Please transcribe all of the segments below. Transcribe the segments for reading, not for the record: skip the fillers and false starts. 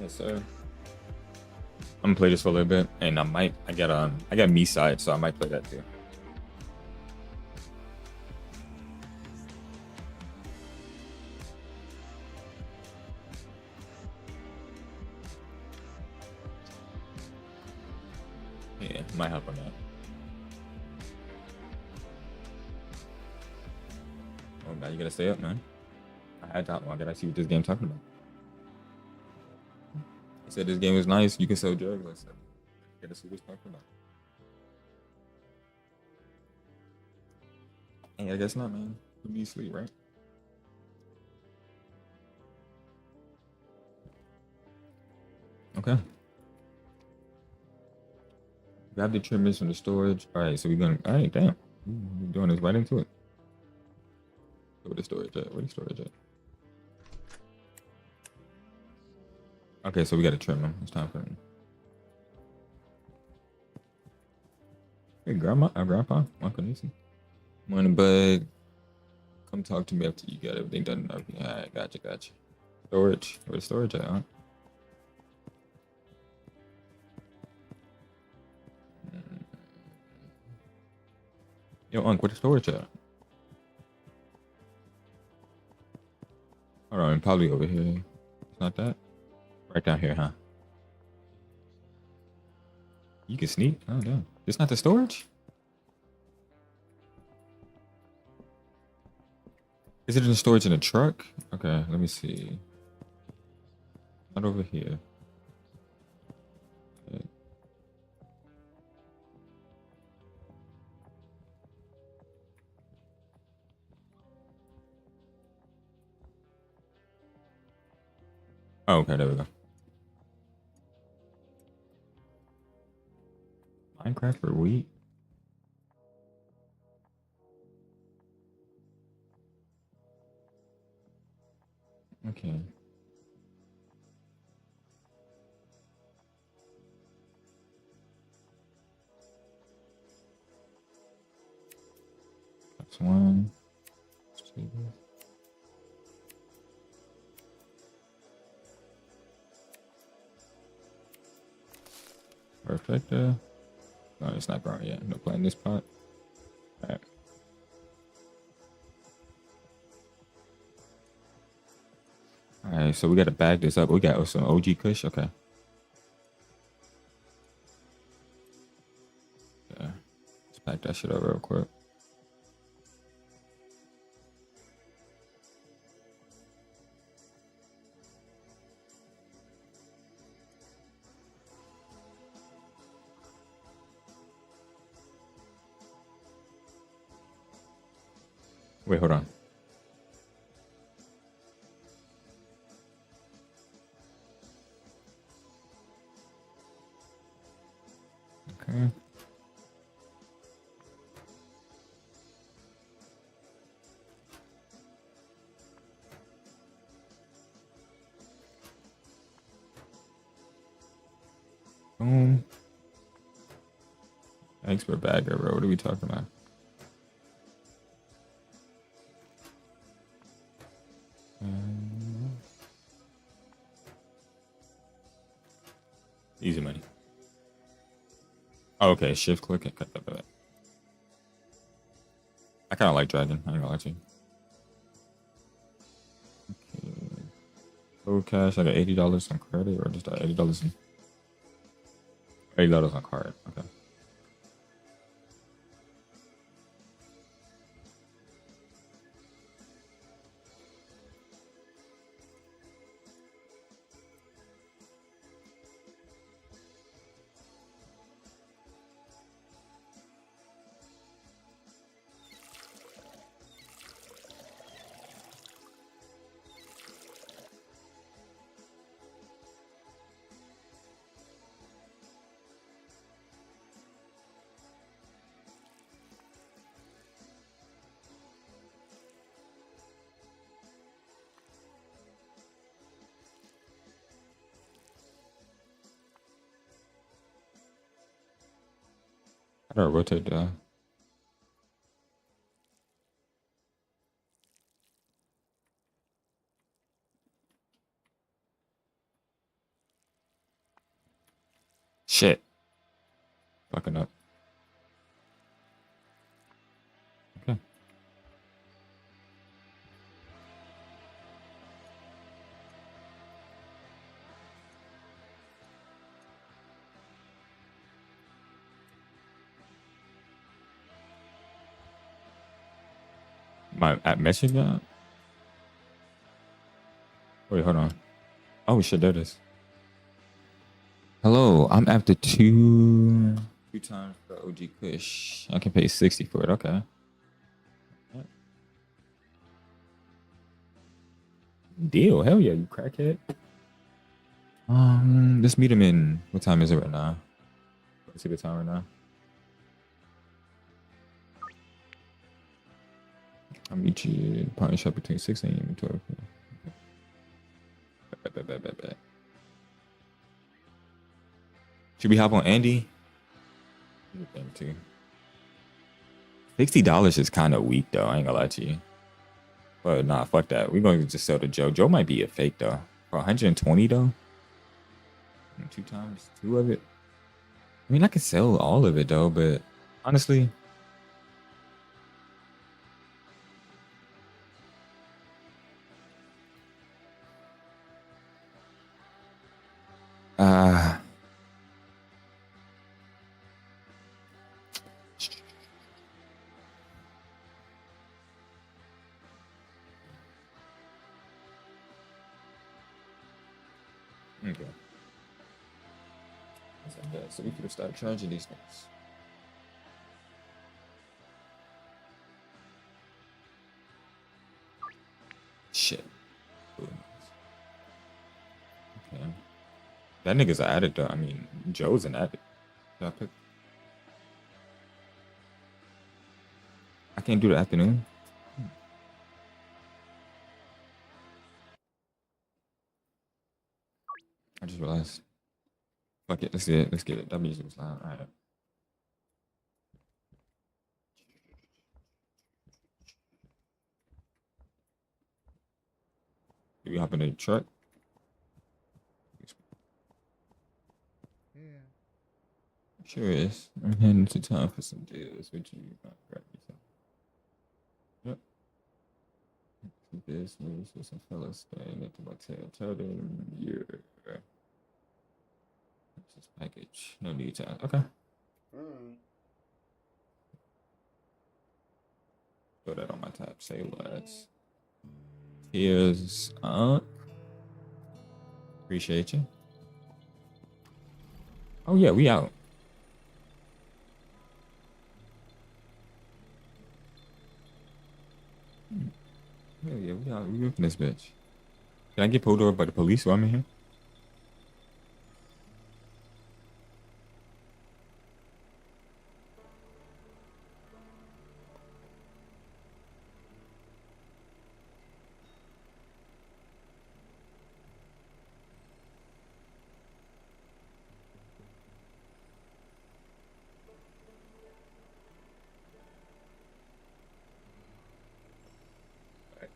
Yes, sir. I'm gonna play this for a little bit, and I got me side, so I might play that too. Yeah, might help on that. Oh, now you gotta stay up, man. I gotta see what this game's talking about. He said this game is nice. You can sell drugs. I said, gotta see what it's talking about. Hey, I guess not, man. You need sleep, right? Okay. Grab the trimmers from the storage. All right, so we're gonna. All right, damn. We're doing this right into it. Where the storage at? Where the storage at? Okay, so we gotta trim them. It's time for them. Hey, grandpa, Uncle Nisi. Morning, bud. Come talk to me after you got everything done. Okay, all right, gotcha. Storage. Where the storage at, huh? Yo, Unc, where the storage at? Hold on, probably over here. It's not that? Right down here, huh? You can sneak? Oh, damn. It's not the storage? Is it in the storage in the truck? Okay, let me see. Not over here. Okay. Oh, okay, there we go. Minecraft for wheat? Okay. That's one. Two. Perfect. No, it's not growing yet. No plant this pot. All right. All right, so we got to bag this up. We got some OG Kush. Okay. Yeah. Let's pack that shit up real quick. Wait, hold on. Okay. Boom. Thanks for bagger, bro. What are we talking about? Easy money. Oh, okay, shift click and cut that. I kind of like dragon. I ain't gonna lie to you. Okay. Cold cash. I got $80 on credit, or just $80 on card. Okay. How do I rotate that? Shit. Fucking up. Okay. My app message got. Wait, hold on. Oh shit, there it is. Hello, I'm after two times for OG Kush. I can pay 60 for it. Okay. Deal. Hell yeah, you crackhead. Let's meet him in. What time is it right now? Let's see the time right now. I'll meet you in the pawn shop between 6 a.m. and 12 p.m. Bet. Should we hop on Andy? Too. $60 is kind of weak though. I ain't gonna lie to you. But nah, fuck that. We're going to just sell to Joe. Joe might be a fake though. For 120 though. And 2 times 2 of it. I mean, I could sell all of it though, but honestly, okay. So we could start charging these things. Shit. Okay. That nigga's an addict though. I mean, Joe's an addict. I can't do the afternoon. I just realized. Fuck it. Let's get it. Let's get it. That music was loud. All right. Do we hop in the truck? Yeah. Sure is. I'm heading to town for some deals. Would you grab me some? Yep. This moves with some fellas staying at the motel. Tell them you're this package. No need to. Okay. Throw that on my tab. Say less. Here's up. Appreciate you. Oh yeah, we out. Hell yeah, we out. We ripping this bitch. Can I get pulled over by the police while I'm in here?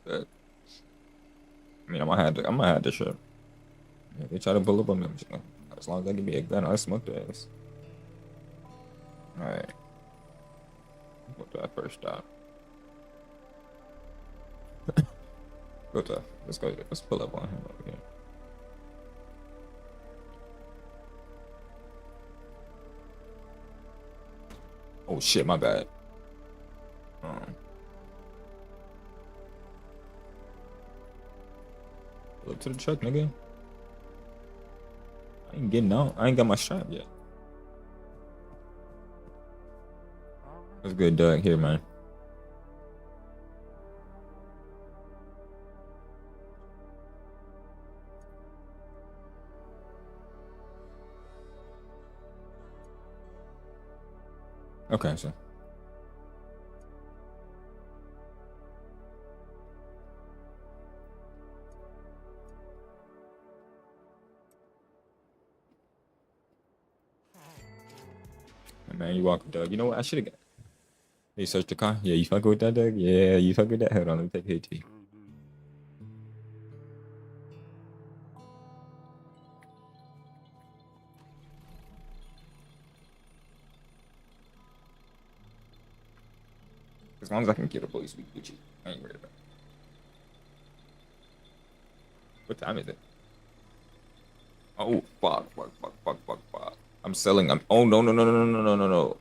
But, I mean, I'm gonna have this shit. If they try to pull up on me, I'm just gonna, as long as they give me a gun, I'll smoke their ass. Alright. Go to that first stop. Let's go. Let's pull up on him over here. Oh shit, my bad. Pull up to the truck, nigga. I ain't getting out. I ain't got my strap yet. What's good, Doug? Here, man. Okay, so. Man, you welcome, Doug. You know what? I should have got. You search the car? Yeah, you fuck with that, Doug? Yeah, you fuck with that? Hold on, let me take a hit to you. As long as I can get a police, we Gucci. I ain't worried about it. What time is it? Oh, fuck. I'm selling. Oh, no.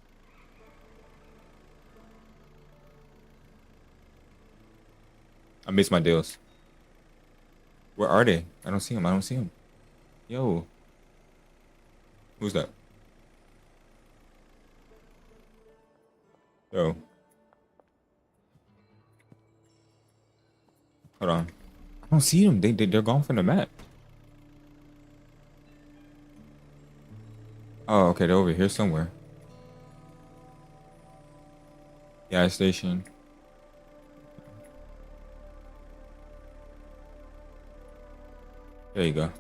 I missed my deals. Where are they? I don't see them. Yo, who's that? Yo, hold on. I don't see them. They're gone from the map. Oh, okay. They're over here somewhere. Gas station. There you go.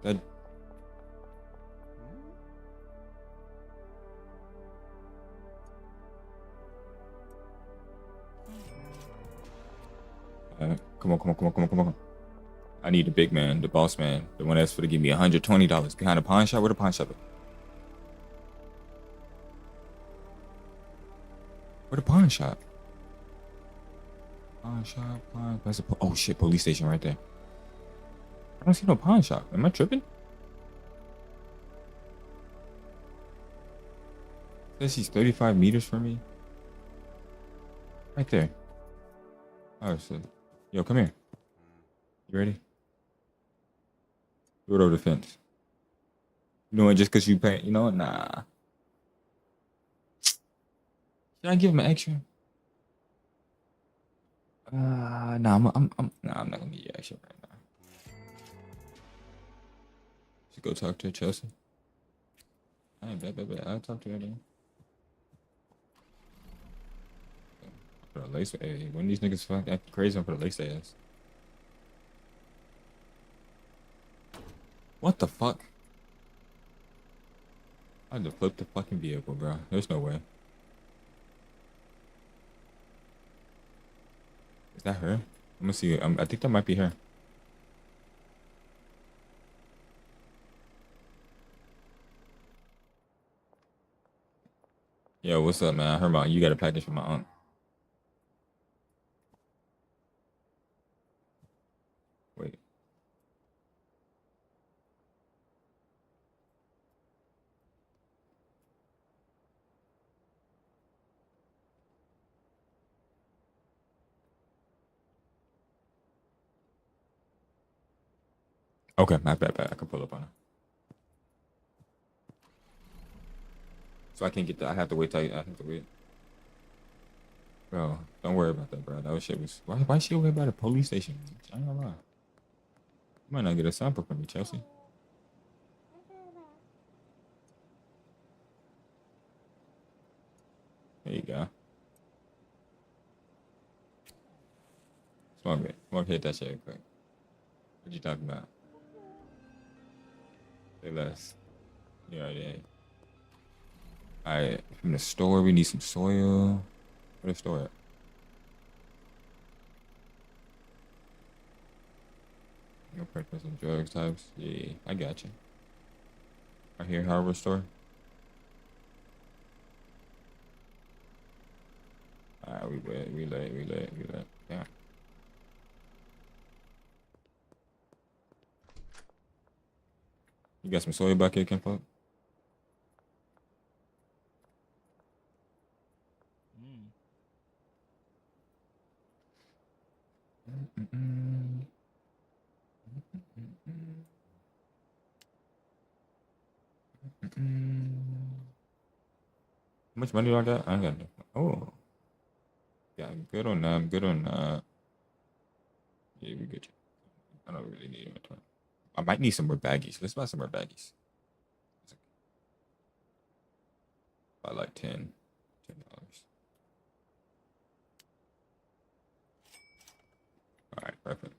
That. Come on. I need the big man, the boss man, the one that's for to give me $120 behind a pawn shop. Where the pawn shop at? Where the pawn shop? Pawn shop. Oh shit! Police station right there. I don't see no pawn shop. Am I tripping? Says she's 35 meters from me. Right there. Oh shit. Yo, come here. You ready? Do it over the fence. You know what? Just because you pay, you know what? Nah. Should I give him an extra? Nah, nah, I'm not gonna give you extra right now. Should go talk to Chelsea. I ain't bet. I'll talk to her then. Put a lace. Hey, when these niggas fuck act crazy, I'm put a lace ass. What the fuck? I had to flip the fucking vehicle, bro. There's no way. Is that her? I'm gonna see. I think that might be her. Yo, what's up, man? I heard about you got a package from my aunt. Wait. Okay, my bad. I can pull up on her. So I can't get that. I have to wait till I have to wait. Bro, don't worry about that, bro. That shit was. Why she over by the police station? I ain't gonna lie. You might not get a sample from me, Chelsea. There you go. Smoke hit that shit real quick. What you talking about? Say less. You already. Alright, from the store, we need some soil. Where the store at? No purpose and drugs types. Yeah, I got you. Right here, hardware store. Alright, we late. Yeah. You got some soy back here, Kenfolk? How much money do I got? I ain't got no. Oh. Yeah, good on that. Good on that. Yeah, we good. I don't really need it. I might need some more baggies. Let's buy some more baggies. Buy like $10. All right, perfect.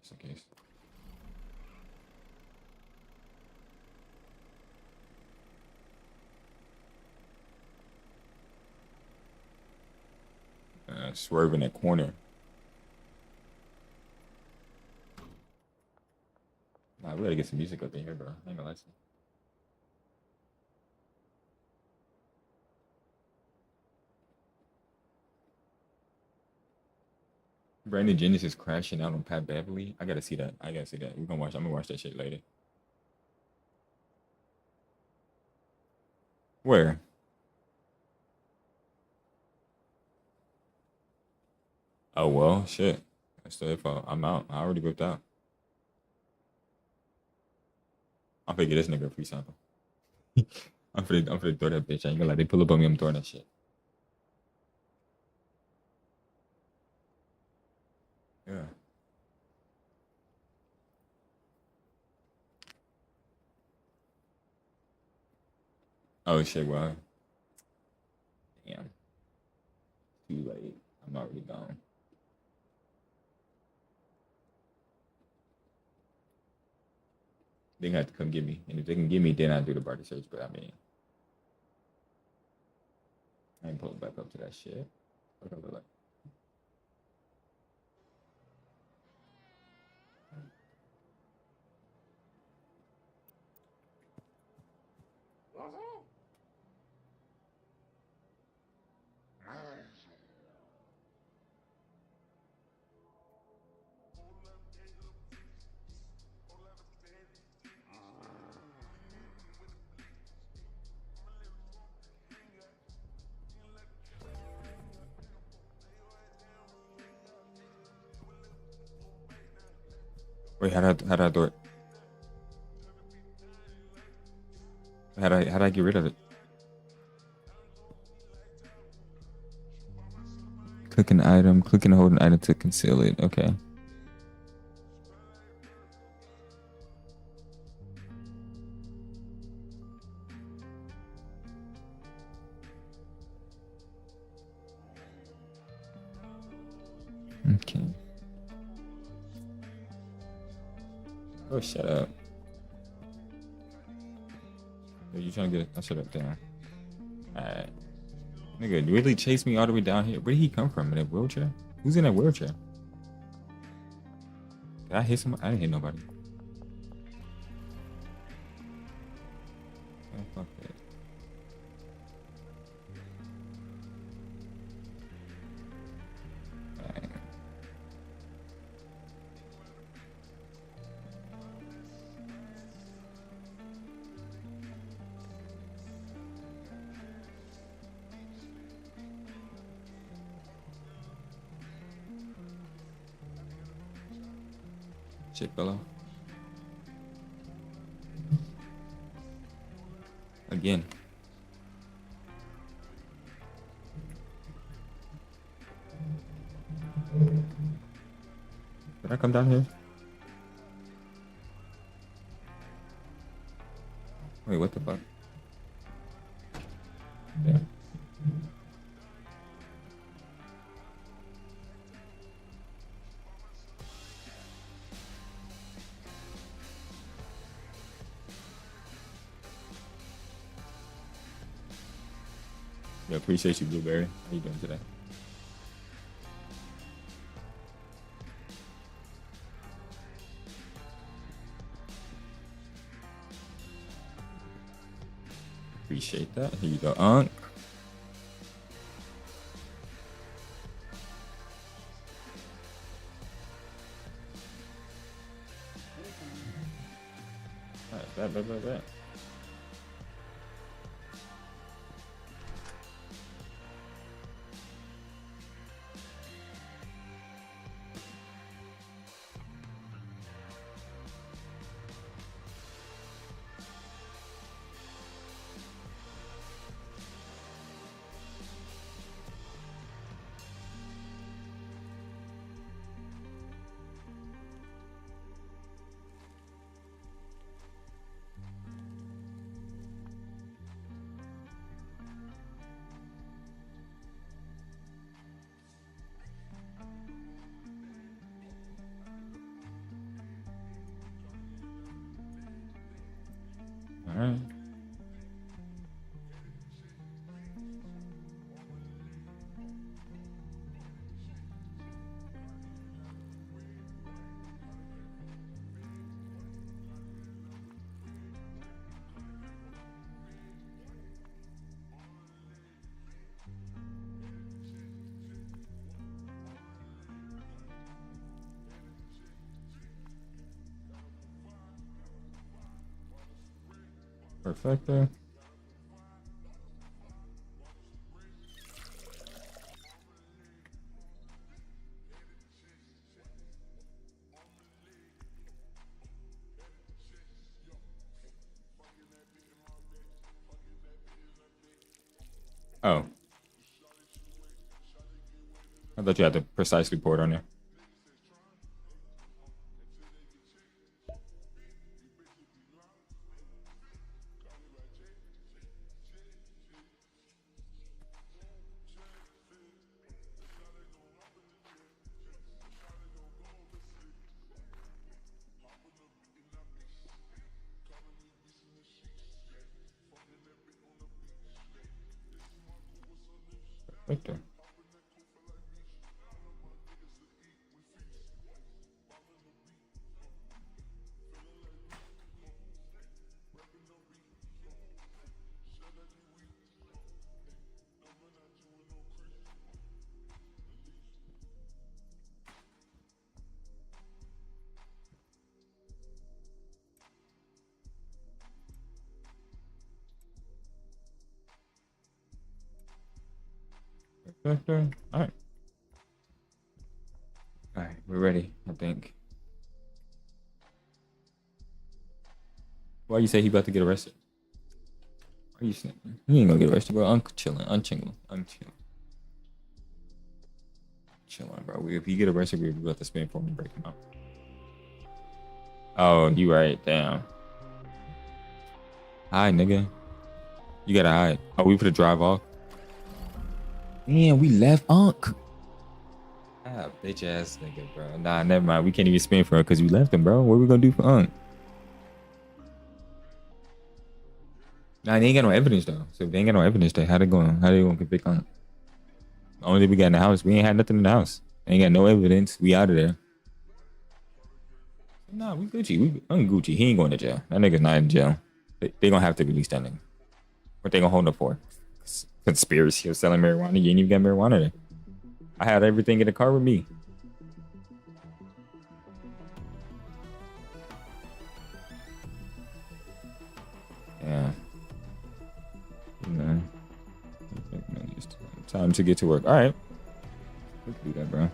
Just in case. Swerving that corner. Nah, we gotta get some music up in here, bro. I ain't gonna lie to you. Brandon Jennings is crashing out on Pat Beverly. I gotta see that. I gotta see that. We're gonna watch. I'm gonna watch that shit later. Where? Oh well, shit. That's their fault. I'm out. I already whipped out. I'm finna get this nigga a free sample. I'm finna throw that bitch. I ain't gonna let they pull up on me. I'm throwing that shit. Yeah. Oh shit. Well, damn. Too late. I'm already gone. They have to come get me, and if they can get me, then I do the barter search. But I mean, I ain't pulling back up to that shit. What do I look like? Wait, how do I do it? How do I get rid of it? Click an item. Click and hold an item to conceal it. Okay. Okay. Oh, shut up. Are you trying to get that shit up there? Alright. Nigga, you really chased me all the way down here. Where did he come from? In a wheelchair? Who's in that wheelchair? Did I hit somebody? I didn't hit nobody. Oh, fuck that. Alright. Shit, fella. Again. Did I come down here? Wait, what the fuck? Yeah. Yeah, appreciate you, Blueberry. How you doing today? Appreciate that. Here you go, Unc. Alright, bet. Perfecto. Oh, I thought you had to precisely pour it on there. Perfecto. Perfecto. All right. All right, we're ready, I think. Why you say he about to get arrested? Why you saying? He ain't gonna get arrested, bro. I'm chilling. I'm chilling. I'm chilling. Chilling, bro. If he get arrested, we about to spin for him and break him out. Oh, you right. Damn. Hi, nigga. You gotta hide. Oh, we put a drive off. Damn, we left Unc. Ah, bitch ass nigga, bro. Nah, never mind. We can't even spin for him because we left him, bro. What we gonna do for Unc? Nah, they ain't got no evidence though. So if they ain't got no evidence, how they gonna convict Unc? The only thing we got in the house, we ain't had nothing in the house. Ain't got no evidence. We out of there. Nah, we Gucci. We Unc Gucci. He ain't going to jail. That nigga's not in jail. They gonna have to release that nigga. What they gonna hold up for? Conspiracy of selling marijuana. You ain't even got marijuana there. I had everything in the car with me. Yeah. Man. Time to get to work. All right. Let's do that, bro.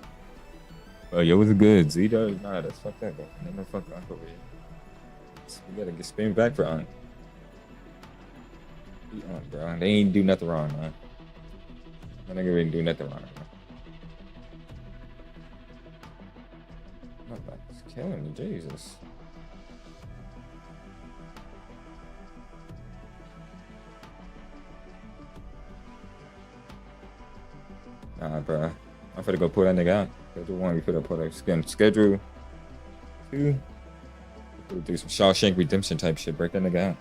Oh, yo, was good. Zito? Nah, that's fucked up, bro. Never fuck Unc over here. We gotta get spin back for Unc. Bro. They ain't do nothing wrong, man. That nigga didn't do nothing wrong, man. My back's killing me, Jesus. Nah, bro. I'm finna go pull that nigga out. Schedule 1, we finna put a schedule 2. We'll do some Shawshank Redemption type shit. Break that nigga out.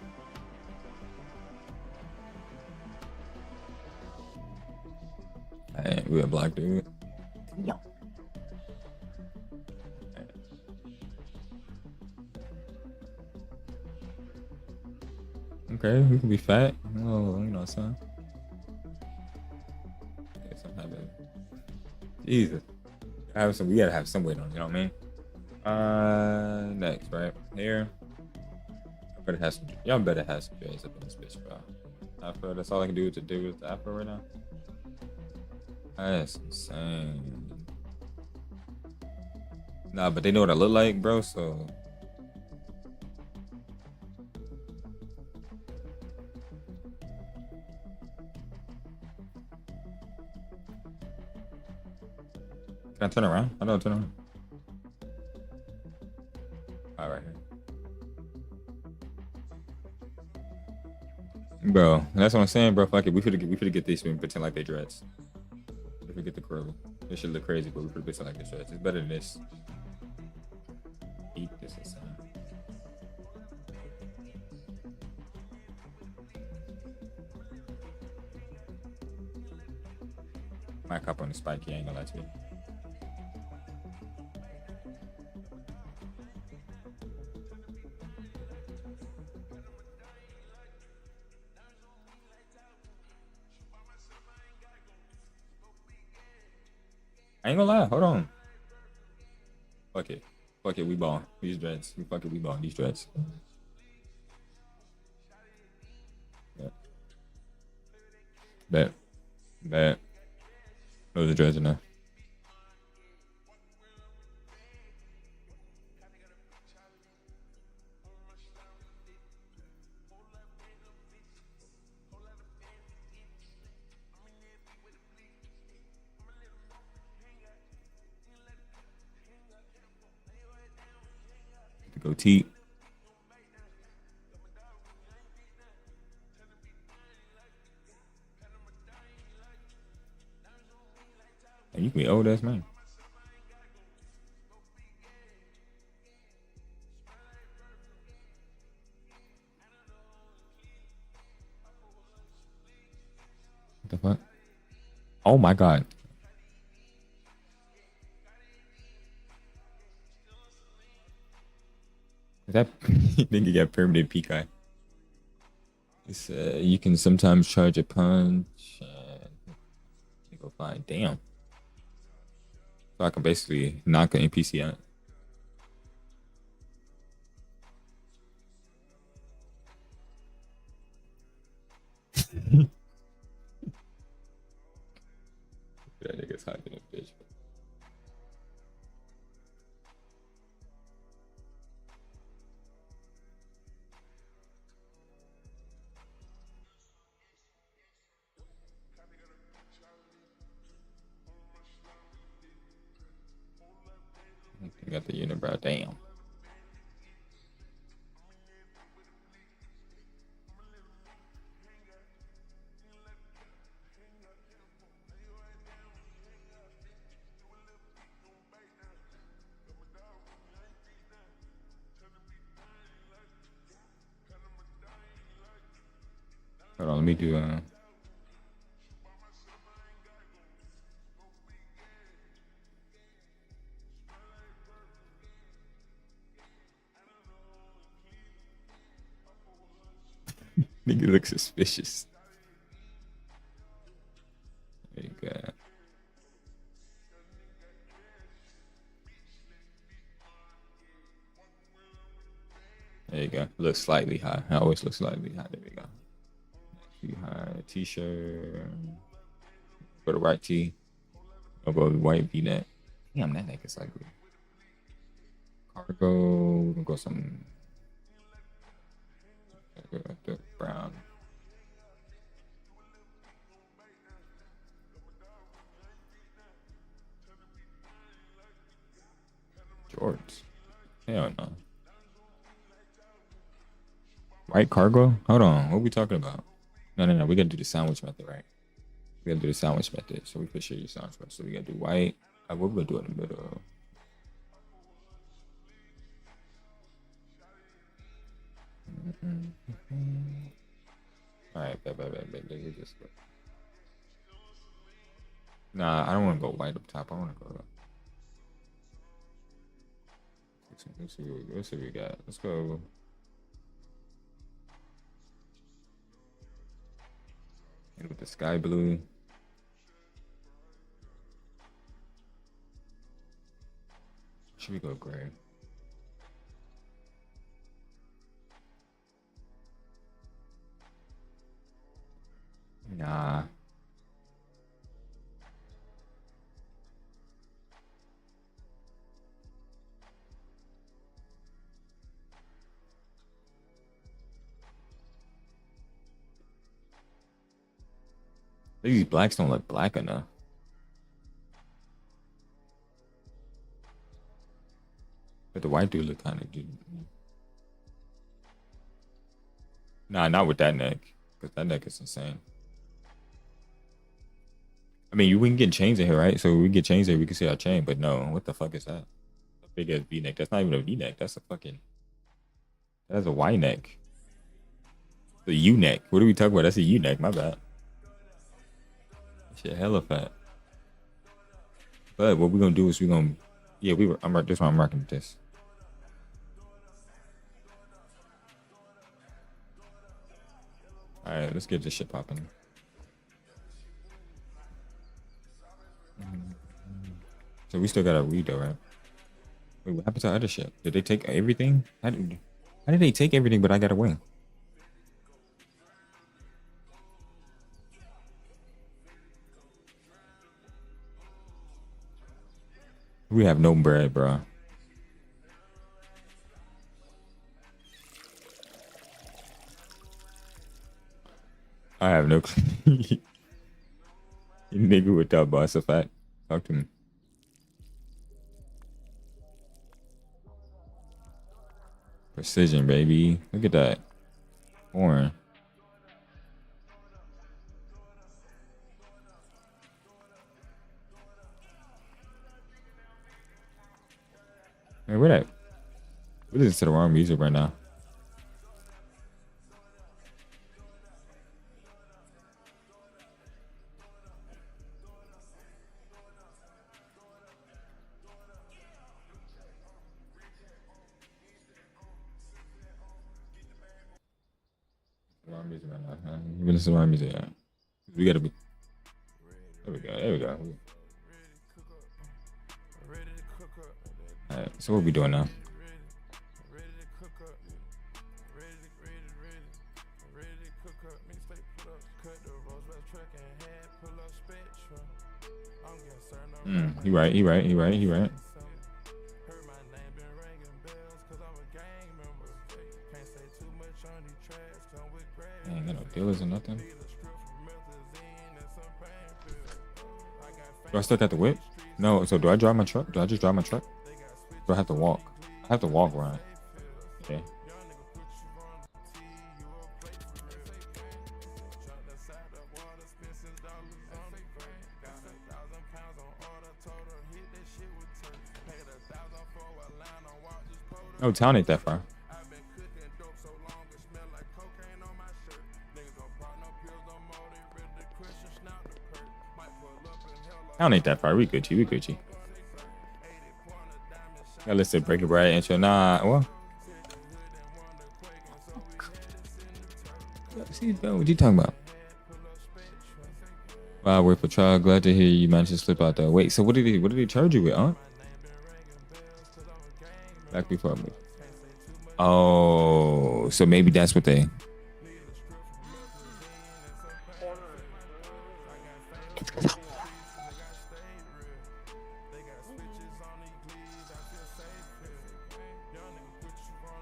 Alright, we a black dude. Yo. Okay, we can be fat. Oh, you know, son. Yeah, some type of... Jesus. We gotta have some weight on, you know what I mean? Next, right? Here. Y'all better have some J's up in this bitch, bro. Afro, that's all I can do to do with the Afro right now. That's insane. Nah, but they know what I look like, bro, so... Can I turn around? I don't turn around. All right, here. Bro, that's what I'm saying, bro. Fuck it. We could get these and pretend like they dreads. If we get the curly. This should look crazy, but we could pretend like they dreads. It's better than this. Eat this insane. My cup on the spiky, I ain't gonna lie to you. I ain't gonna lie. Hold on. Fuck it. We ball. These dreads. We ball. These dreads. Bet. Bet. Those are dreads enough. The goatee. And you can be old ass man. What the fuck? Oh my god. Is that you think you got permanent peak eye? It's you can sometimes charge a punch and you go fine. Damn. So I can basically knock an NPC out. That nigga's hiding a bitch. You got the unibrow. Damn. Hold on, let me do nigga looks suspicious. There you go. There you go. Looks slightly high. I always look slightly high. There we go. Too high. T-shirt. Go to right tee. I'll go with white V-neck. Damn, that neck is ugly. Cargo. We're gonna go some. The brown. Jorts. Hell no. White cargo? Hold on. What are we talking about? No. We gotta do the sandwich method, right? We gotta do the sandwich method. So we can show you sandwich method. So we gotta do white. What we gonna do in the middle? All right, bet. Just go. Nah, I don't want to go white up top. I want to go. Let's see what we got. Let's go. And with the sky blue. Should we go gray? Nah. These blacks don't look black enough. But the white dude look kind of good. Nah, not with that neck. Because that neck is insane. I mean, we can get chains in here, right? So we get chains there, we can see our chain. But no, what the fuck is that? A big ass V-neck. That's not even a V-neck. That's a fucking... That's a Y-neck. The U-neck. What are we talking about? That's a U-neck. My bad. Shit, hella fat. But what we're gonna do is we're gonna... Yeah, this one I'm rocking this. Alright, let's get this shit popping. So we still gotta read though, right? Wait, what happened to other shit? Did they take everything? How did they take everything but I gotta win? We have no bread, bro. I have no clue. You nigga with that boss of fact. Talk to me. Precision, baby. Look at that. Horn. Man, where that? We're listening to the wrong music right now. Wrong music right now. Huh? We're listening to the wrong music. Yeah. We gotta be. There we go. There we go. All right. So what we doing now? He right. He right. He right. He right. I ain't got no dealers or nothing. Do I still got the whip? No. So do I drive my truck? Do I just drive my truck? Do I have to walk? I have to walk around. Okay. Oh, town ain't that far. Town ain't that far. We Gucci. We Gucci. Yeah, let's say break it right intro. Nah, well. See, bro, what you talking about? Wow, we're for trial. Glad to hear you managed to slip out there. Wait, so what did he charge you with, huh? Back before me. Oh, so maybe that's what they.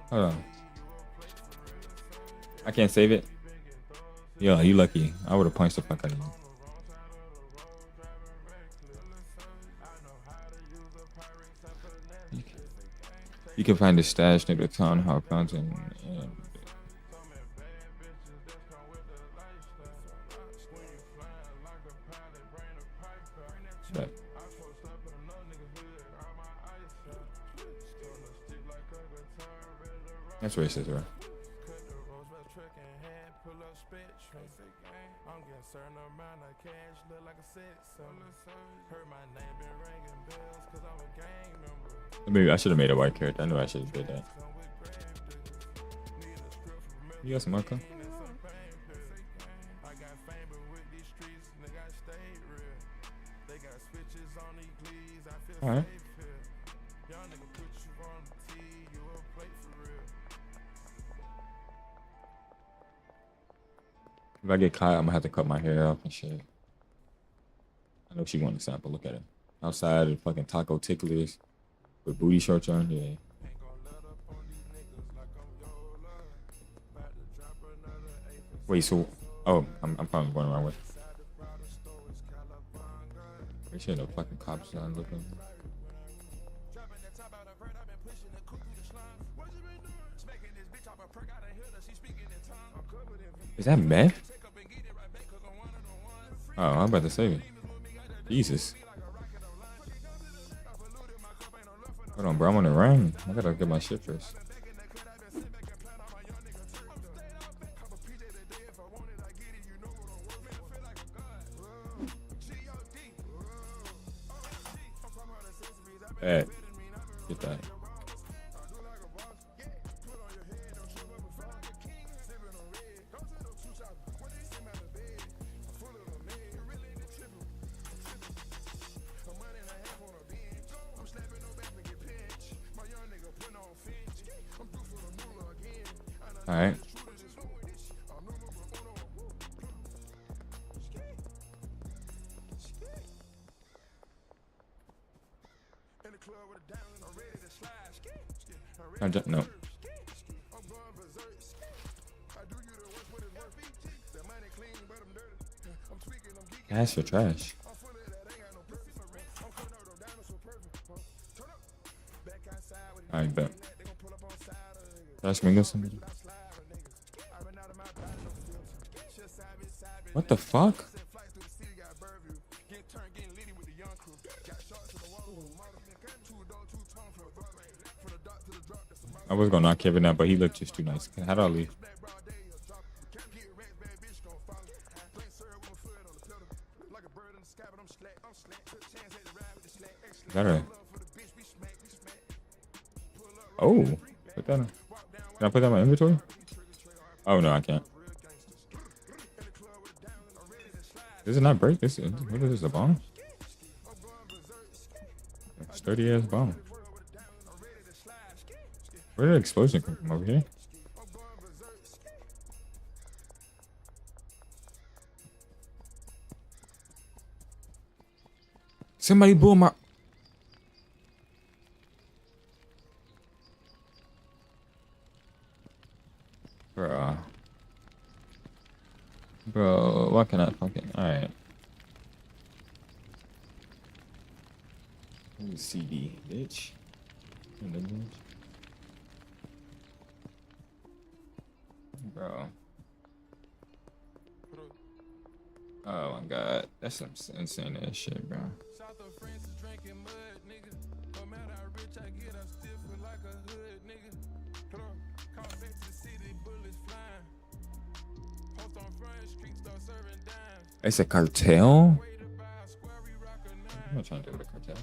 Hold on. I can't save it. Yo, you lucky. I would have punched the fuck out of you. You can find the stash near the town hall fountain. But that's racist, bro. Maybe I should have made a white character. I knew I should have did that. You got some marker? All right. If I get caught, I'm gonna have to cut my hair off and shit. I know she wanted to sample. Look at it. Outside of fucking taco ticklers with booty shorts on. Yeah. Wait, so oh, I'm probably going the wrong way. Make sure no fucking cops are looking. Is that meth? Oh, I'm about to say it. Jesus. Hold on, bro. I'm on the run. I gotta get my shit first. Hey, get that. All right. I jump, no. Cash for trash. I bet. Trash me somebody. What the fuck? I was gonna knock Kevin out, but he looked just too nice. How do I leave? Better. Oh, put that on. Can I put that in my inventory? Oh no, I can't. Does it not break? What is this, a bomb? Sturdy ass bomb. Where did the explosion come from? Over here? Somebody blew my... Bro, why can I fucking... Alright. CD, bitch. Bro. Oh my god. That's some insane ass shit, bro. It's a cartel? I'm not trying to do with a cartel.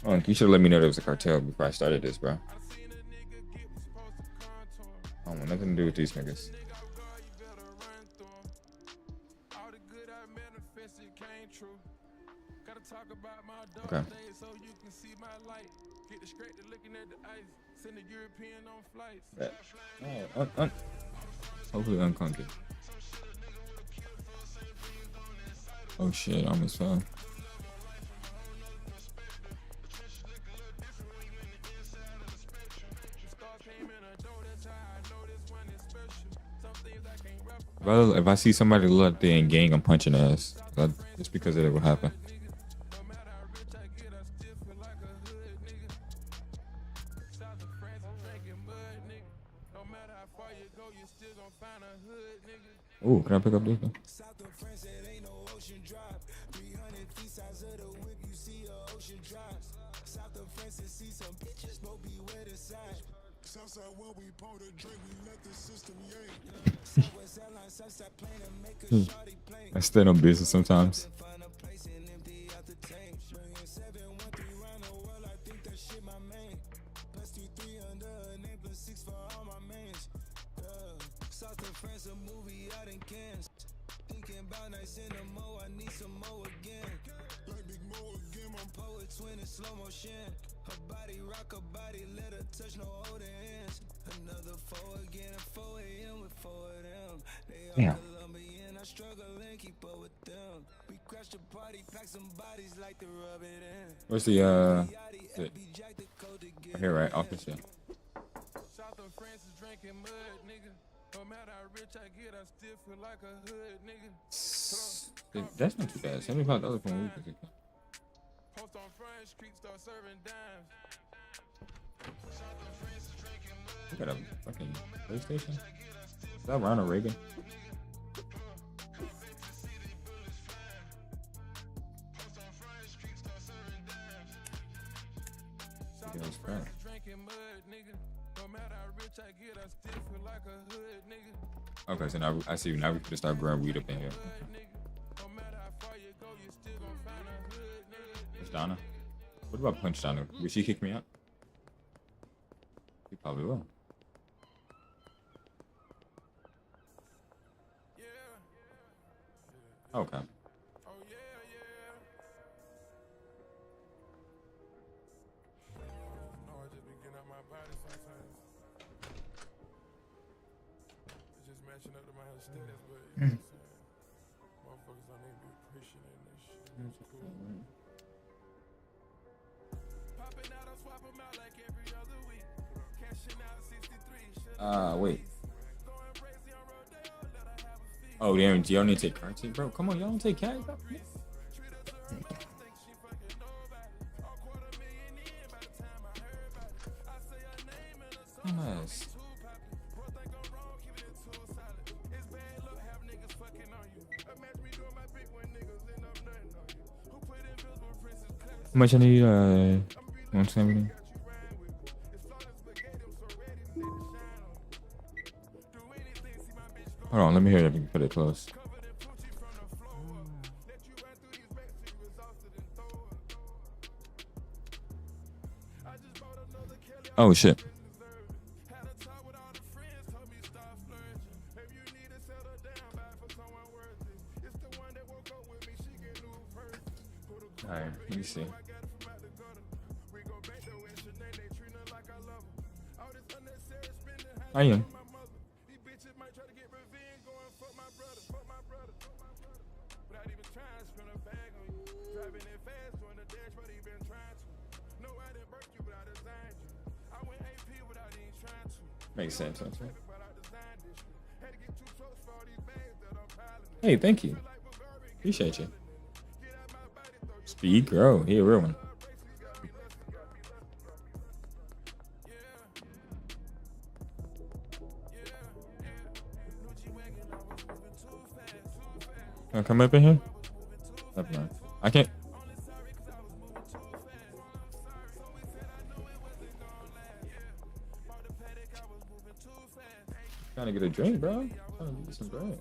Oh, you should have let me know there was a cartel before I started this, bro. I don't want nothing to do with these niggas. Okay. Oh, hopefully unconquered. Oh shit, I almost fell. Well, if I see somebody look there in gang, I'm punching ass. Just because of it will happen. Oh, can I pick up this one? I stay on business sometimes. Slow motion, her body rock, her body let her touch, no holding hands. Another 4 again at 4 a.m. with 4 of them. They all Colombian, I struggle and keep up with them. We crash the party, pack some bodies like to rub it in. Where's the right here, right? Office, yeah. South of France is drinking mud, nigga. No matter how rich I get, I still feel like a hood, nigga. That's not too bad. $75 for a week. Post on Front Street, start serving dimes. Look at a fucking PlayStation. Is that Ronald Reagan? Okay, so now I see. Now we can start growing weed up in here. Donna? What about Punch Donna? Will she kick me out? She probably will. Okay. Wait. Oh, damn, y'all need to take cards, bro. Come on, y'all don't take cash, bro. Nice. How much I need? 170. Hold on, let me hear it if you can put it close. Oh shit. Alright, let me see. I am. Makes sense. Hey, thank you. Appreciate you. Speed grow. He a real one. Can I come up in here? No. I can't. Trying to get a drink, bro. Trying to get some drink.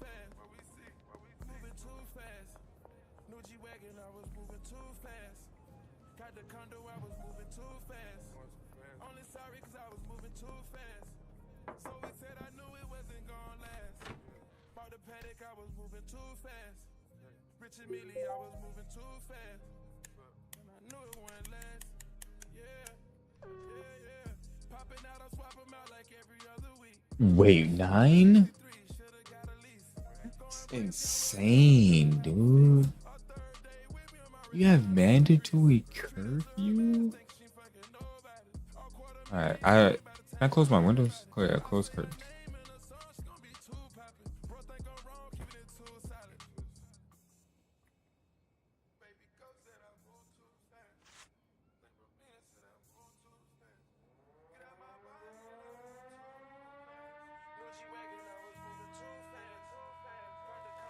Wait, 9? That's insane, dude. You have mandatory curfew? Alright, can I close my windows? Oh yeah, close curtains.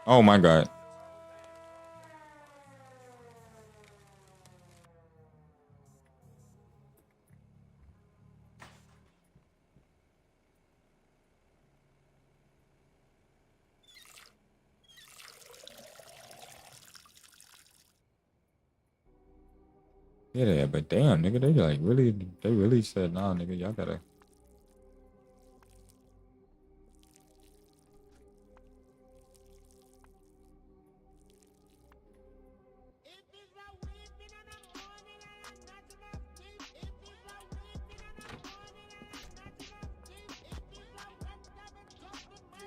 Oh my god. Yeah, but damn, nigga, they really said, nah, nigga, y'all gotta.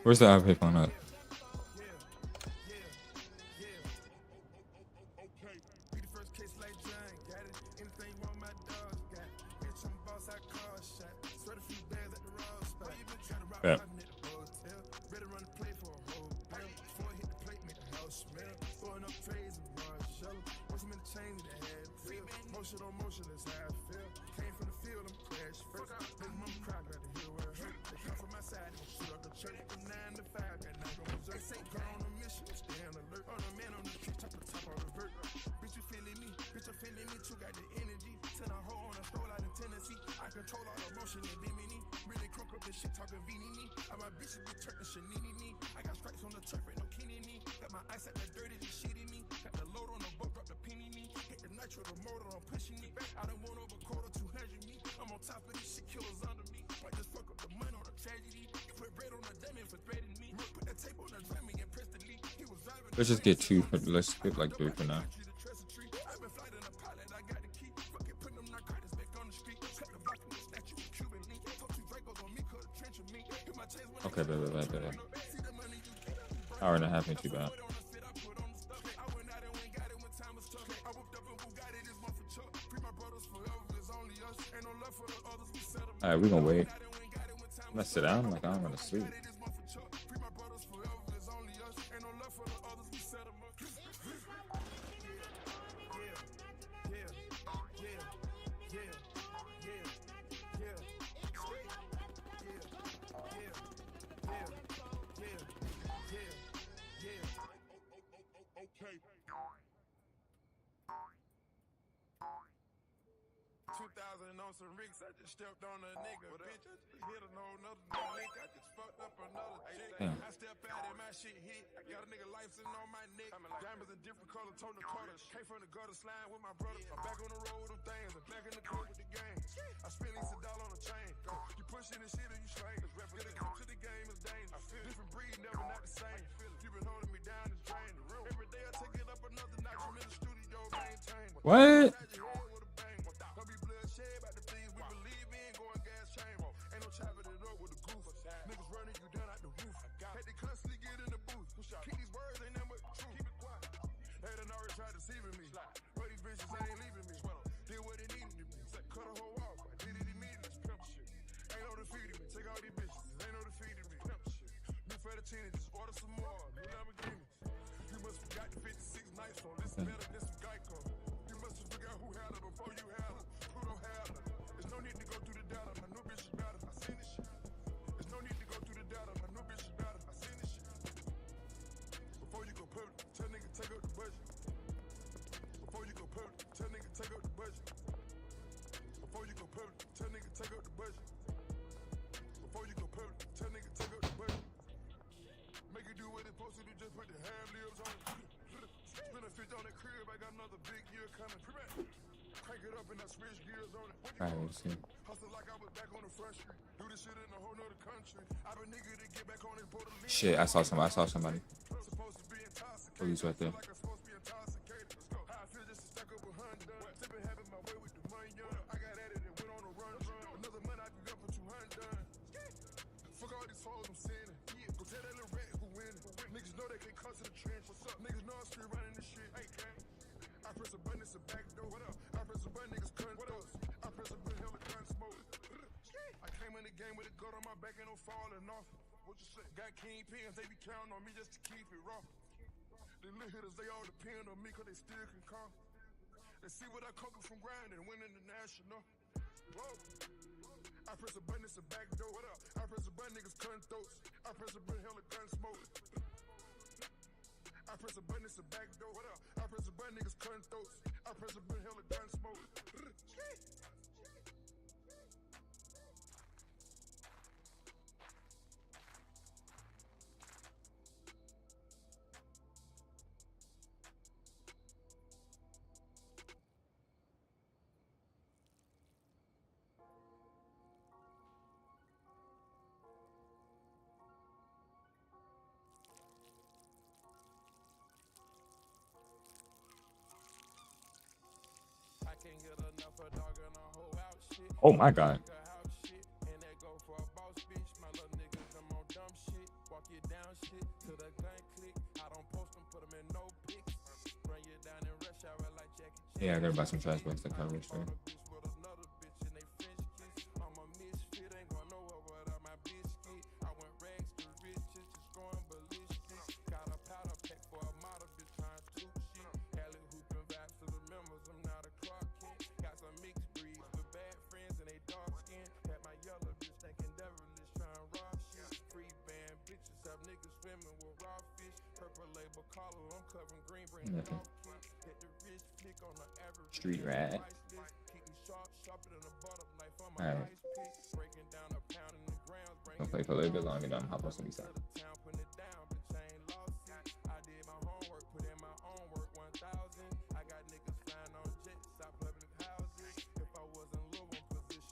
Where's the iPad phone at? Yeah. Let's just get 2 for, let's get like 3 for now. Okay, better. Hour and a half ain't too bad. All right, we gonna wait. I'm gonna sit down like I'm gonna sleep. On some Ricks, I just stepped on a nigga, bitch. I just hit another lick. I just fucked up another chick. I step out and my shit hit. I got a nigga life sitting on my neck. Diamonds in different colors, told the Carter. Came from the gutter slime with my brother. I'm back on the road with them things. I'm back in the club with the gang. I spent at least $1 on a chain. You pushing this shit or you slang. Get it come to the game is dangerous. Different breed, never not the same. You been holding me down, it's draining. Every day I take it up another notch. I'm in the studio, maintain. What? Niggas running you down out the roof. Had to constantly get in the booth. Keep these words, ain't nothing but truth. Keep it quiet. They done already tried deceiving me. But these bitches ain't leaving me. Did what it needed to be. Cut a hoe off. I did it immediately. Pimp shit. Ain't no defeating me. Take all these bitches. Ain't no defeating me. Pimp shit. New fettuccine, just order some more. New Lamborghinis. You must have got the 56 nights on. This is better than some Geico. You must have figured out who had her before you had her. Who don't have her. There's no need to go through the data. My new bitch is better. I seen this shit. No need to go through the data, my new bitch is better. I seen this shit. Before you go public, tell nigga take up the budget. Before you go public, tell nigga take up the budget. Before you go public, tell nigga take up the budget. Before you go public, tell nigga take up the budget. Make it do what it's supposed to do, just put the ham libs on it. Spin a 50 on that crib, I got another big year coming. Crank it up and I switch gears on it. Hustle like I was back on the front street. Do this shit in a whole nother country. I've been nigga to get back on this border. Shit, I saw somebody. Supposed to be intoxicated. Police right there. Like I'm supposed to be intoxicated. Let's go. How I feel just to stack up with $100. Sipping having my way with the money young. I got at it and went on a run. Another month I could go for 200 done. Fuck all these hoes I'm sending. Go tell that little rat who winning. Niggas know they can't come to the trench. What's up? Niggas know I'm still running this shit. Hey, gang. I press a button, it's a back door. What up? I press a button, niggas couldn't throw. I press a button, hell, gun smoke. I came in the game with a gun on my back, ain't no falling off. What you say? Got kingpins, they be counting on me just to keep it raw. The little hitters, they all depend on me, cause they still can come. They see what I conquered from grind and win international. Whoa. I press a button, it's a back door. What up? I press a button, niggas cutting throats. I press a button, hell, gun smoke. I press a button, it's a back door. What up? I press a button, niggas cutting throats. I press a button, hell, gun smoke. Oh my god. Yeah, I gotta buy some trash bags to cover it. Street rat. Alright. I'll play for a little bit longer, then I'm hop on some side.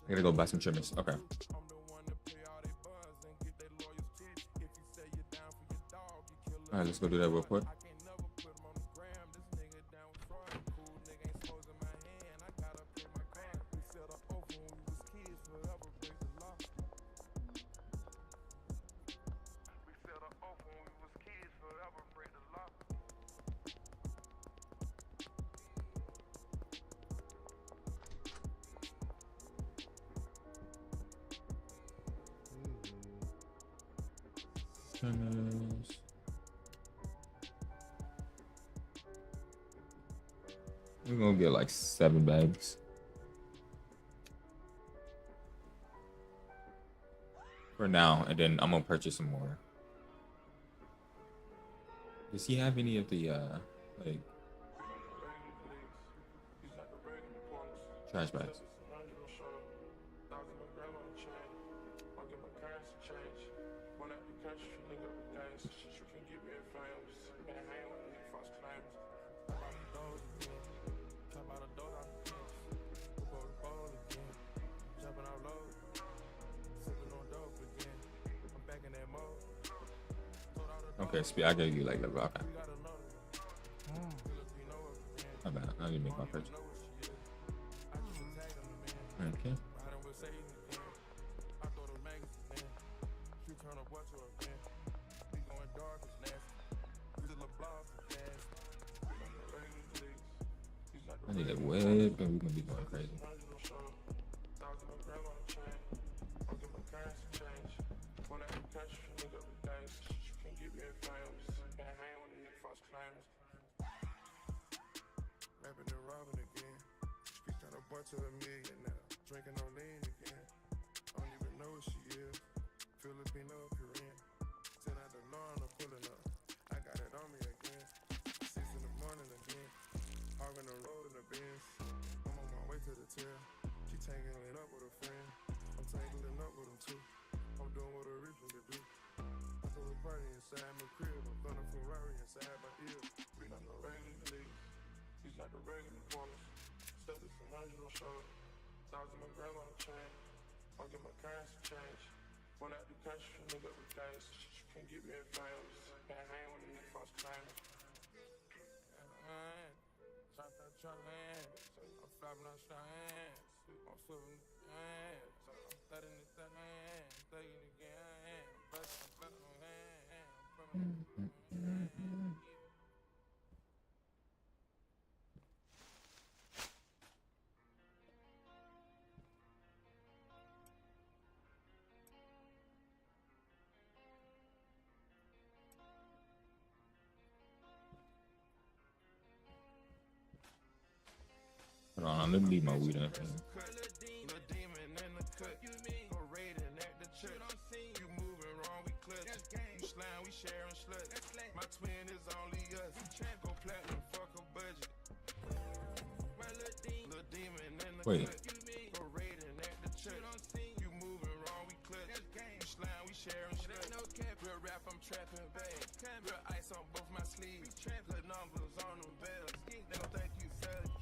I gotta go buy some trimmers. Okay. Alright, let's go do that real quick. Trainers. We're gonna get like 7 bags. For now, and then I'm gonna purchase some more. Does he have any of the like trash bags? Okay, speed. I gave you like level. Okay. My bad. I didn't make my purchase. Okay. I need a whip, and we're gonna be going crazy. To a million now, drinking on lean again. I don't even know what she is. Filipino, Korean. 10 out the lawn, I'm pulling up. I got it on me again. 6 in the morning again. Hogging the road in the Benz. I'm on my way to the tail. She tangling up with a friend. I'm tangling up with them too. I'm doing what a rich nigga do. I throw a party inside my crib. I'm gonna Ferrari inside my ear. We not no regular leagues. These not the regular corners. Step is some hundred on shoulder. 1,000 my grandma on the chain. I'll get my currency change. Went out the country, nigga with things. You can't get me in flames. Can't hang with these false claims. I'm flopping on strands. I'm flipping the hands. I'm thudding the thing. Thugging again. Busting, I'm flipping my hand. Hold on, let me leave my weed in. Wait.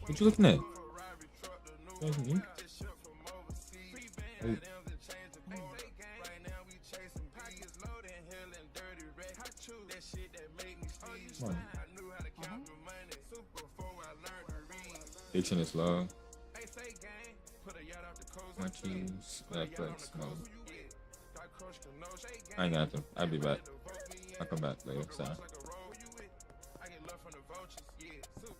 What you looking at? Me? Wait. Diction is low. Munchies, Netflix, no. I ain't got them. I'll be back. I'll come back later. Sorry.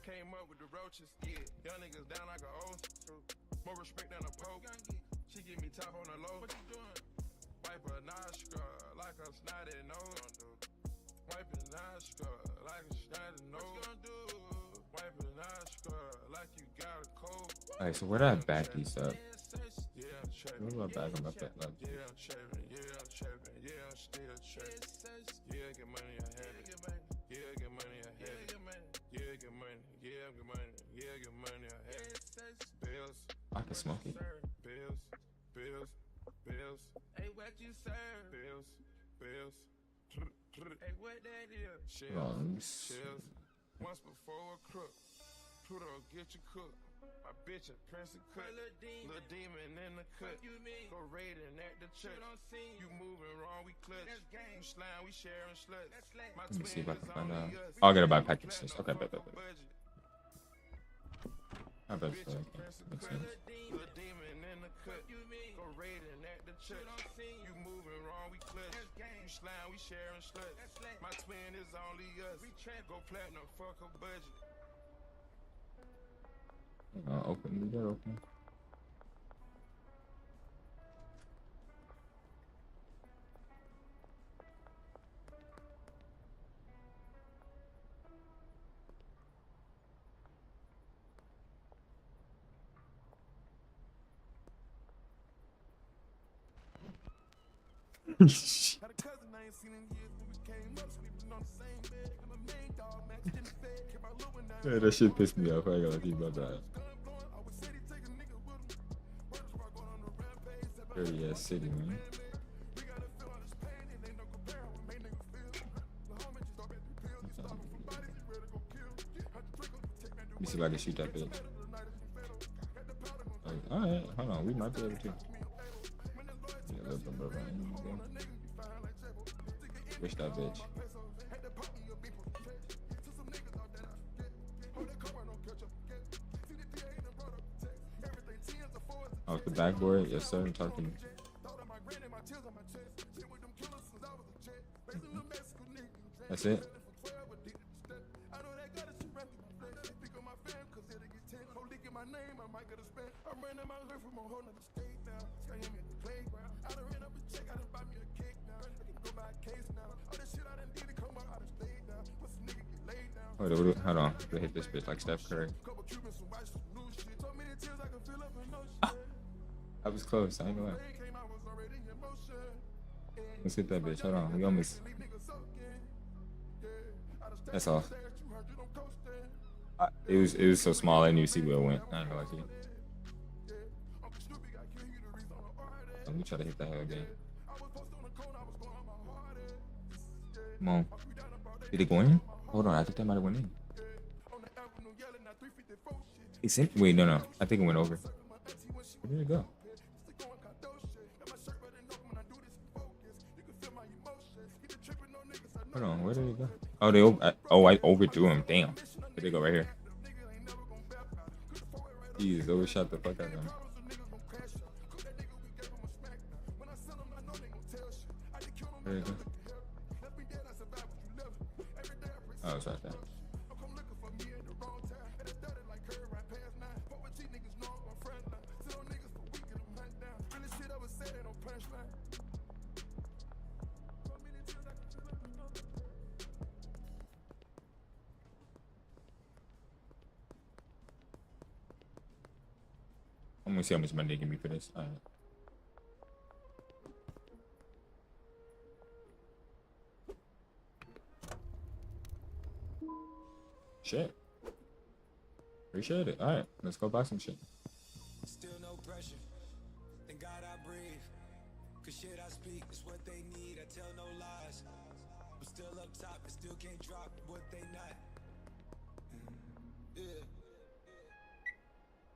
Came up with the roaches, yeah. Young niggas down like a old. More respect than a pope. She give me top on the low. What you doing? Wipe a nostril like a snotty nose. Wipe a nostril like a snotty nose. What you gonna do? Wipe a nostril like you got a cold. Alright, so where did I back these up? Where do I back them up at? Like, yeah, I'm trapping. Yeah, I'm trapping. Yeah, I'm still trapping. Yeah, get money ahead. Yeah, get money ahead. Yeah, get money. Yeah, get money. Yeah, get money ahead. Bills. I can smoke it. Bills. Hey, what you serve? Bills. Hey, what that is? Shells. Once before a crook. Pluto get you cooked. My bitch a prince of cut. Little demon in the cut. Go raiding at the church. You moving wrong, we clutch. You slime, we sharing sluts. Let me see if I can find out. I'll get a buy package. Okay, bet. I bet so. Makes sense. Little demon in the cut. Go raiding at the church. You moving wrong, we clutch. You slime, we sharing sluts. My twin is only us. Go platinum, fuck a budget. Open the door, open. Yeah, that shit pissed me off. I ain't gonna keep about that. Dirty ass city, man. Let me see if I can shoot that bitch. All right, hold on. We might be able to. Yeah, let's go, bro. Wish that bitch. Off the backboard, yes sir. Talk to me. That's it. Hold on. Go hit this bitch like Steph Curry. Ah, I was close. I ain't gonna lie. Let's hit that bitch. Hold on. We almost. That's off. It was so small. I didn't even see where it went. I ain't gonna lie to you. Let me try to hit that hell again. Come on. Did it go in? Hold on. I think that might have went in. It's in. Wait, no. I think it went over. Where did it go? Hold on. Where did it go? Oh, I overthrew him. Damn. Did it go right here? Jeez, overshot the fuck out of him. Where did it go? Oh, it's right there. I'm gonna see how much money they give me for this. All right. Shit. Appreciate it. All right, let's go buy some shit. Still no pressure. Thank God I breathe. Cause shit I speak is what they need. I tell no lies. I'm still up top and still can't drop what they not. Yeah.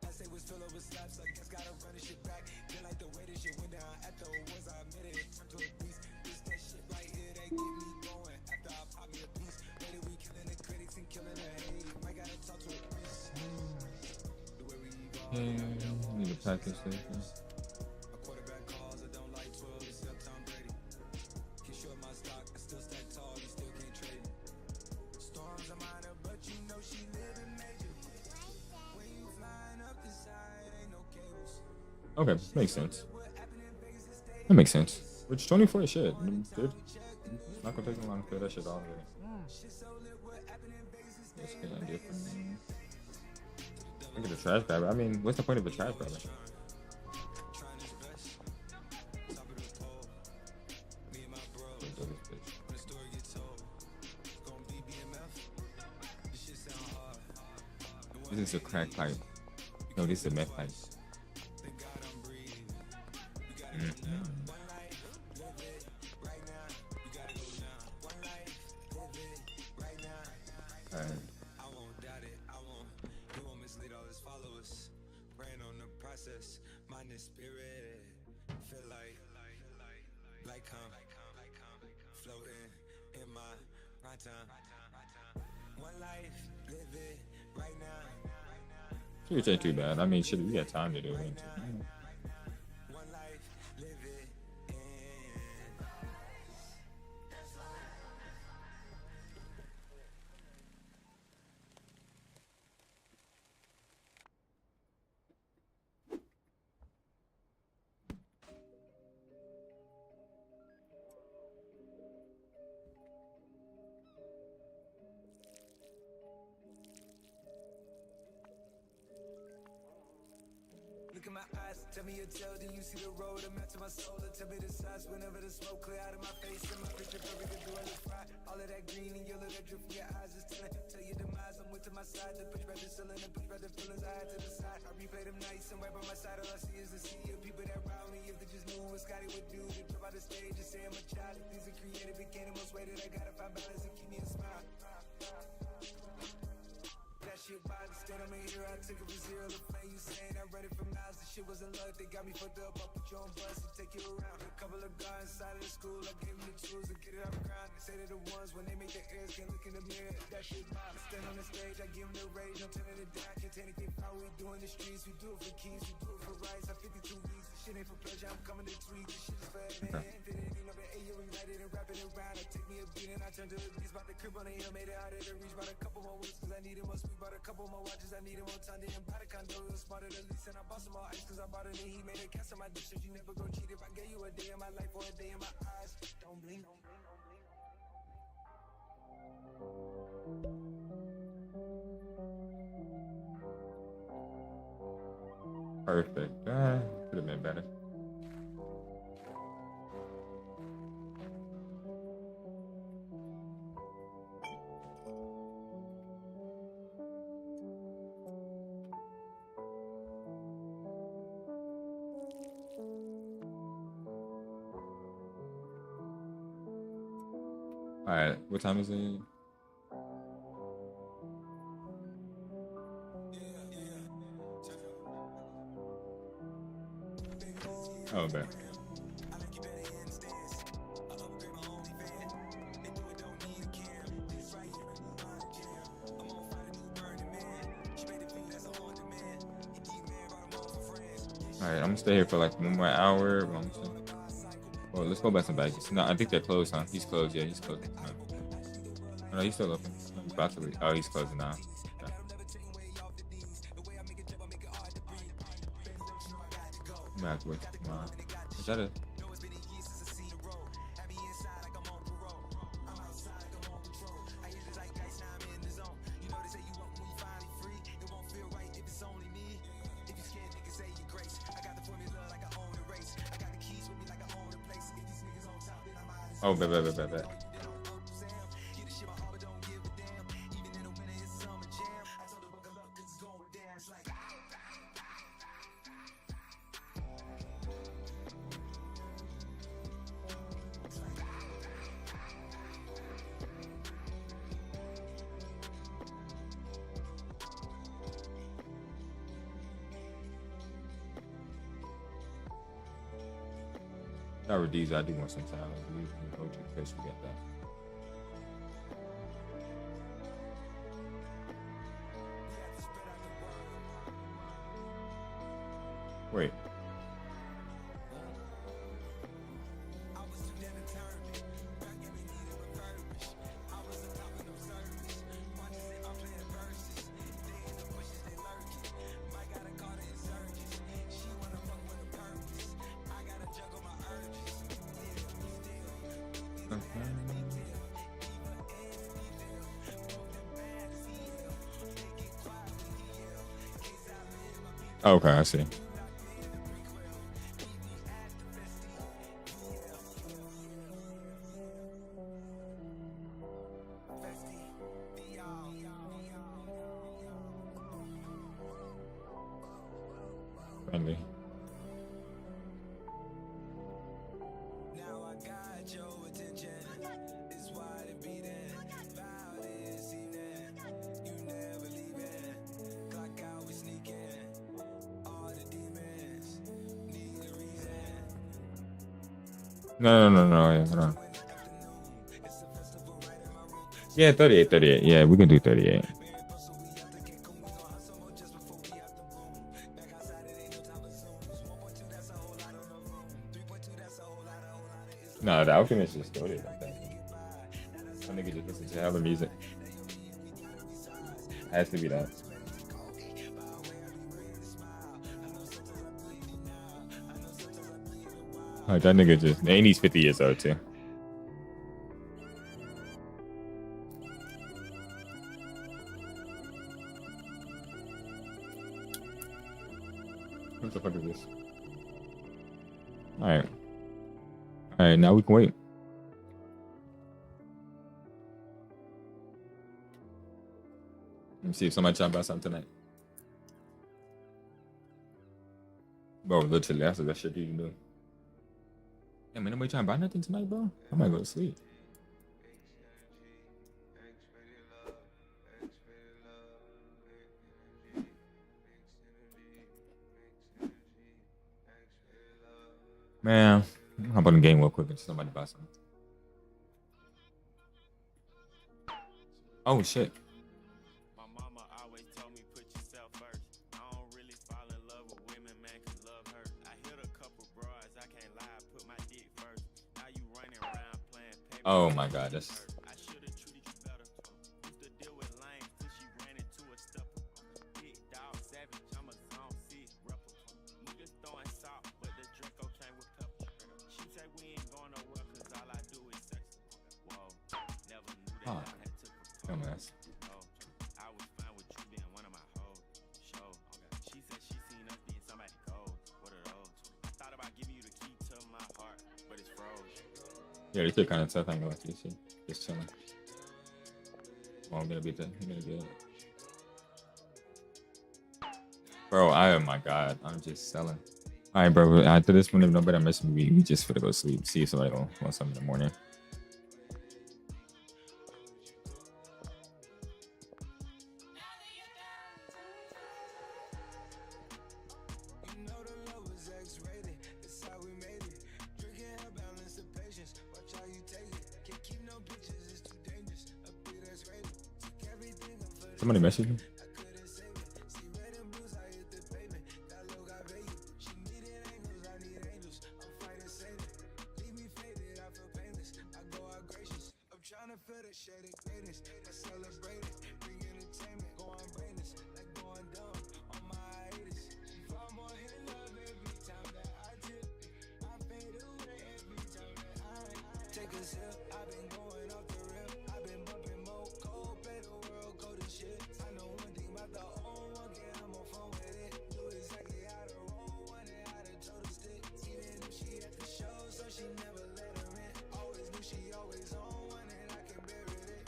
I say was filled up with slaps. I guess gotta run this shit back. Feel like the way this shit went down at the awards, I admit it. Turned to a beast. This that shit right here that get me going. After I pop me a piece. Later we killing the critics and killing the hate. Might gotta talk to a priest. The way we evolve. Need a package there. My quarterback calls, I don't like 12, except Tom Brady. Keep short my stock, I still stack tall, you still can't trade me. Storms are minor, but you know she living major. When you flying up the side, ain't no cables. Okay, makes sense. That makes sense. Which 24 shit. Dude. Not gonna take me long to clear that shit all the way. That's a good idea for me. Look at the trash grabber. I mean, what's the point of a trash grabber? This is a crack pipe. No, this is a meth pipe. I won't doubt it, he won't mislead all his followers. Praying on the process, mind and spirit. Feel like floating in my right time. One life, live it right now. Shit ain't too bad. I mean, shit, we got time to do it. One life, live it in. look in my eyes, tell me your tale, then you see the road, I'm out to my soul, tell me the size, whenever the smoke clear out of my face, and my picture perfect, the door is fry, all of that green and yellow that drip from your eyes is telling, tell your demise, I'm with to my side, the push back the ceiling, and push back the feelings I had to the side, I replay them nights, and right by my side, all I see is the sea of people that round me, if they just knew what Scotty would do, they drop out the stage and say I'm a child, if things are created, became the most way that I gotta find balance and keep me a smile. That shit wild, stand on my ear, I took it for zero. The play you saying, I read it for miles. The shit wasn't luck, they got me fucked up. I put you on bus and take you around. A couple of guys inside of the school, I gave them the tools to get it off the ground. They say they're the ones when they make their ears can't look in the mirror. That shit wild, stand on the stage, I give them the rage. I'm turning it down, can't take anything how we do in the streets. We do it for keys, we do it for rights. I'm 52 weeks, this shit ain't for pleasure, I'm coming to tweet. This shit is for advantage. Infinity, no bad, you rewrite it and wrap it around. I take me a beat and I turn to a beast. About the crib on the hill, made it harder to reach. About a couple more weeks, cause I needed more sweet. About a couple more watches, I needed more time. Didn't buy the condo, it was smarter than lease. And I bought some more ice, cause I bought it and he made a cast on my dish. So you never go cheat if I gave you a day in my life or a day in my eyes. Don't blink, don't blink, don't blink. Perfect. Could have been better. All right, what time is it? Oh, okay. All right, I'm gonna stay here for like 1 more hour. Well, let's go back some badges. No, I think they're closed, huh? He's closed. Yeah, he's closed. No, he's still open. He's about to leave. Oh, he's closing now. Okay. I'm gonna have to wait tomorrow. Is that it? Oh, bet. Not Radiz, I do want some time. We go to the place we got that. Wait. Okay, I see. Friendly. No. Yeah, hold on. Yeah, 38. Yeah, we can do 38. No, the Alchemist just started like that. My nigga just listen to hella music. Has to be that. Like that nigga just, and he's 50 years old too. What the fuck is this? All right. All right, now we can wait. Let me see if somebody try to buy something tonight. Bro, literally, that's the best shit you can do. Yeah, man, nobody trying to buy nothing tonight, bro? I might go to sleep. Man, how about the game real quick and somebody buy something? Oh, shit. My mama always told me put yourself first. I don't really fall in love with women, man, cause love hurt. I hit a couple broads, I can't lie, put my dick first. Now you running around playing paper. Oh my god, that's... I should've treated you better. Used to deal with lame till she ran into a stepper. Big dog, savage, I'm a zone 6 replica. Niggas throwing salt, but the Draco came with pepper. She said we ain't going nowhere cause all I do is sex. Whoa, never knew that I had to propose. Dumbass. I was fine with you being one of my hoes. Show. She said she seen us being somebody cold. What are those? I thought about giving you the key to my heart, but it's froze. Yeah, this shit kind of tough. I ain't gonna lie to you. Shit. Just chilling. Oh, I'm gonna beat that. I'm gonna get it. Bro, oh my god. I'm just selling. Alright, bro. After this one, if nobody messing with me, we just finna go sleep. See if somebody gonna want something in the morning. You know the love was X-rated, it's how we made it. Drinking her balance of patience, watch how you take it. Can't keep no pictures, it's too dangerous. A bit X-rated, took everything up for Somebody message me. I couldn't save it. See red and blues, I hit the pavement. That low got vacant. She needed angles, I need angels. I'm fighting Satan. Leave me faded, I feel painless. I go out gracious. I'm trying to feel the shade of greatness. I celebrate it. Bring entertainment, go on brainless. Like going dumb on my hiatus. Far more hit love every time that I dip. I fade away every time that I take a sip. I've been going off the rip. I've been bumping more cold. Play the world, go to shit. I know one thing about the old one, get I'm on phone with it. Do exactly how to roll, one and how to total stick. Even if she at the show, so she never let her in. Always knew she always on one and I can bear it.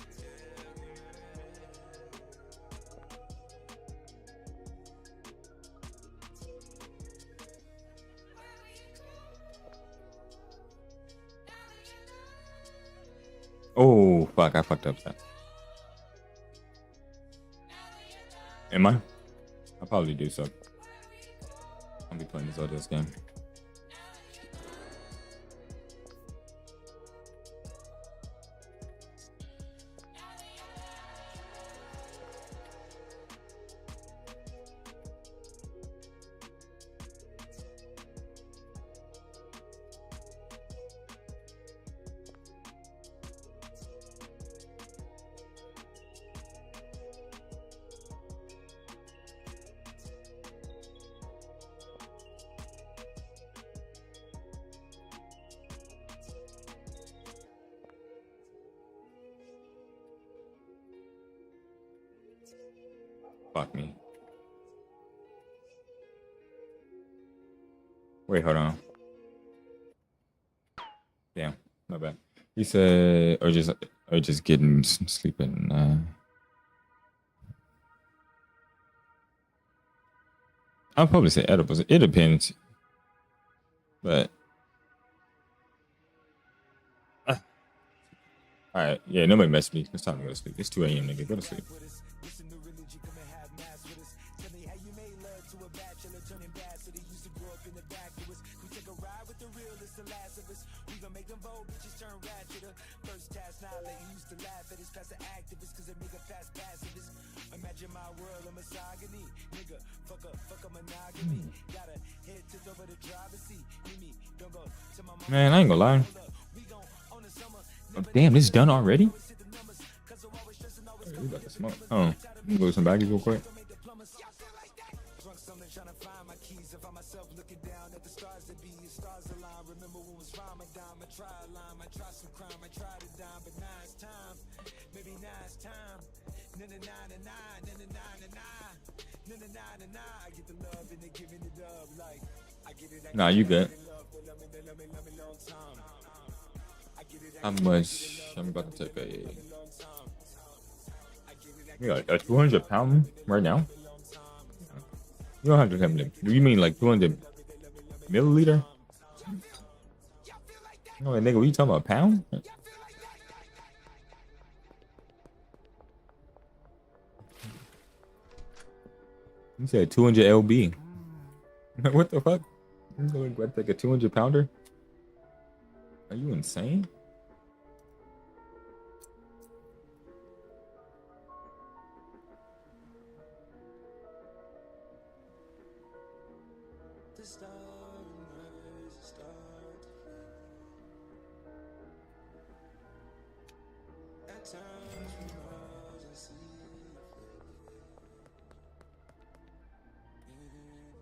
Oh, fuck. I fucked up that. Am I? I probably do so. I'll be playing this other game. Fuck me. Wait, hold on. Damn, my bad. He said, or just getting sleeping. I'll probably say edibles. It depends, but all right. Yeah, nobody messed me. It's time to go to sleep. It's 2 a.m. Nigga, go to sleep. Listen to religion, come and have mass with us. Tell me how you made love to a bachelor, turning bad so they used to grow up in the back of us. We take a ride with the realest, the last of us. We gon' make them vote, bitches turn ratcheter. First task, now like you used to laugh at us. Past the activists, cause a nigga fast pacifist. Imagine my world of misogyny. Nigga, fuck a monogamy. Gotta head to over the driver's seat. Mimi, don't go to my mama. Man, I ain't gonna lie. Oh, damn, this is done already? We about to smoke. Oh, let me go to some baggies real quick. Trying to find my keys. I find myself looking down at the stars that be stars align. Remember when it was Ramadan, I try a line, I try some crime, I try to dime, but now it's time. Maybe now it's time. Na na na na na na na na na na na Nah, you good. How much? I'm about to take a. You got a 200-pound right now? You don't have to have them. Do you mean like 200 milliliter? No, nigga, what you talking about? Pound? You said 200 lb. What the fuck? You going to like a 200 pounder? Are you insane?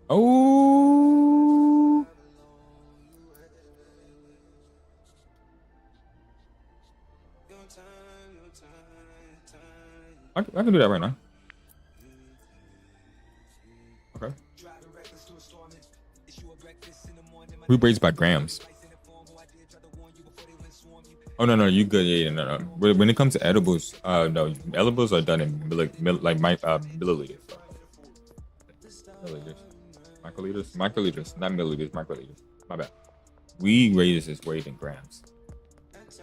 Oh, I can do that right now. Okay. We raised by grams. Oh no, you good? Yeah, no. When it comes to edibles, no, edibles are done in milliliters. Milliliters. Microliters, not milliliters, microliters. My bad. We raise this weight in grams.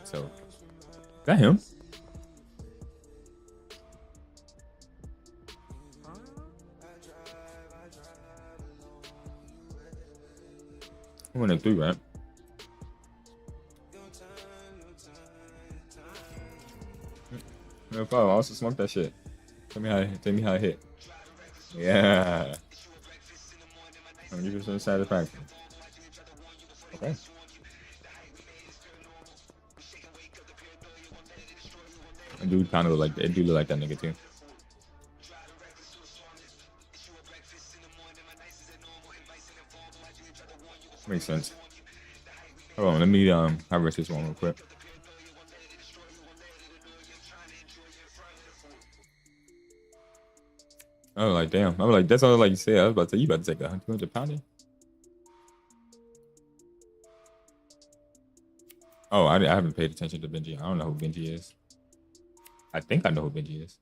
So, is that him? I went in 3, right? No problem. I also smoked that shit. Tell me how it hit. Yeah. 100% satisfaction. Okay. I do kind of look like that. Do look like that nigga too. Makes sense. Hold on, let me harvest this one real quick. I was like, damn. I was like, that's all like you said. I was about to say, you about to take a 200 pounder? Oh, I haven't paid attention to Benji. I don't know who Benji is. I think I know who Benji is.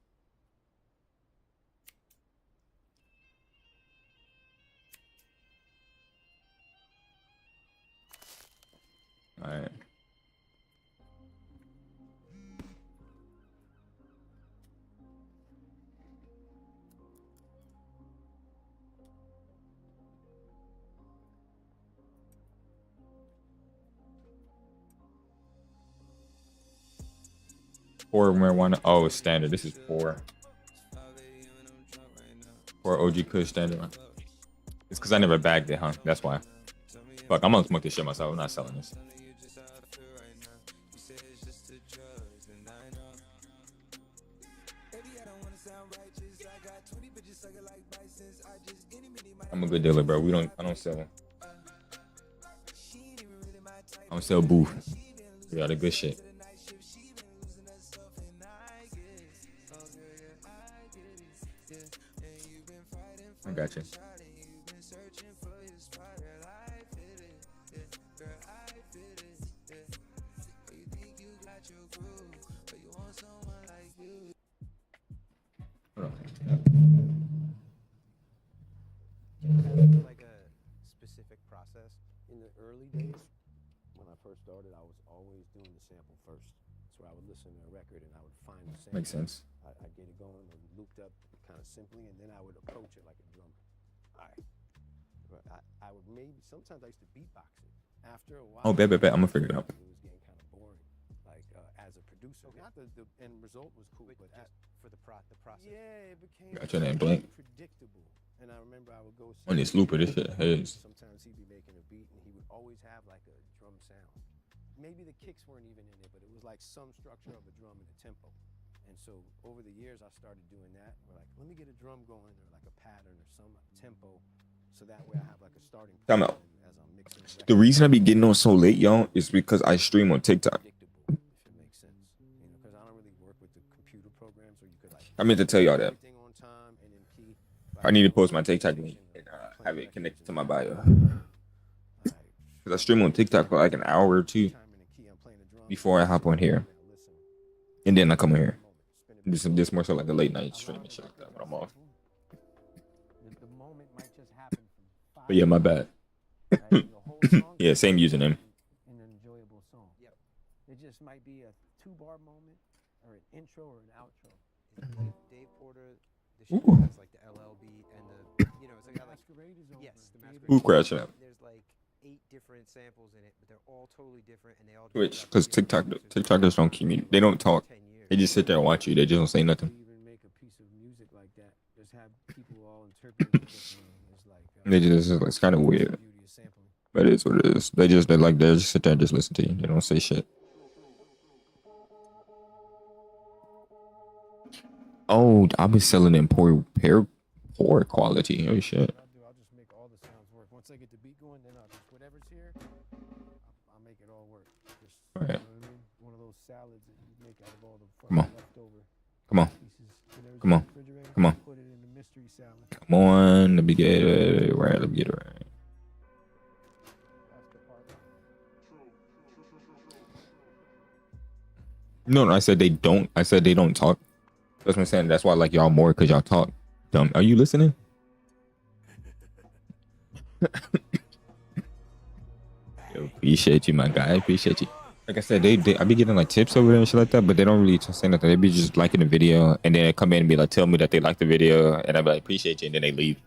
All right. Pour marijuana. Oh, it's standard. This is pour. Pour OG Kush standard. It's because I never bagged it, huh? That's why. Fuck, I'm gonna smoke this shit myself. I'm not selling this. I'm a good dealer, bro. I don't sell. I don't sell booth. We got the good shit. I got you. Like a specific process. In the early days, when I first started, I was always doing the sample first. So I would listen to a record and I would find the sample. Makes sense. I'd get it going and looped up kind of simply, and then I would approach it like a drummer. All right. I would sometimes I used to beatbox it. After a while. Oh, bet. I'm gonna figure it out. It was getting kind of boring. Like as a producer, not the end result was cool, but for the process. Yeah, it became Got your name blank. predictable. And I remember I would go On this looper, this shit haze. sometimes he'd be making a beat and he would always have like a drum sound. Maybe the kicks weren't even in it, but it was like some structure of a drum and a tempo. And so over the years I started doing that. We're like, let me get a drum going or like a pattern or some tempo. So that way I have like a starting point. Time out. As I'm mixing The reason I be getting on so late, y'all, is because I stream on TikTok. predictable, if it makes sense. Because I don't really work with the computer programs where you could like I meant to tell y'all that. everything on time and in key. I need to post my TikTok link and have it connected to my bio. Cause I stream on TikTok for like an hour or two before I hop on here, and then I come here. This more so like a late night stream and shit like that when I'm off. The moment might just happen from But yeah, my bad. Yeah, same username. an enjoyable song. Yep. It just might be a 2-bar moment or an intro or an outro. Dave Porter, the show has like the LL beat and the, you know, it's like Masquerade is over. yes, the David Who Masquerade. crashing out? There's like 8 different samples in it, but they're all totally different and they all. Twitch, because TikTokers don't they don't talk. They just sit there and watch you. They just don't say nothing. Even make a piece of music like that. Just have people all interpret it differently. It's like They just it's kind of weird, beauty of sampling. but it is what it is. They just sit there and just listen to you. They don't say shit. Oh, I was selling in poor quality. Oh shit. I'll just make all the sounds work. Once I get the beat going, then I'll just whatever's here, I'll make it all work. Just, All right. you know what I mean? One of those salads that you make out of all the Come on. leftover Come on. pieces. Whatever's Come in on. the refrigerator, Come on. Put it in the mystery salad. Come on, let me get it right. Let me get it right. That's the part. No, I said they don't. I said they don't talk. That's what I'm saying. That's why I like y'all more, because y'all talk. Dumb. Are you listening? Yo, appreciate you, my guy. I appreciate you. Like I said, I be getting like tips over there and shit like that, but they don't really say nothing. They be just liking the video, and then they come in and be like, tell me that they like the video, and I be like, appreciate you, and then they leave. You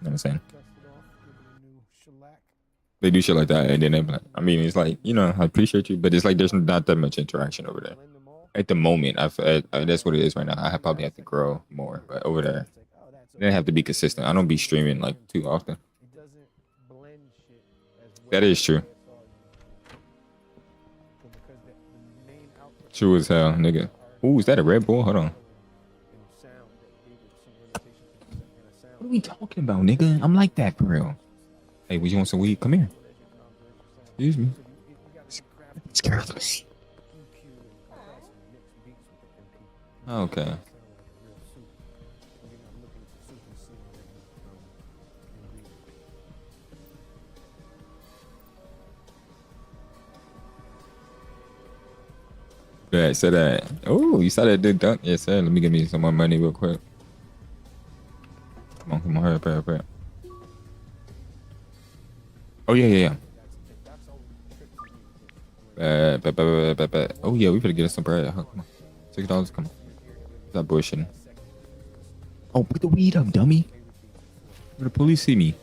know what I'm saying? Dust it off, give it a new shellac. They do shit like that, and then they be like, I mean, it's like, you know, I appreciate you, but it's like there's not that much interaction over there. Blend them all. At the moment, that's what it is right now. I probably have to grow more, but over there, It's like, oh, that's they have to be consistent. I don't be streaming like too often. It doesn't blend shit as well. That is true. as all you- because the main output True as hell, nigga. Ooh, is that a Red Bull? Hold on. in sound that gave it some limitations in a sound. What are we talking about, nigga? I'm like that for real. Hey, would you want some weed? Come here. Excuse me. Excuse me. Okay. Yeah, so that. Oh, you saw that dude dunk? Yes, sir. Let me get me some more money real quick. Come on, hurry up, hurry up, hurry up. Oh, yeah. Oh, yeah, we better get us some bread. Come on. $6, come on. Stop bullshitting. Oh, put the weed up, dummy. The police see me.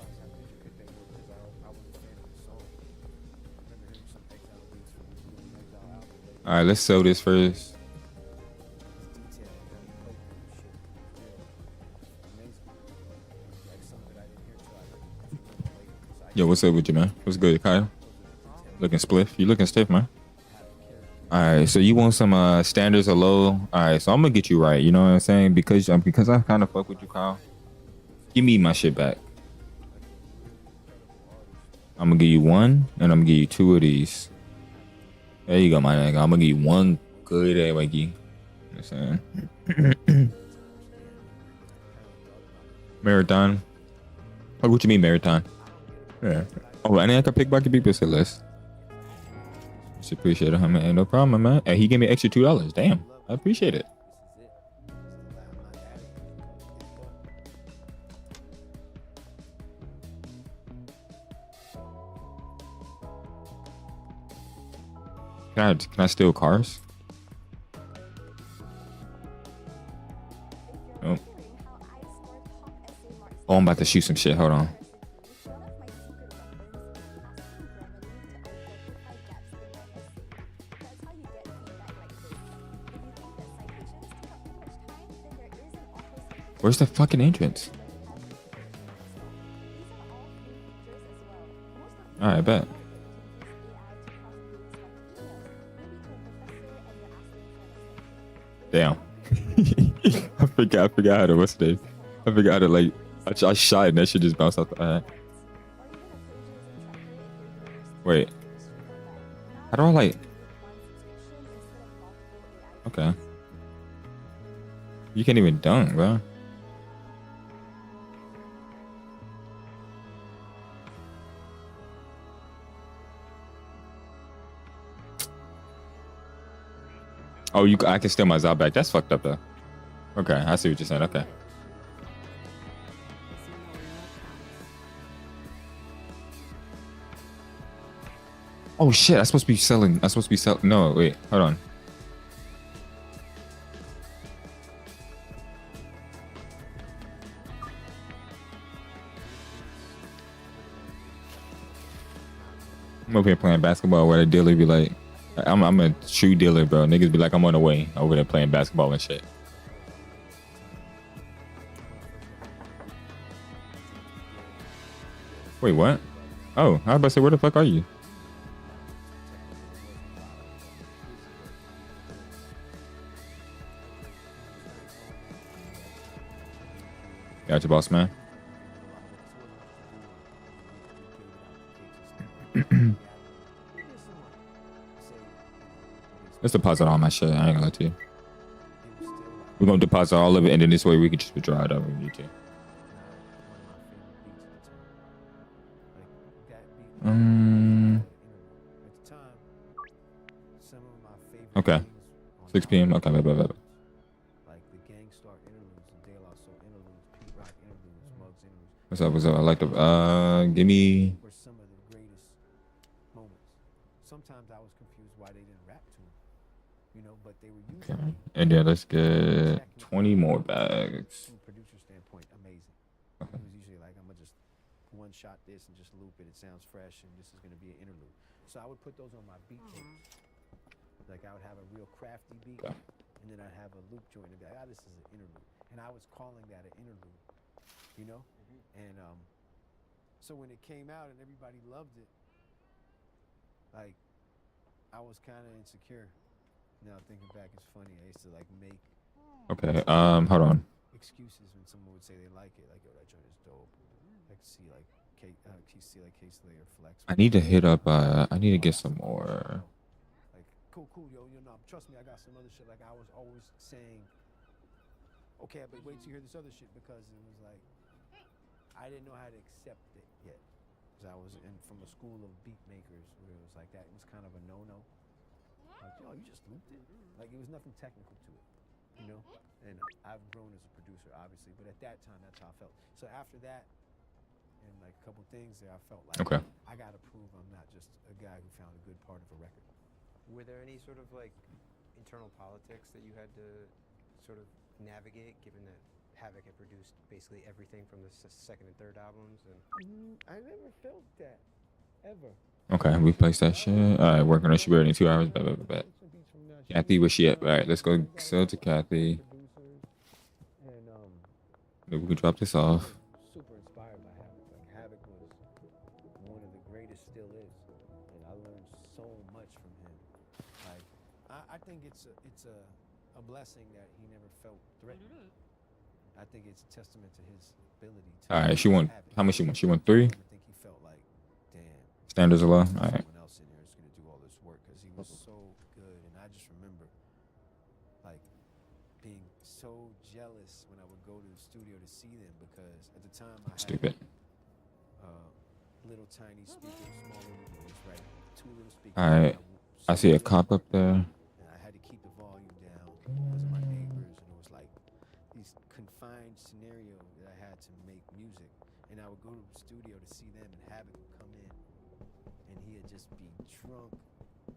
All right, let's sell this first. Yo, what's up with you, man? What's good, Kyle? Looking spliff. You looking stiff, man. All right, so you want some standards or low? All right, so I'm gonna get you right. You know what I'm saying? Because I kind of fuck with you, Kyle. Give me my shit back. I'm gonna give you one, and I'm gonna give you 2 of these. There you go, my nigga. I'm gonna give you one good ass waggy. You know what I'm saying? Marathon. Oh, what you mean marathon? Yeah. Oh, and I can pick bucket people say less. Just appreciate it, man. No problem, man. And he gave me extra $2. Damn, I appreciate it. Can I steal cars? Oh. Oh, I'm about to shoot some shit. Hold on. Where's the fucking entrance? Alright, bet. Damn. I forgot how to what's the name? I forgot how to like I shot and that shit just bounced off the Wait. How do I like Okay. You can't even dunk, bro. Oh, I can steal my Zal back. That's fucked up though. Okay, I see what you're saying. Okay. Oh shit! I'm supposed to be selling. I'm supposed to be selling. No, wait. Hold on. I'm over here playing basketball where the dealer be like, I'm a true dealer, bro. Niggas be like, I'm on the way over there playing basketball and shit. Wait, what? Oh, I was about to say, where the fuck are you? Gotcha, boss man. Let's deposit all my shit. I ain't gonna lie to you. We're gonna deposit all of it, and then this way we can just withdraw it over if we need to. Okay. 6 p.m. Okay, blah, blah, blah. Like the Gang Starr interludes, the De La Soul interludes, Pete Rock interludes, Muggs interludes. What's up? What's up? I like the give me. Were some of the greatest moments. Sometimes I was confused why they didn't rap to him, you know, but they were using. Okay. And yeah, let's get 20 more bags. From a producer standpoint, amazing. Okay. It was usually like, I'm gonna just one shot this and just loop it. It sounds fresh, and this is gonna be an interlude. So I would put those on my beat tapes. Like I would have a real crafty beat, okay, and then I'd have a loop joint and be like, this is an interlude. And I was calling that an interlude, you know? And so when it came out and everybody loved it, like I was kind of insecure. Now thinking back, it's funny. I used to like make hold on. excuses when someone would say they like it, like, yo, that joint is dope. I could see like K-Slayer Flex. I need to hit up. I need to get some more. Cool, yo, you know, trust me, I got some other shit. Like I was always saying, okay, but wait till you hear this other shit, because it was like I didn't know how to accept it yet, because I was from a school of beat makers where it was like that. It was kind of a no-no. Like, yo, you just looped it. Like it was nothing technical to it, you know. And I've grown as a producer, obviously, but at that time, that's how I felt. So after that, and like a couple things there, I felt like, okay, I gotta prove I'm not just a guy who found a good part of a record. Were there any sort of like internal politics that you had to sort of navigate, given that Havoc had produced basically everything from the second and third albums? And I never felt that, ever. Okay, we placed that shit. All right, working on she in 2 hours. Blah, blah, blah, blah. Kathy, where she at? All right, let's go sell to Kathy. Maybe we can drop this off. Super inspired by Havoc. Like Havoc was one of the greatest, still is, and I learned so much from him. Like I think it's a blessing that he never felt threatened. I think it's a testament to his ability to. All right, she won. How much she won? She won 3. I think he felt like, damn. Standards are low. All right. Someone else in here is gonna do all this work, because he was so good, and I just remember like being so jealous when I would go to the studio to see them, because at the time I had little tiny speakers, smaller rooms, right? 2 little speakers. All right, I see a cop up there. And I had to keep the volume down because of my neighbors, and it was like these confined scenario that I had to make music. And I would go to the studio to see them, and Havoc would come in, and he'd just be drunk,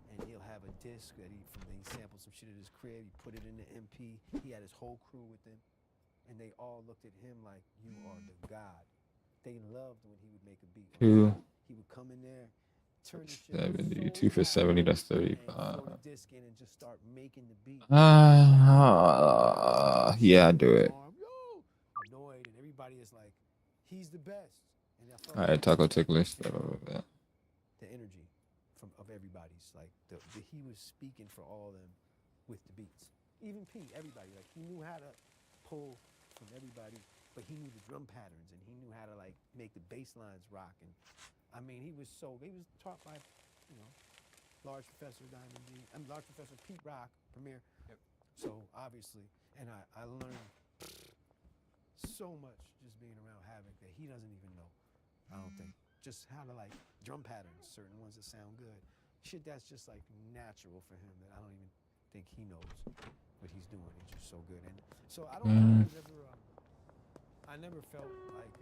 and he'll have a disc that he sampled some shit at his crib. He put it in the MP. He had his whole crew with him, and they all looked at him like, you are the god. They loved when he would make a beat. He would come in there, turn the shit 70, 2 for 70, that's 35. Throw the disc in and just start making the beat. Yeah, I do it. Annoyed, and everybody is like, he's the best. And I felt all right, taco ticklish. The energy of everybody's like he was speaking for all of them with the beats. Even Pete, everybody, like he knew how to pull from everybody, but he knew the drum patterns, and he knew how to like make the bass lines rock. And I mean, he was taught by, you know, Large Professor Diamond G. Large Professor Pete Rock, Premier. Yep. So obviously, and I learned so much just being around Havoc that he doesn't even know. I don't think. Just how to like drum patterns, certain ones that sound good. Shit that's just like natural for him that I don't even think he knows what he's doing. He's just so good. And so I don't think it was ever. I never felt like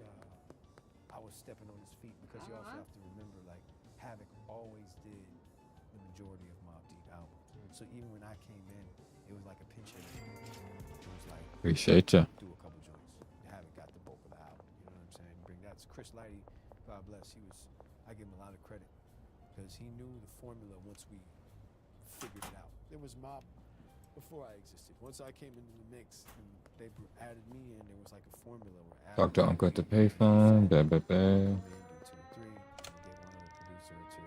I was stepping on his feet, because you also have to remember, like, Havoc always did the majority of Mobb Deep albums. So even when I came in, it was like a pinch hitter. It was like, Appreciate ya. do a couple joints. Havoc got the bulk of the album. You know what I'm saying? Bring that's Chris Lighty, God bless. I give him a lot of credit, because he knew the formula once we figured it out. There was Mobb before I existed. Once I came into the mix and they added me in, there was like a formula where Talk to Uncle at the payphone. Blah, blah, blah. do 2 or 3, and get one other producer or two.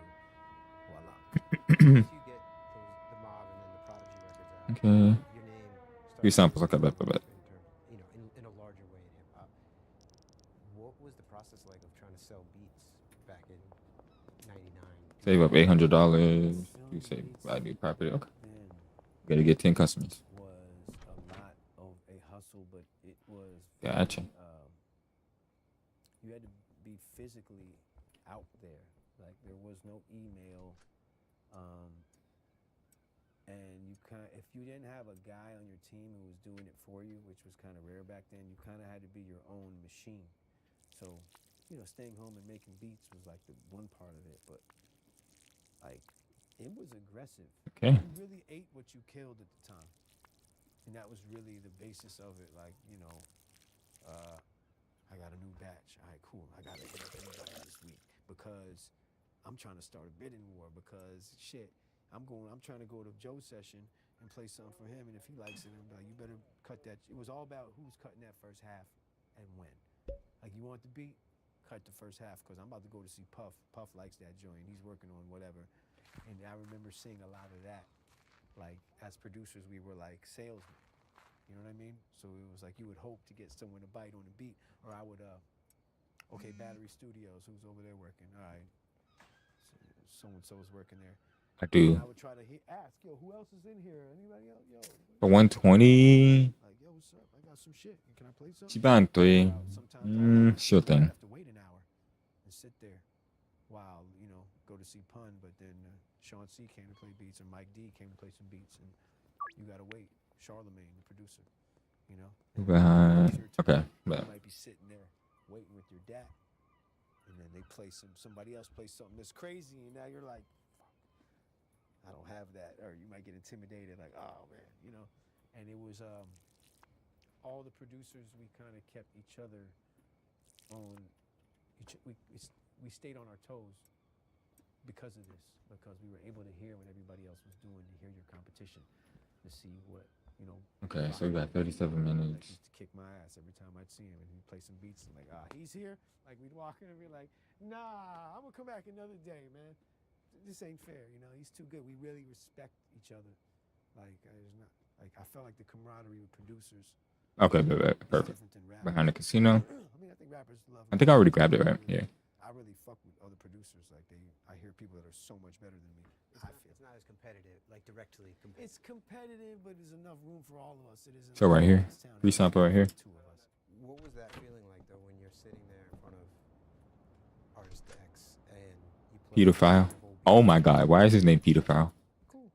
Voila. Once you get the Mob and then the Prodigy records out, Okay. your name Few starts samples. Okay, bet. in a larger way in hip hop. What was the process like of trying to sell beats back in '99? Save up $800. You save value property. Okay. Man, Gotta get 10 customers. was a lot of a hustle, but it was Gotcha. you had to be physically out there. Like, there was no email, and if you didn't have a guy on your team who was doing it for you, which was kind of rare back then, you kind of had to be your own machine. So, staying home and making beats was like the one part of it, but like, it was aggressive. Okay. You really ate what you killed at the time. And that was really the basis of it. Like, I got a new batch. All right, cool. I got to hit up everybody this week, because I'm trying to start a bidding war, because shit, I'm trying to go to Joe's session and play something for him. And if he likes it, I'm like, you better cut that. It was all about who's cutting that first half and when. Like, you want the beat, cut the first half, because I'm about to go to see Puff. Puff likes that joint. He's working on whatever. And I remember seeing a lot of that. Like, as producers, we were like salesmen. You know what I mean? So it was like, you would hope to get someone to bite on the beat. Or I would, okay, Battery Studios, who's over there working? All right, so-and-so is working there. I do. And I would try to ask, yo, who else is in here? Anybody else? Yo. For 120. Like, yo, what's up? I got some shit. Can I play something? She buying 3. Sometimes Sure I thing. have to wait an hour and sit there while, go to see Pun. But then Sean C came to play beats, or Mike D came to play some beats, and you gotta wait. Charlemagne, the producer, Behind. Okay. You But might be sitting there waiting with your dad, and then they play somebody else plays something that's crazy, and now you're like, fuck, I don't have that. Or you might get intimidated, like, oh man, And it was all the producers, we kind of kept each other on. We stayed on our toes because of this, because we were able to hear what everybody else was doing, to hear your competition, to see what. okay, so we got 37 Like, minutes. he used to kick my ass every time I'd see him, and he'd play some beats, and like, he's here. Like, we'd walk in and be like, nah, I'm gonna come back another day, man. This ain't fair, He's too good. We really respect each other. Like, I felt like the camaraderie with producers. Okay, is perfect. different than rappers. Behind the casino. I think rappers love. I think I already grabbed it right. Yeah. I really fuck with other producers. Like, I hear people that are so much better than me. It's not as competitive, like directly competitive. It's competitive, but there's enough room for all of us. It isn't. So right here, this town free has sample right here. 2 of us. What was that feeling like, though, when you're sitting there in front of Artist X and you play Pedophile. the whole Oh beat? my God, why is his name Pedophile? Cool.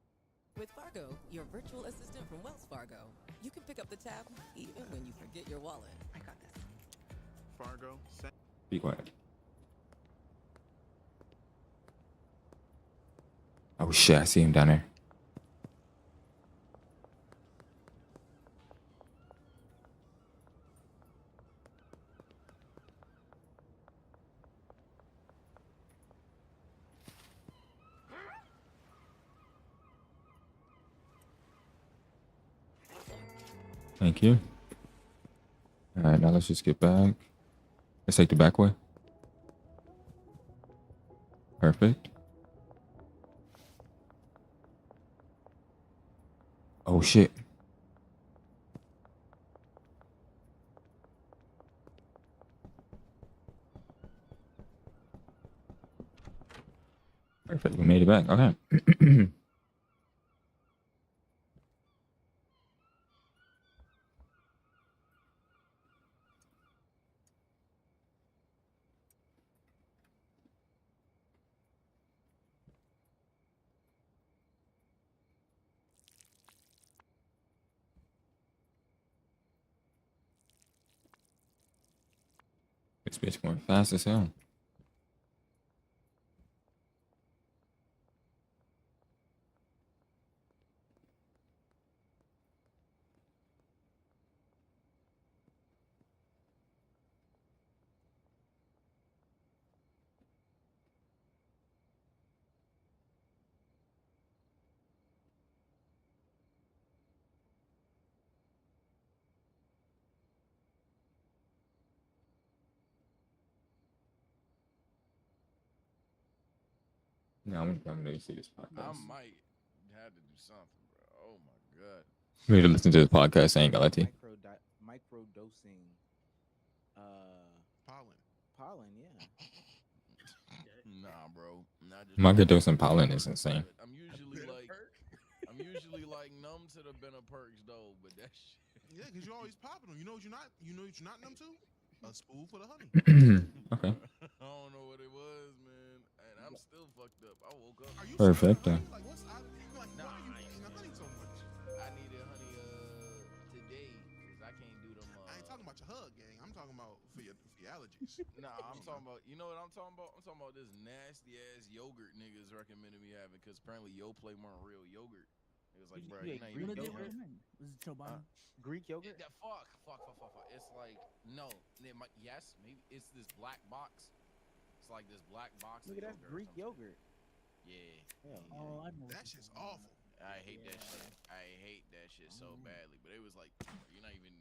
With Fargo, your virtual assistant from Wells Fargo, you can pick up the tab even when you forget your wallet. I got this. Fargo, Be quiet. Oh shit, I see him down there. Thank you. All right, now let's just get back. Let's take the back way. Perfect. Oh shit. Perfect, we made it back. Okay. This bitch going fast as hell. No, I'm gonna see this I podcast. might have to do something, bro. Oh my god. You need to listen to this podcast. I ain't gonna lie to you. Micro dosing Pollen. pollen, yeah. Nah, bro. Not just Microdosing pollen is insane. I'm usually like numb to the Benna perks though, but that shit. Yeah, because you're always popping them. You know what you're not? You know what you're not numb to? A spool for the honey. Okay. I don't know what it was, man, and I'm still fucked up. I woke up. Are you Perfect. scared of honey? Like, what's like, Nah, why are you eating honey so much? I needed honey today because I can't do them. I ain't talking about your hug, gang. I'm talking about for your allergies. Nah, I'm talking about. You know what I'm talking about? I'm talking about this nasty ass yogurt niggas recommended me having because apparently Yoplait weren't real yogurt. It was like, bro, you you ate not Greek even yogurt? Was it Chobani? Greek yogurt? Yeah, fuck. It's like no. Yes, maybe it's this black box. It's like this black box. Look at that Greek yogurt. Yeah. Oh, I know. That shit's awful. I hate that shit. I hate that shit so badly. But it was like you're not even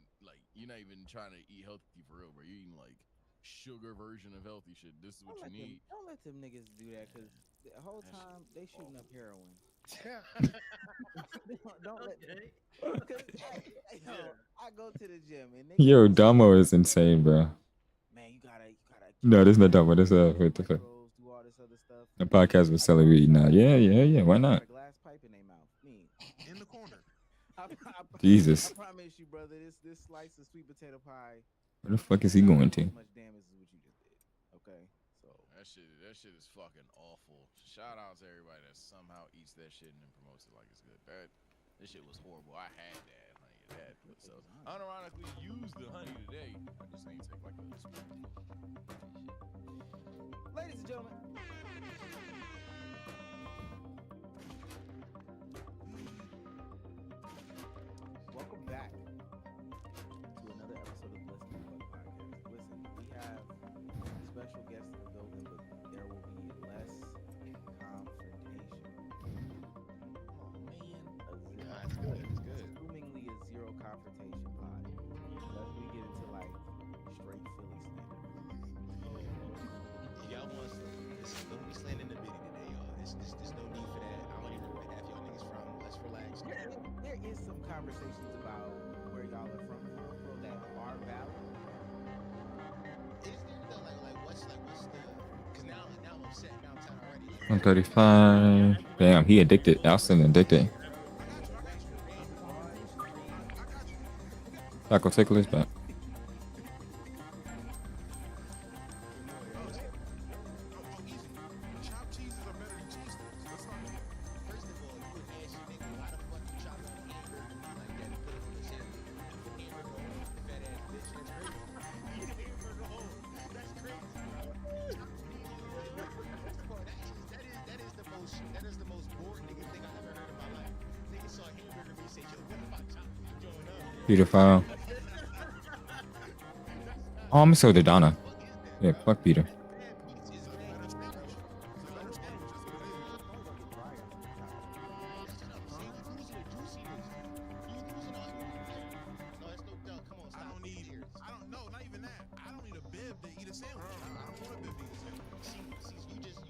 trying to eat healthy for real, bro. You're eating like sugar version of healthy shit. This is what you need. Don't let them niggas do that because the whole time they shooting up heroin. don't let them. I go to the gym and niggas Yo, Damo is insane, bro. man, you gotta No, this is not Damo. This what the fuck? do all this other stuff. The podcast was selling weed now. Yeah. Why not? A glass pipe in their mouth. Me. In the corner. Jesus. I promise you, brother, this slice of sweet potato pie. Where the fuck is he going to? As much damage as what you just did. Okay, so That shit is fucking awful. Shout out to everybody that somehow eats that shit and then promotes it like it's good. This shit was horrible. I had that honey. So unironically used the honey today. I just ain't take like a spoon. ladies and gentlemen. Welcome back to another episode of Bliss and Buck Podcast. Listen, we have special guests in the building, but there will be less confrontation. Oh man. That's good. It's good. Assumingly a zero confrontation pod. Unless we get into like straight Philly slander. Y'all want don't be slandering the bitty today, y'all. There's no need for that. I don't even know where half y'all niggas from. Let's relax. There is some conversations about where y'all are from that are valid. Is there though, like what's the? Cause now I'm upset. Now I'm tired already. 135. Damn, he addicted. Alston addicted. Taco Tickler's back. Chopped cheeses are better than cheese sticks. Let's start there. First of all, you would ask your nigga why the fuck you chop on a hamburger meat like that and put it on the sandwich. Put hamburger hole, fat ass bitch. That's crazy. Hamburger hole. That's crazy, bro. First of all, that is the most boring nigga thing I've ever heard in my life. Nigga saw a hamburger meat say, yo, what if I chop meat going up? Beautiful. Oh, I'm gonna sell to Donna. Yeah, fuck Peter.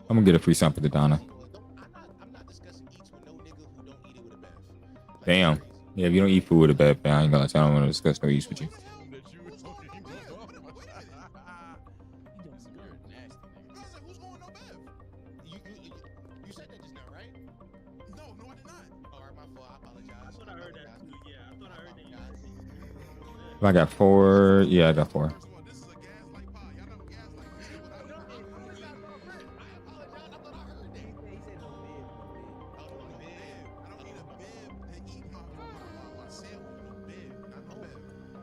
I'm gonna get a free sample to Donna. I'm not discussing eats with no nigga who don't eat it with a bev. Damn. Yeah, if you don't eat food with a bad I ain't gonna lie, I don't want to discuss no eats with you. Who's going no bev? You said that just now, right? No, I did not. All right, my fault. I apologize. I thought I heard that too. Yeah, I thought I heard that. If I got 4, yeah, I got 4. First of all, this is a gaslight pod. Y'all know what gaslight is. I apologize. I thought I heard that. He said no bid. I don't need a bib to eat my sandwich. No bib, not no bib.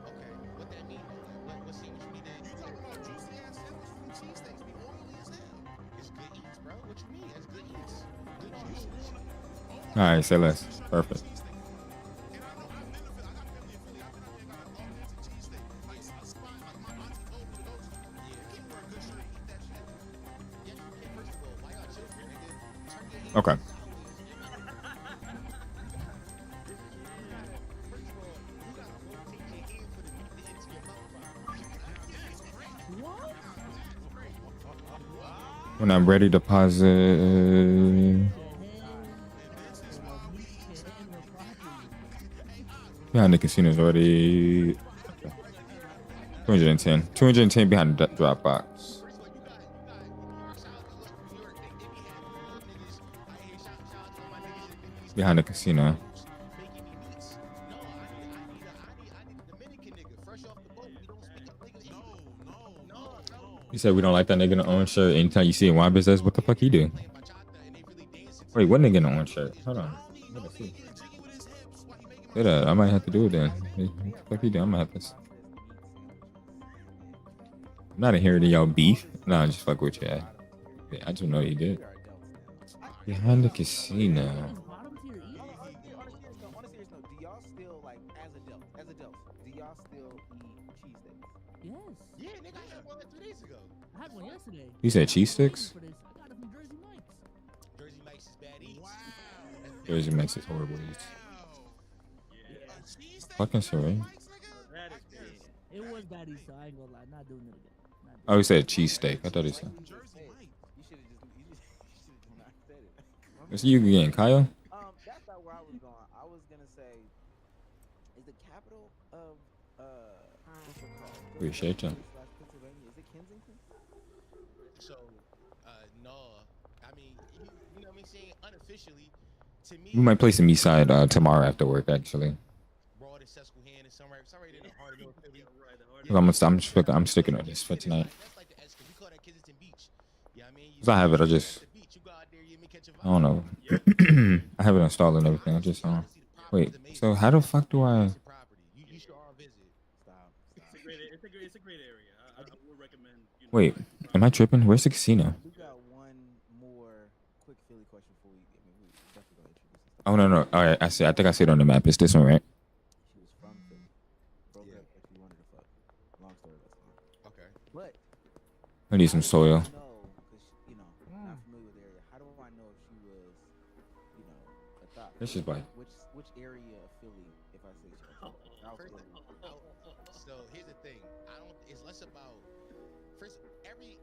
Okay, what that mean? What sandwich you need that? You talking about juicy ass sandwich? What you mean? That's good eats. Good juices. All right, say less. Perfect. Okay. When I'm ready to deposit. Behind the casino's already 210. 210 behind the drop box. Behind the casino. You said we don't like that nigga in the orange shirt. Anytime you see a wine business, what the fuck he do? Wait, what nigga in the orange shirt? Hold on. Say that. I might have to do it then. What the fuck he do? I might have to. I'm not inheriting y'all beef. Nah, just fuck with you. Yeah, I just know you did. Behind the casino. On a serious note, do y'all still like as adults, do y'all still eat cheesesteaks? Yes. Yeah, nigga, I had one like 3 days ago. I had one yesterday. You said cheese sticks? I got it from Jersey Mike's. Jersey Mike's is bad eats. Wow. Jersey Mike's is horrible eats. Fucking sorry. It was bad eats, so I ain't gonna lie. Not doing it again. Oh, he said cheesesteak. I thought he said. You should have just not said it. What's you again, Kyle? That's not where I was going. I was gonna say, is the capital of what's it called? Appreciate you. Pennsylvania. Is it Kensington? So, no. I mean, you know what I'm saying? Unofficially, to me. We might play some East Side tomorrow after work, actually. Broad and Susquehanna, somewhere in the heart of North Philly. I'm sticking with this for tonight. Cause I have it. I don't know. I have it installed and everything. I just wait. So how the fuck do I? It's a great area. I would recommend. Wait, am I tripping? Where's the casino? We got one more quick Philly question for you. I mean, we definitely gonna introduce this. Oh no. All right, I see. I think I see it on the map. It's this one, right? She was from Philly. Broke up if you wanted to fuck. Long story, that's fine. Okay. But I need some soil. no, because not familiar with the area. How do I know if she was, a thought? This is by. Which area of Philly? If I say So here's the thing. It's less about first every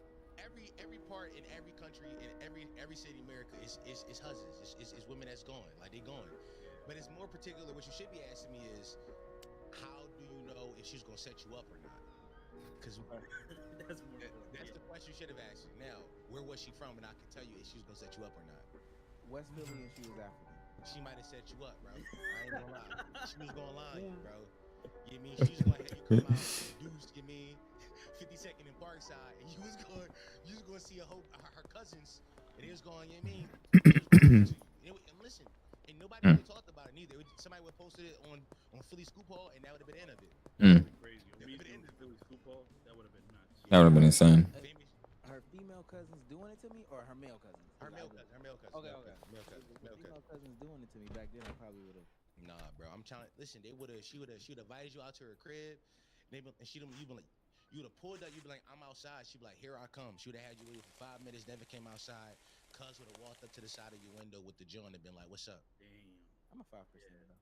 part in every country in every city in America is husbands. It's women that's going like they going. But it's more particular. What you should be asking me is, how do you know if she's gonna set you up or not? Because that's the question you should have asked. Now, where was she from? And I can tell you if she was gonna set you up or not. West Philly, and she was African. She might have set you up, bro. I ain't gonna lie. She was gonna lie you, bro. You mean she was gonna have you come out, Deuce, you mean 52nd and Parkside, and you was gonna see her cousins, and they was going, you mean. And listen, and nobody really talked about it neither. Somebody would posted it on Philly Scoop Hall, and that would have been the end of it. Crazy. Philly Scoop Hall, that would have been nuts. That would have been insane. Her female cousins doing it to me, or her male cousins? Her male cousin. Okay. Male cousin. Female cousins doing it to me back then, I probably would have. Nah, bro. I'm trying to listen. She would have invited you out to her crib. And you'd have pulled up. You'd be like, I'm outside. She'd be like, here I come. She would have had you wait for 5 minutes. Never came outside. Cuz would have walked up to the side of your window with the joint and been like, what's up? Damn. I'm a 5% though.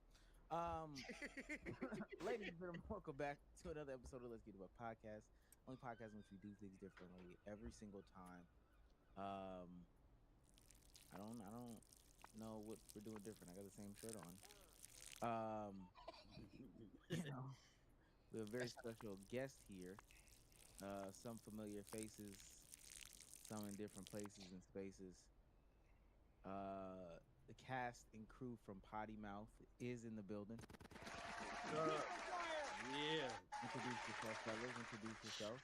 Ladies and gentlemen, welcome back to another episode of Let's Get About Podcast. Only podcast in which we do things differently every single time. I don't know what we're doing different. I got the same shirt on. We have a very special guest here. Some familiar faces, some in different places and spaces. The cast and crew from Potty Mouth is in the building. Yeah. Introduce yourself, fellas. Introduce yourself.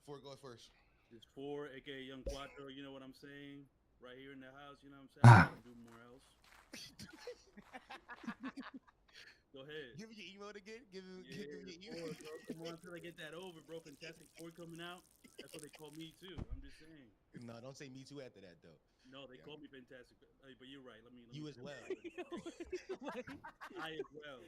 Four, go first. It's 4, aka Young Quattro. You know what I'm saying? Right here in the house. You know what I'm saying? I can do more else. Go ahead. Give me your email again. Give me your email. Bro. Come on, until I get that over, bro. Fantastic 4 coming out. That's what they call me too. I'm just saying. No, don't say me too after that though. No, they call me Fantastic. But you're right. Let me. You as well. I as well.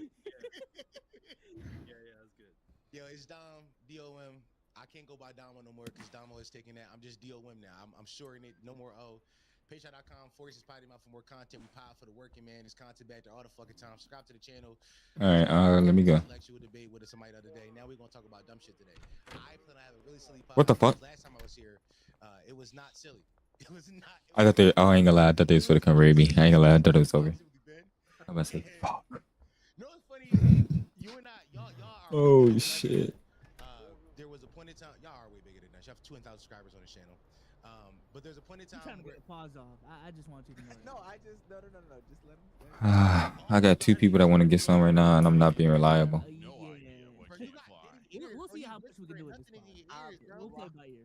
Yeah, that's good. Yo, it's Dom, DOM. I can't go by Domo no more because Domo is taking that. I'm just DOM now. I'm shorting it. No more O. Patreon.com/forces potty mouth for more content. We power for the working man. It's content back there all the fucking time. Subscribe to the channel. All right, let me go. Intellectual debate with somebody the other day. Now we're gonna talk about dumb shit today. I plan to have a really silly podcast. What the fuck? Last time I was here, it was not silly. It was not. I thought they. Oh, I ain't gonna lie. I thought they was for the come raid me. I ain't gonna lie. I thought it was over. I'm gonna say fuck. No, it's funny. You and I, y'all are. Oh shit. There was a point in time. Y'all are way bigger than us. You have 200,000 subscribers on the channel. But there's a point in time. I'm trying to get the pause off. I just want you to know. No, no. Just let him. I got 2 people that want to get some right now, and I'm not being reliable. We'll see how much we can do with this.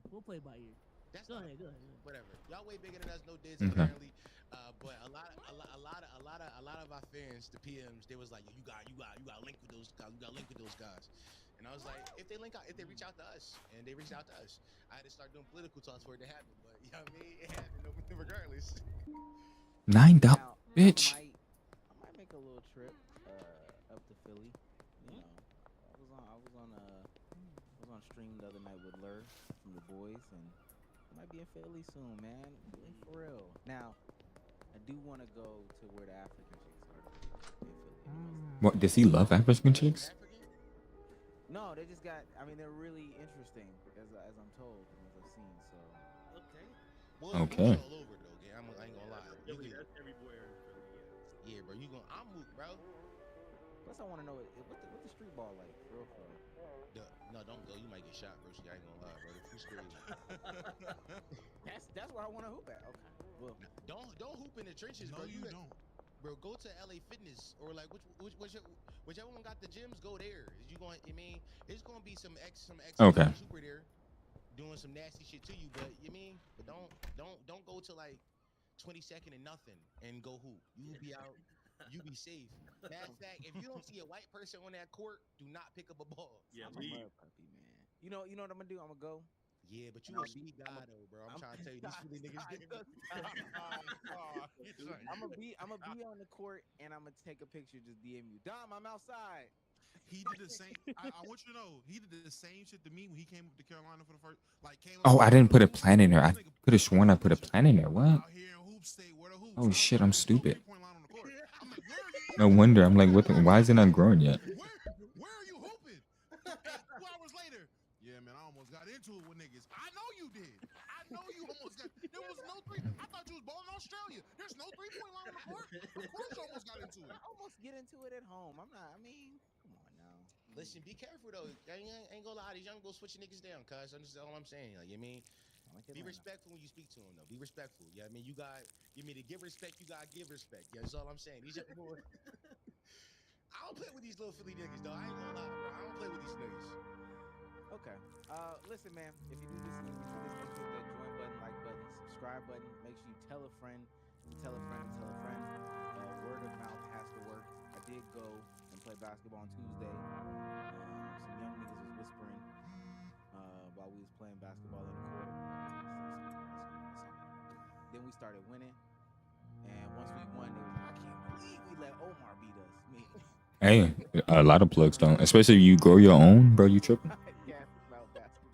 We'll play by ear. Go ahead. Whatever. Y'all way bigger than us. No dids apparently. But a lot of our fans, the PMs, they was like, you got link with those guys. You got link with those guys. And I was like, if they reach out to us, and they reached out to us, I had to start doing political talks for it to happen. But you know what I mean? It happened regardless. $9, bitch. I might make a little trip up to Philly. You know, I was on stream the other night with Lur from the boys, and I might be in Philly soon, man. For real. Now, I do want to go to where the African chicks are in Philly. What does he love African chicks? No, they just got. I mean, they're really interesting, as I'm told, and as I've seen. So. Okay. Well, okay. All over though, yeah. I ain't gonna lie. That's everywhere. Yeah, bro. I'm Mook, bro. Plus, I want to know what the street ball like, for real. No, don't go. You might get shot, bro. I ain't gonna lie, bro. If you scared. That's where I want to hoop at. Okay. Well, don't hoop in the trenches, bro. You don't. Bro, go to LA Fitness or like whichever one got the gyms. Go there. You going? I mean, it's gonna be some ex okay. Super there, doing some nasty shit to you. But but don't go to like 22nd and nothing and go hoop. You be out. You be safe. Matter of fact, if you don't see a white person on that court, do not pick up a ball. Yeah, I'm a mud puppy, man. You know what I'm gonna do? I'm gonna go. Yeah, but you a speed guy though, bro. I'm trying to tell you, these Philly niggas get I'm gonna be on the court and I'm gonna take a picture. Just DM you, Dom. I'm outside. He did the same. I want you to know he did the same shit to me when he came up to Carolina for the first. Oh, I didn't put a plan in there. I could have sworn I put a plan in there. What? Oh shit, I'm stupid. No wonder. I'm like, what? Why is it not growing yet? Where are you hooping? 2 hours later. Yeah, man, I almost got into it with niggas. I know you did. I know you almost got. There was no three. I thought you was balling in Australia. There's no 3-point line on the court. Of course, you almost got into it. I almost get into it at home. I'm not. I mean, come on now. Listen, be careful though. I ain't gonna lie. These young go switching niggas down, cuz. That's all I'm saying. Like, you mean, be respectful when you speak to them, though. Be respectful. Yeah, I mean, to give respect, you gotta give respect. Yeah, that's all I'm saying. These young boys. I don't play with these little Philly niggas, though. I ain't gonna lie, bro. I don't play with these niggas. Okay. Listen, man. If you do this, make sure that join button, like button, subscribe button. Make sure you tell a friend, tell a friend, tell a friend. Word of mouth has to work. I did go and play basketball on Tuesday. Some young niggas was whispering while we was playing basketball in the court. Then we started winning, and once we won, they was like, I can't believe we let Omar beat us. Hey, a lot of plugs don't. Especially if you grow your own, bro. You tripping?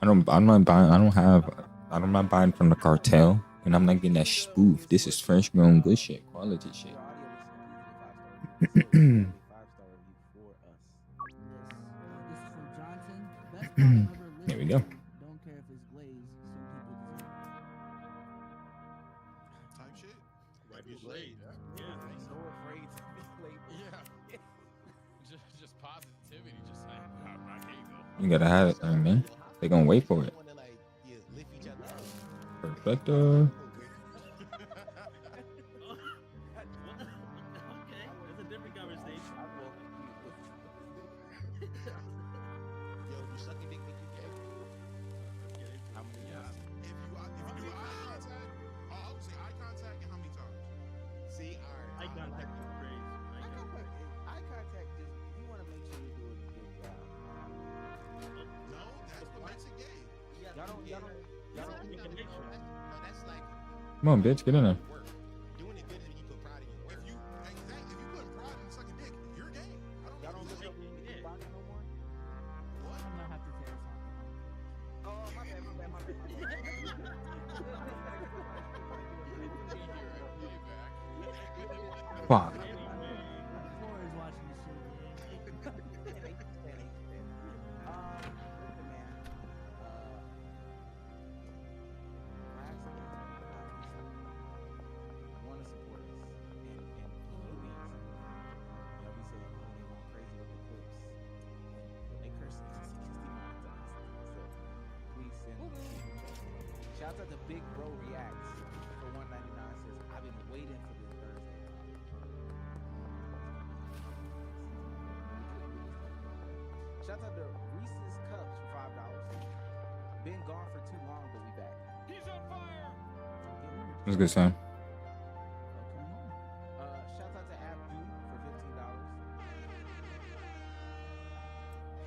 I'm not buying from the cartel, and I'm not getting that spoof. This is fresh grown good shit, quality shit. Here we go. Don't care if it's glazed. Some people deserve it. Type shit. Right, be blade. Yeah. So afraid to be labeled. Yeah. just positivity. Just like, I can't go. You gotta have it, man. They gonna wait for it. Perfecto. Okay, that's a different conversation. Yo, you sucking dick, make you gay. How many times? If you do eye contact, I would say eye contact and how many times? See, all right. Eye contact is crazy. Eye contact just you want to make sure you're doing a good job. No, that's what makes it gay. Y'all don't No, that's like. Come on, bitch, get in there. Fuck. Corey's watching this shit, man. Listen, man. Perhaps I want to support us and movies. You know, we say when they going crazy with the clips and they curse so please send super chats. Shout out to Big Bro Reacts for $1.99 says I've been waiting for this Thursday. Shout out to Reese's Cups for $5. Been gone for too long, but we back. He's on fire. That's a good sign. Shout out to Abdu for $15.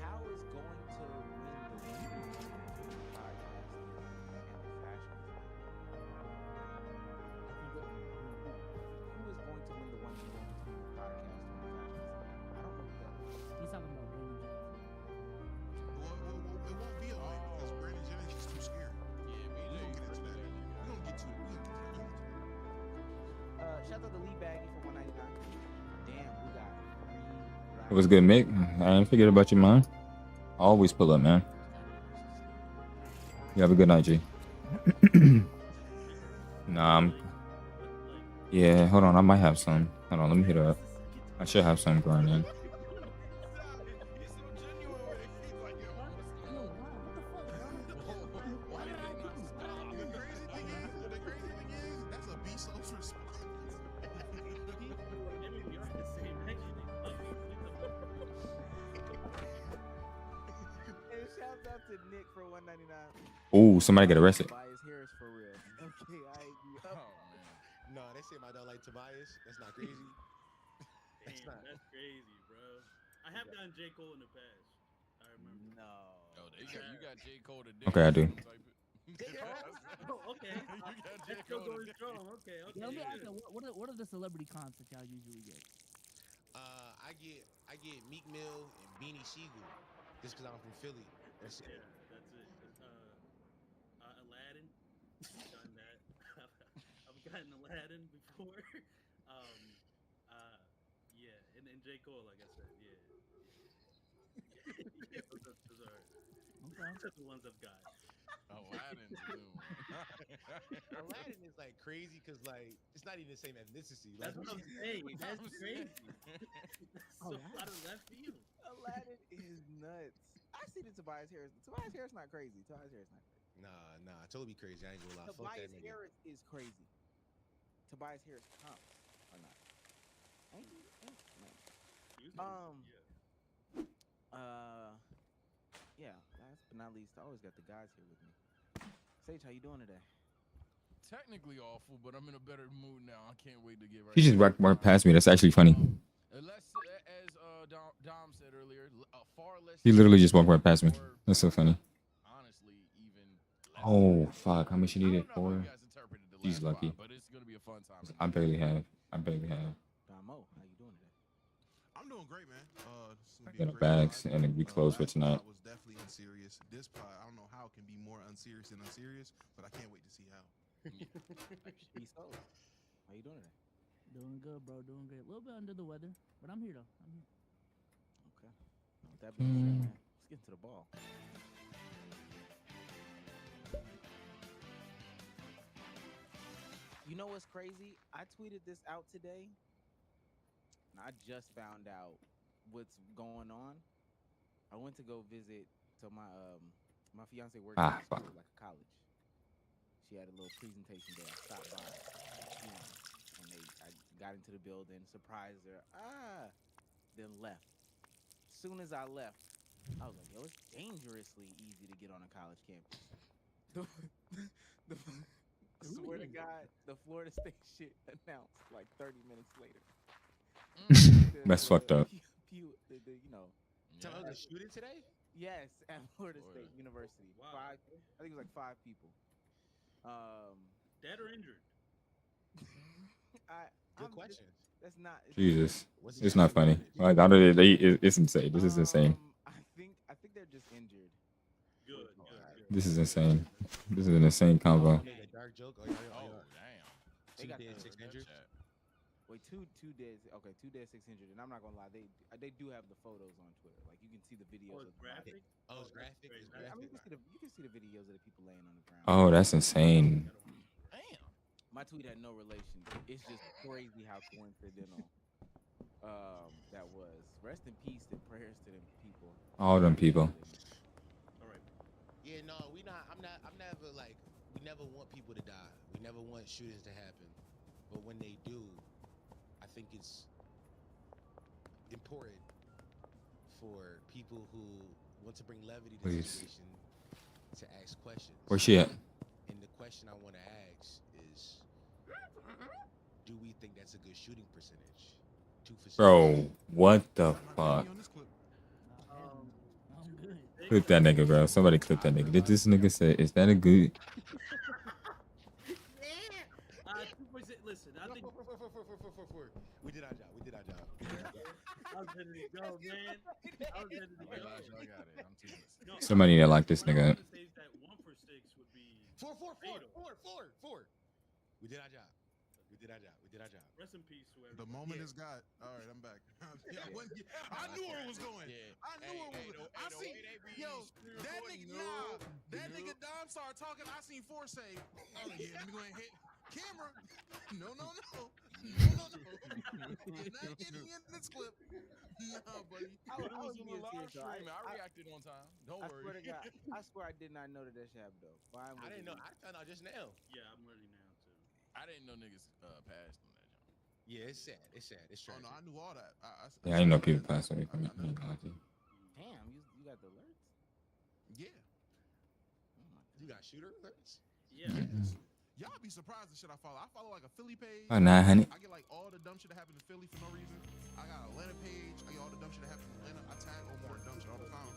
How is going to win the league between the podcasting and the fashion Who is going to win the one between the podcast and the fashion I don't know who that is. He's talking about Brandon Jennings. It won't be a win because Brandon Jennings is too scared. Yeah, We don't get into that. We don't get to it. Shout out to Lee Baggy for $1.99. Damn, we got It was good, Mick. I ain't forget about your mind. Always pull up, man. You have a good night, G. Nah, yeah, hold on. I might have some. Hold on, let me hit her up. I should have some going in. And shout out to Nick for $1.99. Oh, somebody get arrested. Tobias Harris for real. Okay, No, they say my dog like Tobias. That's not crazy. That's crazy, bro. I have gotten J. Cole in the past. I remember. No. Oh, you got J. Cole to Okay, I do. Oh, okay. You got J. Still Cole going to strong. Okay, okay. Yeah, let me ask you, what are the celebrity cons that y'all usually get? I get Meek Mill and Beanie Siegel just because I'm from Philly. That's it. Yeah, that's it. Aladdin. I've gotten that. I've gotten Aladdin before. Yeah, and J. Cole, like I said, yeah. Yeah, those are the ones I've got. Aladdin's a new one. Aladdin is like crazy because like it's not even the same ethnicity. Like, That's what I'm saying. That's crazy. So out of left field. Aladdin is nuts. I see the Tobias Harris. Tobias Harris not crazy. Tobias Harris not crazy. Nah, totally crazy. I ain't gonna lie. Fuck that Tobias nigga. Harris is crazy. Tobias Harris counts or not? Ain't he? Yeah. Last but not least, I always got the guys here with me. Sage, how you doing today? Technically awful, but I'm in a better mood now. I can't wait to get right. He just walked past me. That's actually funny. Less, as Dom said earlier, far less. He literally just walked right past me. That's so funny. Honestly, even. Oh, fuck. How much you needed for? He's lucky. But it's gonna be a fun time. I barely have. Damo, how you doing today? I'm doing great, man. Got the bags and we closed for tonight. Pod was definitely unserious. This pod, I don't know how it can be more unserious than unserious, but I can't wait to see how. East Coast. How you doing today? Doing good, bro. Doing great. A little bit under the weather, but I'm here though. I'm here. Okay. With that being said, man, let's get into the ball. You know what's crazy? I tweeted this out today, and I just found out what's going on. I went to go visit. So my fiance works at a school, like a college. She had a little presentation day. I stopped by, and I got into the building, surprised her. Then left. As soon as I left, I was like, yo, it's dangerously easy to get on a college campus. I swear to God, the Florida State shit announced like 30 minutes later. That's fucked up. Tell us the shooting today? Yes, at Florida State University. Wow. I think it was like 5 people. Dead or injured? Good question. That's not. Jesus, it's not funny. Like, it's insane. This is insane. I think they're just injured. Good. This is insane. This is an insane convo. Dark joke. Oh, damn. They got 2 dead, 6 injured. Wait, two dead. Okay, 2 dead, 600. And I'm not gonna lie, they do have the photos on Twitter. Like you can see the videos. Oh, it's of them out graphic. there. Oh, it's graphic. It's I mean, graphic. you can see the videos of the people laying on the ground. Oh, that's insane. Damn. My tweet had no relation. It's just crazy how coincidental that was. Rest in peace and prayers to them people. All them people. All right. Yeah, no, we not. I'm never like. We never want people to die. We never want shootings to happen. But when they do, I think it's important for people who want to bring levity to the Please. situation to ask questions. Where's she at? And the question I want to ask is, do we think that's a good shooting percentage? Bro, what the fuck? I'm good. Clip that nigga, bro. Somebody clip that nigga. Did this nigga say, is that a good? 2%. Listen, I think we did our job. We did our job. I was ready to go, man. I was ready to go. I got it. I'm too No, Somebody that like this what I nigga. wanted to say is that 1 for 6 would be Four. We did our job. We did our job. We did our job. Rest in peace, whoever. The moment is got. All right, I'm back. I knew where it was going. I knew where it was going. I see. Yo, that nigga. Nah, that nigga Dom started talking. I seen Four say, "Oh yeah, let me go ahead and hit camera." No. You're not getting in this clip. Nah, buddy. It was a little live stream. I reacted on time. Don't I worry. swear to God, I swear I did not know that shit happened though. Finally, I didn't know. I found out just now. Yeah, I'm learning now too. I didn't know niggas passed on that jump. Yeah, it's sad. It's sad. It's Oh tragic. no, I knew all that. Yeah, I didn't know people passed away from it. Damn, you got the alerts. Yeah. You got shooter alerts? Yeah. Y'all be surprised the shit I follow. I follow like a Philly page. Oh, 900. I get like all the dumb shit that happened in Philly for no reason. I got an Atlanta page. I get all the dumb shit that happened in Atlanta. I tag Omar dumb shit all the time.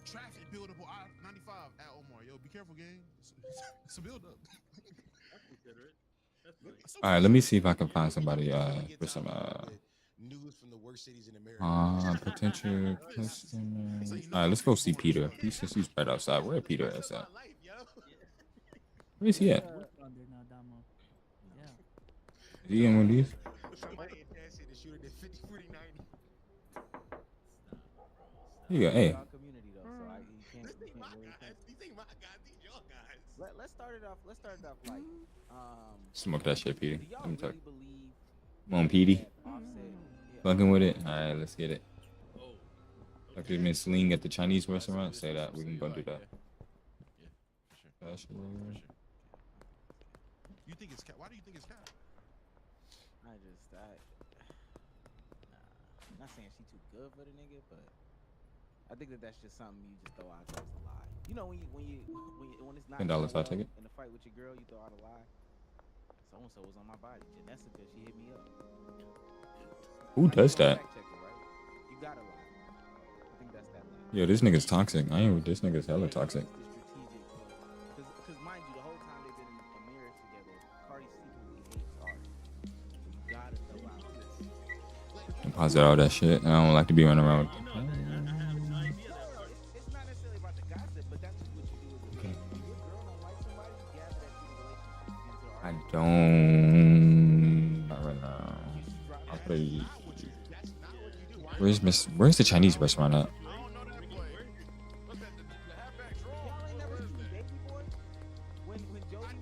Traffic buildable I-95 at Omar. Yo, be careful, gang. It's a build up. That's considerate. That's nice. All right, let me see if I can find somebody for some news from the worst cities in America. potential customer. All right, let's go see Peter. He's right outside. Where Peter is at? Where is he at? Under now, Damo. Yeah. Is he in one of these? Somebody in that city shooter did 50, 40, 90. Here you go. Hey. Community though, so you can't These ain't my really guys. These ain't my guys. These your guys. Let's start it off like Smoke that shit, Peter. do y'all Let me talk. really believe Come on, Petey. that Offset Fucking with it. All right, let's get it. Like there's been Sling at the Chinese restaurant. Say that. We can go do that. Yeah, for sure. Bachelor. You think it's cat? Why do you think it's cat? nah, not saying she too good for the nigga, but I think that's just something you just throw out there as a lie. You know when it's not $10, going I'll take well it. in a fight with your girl, you throw out a lie. So and so was on my body. Jessica, she hit me up. Who does that? Fact check it, right? You gotta lie. I think that's that lie. Yo, this nigga's toxic. I ain't. This nigga's hella toxic. Because mind you, the whole time they've been in a mirror together, Cardi secretly hates Ari. So you gotta throw out this. Pause all that shit. I don't like to be running around. It's not necessarily about the gossip, but that's just what you do as a man. If your girl don't like somebody, you gather that through the relationship. I don't. Not right now. I'll play. Where's the Chinese restaurant at? I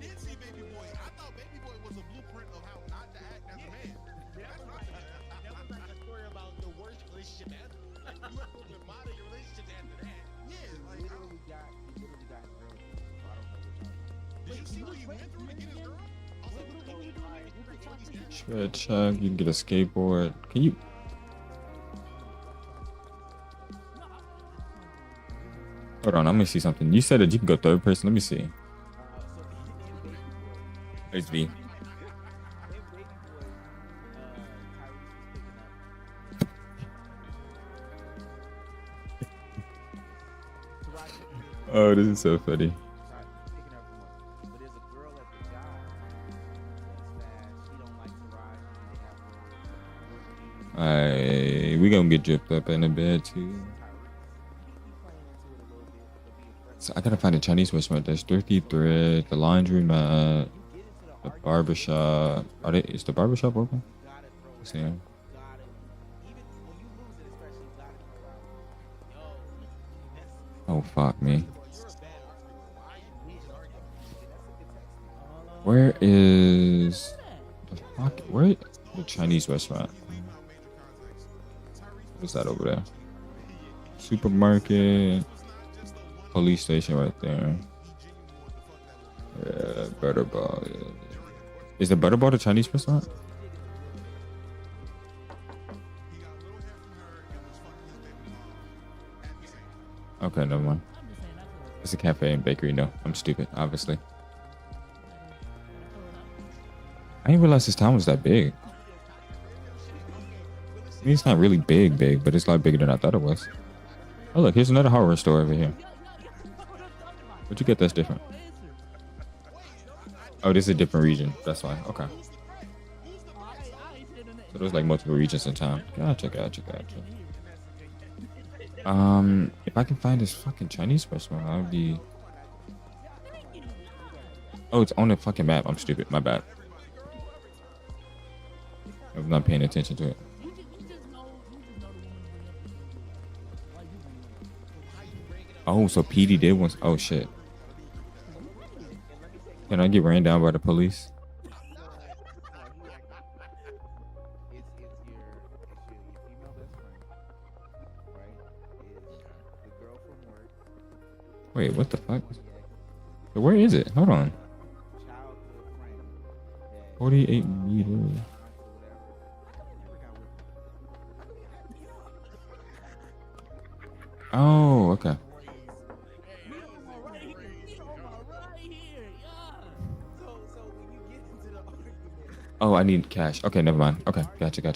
did see Baby Boy. I thought Baby Boy was a blueprint of how not to act as a man. That was like a story about the worst relationship ever. You were supposed to model your relationships after that. Yeah, like He literally got girl. So I don't know what y'all. did you see what he went through to get his girl? Shred check. You can get a skateboard. Can you? Hold on, I'm gonna see something. You said that you can go third person. Let me see. There's V. Oh, this is so funny. But there's a girl at the job that's fast. She don't like to ride. Alright, we gonna get dripped up in a bit too. So I gotta find a Chinese restaurant. There's Thrifty Thread, the laundry mat, the barbershop. Is the barbershop open? See him. gotta, even when you lose it, especially, you gotta be proud. Yo, that's Oh fuck me. You're a bad arguer. Why are you losing arguing? that's a good text. Where is the fuck? Where the Chinese restaurant? What is that over there? Supermarket, police station right there. Yeah, Butterball. Yeah. Is the Butterball the Chinese restaurant? Okay, never mind. It's a cafe and bakery. No, I'm stupid, obviously. I didn't realize this town was that big. I mean, it's not really big, but it's a lot bigger than I thought it was. Oh, look, here's another hardware store over here. Where'd you get that's different? Oh, this is a different region. That's why. Okay. So there's like multiple regions in town. Gotcha. If I can find this fucking Chinese restaurant, I would be. Oh, it's on the fucking map. I'm stupid. My bad. I'm not paying attention to it. Oh, so PD did once. Oh shit. Can I get ran down by the police? Wait, what the fuck? Where is it? Hold on. 48 meters. Oh, okay. Oh, I need cash. Okay, never mind. Okay, gotcha. All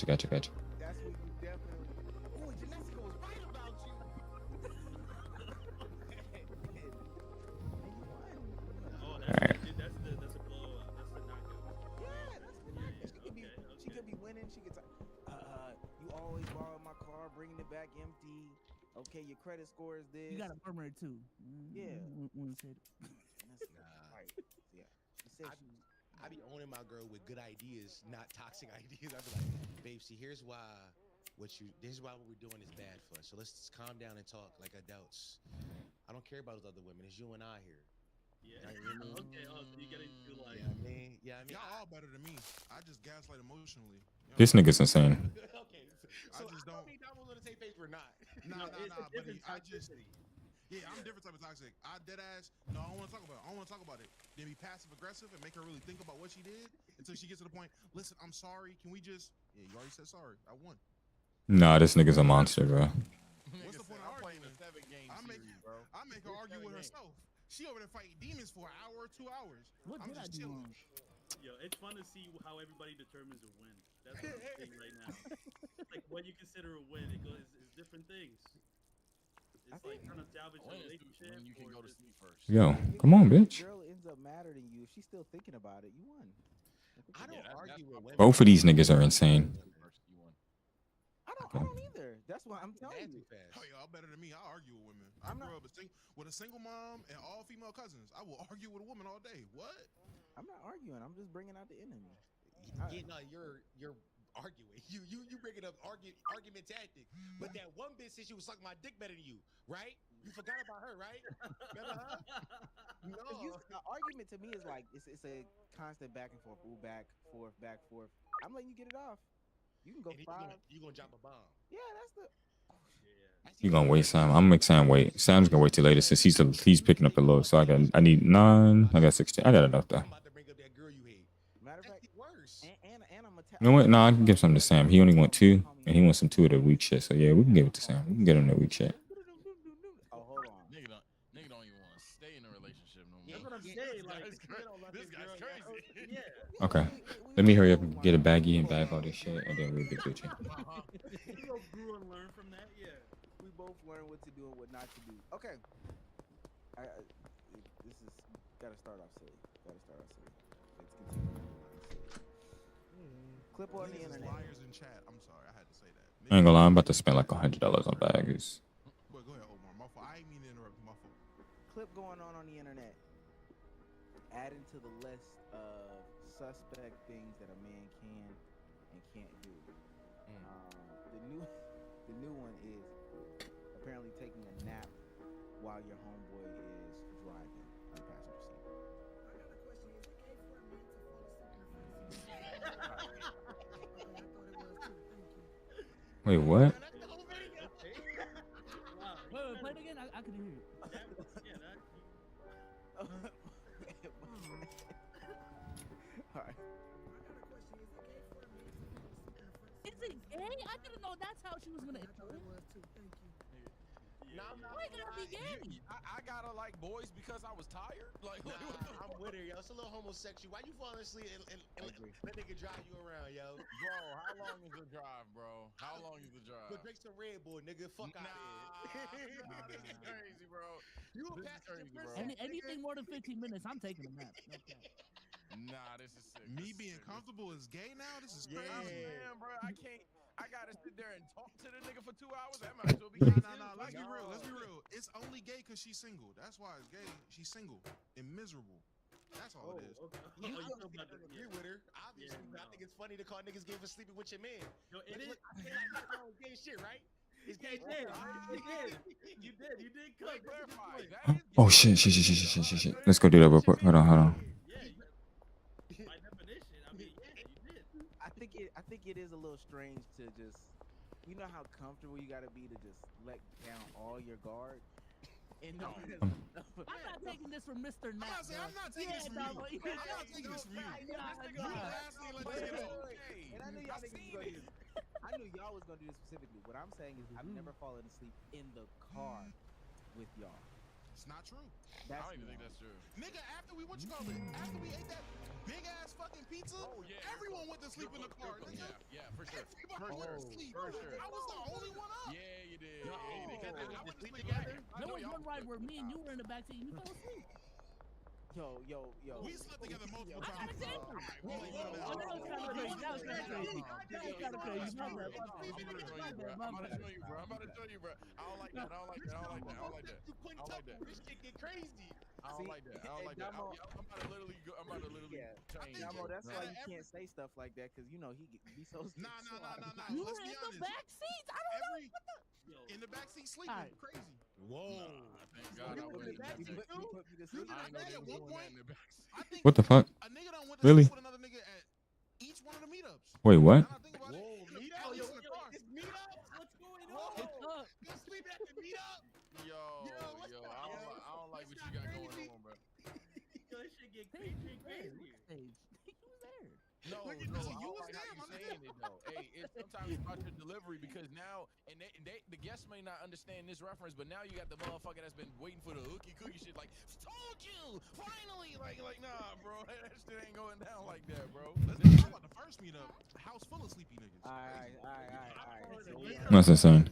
right. She could be winning. She could you always borrow my car, bringing it back empty. Okay, your credit score is this. You got a murmur too. Yeah. Right. Yeah. I be owning my girl with good ideas, not toxic ideas. I be like, babe, see, this is why what we're doing is bad for us. So let's just calm down and talk like adults. I don't care about those other women. It's you and I here. Yeah. Okay. Oh, so you get into like. Yeah, I mean, y'all all better than me. I just gaslight emotionally. This nigga's insane. Okay, so I just don't. I mean, that was on the same page or not. Nah. But yeah, I'm different type of toxic. I dead ass. No, I don't want to talk about it. I don't want to talk about it. Then be passive aggressive and make her really think about what she did until she gets to the point. Listen, I'm sorry. Can we just? Yeah, you already said sorry. I won. Nah, this nigga's a monster, bro. What's the point of arguing? I make her argue with herself. She over there fighting demons for an hour or 2 hours. I'm just chilling. Yo, it's fun to see how everybody determines a win. That's what I'm saying right now. Like what you consider a win, it's different things. It's like trying to salvage a relationship. When you can go to sleep first. Yo, come on, bitch. Girl ends up matter than you. If she's still thinking about it, you won. I don't argue with women. Both of these niggas are insane. I don't either. That's why I'm telling you. Oh, y'all better than me. I argue with women. I grew up with a single mom and all female cousins. I will argue with a woman all day. What? I'm not arguing. I'm just bringing out the enemy. No, you're arguing. You bringing up argument tactic. But that one bitch said she was sucking my dick better than you, right? You forgot about her, right? Remember her? No. Argument to me is like it's a constant back and forth, back forth. I'm letting you get it off. You can go 5. You gonna drop a bomb? Yeah, that's the. You gonna wait, Sam? I'm gonna make Sam wait. Sam's gonna wait till later since he's picking up the load. So I need 9. I got 16. I got enough though. I'm about to bring up that girl you hate. Matter of fact, worse. And I'm You know what? No, I can give some to Sam. He only want 2, and he wants some 2 of the weak shit. So yeah, we can give it to Sam. We can get him the weak shit. Oh, hold on. Nigga don't even want to stay in a relationship no more. That's what I'm saying. Like, this guy's crazy. Yeah. Okay. Let me hurry up and get a baggie and bag all this shit, and then we'll get Gucci. You both grew and learned from that, yeah. We both learn what to do and what not to do. Okay. This is gotta start off silly. Let's continue. Clip on the internet. Liars in chat. I'm sorry, I had to say that. I ain't gonna lie, I'm about to spend like $100 on bags. Wait, go ahead, Omar. My fault. I ain't mean to interrupt. My fault. Clip going on the internet. Adding to the list of suspect things that a man can and can't do. The new one is apparently taking a nap while your homeboy is driving in the passenger seat. I got a question. Is it gay for a man to fall asleep in the front seat? Okay, I thought it was too. Thank you. Wait, what? Wait, play it again. I couldn't hear you. All right. Is it gay? I didn't know that's how she was gonna. I thought it was too. Thank you. Why gotta be gay? I gotta like boys because I was tired. Like, nah, I'm with her, yo. It's a little homosexual. Why you falling asleep and let nigga drive you around, yo? Bro, how long is the drive, bro? How long is the drive? But drink some Red Bull, nigga. Fuck out here. Nah, this is crazy, bro. You a This is passenger crazy, bro. princess, Anything more than 15 minutes, I'm taking a nap. Okay. Nah, this is sick. Me being comfortable is gay now? This is Yeah, crazy. man, bro. I can't. I gotta sit there and talk to the nigga for 2 hours. That might as well be gay. Nah. Let's be real. Let's be real. It's only gay because she's single. That's why it's gay. She's single and miserable. That's all it is. You agree with her, obviously. But I think it's funny to call niggas gay for sleeping with your man. Yo, it is. I feel like that's gay shit, right? It's gay shit. You did. Cut. Oh shit. Let's go do that real quick. Hold on. By definition, I mean, yeah, you did. I think it is a little strange to just, you know how comfortable you gotta be to just let down all your guard. And no, I'm not taking this from Mr. Nat. I'm not taking this from you. I'm not taking this from you. And I knew y'all niggas was gonna do this. I knew y'all was gonna do this specifically. What I'm saying is I've never fallen asleep in the car with y'all. It's not true. I don't even think that's true. Nigga, after we after we ate that big ass fucking pizza, everyone went to sleep in the car. Nigga. Yeah, for sure. Everybody went to sleep. For sure. I was the only one up. Yeah, you did. I went to sleep together. There was one ride where me and you were in the backseat and you fell asleep. Yo. We slept together multiple I times. got an example. I'm about to show you, bro. I don't like that. This shit get crazy. I don't like that. I'm about to literally change. Damo, that's why you can't say stuff like that because you know he be so. Nah. You Let's were be in honest. the back seat. I don't know. What the? In the backseat sleeping, Alright. crazy. Whoa. Thank God I went in the backseat. You did I ain't know that they at was one doing point. that in the backseat. I think What the fuck? a nigga done went to Really? sleep with another nigga at each one of the meetups. Wait, what? Now I think about it. Meetups? In the car. It's meetups? What's going on? It's up. You sleep at the meetup? Yo, I don't like what you got going on, bro. Yo, this shit get crazy. He was there. No, I don't like how you saying it though. Hey, it's sometimes about your delivery because now, and the guests may not understand this reference, but now you got the motherfucker that's been waiting for the hooky cookie shit. Like, told you, finally. Like, nah, bro, that shit ain't going down like that, bro. Let's talk about the first meetup. A house full of sleepy niggas. All right. That's insane.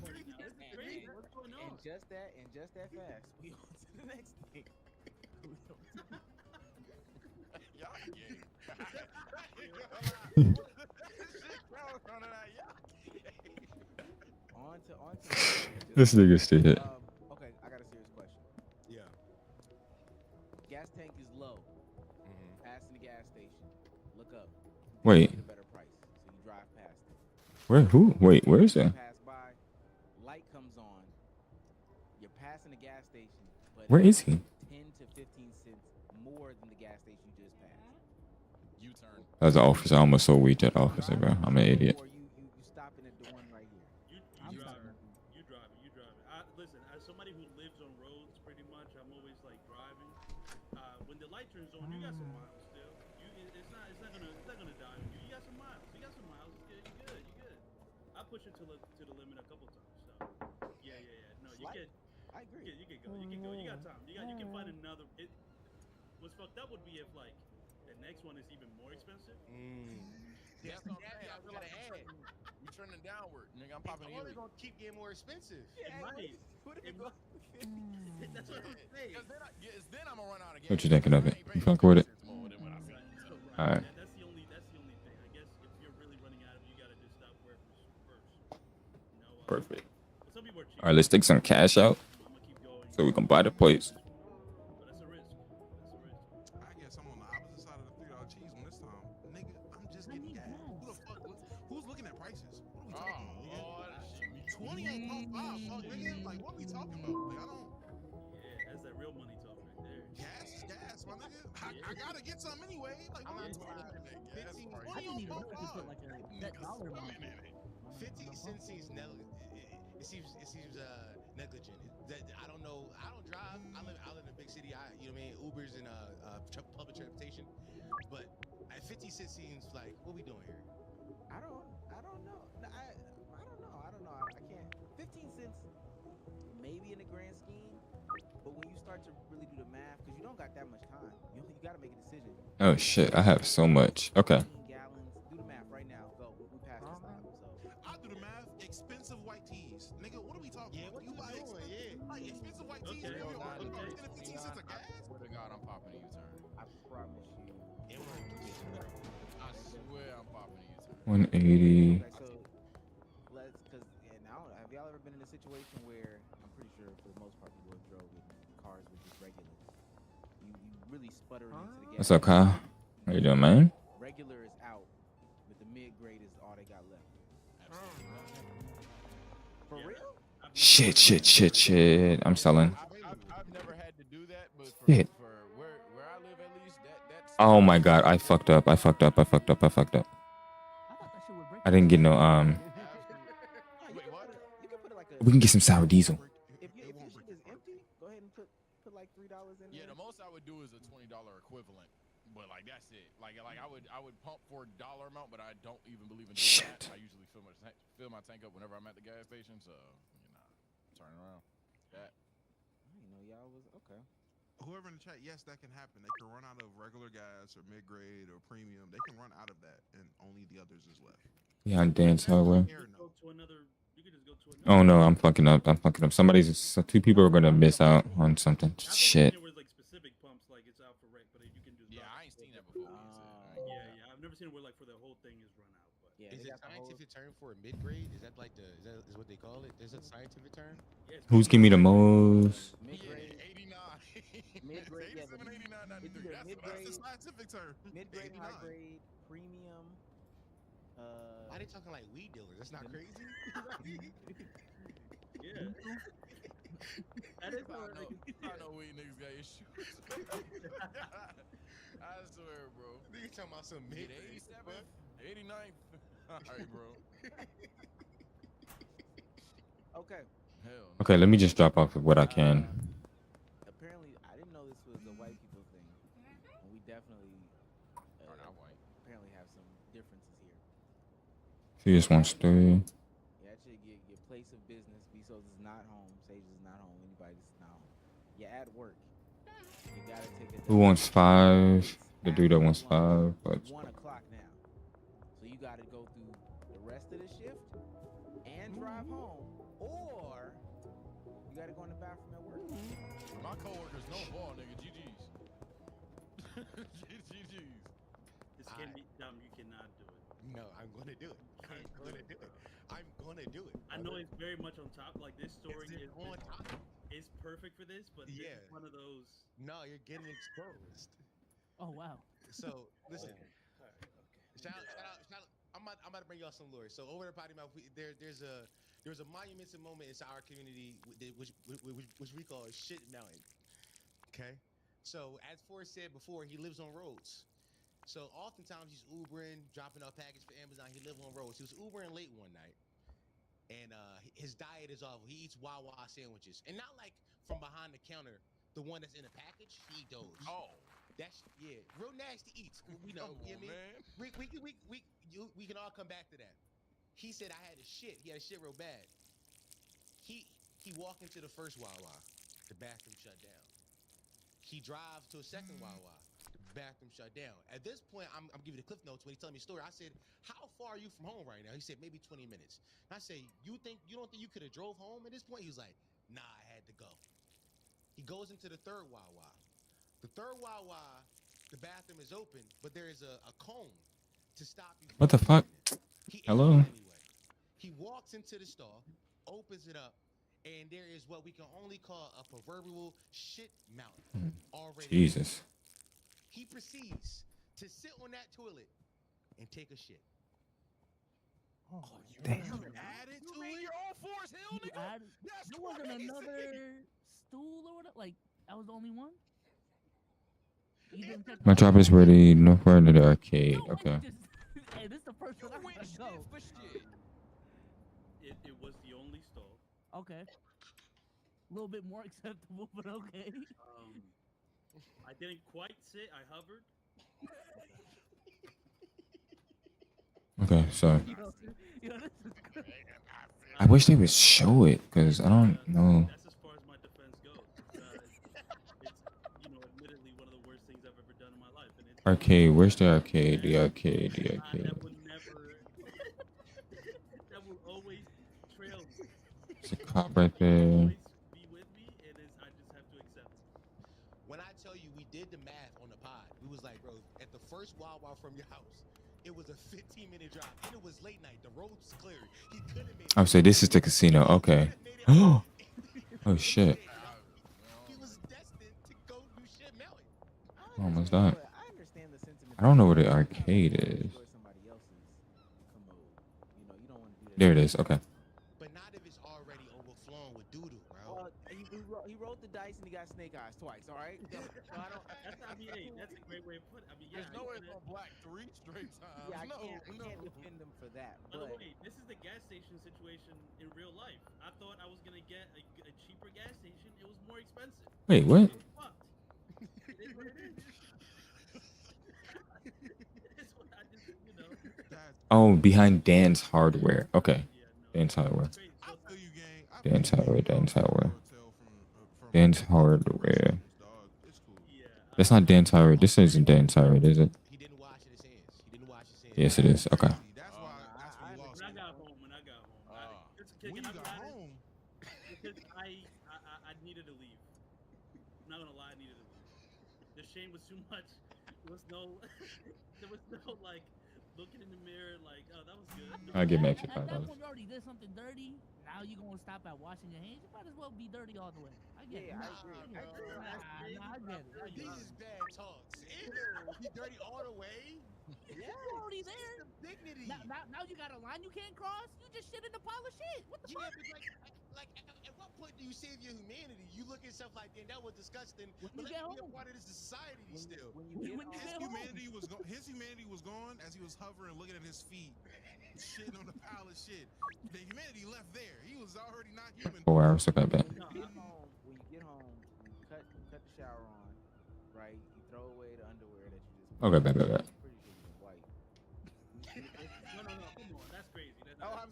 And just that fast. We on to the next thing. Y'all gay. On to This nigga shit. Okay, I got a serious question. Yeah. Gas tank is low. Pass in the gas station. Look up. Wait. Get a better price. So you drive past it. Where? Who? Wait, where is that? Pass by. Light comes on. You're passing the gas station. But Where is he? 10 to 15 cents more than the gas station you just passed. U-turn. As an officer, I almost so weak that officer, bro. I'm an idiot. Or you stopping at the one right here. You driving. Listen, as somebody who lives on roads, pretty much, I'm always like driving. When the light turns on, you got some miles still. It's not gonna die on you. You got some miles. You good. I push it to the limit a couple times. So yeah. No, you Slight. can. I agree. You can go. You got time. You can find another. What's fucked up would be if like the next one is even more expensive. That's what I'm saying. I gotta add. You trending downward, nigga. I'm popping It's only you. gonna keep getting more expensive. It might. That's what I'm saying. Because then I'm gonna run out of gas. What you thinking of it? You fuck with it. Alright. That's the only thing. I guess if you're really running out of it, you gotta just stop wherever first. Perfect. Some people are cheap. All right, let's take some cash out so we can buy the place. But that's a risk. I guess I'm on the opposite side of the $3 cheese one this time. Nigga, I'm just getting gas. Who looking at prices. What are we talking about, nigga? 20 ain't pump 5, fuck, nigga. Like, what are we talking about? Like, I don't. Yeah, that's that real money talk right there. Gas is gas, my nigga. I gotta get some anyway. Like, what are we talking about? 20 on pump 5. That dollar amount. 50 cents seems negligent. I don't know. I don't drive. I live in a big city. You know what I mean? Ubers and public transportation. But at 50 cents seems like, what we doing here? I don't know. No, I don't know. I don't know. I can't. 15 cents, maybe in the grand scheme, but when you start to really do the math, because you don't got that much time, you got to make a decision. Oh shit, I have so much. Okay. 15 gallons. Do the math right now. Go. We passed this time. So I do the math. Expensive white teas, nigga. What are we talking about? What you buy doing? Like expensive white teas. Okay. Maybe about 10 to 15 cents a gas. I swear to God, I'm popping a U-turn. I promise you. I swear I'm popping a U-turn. 180. So let's, because now, have y'all ever been in a situation where I'm pretty sure for the most part people have drove in cars with just regular. You really sputtering into the gas. What's up, Kyle? How you doing, man? Regular is out, but the mid grade is all they got left. For real? Shit. I'm selling. I've never had to do that, but Shit. for where I live at least, that's. Oh my god, I fucked up. I didn't get no We can get some sour diesel. If your shit is empty, go ahead and put like $3 in there. Yeah, the most I would do is a $20 equivalent, but like that's it. Like I would pump for a dollar amount, but I don't even believe in doing that. I usually fill my tank up whenever I'm at the gas station, so turn around. That. I didn't know y'all was okay. Whoever in the chat, yes, that can happen. They can run out of regular gas or mid grade or premium. They can run out of that, and only the others is left. Yeah, on dance hardware. You could just go to another. Oh no, I'm fucking up. Two people are gonna miss out on something. Shit. There was like specific pumps, like it's out for rec, but you can just. Yeah, I ain't seen that before. Yeah, I've never seen it where like for the whole thing is run out. But yeah, is it a scientific term for a mid grade? Is that like is what they call it? Is that a scientific term? Who's giving me the most? Mid grade. 89. Mid grade. Yeah, 89, 93. That's the scientific term. Mid grade, high grade, premium. Why they talking like weed dealers? That's not crazy. Yeah. That is I know weed niggas got issues. I swear, bro. You talking about some mid 87, 89. All right, bro. Okay. Hell. Okay, let me just drop off what I can. Apparently, I didn't know this was a white people thing. And we definitely apparently have some differences here. She just wants 3. Yeah, that shit your place of business. Bezos is not home. Sage is not home. Anybody is not home. You're at work. You gotta take a. Who wants 5? The dude that wants 5. But 1 o'clock now. So you gotta go through the rest of the shift and drive home, or you gotta go in the bathroom at work. My coworkers know ball, nigga. GG's. GG's. This can be dumb. You cannot do it. No, I'm gonna do it. I'm gonna do it. I know it's very much on top. Like this story is on top. It's perfect for this, but this is one of those. No, you're getting exposed. Oh wow. So listen. Shout out. I'm about to bring y'all some lore. So over at Potty Mouth, there's a monumental moment inside our community which we call Shit Mountain. Okay. So as Forrest said before, he lives on roads. So oftentimes he's Ubering, dropping off package for Amazon. He lives on roads. He was Ubering late one night, and his diet is awful. He eats Wawa sandwiches, and not like from behind the counter, the one that's in a package. He eats those. Oh, that's real nasty eats. We know. You know what I mean? We can all come back to that. He said I had a shit. He had a shit real bad. He walked into the first Wawa. The bathroom shut down. He drives to a second Wawa. The bathroom shut down. At this point, I'm giving you the cliff notes when he's telling me a story. I said, "How far are you from home right now?" He said, "Maybe 20 minutes." And I say, you don't think you could have drove home at this point?" He was like, "Nah, I had to go." He goes into the third Wawa. The third Wawa, the bathroom is open, but there is a cone to stop you. What the fuck? Hello? He walks into the stall, opens it up, and there is what we can only call a proverbial shit mountain already. Jesus. He proceeds to sit on that toilet and take a shit. Oh, Damn. added to it. You're all fours hill, nigga. That's There wasn't crazy. another stool or whatever. Like that was the only one. You didn't check My job is ready. No further to the arcade. Okay. Hey, this is the first one I gotta go. It was the only stall. Okay. A little bit more acceptable, but okay. I didn't quite sit. I hovered. Okay, so Yo, this is good. I wish they would show it because I don't know. That's as far as my defense goes. It's admittedly one of the worst things I've ever done in my life. And it's Arcade, where's the arcade? The arcade, the arcade. that will never. That will always trail me. There's a cop right there. Be with me, and I just have to accept it. When I tell you we did the math on the pod, we was like, bro, at the first Wawa from your house, it was a 15-minute drive, and it was late night. The road was clear. He could have made. I would say this is the casino. Okay. Oh shit. He was destined to go do shit, Melly. Almost done. I understand the sentiment. I don't know where the arcade is. Somebody else's commode. You know, you don't want to do that. There it is. Okay. But not if it's already overflowing with doo-doo, bro. Well, he rolled the dice and he got snake eyes twice. All right. So I don't. That's a great way of putting it. I mean, There's no way it's on black 3 straight times. Yeah, I no, can't defend him for that. By the But way, this is the gas station situation in real life. I thought I was gonna get a cheaper gas station. It was more expensive. Wait, what? It was fucked. It is what it is. It's what I just, Oh, behind Dan's Hardware. Okay. Dan's Hardware. Dan's Hardware. Dan's Hardware. Dan's Hardware. That's not Dan's Hardware. This isn't Dan's Hardware, is it? He didn't wash his hands. He didn't wash his hands. Yes, it is. Okay. When I got home, When you got home, because I needed to leave. I'm not gonna lie, I needed to leave. The shame was too much. There was no, like looking in the mirror like, oh, that was good. I'll give him extra At that $5. point, you already did something dirty. Now you gonna stop at washing your hands? You might as well be dirty all the way. I get it. I agree. I get it. These is bad talks. Ew, he dirty all the way. Yeah, you're already there. Dignity. Now you got a line you can't cross. You just shit in the pile of shit. What the fuck? But at what point do you save your humanity? You look at stuff like, damn, that was disgusting. When But you let's get be a home. part of this society still. his humanity was gone as he was hovering, looking at his feet, shitting on the pile of shit. The humanity left there. He was already not human. 4 hours. Okay, bet. when you get home, you cut the shower on, right? You throw away the underwear that you just. Okay, bet, bet, bet. I'm pretty sure you're white. No, come on, that's crazy. I'm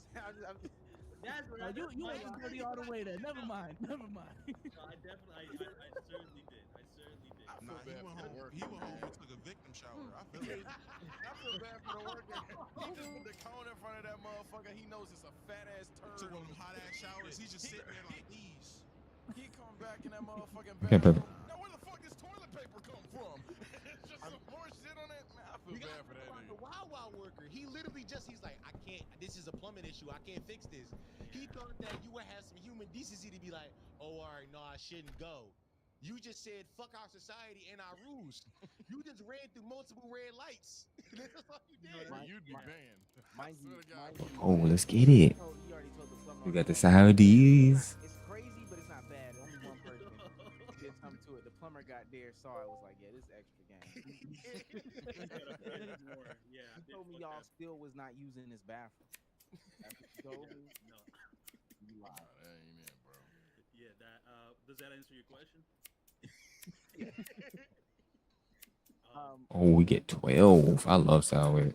That's what Oh, you ain't dirty all the way there. Never mind. Never mind. No, I definitely, I certainly did. I certainly did. Nah, he went home and took a victim shower. I feel it. I feel bad for the worker. He just put the cone in front of that motherfucker. He knows it's a fat ass turd. Took one of them hot ass showers. He's just sitting there like these. He come back in that motherfucking Okay, bathroom. perfect. Now where the fuck does toilet paper come from? Just some more shit on it. Man, I feel You bad got for that the nigga. Wawa worker. He literally he's like, I can't. This is a plumbing issue. I can't fix this. He thought that you would have some human decency to be like, oh, all right, no, I shouldn't go. You just said fuck our society and our rules. You just ran through multiple red lights. That's all you did. You'd be banned. Mind you, Oh, let's get it. he already told the plumber. We got the Saudis. It's crazy, but it's not bad. Only one person did something to it. The plumber got there, saw it, was like, yeah, this is extra game. Yeah, He told me y'all still was not using this bathroom. After you told me, No. you lied. That ain't it, bro. Yeah, that does that answer your question? Oh, we get 12. I love sour.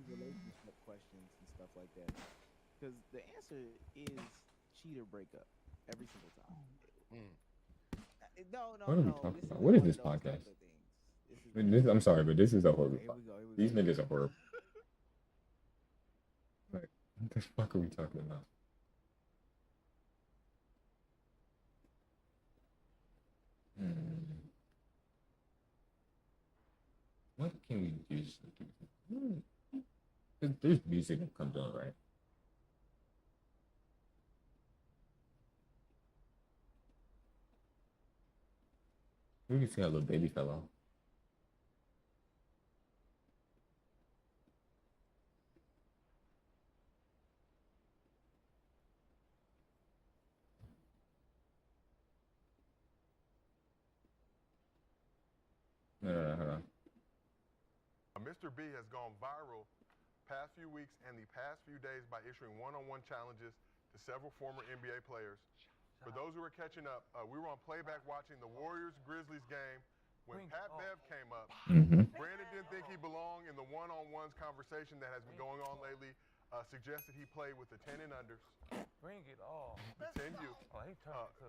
Relationship questions and stuff like that, because the answer is cheat or break up every single time. No. What are we talking about? What is this podcast? I'm sorry, but this is a horrible podcast. These niggas are horrible. Like, what the fuck are we talking about? What can we do? There's music that comes on, right? We can see how little baby fell off. Hold on. Mr. B has gone viral past few weeks and the past few days by issuing one-on-one challenges to several former NBA players. For those who are catching up, we were on playback watching the Warriors-Grizzlies game when Pat Bev came up. Brandon didn't think he belonged in the one-on-ones conversation that has been going on lately. Suggested he played with the 10 and unders. Bring it all. The 10U.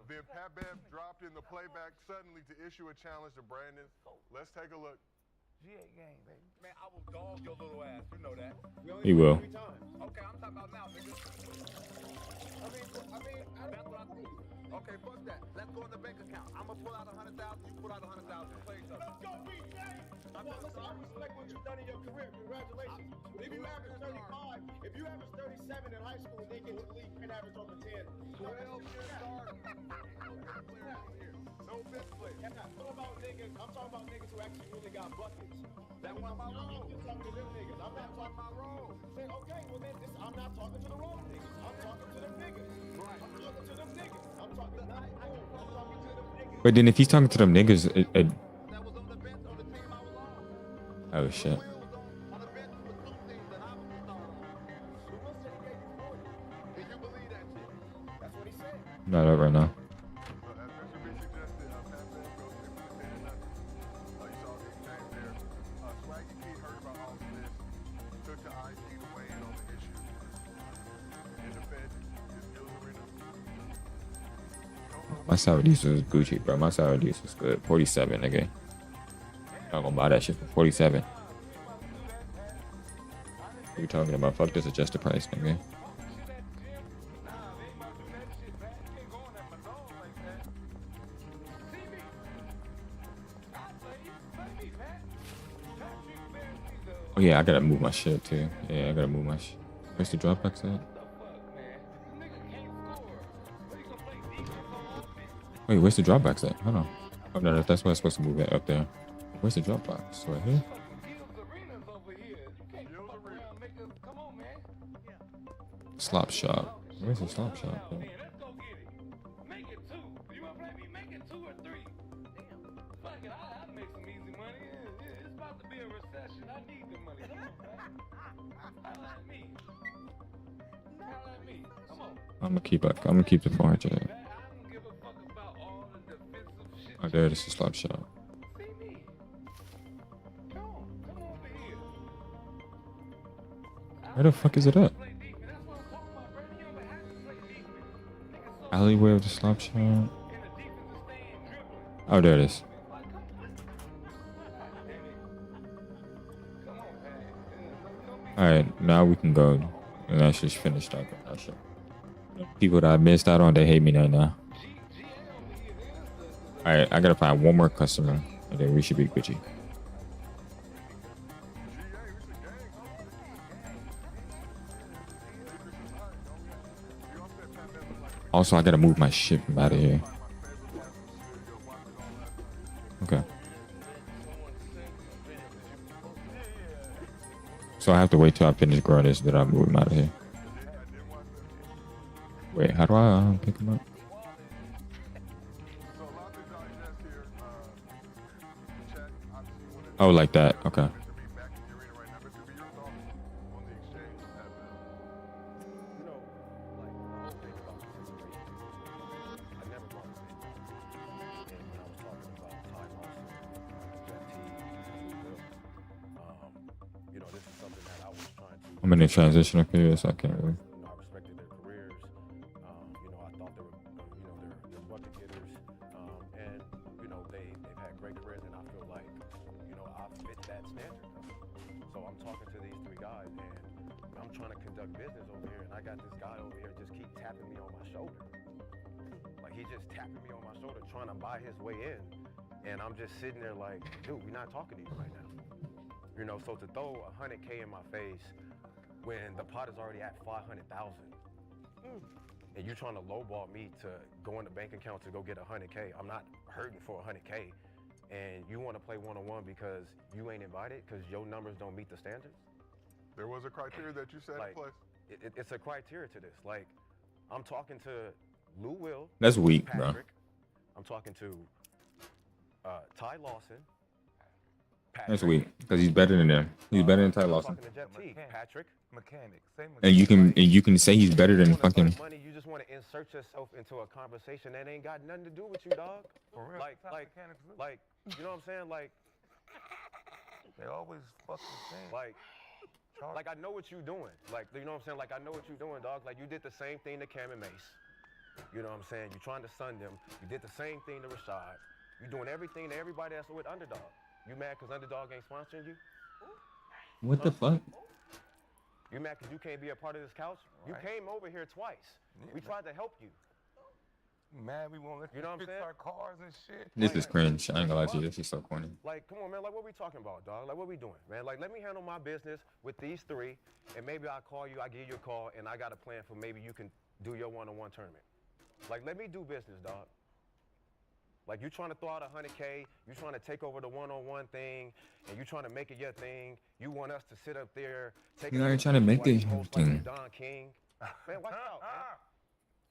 Then Pat Bev dropped in the playback suddenly to issue a challenge to Brandon. Let's take a look. G8 gang, baby. Man, I will dog your little ass. You know that. He will. Okay, I'm talking about now, nigga. That's what I think. Okay, fuck that. Let's go in the bank account. I'm gonna pull out 100,000. You pull out 100,000. Play something. Let's go, BJ. Listen, I respect what you've done in your career. Congratulations. But if you average 35, if you average 37 in high school and they get to the league, you can average over 10. 12 years started. No bench play. I'm talking about niggas. I'm talking about niggas who actually really got buckets. That one my role. I'm talking to them niggas. I'm not talking my role. Okay, well then I'm not talking to the wrong niggas. I'm talking to them niggas. Right. I'm talking to them niggas. I'm talking not I'm talking to them niggas. But then if he's talking to them niggas, oh shit. Not up right now. My Saudis was Gucci, bro. My Saudis was good. 47, nigga. Not gonna buy that shit for 47. What you talking about? Fuck this, adjust the price, nigga. Oh yeah, I gotta move my shit too. Yeah, I gotta move my shit. Where's the Dropbox at? Wait, where's the Dropbox at? Hold on. Oh no, that's why I'm supposed to move it up there. Where's the Dropbox? Right here? Slop shop. Where's the slop shop? I'm gonna keep the 400. Oh, there it is, the slop shop. Where the fuck is it at? Alleyway of the slop shop. Oh, there it is. Alright, now we can go. And that's just finished up. People that I missed out on, they hate me right now. Alright, I gotta find one more customer. And then we should be Gucci. Also, I gotta move my shit from out of here. Okay. So I have to wait till I finish growing this, then I move him out of here. Wait, how do I pick him up? Oh, like that. Okay. I'm in a transitional period, so I can't really. I respected their careers. I thought they were, they're bucket getters, and they've had great careers, and I feel like, I fit that standard. So I'm talking to these three guys, and I'm trying to conduct business over here, and I got this guy over here just keep tapping me on my shoulder. Like he's just tapping me on my shoulder, trying to buy his way in, and I'm just sitting there like, dude, we're not talking to you right now. So to throw $100K in my face when the pot is already at 500,000, and you're trying to lowball me to go in the bank account to go get 100K. I'm not hurting for 100K, and you want to play one-on-one because you ain't invited because your numbers don't meet the standards. There was a criteria that you set in place. It's a criteria to this. Like, I'm talking to Lou Will. That's weak, Patrick. bro. I'm talking to Ty Lawson, That's weak because he's better than them. He's better than Ty Lawson. Talking to Jeff T. Patrick. Mechanic. Same And you can say he's better than fucking. Money, you just want to insert yourself into a conversation that ain't got nothing to do with you, dog. For real. Like, you know what I'm saying? Like, they always fucking saying. Like I know what you doing. Like, you know what I'm saying? Like I know what you doing, dog. Like you did the same thing to Cam and Mace. You know what I'm saying? You trying to sun them. You did the same thing to Rashad. You doing everything to everybody that's with Underdog. You mad because Underdog ain't sponsoring you? What the fuck? You mad because you can't be a part of this couch? You came over here twice. We tried to help you. Man, we won't let you fix our cars and shit. This is cringe. I ain't gonna lie to you. This is so corny. Like, come on, man. Like, what we talking about, dog? Like, what we doing, man? Like, let me handle my business with these three, and maybe I'll call you. I give you a call, and I got a plan for maybe you can do your one-on-one tournament. Like, let me do business, dog. Like, you trying to throw out 100K, you trying to take over the one-on-one thing, and you trying to make it your thing. You want us to sit up there, take You already trying to make it your thing. Don King. Man, watch out, man.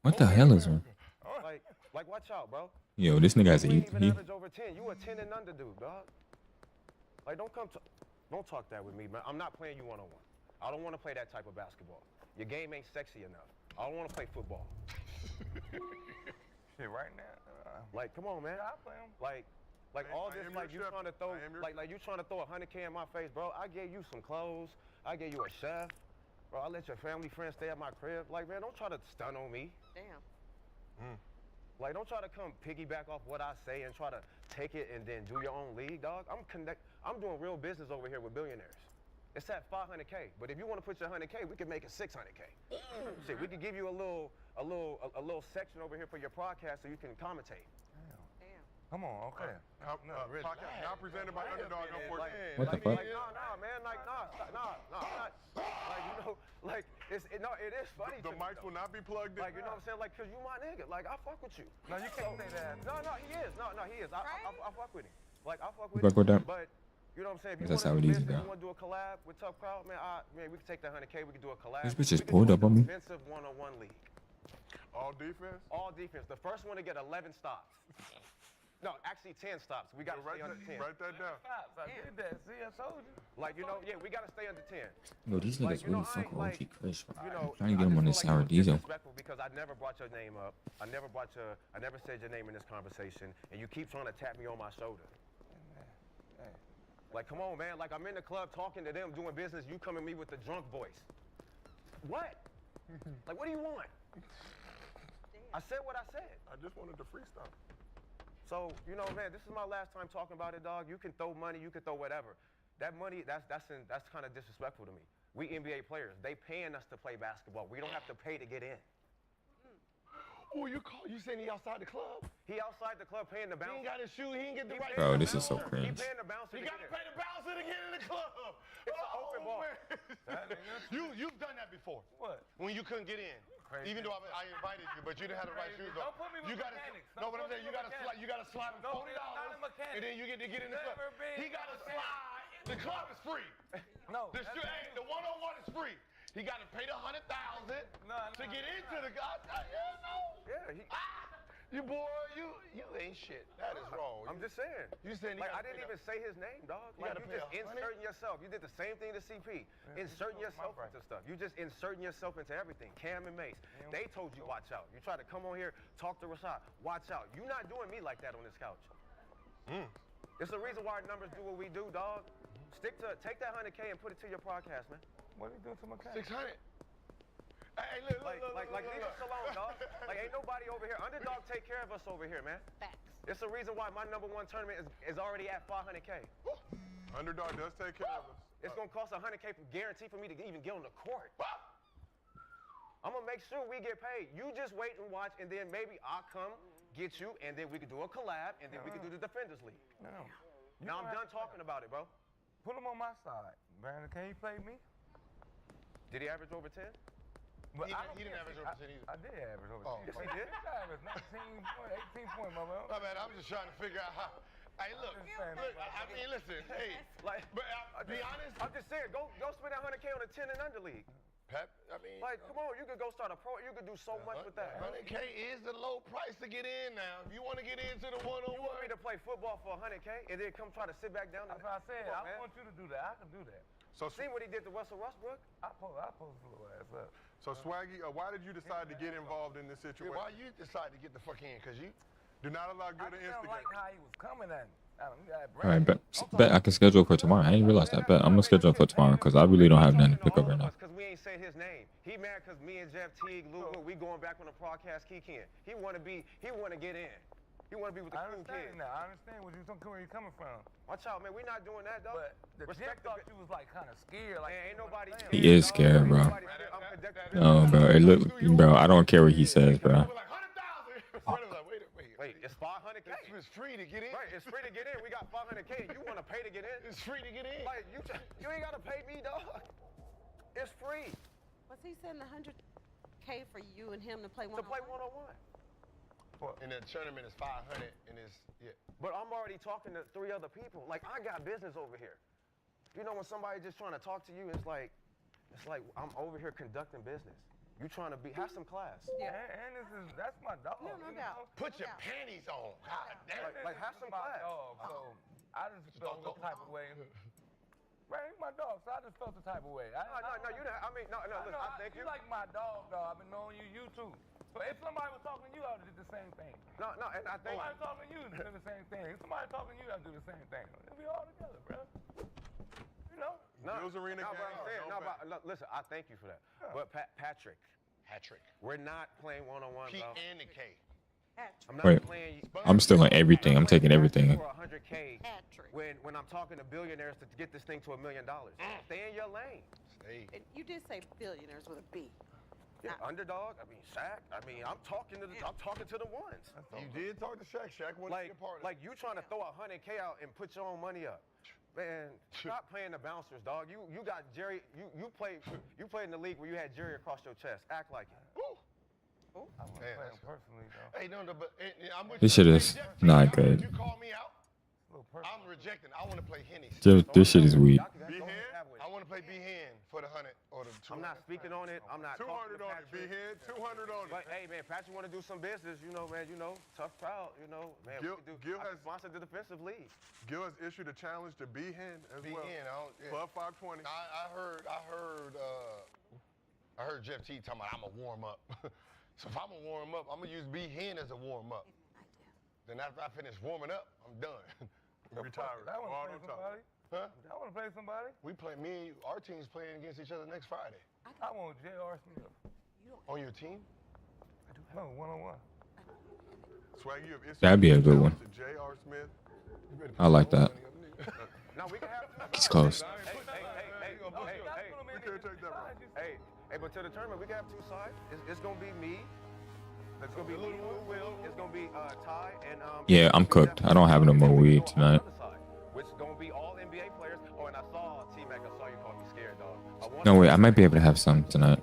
What the hell is wrong? Like, watch out, bro. Yo, this nigga has a You ain't even he. average over 10. You a 10 and under dude, dog. Like, don't talk that with me, man. I'm not playing you one-on-one. I don't want to play that type of basketball. Your game ain't sexy enough. I don't want to play football. Shit, right now. Like, come on, man. Yeah, I play 'em. Like all this, like you trying to throw, like you trying to throw 100K in my face, bro. I gave you some clothes. I gave you a chef, bro. I let your family friends stay at my crib. Like, man, don't try to stun on me. Damn. Like, don't try to come piggyback off what I say and try to take it and then do your own league, dog. I'm doing real business over here with billionaires. It's at 500K, but if you want to put your 100K, we can make it 600K. Shit, we could give you a little section over here for your podcast so you can commentate. Come on, okay. Podcast now presented by Underdog, unfortunately. What the fuck? Nah, man, like, like, it is funny. The mics will not be plugged in. Like, you know what I'm saying? Like, cause you my nigga. Like, I fuck with you. No, you can't say that. No, he is. No, he is. I fuck with him. Like, I fuck with You fuck with that? But, you know what I'm saying? If you That's want how to it do is, business, though. you want to do a collab with Tough Crowd, man, we can take that 100K. We can do a collab. This bitch just We can pulled do up a on me. Defensive one-on-one league. All defense? All defense. The first one to get 11 stops. No, actually 10 stops. We got to stay under 10. Write that down. I did that. See, I told you. Like, you know, yeah, we got to stay under 10. Yo, these niggas you know, really fuck I ain't OG Chris, bro. You know, I'm trying to get him on this sour diesel. Disrespectful because I never brought your name up. I never said your name in this conversation, and you keep trying to tap me on my shoulder. Like, come on, man. Like, I'm in the club talking to them, doing business. You come at me with the drunk voice. What? Like, what do you want? I said what I said. I just wanted to freestyle. So, you know, man, this is my last time talking about it, dog. You can throw money, you can throw whatever. That money, that's kind of disrespectful to me. We NBA players, they paying us to play basketball. We don't have to pay to get in. Oh, you saying he outside the club? He outside the club paying the bouncer. He ain't got his shoe. He ain't get the right. Bro, this is so He cringe. paying the bouncer. He got to pay the bouncer to get in the club. It's an open ball. You've done that before. What? When you couldn't get in. Crazy. Even though I invited you, but you didn't have the right shoes on. Don't put me with mechanics. No, but I'm saying you gotta slide him $40, and then you get to get in the club. He gotta slide. The club is free. No. The one-on-one is free. He got to pay the $100,000 to get into the guy. You boy, you ain't shit. That is wrong. I'm just saying. You saying like I didn't even say his name, dog. Like you just inserting yourself. You did the same thing to CP. Inserting yourself into stuff. You just inserting yourself into everything. Cam and Mace. They told you watch out. You try to come on here, talk to Rashad. Watch out. You're not doing me like that on this couch. It's the reason why our numbers do what we do, dog. Take that 100K and put it to your podcast, man. What are you doing to my cat? 600. Hey, look, leave us alone, dog. Like, ain't nobody over here. Underdog take care of us over here, man. Facts. It's the reason why my #1 tournament is already at 500K. Underdog does take care of us. It's gonna cost 100K guarantee for me to even get on the court. I'm gonna make sure we get paid. You just wait and watch, and then maybe I'll come get you, and then we can do a collab, and then we can do the Defenders League. Now I'm done talking about it, bro. Put him on my side. Brandon, can he play me? Did he average over 10? But he didn't average over 10 either. I did average over 10. Yes, he did? I averaged 19 point, 18 point, my man. My man, I'm just trying to figure out how. Hey, look. I mean, listen. Hey, like, but be honest. I'm just saying, go spend that 100K on a 10 and under league. I mean, like, come on, you could go start a pro. You could do so much with that. 100K is the low price to get in now. If you want to get into the one-on-one. You want me to play football for 100K and then come try to sit back down? That's what I said. I want you to do that. I can do that. So see what he did to Russell Westbrook? I post a little ass up. So Swaggy, why did you decide to get involved in this situation? Why you decide to get the fuck in? Because you do not allow good to instigate. I don't like how he was coming at me. All right, bet I can schedule for tomorrow. I didn't realize that. Bet I'm gonna schedule for tomorrow because I really don't have nothing to pick up right now. Because we ain't say his name. He mad because me and Jeff Teague, Luca, we going back on the podcast. He can't. He want to get in. He want to be with the cool kids. I understand where you're coming from. Watch out, man. We not doing that, though. But the Jeff thought you was like kind of scared. Like ain't nobody. He is scared, bro. No, bro. Bro. I don't care what he says, bro. Wait, it's 500K. It's free to get in. Right, it's free to get in. We got 500K. You want to pay to get in? It's free to get in. Like you ain't gotta pay me, dog. It's free. Was he sending 100K for you and him to play one-on-one? To play one-on-one. And the tournament is 500, and it's But I'm already talking to 3 other people. Like I got business over here. You know when somebody just trying to talk to you, it's like I'm over here conducting business. You trying to have some class. Yeah, and that's my dog. No doubt. Put your panties on. God damn. Like have some class. Dog, so I just felt the type of way. Right, he's my dog, so I just felt the type of way. No, you didn't. I mean, no, listen, I thank you. You like my dog, dog. I've been knowing you too. So if somebody was talking to you, I would do the same thing. No, and I think. Somebody talking to you, do the same thing. If somebody talking to you, I do the same thing. We'll be all together, bro. You know? Listen, I thank you for that. Yeah. But Patrick, we're not playing one-on-one. P and the K. I'm not playing. I'm still on everything. I'm taking everything. For 100K, when I'm talking to billionaires to get this thing to $1 million, stay in your lane. And you did say billionaires with a B. Yeah, underdog. I mean, Shaq. I mean, I'm talking to the ones. You did talk to Shaq. Shaq wasn't your partner. Like you trying to throw 100K out and put your own money up. Man, stop playing the bouncers, dog. You got Jerry. You played in the league where you had Jerry across your chest. Act like it. I wouldn't play him personally, though. Hey, no, but I'm with This shit is not good. You call me out. I'm rejecting. I want to play Henny. This shit is weak. I want to play B-Hen for the 100 or the 200. I'm not speaking on it. I'm not 200 on it, B-Hen. 200 on it. But hey, man, Patrick want to do some business. You know, man. You know, tough crowd. You know, man. Gil has sponsored the defensive league. Gil has issued a challenge to B-Hen as well. Club 520. I heard Jeff T talking about I'm a warm up. So if I'm a warm up, I'm gonna use B-Hen as a warm up. Then after I finish warming up, I'm done. Retired. I want to play somebody. Huh? I want to play somebody. Our team's playing against each other next Friday. I want J.R. Smith. On your team? No, one-on-one. Swag, you have issued That'd be a good one. to J.R. Smith. I like that. Now we can have. He's close. Hey, but to the tournament, we can have 2 sides. It's gonna be me. It's gonna be Will. It's gonna be Ty and Yeah, I'm cooked. I don't have no more weed tonight. Which gonna be all NBA players. Oh, and I saw T-Mac. I saw you call me scared, dog. No, wait. I might be able to have some tonight.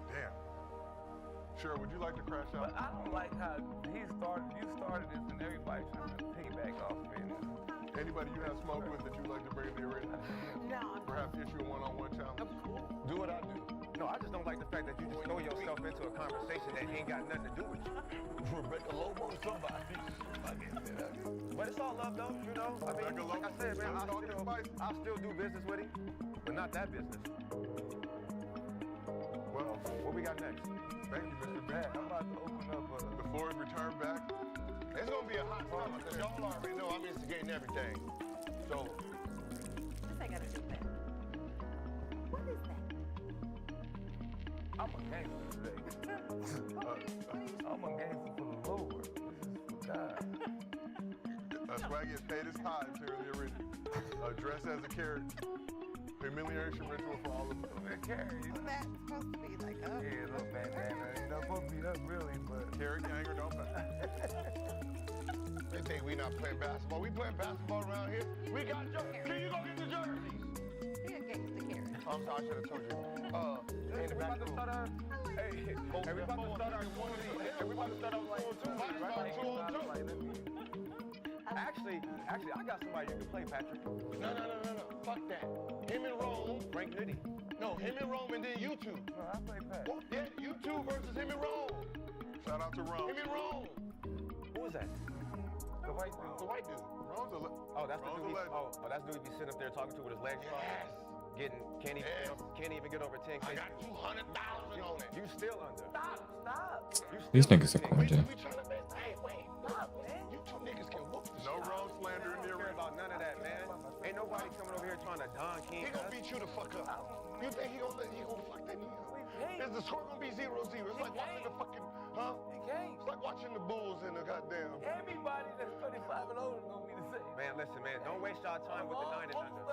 Damn. Sure. Would you like to crash out? But I don't like how you started this, and everybody trying to piggyback off of it. Anybody you have smoked with that you'd like to bring in the arena? No. Perhaps issue a one-on-one challenge. Do what I do. No, I just don't like the fact that you just throw yourself into a conversation that ain't got nothing to do with you. Rebecca Lobo, somebody. But it's all love, though. You know, I mean, like I said, man, I still do business with him, but not that business. Well, what we got next? Thank you, Mr. B. I'm about to open up. The floor is returned back. It's gonna be a hot summer because y'all already know I'm instigating everything. So. This ain't got to do with that. What is that? I'm a gangster today. I'm a gangster for the Lord. This is for God. Swaggy has paid his tithes here in the arena. Dressed as a carrot. Humiliation ritual for all of us. Carrot. That's supposed to be like us. Yeah, a little bandana. It's not supposed to be us, really, but. Carrot ganger, don't back. They think we not playing basketball. We playing basketball around here. We got jerseys. Can you go get the jerseys? Yeah, gangster carrot. I'm sorry, I should have told you. In the back room. We about to start our like 202, right? Actually, I got somebody you can play, Patrick. No. Fuck that. Him and Rome Frank Nitty. No, him and Rome and then you two. No, I play Pat. Well, yeah, you two versus him and Rome. Shout out to Rome. Him and Rome. Who is that? The white dude. The white dude. Rome's a Oh, that's the Rome's dude. a legend. That's the dude he be sitting up there talking to with his legs crossed. Yes. Can't even get over 10K. I got 200,000 on it. You still under. Stop. These niggas are corny. We trying to make. Hey, wait. Stop, man. You two niggas can whoop the No shit. Rome slander in I don't care there. about none of that, man. Ain't nobody coming over here trying to Don King. He gonna beat you the fuck up. You think he gonna fuck that nigga? Is the score gonna be 0-0? It's like watching the fucking, huh? It's like watching the Bulls in the goddamn. Everybody that's 35 and older is gonna be the same. Man, listen, man. Don't waste y'all time with the 9 and under.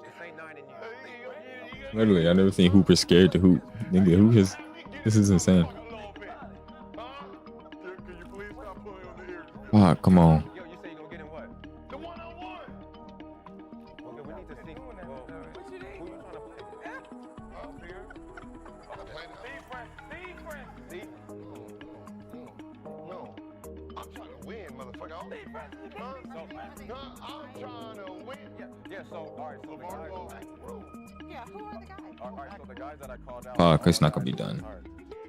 This ain't 9 and you. Literally, I've never seen Hooper scared to hoop. Nigga, who is? This is insane. Can you please stop pulling on the ears? Ah, come on. Yo, you say you gonna get in what? The one-on-one. Okay, we need to see. Well, who you trying to play? Steve. No, I'm trying to win, motherfucker. I'm trying to win. Yeah, so, all right, so the guys. Yeah, who are the guys? All right, so the guys that I called out. Fuck, it's not gonna be done.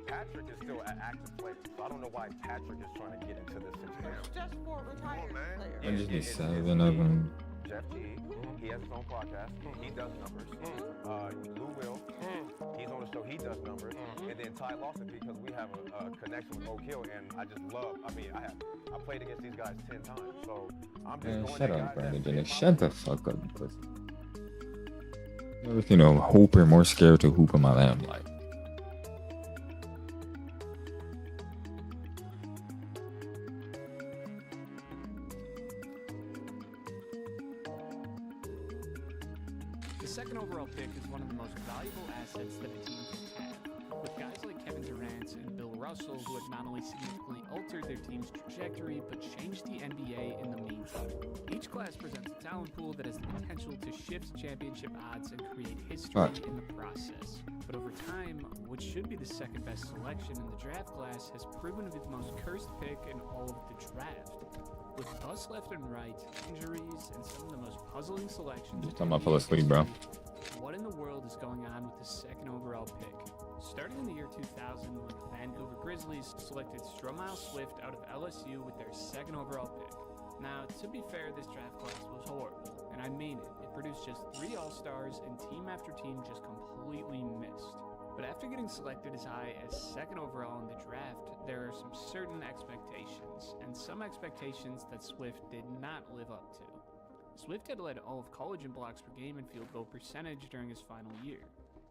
Patrick is still an active player, so I don't know why Patrick is trying to get into this situation. It's just for retired players. I just need 7 of them. Jeff G, he has his own podcast. He does numbers. Lou Will, he's on the show. He does numbers. And then Ty Lawson, because we have a connection with Oak Hill, and I just love. I played against these guys 10 times, so I'm just Man, going shut to up, guys that Brandon. fit my Shut the fuck up, pussy. Never seen a hooper more scared to hoop in my damn life. The second overall pick is one of the most valuable assets that a team can have. With guys like Kevin Durant and Bill Russell, who have not only significantly altered their team's trajectory, but changed the NBA in the meantime. Each class presents a talent pool that has the potential to shift championship odds and create history in the process. But over time, what should be the second best selection in the draft class has proven to be the most cursed pick in all of the draft. With busts left and right, injuries, and some of the most puzzling selections. Just time I fell asleep, bro. What in the world is going on with the second overall pick? Starting in the year 2000, when the Vancouver Grizzlies selected Stromile Swift out of LSU with their second overall pick. Now, to be fair, this draft class was horrible, and I mean it. It produced just 3 All-Stars, and team after team just completely missed. But after getting selected as high as second overall in the draft, there are some certain expectations, and some expectations that Swift did not live up to. Swift had led all of college in blocks per game and field goal percentage during his final year.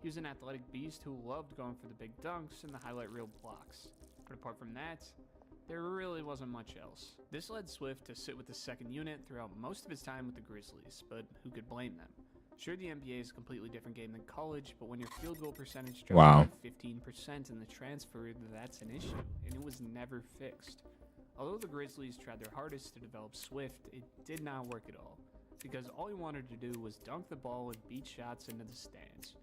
He was an athletic beast who loved going for the big dunks and the highlight reel blocks. But apart from that, there really wasn't much else. This led Swift to sit with the second unit throughout most of his time with the Grizzlies, but who could blame them? Sure, the NBA is a completely different game than college, but when your field goal percentage drops by 15% in the transfer, that's an issue, and it was never fixed. Although the Grizzlies tried their hardest to develop Swift, it did not work at all, because all he wanted to do was dunk the ball and beat shots into the stands.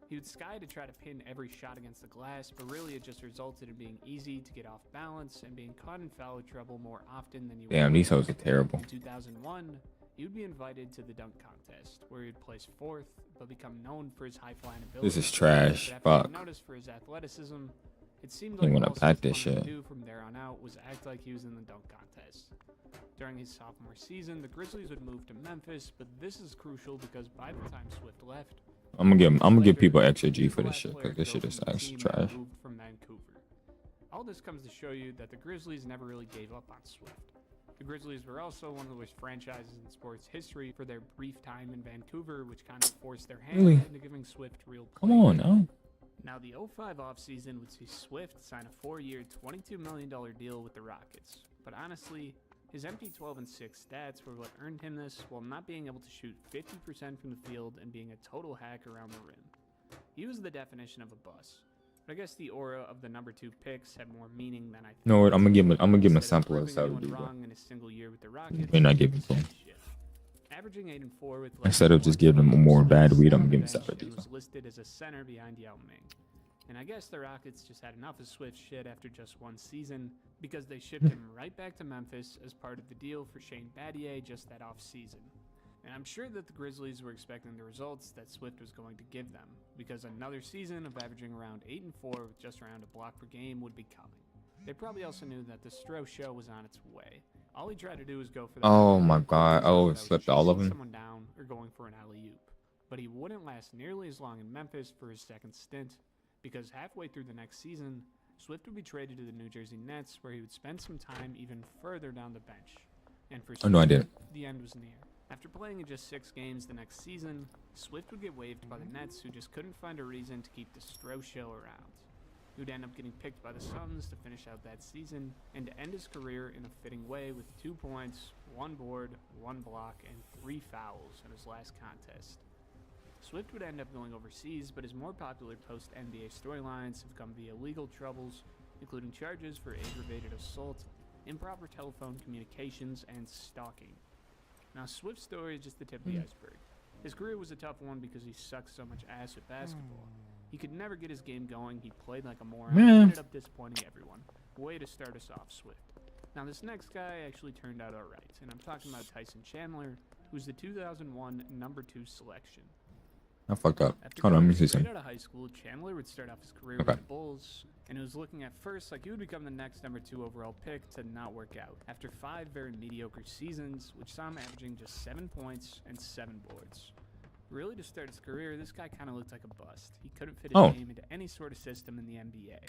He would sky to try to pin every shot against the glass, but really it just resulted in being easy to get off balance and being caught in foul trouble more often than you would. Damn, these hoes are terrible. In 2001, he would be invited to the dunk contest, where he'd place 4th, but become known for his high-flying ability. This is trash. But after Fuck. being noticed for his athleticism, it seemed You like wanna all pack Swift this wanted shit. to do from there on out was act like he was in the dunk contest. During his sophomore season, the Grizzlies would move to Memphis, but this is crucial because by the time Swift left, I'm gonna give people extra G for this shit, because this shit is actually trash. moved from Vancouver. All this comes to show you that the Grizzlies never really gave up on Swift. The Grizzlies were also one of the worst franchises in sports history for their brief time in Vancouver, which kind of forced their hand Really? into giving Swift real play. Come on now. Now, the 05 offseason would see Swift sign a 4-year, $22 million deal with the Rockets. But honestly, his empty 12-6 stats were what earned him this, while not being able to shoot 50% from the field and being a total hack around the rim. He was the definition of a bust. But I guess the aura of the number 2 picks had more meaning than I think. You know what? I'm gonna give him a Instead sample of proving anyone Saudi, bro. wrong in a single year with the Rockets, May not give it to him. averaging 8 and 4 with Instead of just giving him a more bad weed, I'm gonna give him bench, Saudi. he was listed as a center behind Yao Ming. And I guess the Rockets just had enough of Swift shit after just one season, because they shipped him right back to Memphis as part of the deal for Shane Battier just that off-season. And I'm sure that the Grizzlies were expecting the results that Swift was going to give them, because another season of averaging around 8 and 4 with just around a block per game would be coming. They probably also knew that the Stro show was on its way. All he tried to do was go for the Oh my god. Oh, slipped all of them. someone down or going for an alley-oop. But he wouldn't last nearly as long in Memphis for his second stint, because halfway through the next season, Swift would be traded to the New Jersey Nets, where he would spend some time even further down the bench. And for Oh, no, I didn't. the end was near. After playing in just 6 games the next season, Swift would get waived by the Nets, who just couldn't find a reason to keep the Stro show around. He would end up getting picked by the Suns to finish out that season and to end his career in a fitting way with 2 points, 1 board, 1 block, and 3 fouls in his last contest. Swift would end up going overseas, but his more popular post-NBA storylines have come via legal troubles, including charges for aggravated assault, improper telephone communications, and stalking. Now, Swift's story is just the tip of the iceberg. His career was a tough one because he sucked so much ass at basketball. He could never get his game going, he played like a moron, and ended up disappointing everyone. Way to start us off, Swift. Now, this next guy actually turned out alright, and I'm talking about Tyson Chandler, who's the 2001 number 2 selection. I fucked up. After Hold on, let me see straight something. out of high school, Chandler would start off his career Okay. with the Bulls, and it was looking at first like he would become the next number 2 overall pick to not work out. After 5 very mediocre seasons, which saw him averaging just 7 points and 7 boards. Really, to start his career, this guy kind of looked like a bust. He couldn't fit his game into any sort of system in the NBA.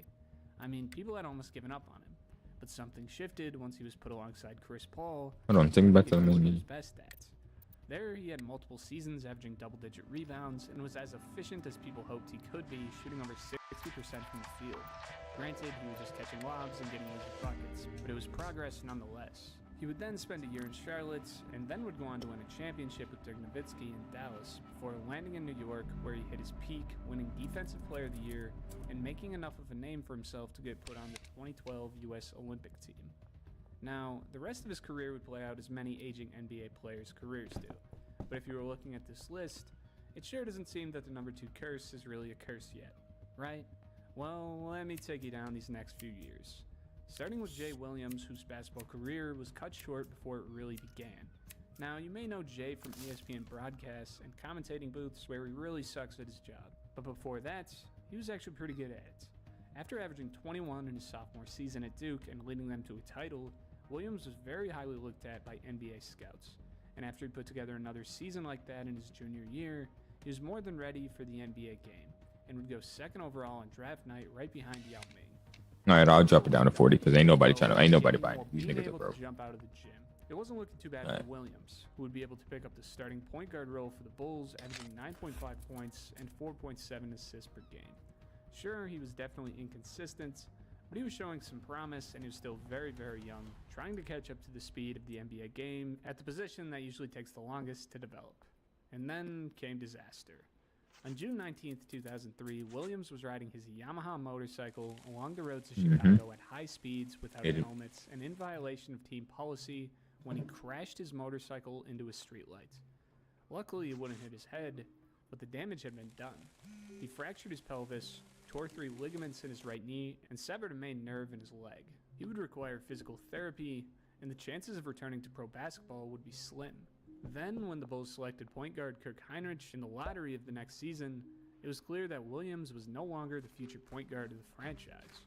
I mean, people had almost given up on him, but something shifted once he was put alongside Chris Paul. Hold on, take me back to the He was main his best at. There, he had multiple seasons averaging double-digit rebounds and was as efficient as people hoped he could be, shooting over 60% from the field. Granted, he was just catching lobs and getting easy buckets, but it was progress nonetheless. He would then spend a year in Charlotte, and then would go on to win a championship with Dirk Nowitzki in Dallas, before landing in New York, where he hit his peak, winning Defensive Player of the Year, and making enough of a name for himself to get put on the 2012 U.S. Olympic team. Now, the rest of his career would play out as many aging NBA players' careers do. But if you were looking at this list, it sure doesn't seem that the number 2 curse is really a curse yet, right? Well, let me take you down these next few years. Starting with Jay Williams, whose basketball career was cut short before it really began. Now, you may know Jay from ESPN broadcasts and commentating booths where he really sucks at his job. But before that, he was actually pretty good at it. After averaging 21 in his sophomore season at Duke and leading them to a title, Williams was very highly looked at by NBA scouts. And after he put together another season like that in his junior year, he was more than ready for the NBA game, and would go 2nd overall on draft night right behind Yao Ming. Alright, I'll drop it down to 40 because ain't nobody buying it. These Being niggas are able broke. to jump out of the gym. It wasn't looking too bad for Williams, who would be able to pick up the starting point guard role for the Bulls, averaging 9.5 points and 4.7 assists per game. Sure, he was definitely inconsistent, but he was showing some promise, and he was still very, very young, trying to catch up to the speed of the NBA game at the position that usually takes the longest to develop. And then came disaster. On June 19th, 2003, Williams was riding his Yamaha motorcycle along the roads of Chicago at high speeds without helmets and in violation of team policy when he crashed his motorcycle into a streetlight. Luckily, it wouldn't hit his head, but the damage had been done. He fractured his pelvis, tore 3 ligaments in his right knee, and severed a main nerve in his leg. He would require physical therapy, and the chances of returning to pro basketball would be slim. Then, when the Bulls selected point guard Kirk Heinrich in the lottery of the next season, it was clear that Williams was no longer the future point guard of the franchise.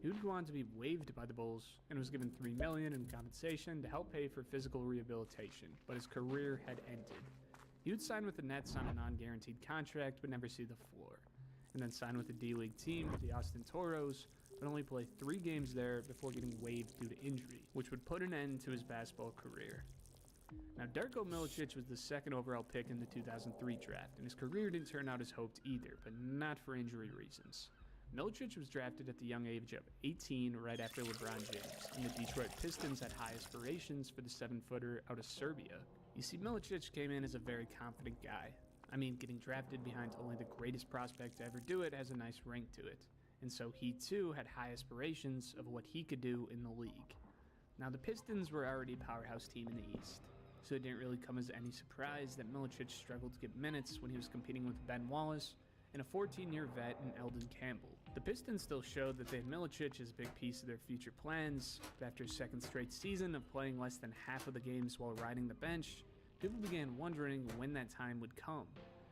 He would go on to be waived by the Bulls and was given $3 million in compensation to help pay for physical rehabilitation, but his career had ended. He would sign with the Nets on a non-guaranteed contract but never see the floor, and then sign with the D-League team, the Austin Toros, but only play 3 games there before getting waived due to injury, which would put an end to his basketball career. Now, Darko Milicic was the 2nd overall pick in the 2003 draft, and his career didn't turn out as hoped either, but not for injury reasons. Milicic was drafted at the young age of 18 right after LeBron James, and the Detroit Pistons had high aspirations for the 7-footer out of Serbia. You see, Milicic came in as a very confident guy. I mean, getting drafted behind only the greatest prospect to ever do it has a nice ring to it, and so he too had high aspirations of what he could do in the league. Now, the Pistons were already a powerhouse team in the East, so it didn't really come as any surprise that Milicic struggled to get minutes when he was competing with Ben Wallace and a 14-year vet in Eldon Campbell. The Pistons still showed that they had Milicic as a big piece of their future plans, but after his 2nd straight season of playing less than half of the games while riding the bench, people began wondering when that time would come.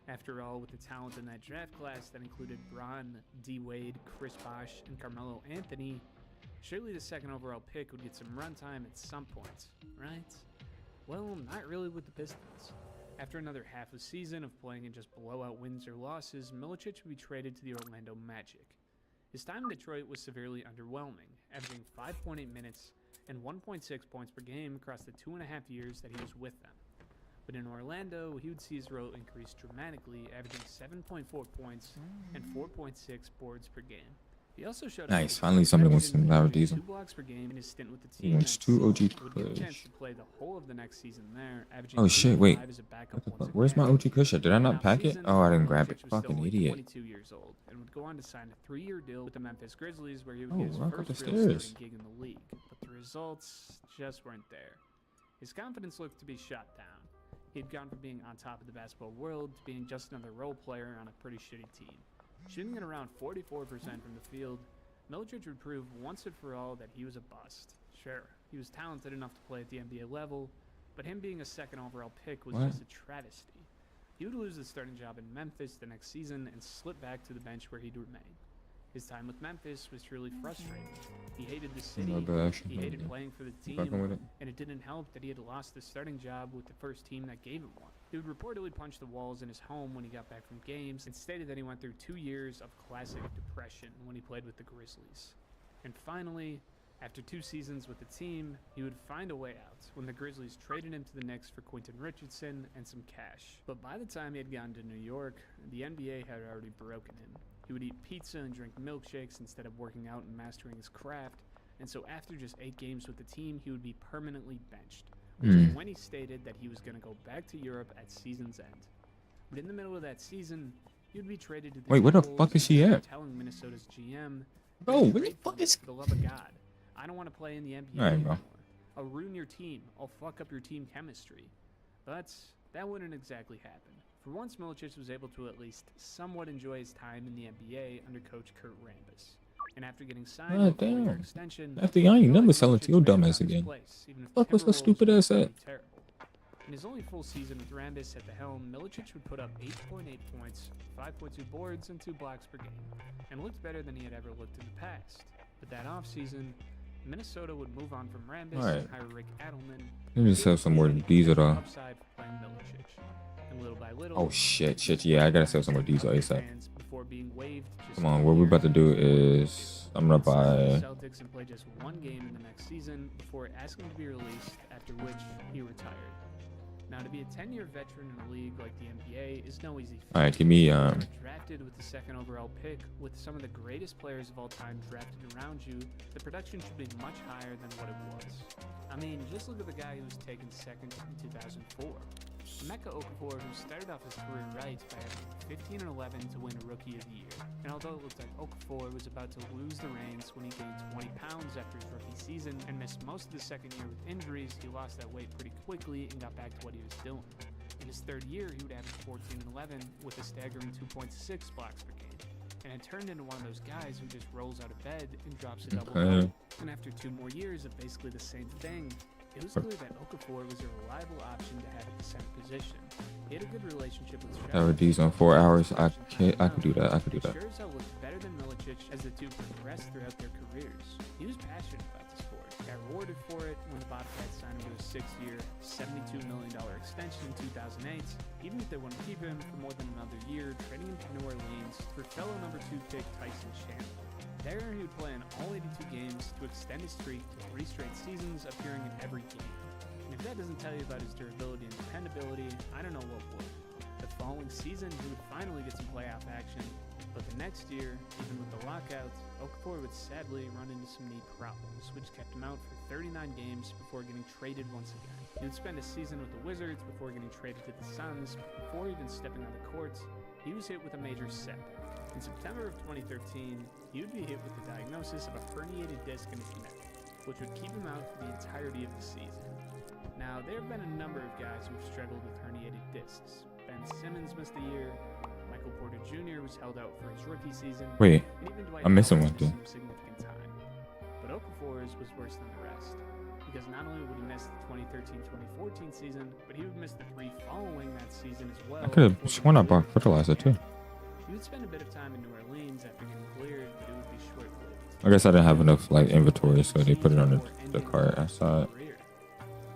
After all, with the talent in that draft class that included Bron, D. Wade, Chris Bosh, and Carmelo Anthony, surely the second overall pick would get some runtime at some point, right? Well, not really with the Pistons. After another half a season of playing in just blowout wins or losses, Milicic would be traded to the Orlando Magic. His time in Detroit was severely underwhelming, averaging 5.8 minutes and 1.6 points per game across the 2.5 years that he was with them. But in Orlando, he would see his role increase dramatically, averaging 7.4 points and 4.6 boards per game. He also showed Nice. Finally, somebody wants some Larry Diesel. 2 blocks per game in his stint with the He team. wants 2 OG would get a chance Kush. to play the whole of the next season there, averaging Oh shit, wait. 85 as a backup What the once fuck? again. Where's my OG Kush at? Did I not pack it? Oh, I didn't grab it. Milicic was still Fucking only idiot. 22 years old and would go on to sign a 3-year deal with the Memphis Grizzlies where he would Oh, get his walk up first the real stairs. starting gig in the league. But the results just weren't there. His confidence looked to be shot down. He had gone from being on top of the basketball world to being just another role player on a pretty shitty team. Shooting at around 44% from the field, Milicic would prove once and for all that he was a bust. Sure, he was talented enough to play at the NBA level, but him being a second overall pick was What? just a travesty. He would lose his starting job in Memphis the next season and slip back to the bench where he'd remain. His time with Memphis was truly frustrating. He hated the city, No bad, he hated playing for the team, fucking with it. and it didn't help that he had lost his starting job with the first team that gave him one. He would reportedly punch the walls in his home when he got back from games and stated that he went through 2 years of classic depression when he played with the Grizzlies. And finally, after 2 seasons with the team, he would find a way out when the Grizzlies traded him to the Knicks for Quentin Richardson and some cash. But by the time he had gotten to New York, the NBA had already broken him. He would eat pizza and drink milkshakes instead of working out and mastering his craft, and so after just 8 games with the team, he would be permanently benched, which is when he stated that he was going to go back to Europe at season's end. But in the middle of that season, he would be traded to the Wait, where the Timberwolves fuck is she after at? telling Minnesota's GM, Bro, "This is where the great fuck for me, is- for the love of God, I don't want to play in the NBA Alright, bro. anymore. I'll ruin your team. I'll fuck up your team chemistry." But that wouldn't exactly happen. For once, Milicic was able to at least somewhat enjoy his time in the NBA under coach Kurt Rambis. And after getting signed God to a 4-year damn. extension, After I ain't never Milicic sell it to your made dumbass about his again. place, even if Fuck was her Timberwolves stupid were ass at? pretty terrible. In his only full season with Rambis at the helm, Milicic would put up 8.8 points, 5.2 boards, and 2 blocks per game, and looked better than he had ever looked in the past. But that offseason, Minnesota would move on from Rambis Alright. and hire Rick Adelman. Let me just sell some more diesel though. Upside for playing Milicic. And little by little, Oh shit, yeah, I gotta sell some more diesel ASAP. fans before being waived just Come on, what we're about to do is I'm gonna buy. Celtics and play just 1 game in the next season before asking to be released, after which he retired. Now, to be a 10-year veteran in a league like the NBA is no easy feat. All right, give me Drafted with the second overall pick, with some of the greatest players of all time drafted around you, the production should be much higher than what it was. I mean, just look at the guy who was taken second in 2004. Emeka Okafor, who started off his career right by having 15 and 11 to win Rookie of the Year. And although it looked like Okafor was about to lose the reins when he gained 20 pounds after his rookie season and missed most of the second year with injuries, he lost that weight pretty quickly and got back to what he was doing. In his third year, he would average 14 and 11 with a staggering 2.6 blocks per game. And it turned into one of those guys who just rolls out of bed and drops a double Okay. double. And after 2 more years of basically the same thing, it was clear that Okafor was a reliable option to have at the center position. He had a good relationship with Tower D's on 4 hours. I could do that. I could do that. Sure as hell looked better than Milicic as the two progressed throughout their careers. He was passionate about the sport, got rewarded for it when the Bobcats signed him to a 6-year, $72 million extension in 2008, even if they wouldn't keep him for more than another year, trading him to New Orleans for fellow number 2 pick Tyson Chandler. There, he would play in all 82 games to extend his streak to 3 straight seasons, appearing in every game. And if that doesn't tell you about his durability and dependability, I don't know what would. The following season, he would finally get some playoff action, but the next year, even with the lockout, Okafor would sadly run into some knee problems, which kept him out for 39 games before getting traded once again. He would spend a season with the Wizards before getting traded to the Suns. Before even stepping on the court, he was hit with a major setback. In September of 2013, he would be hit with the diagnosis of a herniated disc in his neck, which would keep him out for the entirety of the season. Now, there have been a number of guys who have struggled with herniated discs. Ben Simmons missed a year, Michael Porter Jr. was held out for his rookie season, Wait, and even Dwight I'm missing Howard one thing. missed some significant time. But Okafor's was worse than the rest. He because not only would he miss the 2013-2014 season, but he would miss the 3 following that season as well. I could have sworn I bought fertilizer too. He would spend a bit of time in New Orleans after getting cleared, but it would be short-lived. I guess I didn't have enough like inventory, so they put it on the cart outside.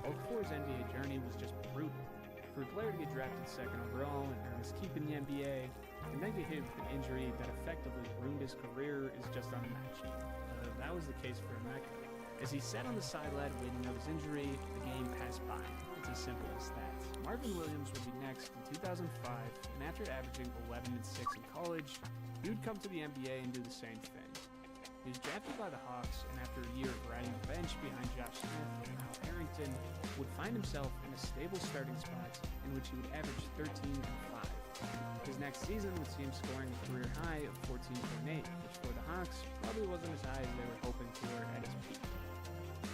Okafor's NBA journey was just brutal. For a player to get drafted second overall and earn his keep in the NBA, and then get hit with an injury that effectively ruined his career is just unmatched. That was the case for Emeka. As he sat on the sideline waiting out his injury, the game passed by. It's as simple as that. Marvin Williams would be next in 2005, and after averaging 11 and 6 in college, he would come to the NBA and do the same thing. He was drafted by the Hawks, and after a year of riding the bench behind Josh Smith and Al Harrington, would find himself in a stable starting spot in which he would average 13 and 5. His next season would see him scoring a career high of 14.8, which for the Hawks probably wasn't as high as they were hoping for at his peak.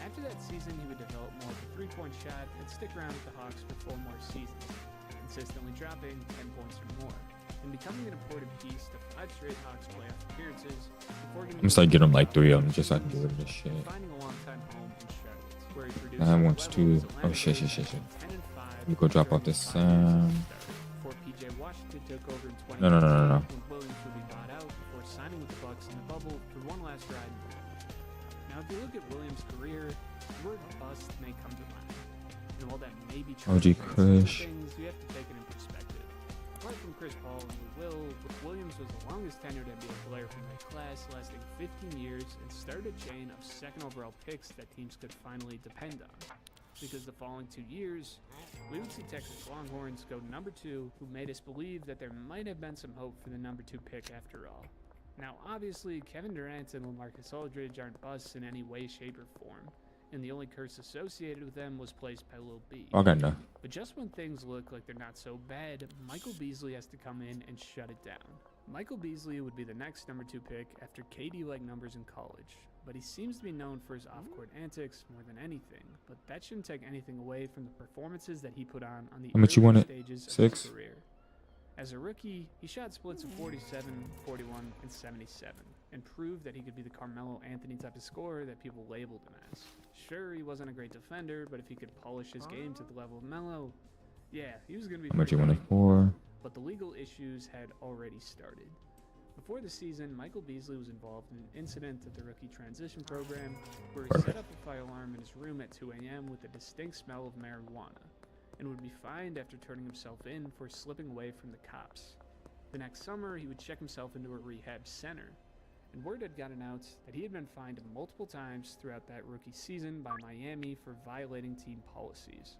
After that season, he would develop more of a three-point shot and stick around with the Hawks for 4 more seasons, consistently dropping 10 points or more, and becoming an important piece to 5 straight Hawks playoff appearances before getting I'm just like get him like 3 of them just so I can get rid of this shit. finding a long-time home in Charlotte, where he produced I want to. Oh shit. Let me go drop off this. Before PJ Washington took over in 2018, No. when Williams would be bought out before signing with the Bucks in the bubble for one last ride. Now, if you look at Williams' career, the word bust may come to mind. And while that may be true, OG Kush. things you have to take it in perspective. Apart from Chris Paul and Lou Will, Williams was the longest tenured NBA player from that class, lasting 15 years, and started a chain of second overall picks that teams could finally depend on. Because the following 2 years, we would see Texas Longhorns go number 2, who made us believe that there might have been some hope for the number 2 pick after all. Now, obviously, Kevin Durant and LaMarcus Aldridge aren't busts in any way, shape, or form, and the only curse associated with them was placed by Lil B. Okay, no. But just when things look like they're not so bad, Michael Beasley has to come in and shut it down. Michael Beasley would be the next number 2 pick after KD-like numbers in college, but he seems to be known for his off-court antics more than anything, but that shouldn't take anything away from the performances that he put on the How much you earlier want it? stages of 6? his career. As a rookie, he shot splits of 47, 41, and 77, and proved that he could be the Carmelo Anthony type of scorer that people labeled him as. Sure, he wasn't a great defender, but if he could polish his game to the level of Melo, yeah, he was going to be How much you pretty want it good. for? But the legal issues had already started. Before the season, Michael Beasley was involved in an incident at the rookie transition program where he set up a fire alarm in his room at 2 a.m. with a distinct smell of marijuana, and would be fined after turning himself in for slipping away from the cops. The next summer, he would check himself into a rehab center, and word had gotten out that he had been fined multiple times throughout that rookie season by Miami for violating team policies.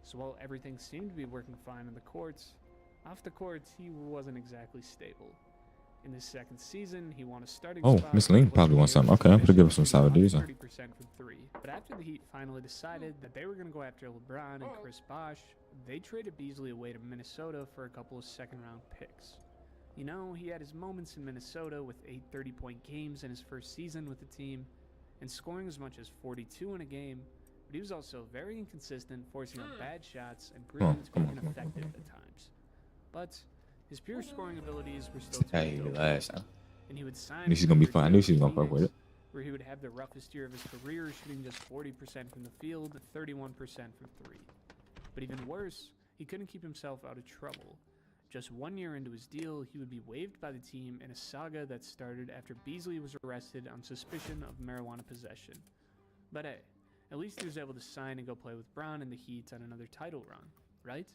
So while everything seemed to be working fine on the courts, off the courts he wasn't exactly stable. In his second season, he won a starting Oh, spot. Miss Link probably wants something. Okay, I'm gonna give her some sour diesel. 30% from 3. But after the Heat finally decided that they were going to go after LeBron and Chris Bosh, they traded Beasley away to Minnesota for a couple of second-round picks. You know, he had his moments in Minnesota with 8 30-point games in his first season with the team, and scoring as much as 42 in a game, but he was also very inconsistent, forcing up bad shots and proving to be ineffective at times. But his pure scoring abilities were still too Hey, good. relax. And he would sign Knew she's gonna be for fine. I knew she was gonna fuck Phoenix, with it. where he would have the roughest year of his career, shooting just 40% from the field, 31% from 3. But even worse, he couldn't keep himself out of trouble. Just 1 year into his deal, he would be waived by the team in a saga that started after Beasley was arrested on suspicion of marijuana possession. But hey, at least he was able to sign and go play with Brown and the Heat on another title run, right?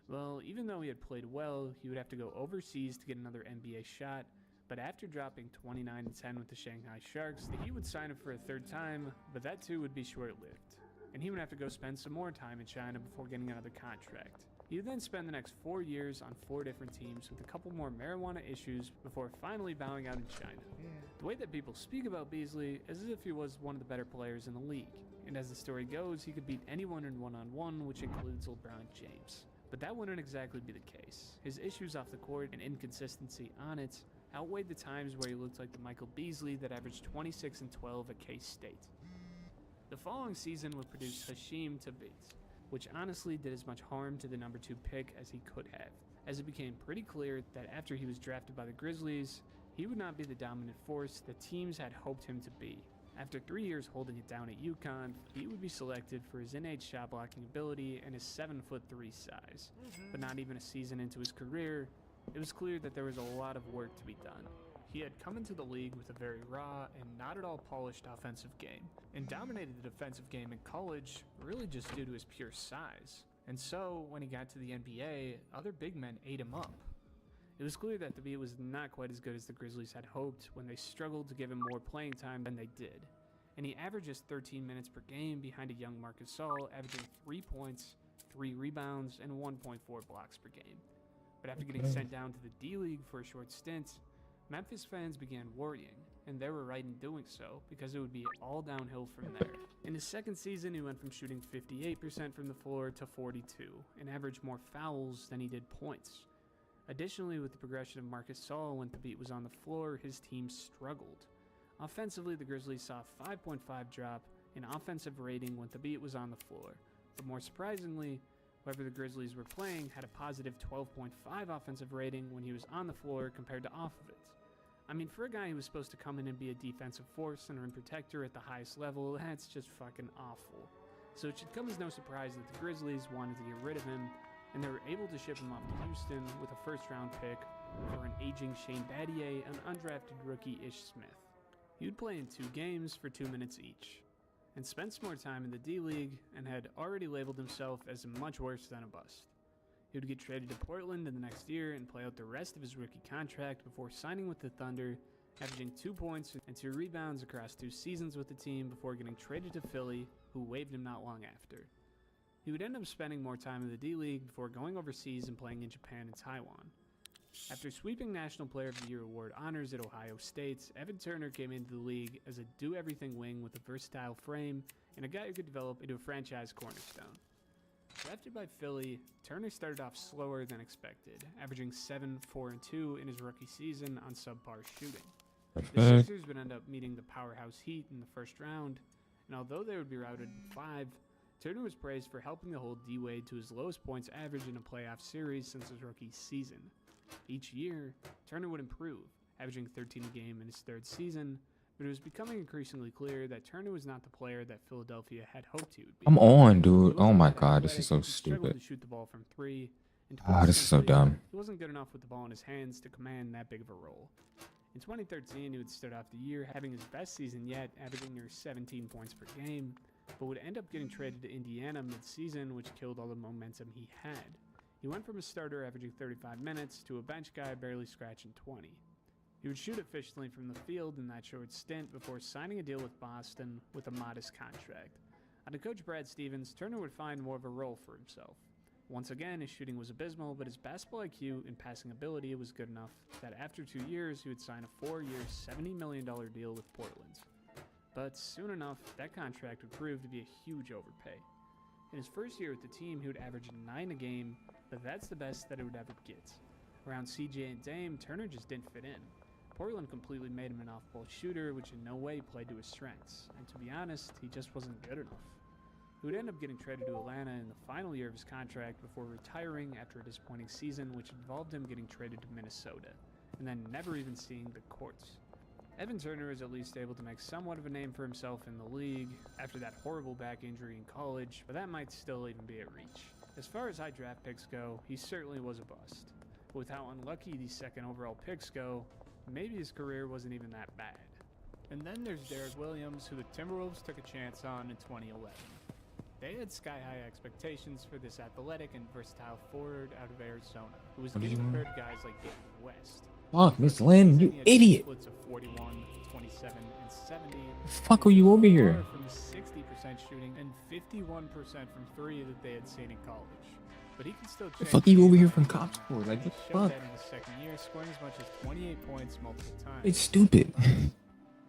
Well, even though he had played well, he would have to go overseas to get another NBA shot, but after dropping 29-10 with the Shanghai Sharks, the Heat would sign him for a third time, but that too would be short-lived, and he would have to go spend some more time in China before getting another contract. He would then spend the next 4 years on 4 different teams with a couple more marijuana issues before finally bowing out in China. The way that people speak about Beasley is as if he was one of the better players in the league, and as the story goes, he could beat anyone in one-on-one, which includes LeBron James. But that wouldn't exactly be the case. His issues off the court and inconsistency on it outweighed the times where he looked like the Michael Beasley that averaged 26 and 12 at K-State. The following season would produce Hashim Tabit, which honestly did as much harm to the number 2 pick as he could have, as it became pretty clear that after he was drafted by the Grizzlies, he would not be the dominant force that teams had hoped him to be. After 3 years holding it down at UConn, he would be selected for his innate shot blocking ability and his 7'3" size. But not even a season into his career, it was clear that there was a lot of work to be done. He had come into the league with a very raw and not at all polished offensive game, and dominated the defensive game in college really just due to his pure size. And so, when he got to the NBA, other big men ate him up. It was clear that the Beat was not quite as good as the Grizzlies had hoped when they struggled to give him more playing time than they did. And he averages 13 minutes per game behind a young Marc Gasol, averaging 3 points, 3 rebounds, and 1.4 blocks per game. But after getting sent down to the D-League for a short stint, Memphis fans began worrying, and they were right in doing so, because it would be all downhill from there. In his second season, he went from shooting 58% from the floor to 42%, and averaged more fouls than he did points. Additionally, with the progression of Marc Gasol when the Beat was on the floor, his team struggled. Offensively, the Grizzlies saw a 5.5 drop in offensive rating when the Beat was on the floor, but more surprisingly, whoever the Grizzlies were playing had a positive 12.5 offensive rating when he was on the floor compared to off of it. I mean, for a guy who was supposed to come in and be a defensive force and rim protector at the highest level, that's just fucking awful. So it should come as no surprise that the Grizzlies wanted to get rid of him, and they were able to ship him off to Houston with a first-round pick for an aging Shane Battier and undrafted rookie Ish Smith. He would play in 2 games for 2 minutes each, and spent some more time in the D-League and had already labeled himself as much worse than a bust. He would get traded to Portland in the next year and play out the rest of his rookie contract before signing with the Thunder, averaging 2 points and 2 rebounds across 2 seasons with the team before getting traded to Philly, who waived him not long after. He would end up spending more time in the D-League before going overseas and playing in Japan and Taiwan. After sweeping National Player of the Year award honors at Ohio State, Evan Turner came into the league as a do-everything wing with a versatile frame and a guy who could develop into a franchise cornerstone. Drafted by Philly, Turner started off slower than expected, averaging 7, 4, and 2 in his rookie season on subpar shooting. The Sixers would end up meeting the powerhouse Heat in the first round, and although they would be routed in 5, Turner was praised for helping to hold D-Wade to his lowest points average in a playoff series since his rookie season. Each year, Turner would improve, averaging 13 a game in his 3rd season, but it was becoming increasingly clear that Turner was not the player that Philadelphia had hoped he would be. Come on, dude. Oh my god, this is so He struggled stupid. to shoot the ball from 3, and Ah, this is so dumb. he wasn't good enough with the ball in his hands to command that big of a role. In 2013, he would start off the year having his best season yet, averaging near 17 points per game, but would end up getting traded to Indiana mid-season, which killed all the momentum he had. He went from a starter averaging 35 minutes to a bench guy barely scratching 20. He would shoot efficiently from the field in that short stint before signing a deal with Boston with a modest contract. Under coach Brad Stevens, Turner would find more of a role for himself. Once again, his shooting was abysmal, but his basketball IQ and passing ability was good enough that after 2 years, he would sign a 4-year, $70 million deal with Portland. But soon enough, that contract would prove to be a huge overpay. In his first year with the team, he would average 9 a game, but that's the best that it would ever get. Around CJ and Dame, Turner just didn't fit in. Portland completely made him an off-ball shooter, which in no way played to his strengths, and to be honest, he just wasn't good enough. He would end up getting traded to Atlanta in the final year of his contract before retiring after a disappointing season, which involved him getting traded to Minnesota, and then never even seeing the courts. Evan Turner was at least able to make somewhat of a name for himself in the league after that horrible back injury in college, but that might still even be at reach. As far as high draft picks go, he certainly was a bust. But with how unlucky these second overall picks go, maybe his career wasn't even that bad. And then there's Derek Williams, who the Timberwolves took a chance on in 2011. They had sky-high expectations for this athletic and versatile forward out of Arizona, who was getting compared to guys like David West. Fuck, Miss Lynn, you idiot. Splits of 41, 27, and 70. The fuck are you over here? From 60% shooting and 51% from 3 that they had seen in college. But he could still The fuck are you over here from Cops for? Like, what the showed fuck? that in his second year, scoring as much as 28 points multiple times. It's stupid.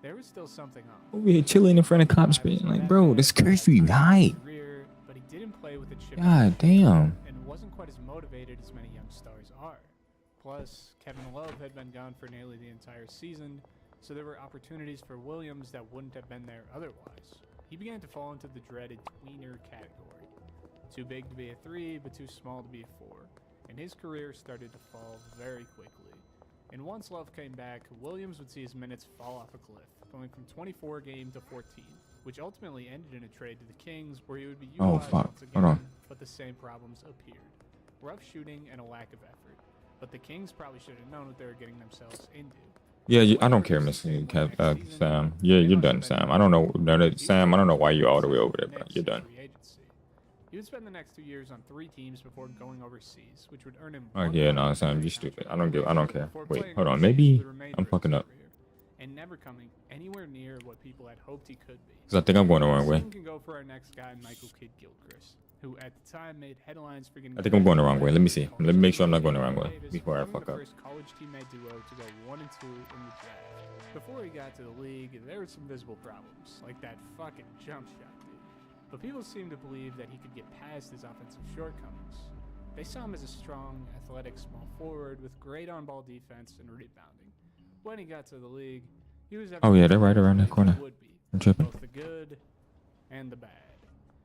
There was still something on. Over here chilling in front of Cops, like, bro, this curfew, right? Career, but he didn't play with a chip. God damn. And wasn't quite as motivated as many young stars are. Plus, Kevin Love had been gone for nearly the entire season, so there were opportunities for Williams that wouldn't have been there otherwise. He began to fall into the dreaded tweener category. Too big to be a 3, but too small to be a 4. And his career started to fall very quickly. And once Love came back, Williams would see his minutes fall off a cliff, going from 24 a game to 14, which ultimately ended in a trade to the Kings where he would be utilized once again, Hold on. but the same problems appeared. Rough shooting and a lack of effort. But the Kings probably should have known what they were getting themselves into. Yeah, I don't care, Miss Sam. Yeah, you're done, Sam. I don't know, Sam. I don't know why you're all the way over there, but you're done. He would spend the next 2 years on 3 teams before going overseas, which would earn him. Oh yeah, no, Sam, you're stupid. I don't care. Wait, hold on. Maybe I'm fucking up. And never coming anywhere near what people had hoped he could be. Cause I think I'm going the wrong way. Same can go for our next guy, Michael Kidd-Gilchrist, who at the time made headlines for getting. I think I'm going the wrong way. Let me see. Let me make sure I'm not going the wrong way before I fuck the up. first college teammate duo to go 1-2 in the draft. Before he got to the league, there were some visible problems, like that fucking jump shot, dude. But people seemed to believe that he could get past his offensive shortcomings. They saw him as a strong, athletic small forward with great on-ball defense and rebounding. When he got to the league, he was Oh yeah, they're right around that corner. I'm tripping. both the good and the bad.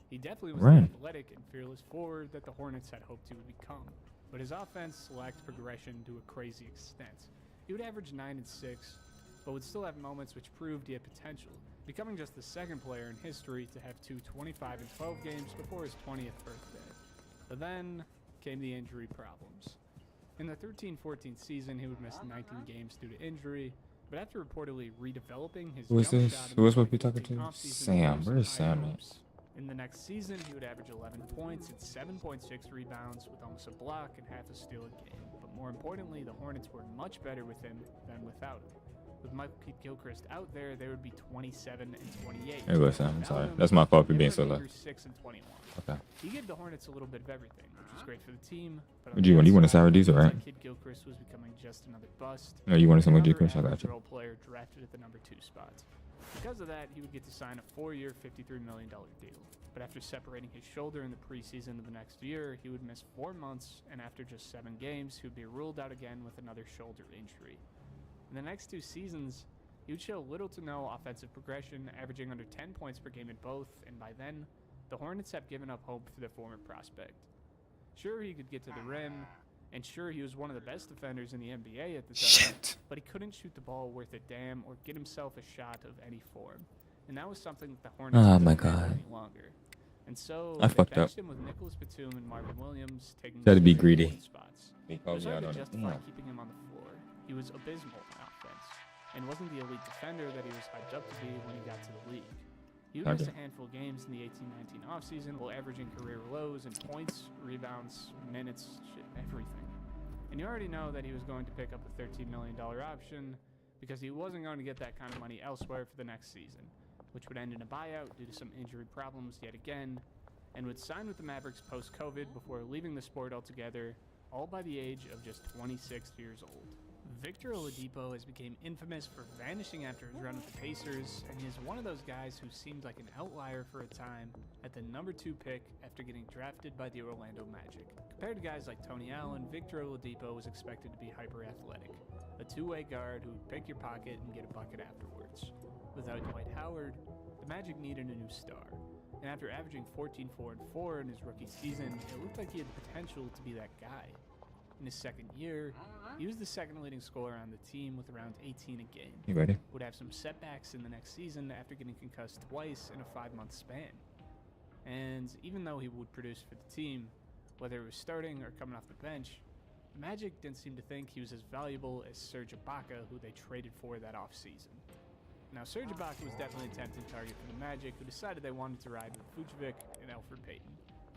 He definitely was Right. the athletic and fearless forward that the Hornets had hoped he would become. But his offense lacked progression to a crazy extent. He would average 9 and 6, but would still have moments which proved he had potential, becoming just the second player in history to have 2 25 and 12 games before his 20th birthday. But then came the injury problems. In the 13-14 season, he would miss 19 games due to injury, but after reportedly redeveloping his Who is jump this? shot in Who the is what we talking 2014 to? offseason, Sam. there was Where's some high Sam at? hopes. In the next season, he would average 11 points and 7.6 rebounds with almost a block and half a steal a game. But more importantly, the Hornets were much better with him than without him. With Michael Kidd-Gilchrist out there, they would be 27 and 28. Here goes Sam. I'm Without sorry. him, That's my fault for they being would so be low. through 6 and 21. Okay. He gave the Hornets a little bit of everything, which was great for the team. But on Would you the want? You want a outside, sour it diesel, looked right? like Kidd-Gilchrist was becoming just another bust. No, you wanted some another Gilchrist? I got average you. role player drafted at the number 2 spot. Because of that, he would get to sign a 4-year, $53 million deal. But after separating his shoulder in the preseason of the next year, he would miss 4 months, and after just 7 games, he would be ruled out again with another shoulder injury. In the next 2 seasons, he would show little to no offensive progression, averaging under 10 points per game in both, and by then, the Hornets have given up hope for their former prospect. Sure, he could get to the rim, and sure, he was one of the best defenders in the NBA at the time, but he couldn't shoot the ball worth a damn or get himself a shot of any form. And that was something that the Hornets Oh couldn't my handle God. any longer. And so I they fucked up. benched him with Nicholas Batum and Marvin Williams taking Had to be the greedy. forward spots. He It called was me hard out to on it. justify Yeah. keeping him on the floor. He was abysmal on offense, and wasn't the elite defender that he was hyped up to be when he got to the league. He would miss Okay. a handful of games in the 18-19 offseason while averaging career lows in points, rebounds, minutes, shit, everything. And you already know that he was going to pick up the $13 million option because he wasn't going to get that kind of money elsewhere for the next season, which would end in a buyout due to some injury problems yet again, and would sign with the Mavericks post-COVID before leaving the sport altogether, all by the age of just 26 years old. Victor Oladipo has become infamous for vanishing after his run with the Pacers, and he is one of those guys who seemed like an outlier for a time at the number 2 pick after getting drafted by the Orlando Magic. Compared to guys like Tony Allen, Victor Oladipo was expected to be hyper-athletic, a two-way guard who would pick your pocket and get a bucket afterwards. Without Dwight Howard, the Magic needed a new star, and after averaging 14-4-4 in his rookie season, it looked like he had the potential to be that guy. In his second year, he was the second leading scorer on the team with around 18 a game. You ready? Would have some setbacks in the next season after getting concussed twice in a 5-month span. And even though he would produce for the team, whether it was starting or coming off the bench, the Magic didn't seem to think he was as valuable as Serge Ibaka, who they traded for that offseason. Now, Serge Ibaka was definitely a tempting target for the Magic, who decided they wanted to ride with Vucevic and Elfrid Payton.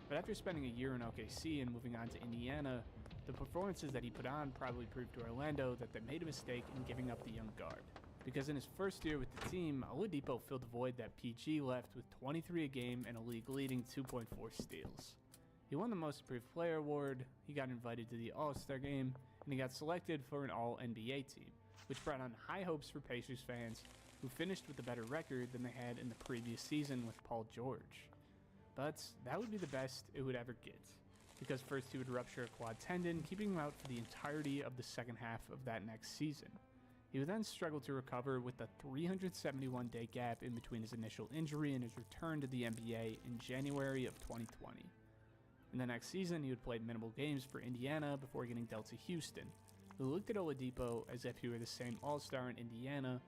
But after spending a year in OKC and moving on to Indiana, the performances that he put on probably proved to Orlando that they made a mistake in giving up the young guard. Because in his first year with the team, Oladipo filled the void that PG left with 23 a game and a league-leading 2.4 steals. He won the Most Improved Player award, he got invited to the All-Star game, and he got selected for an All-NBA team, which brought on high hopes for Pacers fans, who finished with a better record than they had in the previous season with Paul George. But that would be the best it would ever get, because first he would rupture a quad tendon, keeping him out for the entirety of the second half of that next season. He would then struggle to recover with a 371-day gap in between his initial injury and his return to the NBA in January of 2020. In the next season, he would play minimal games for Indiana before getting dealt to Houston, who looked at Oladipo as if he were the same all-star in Indiana,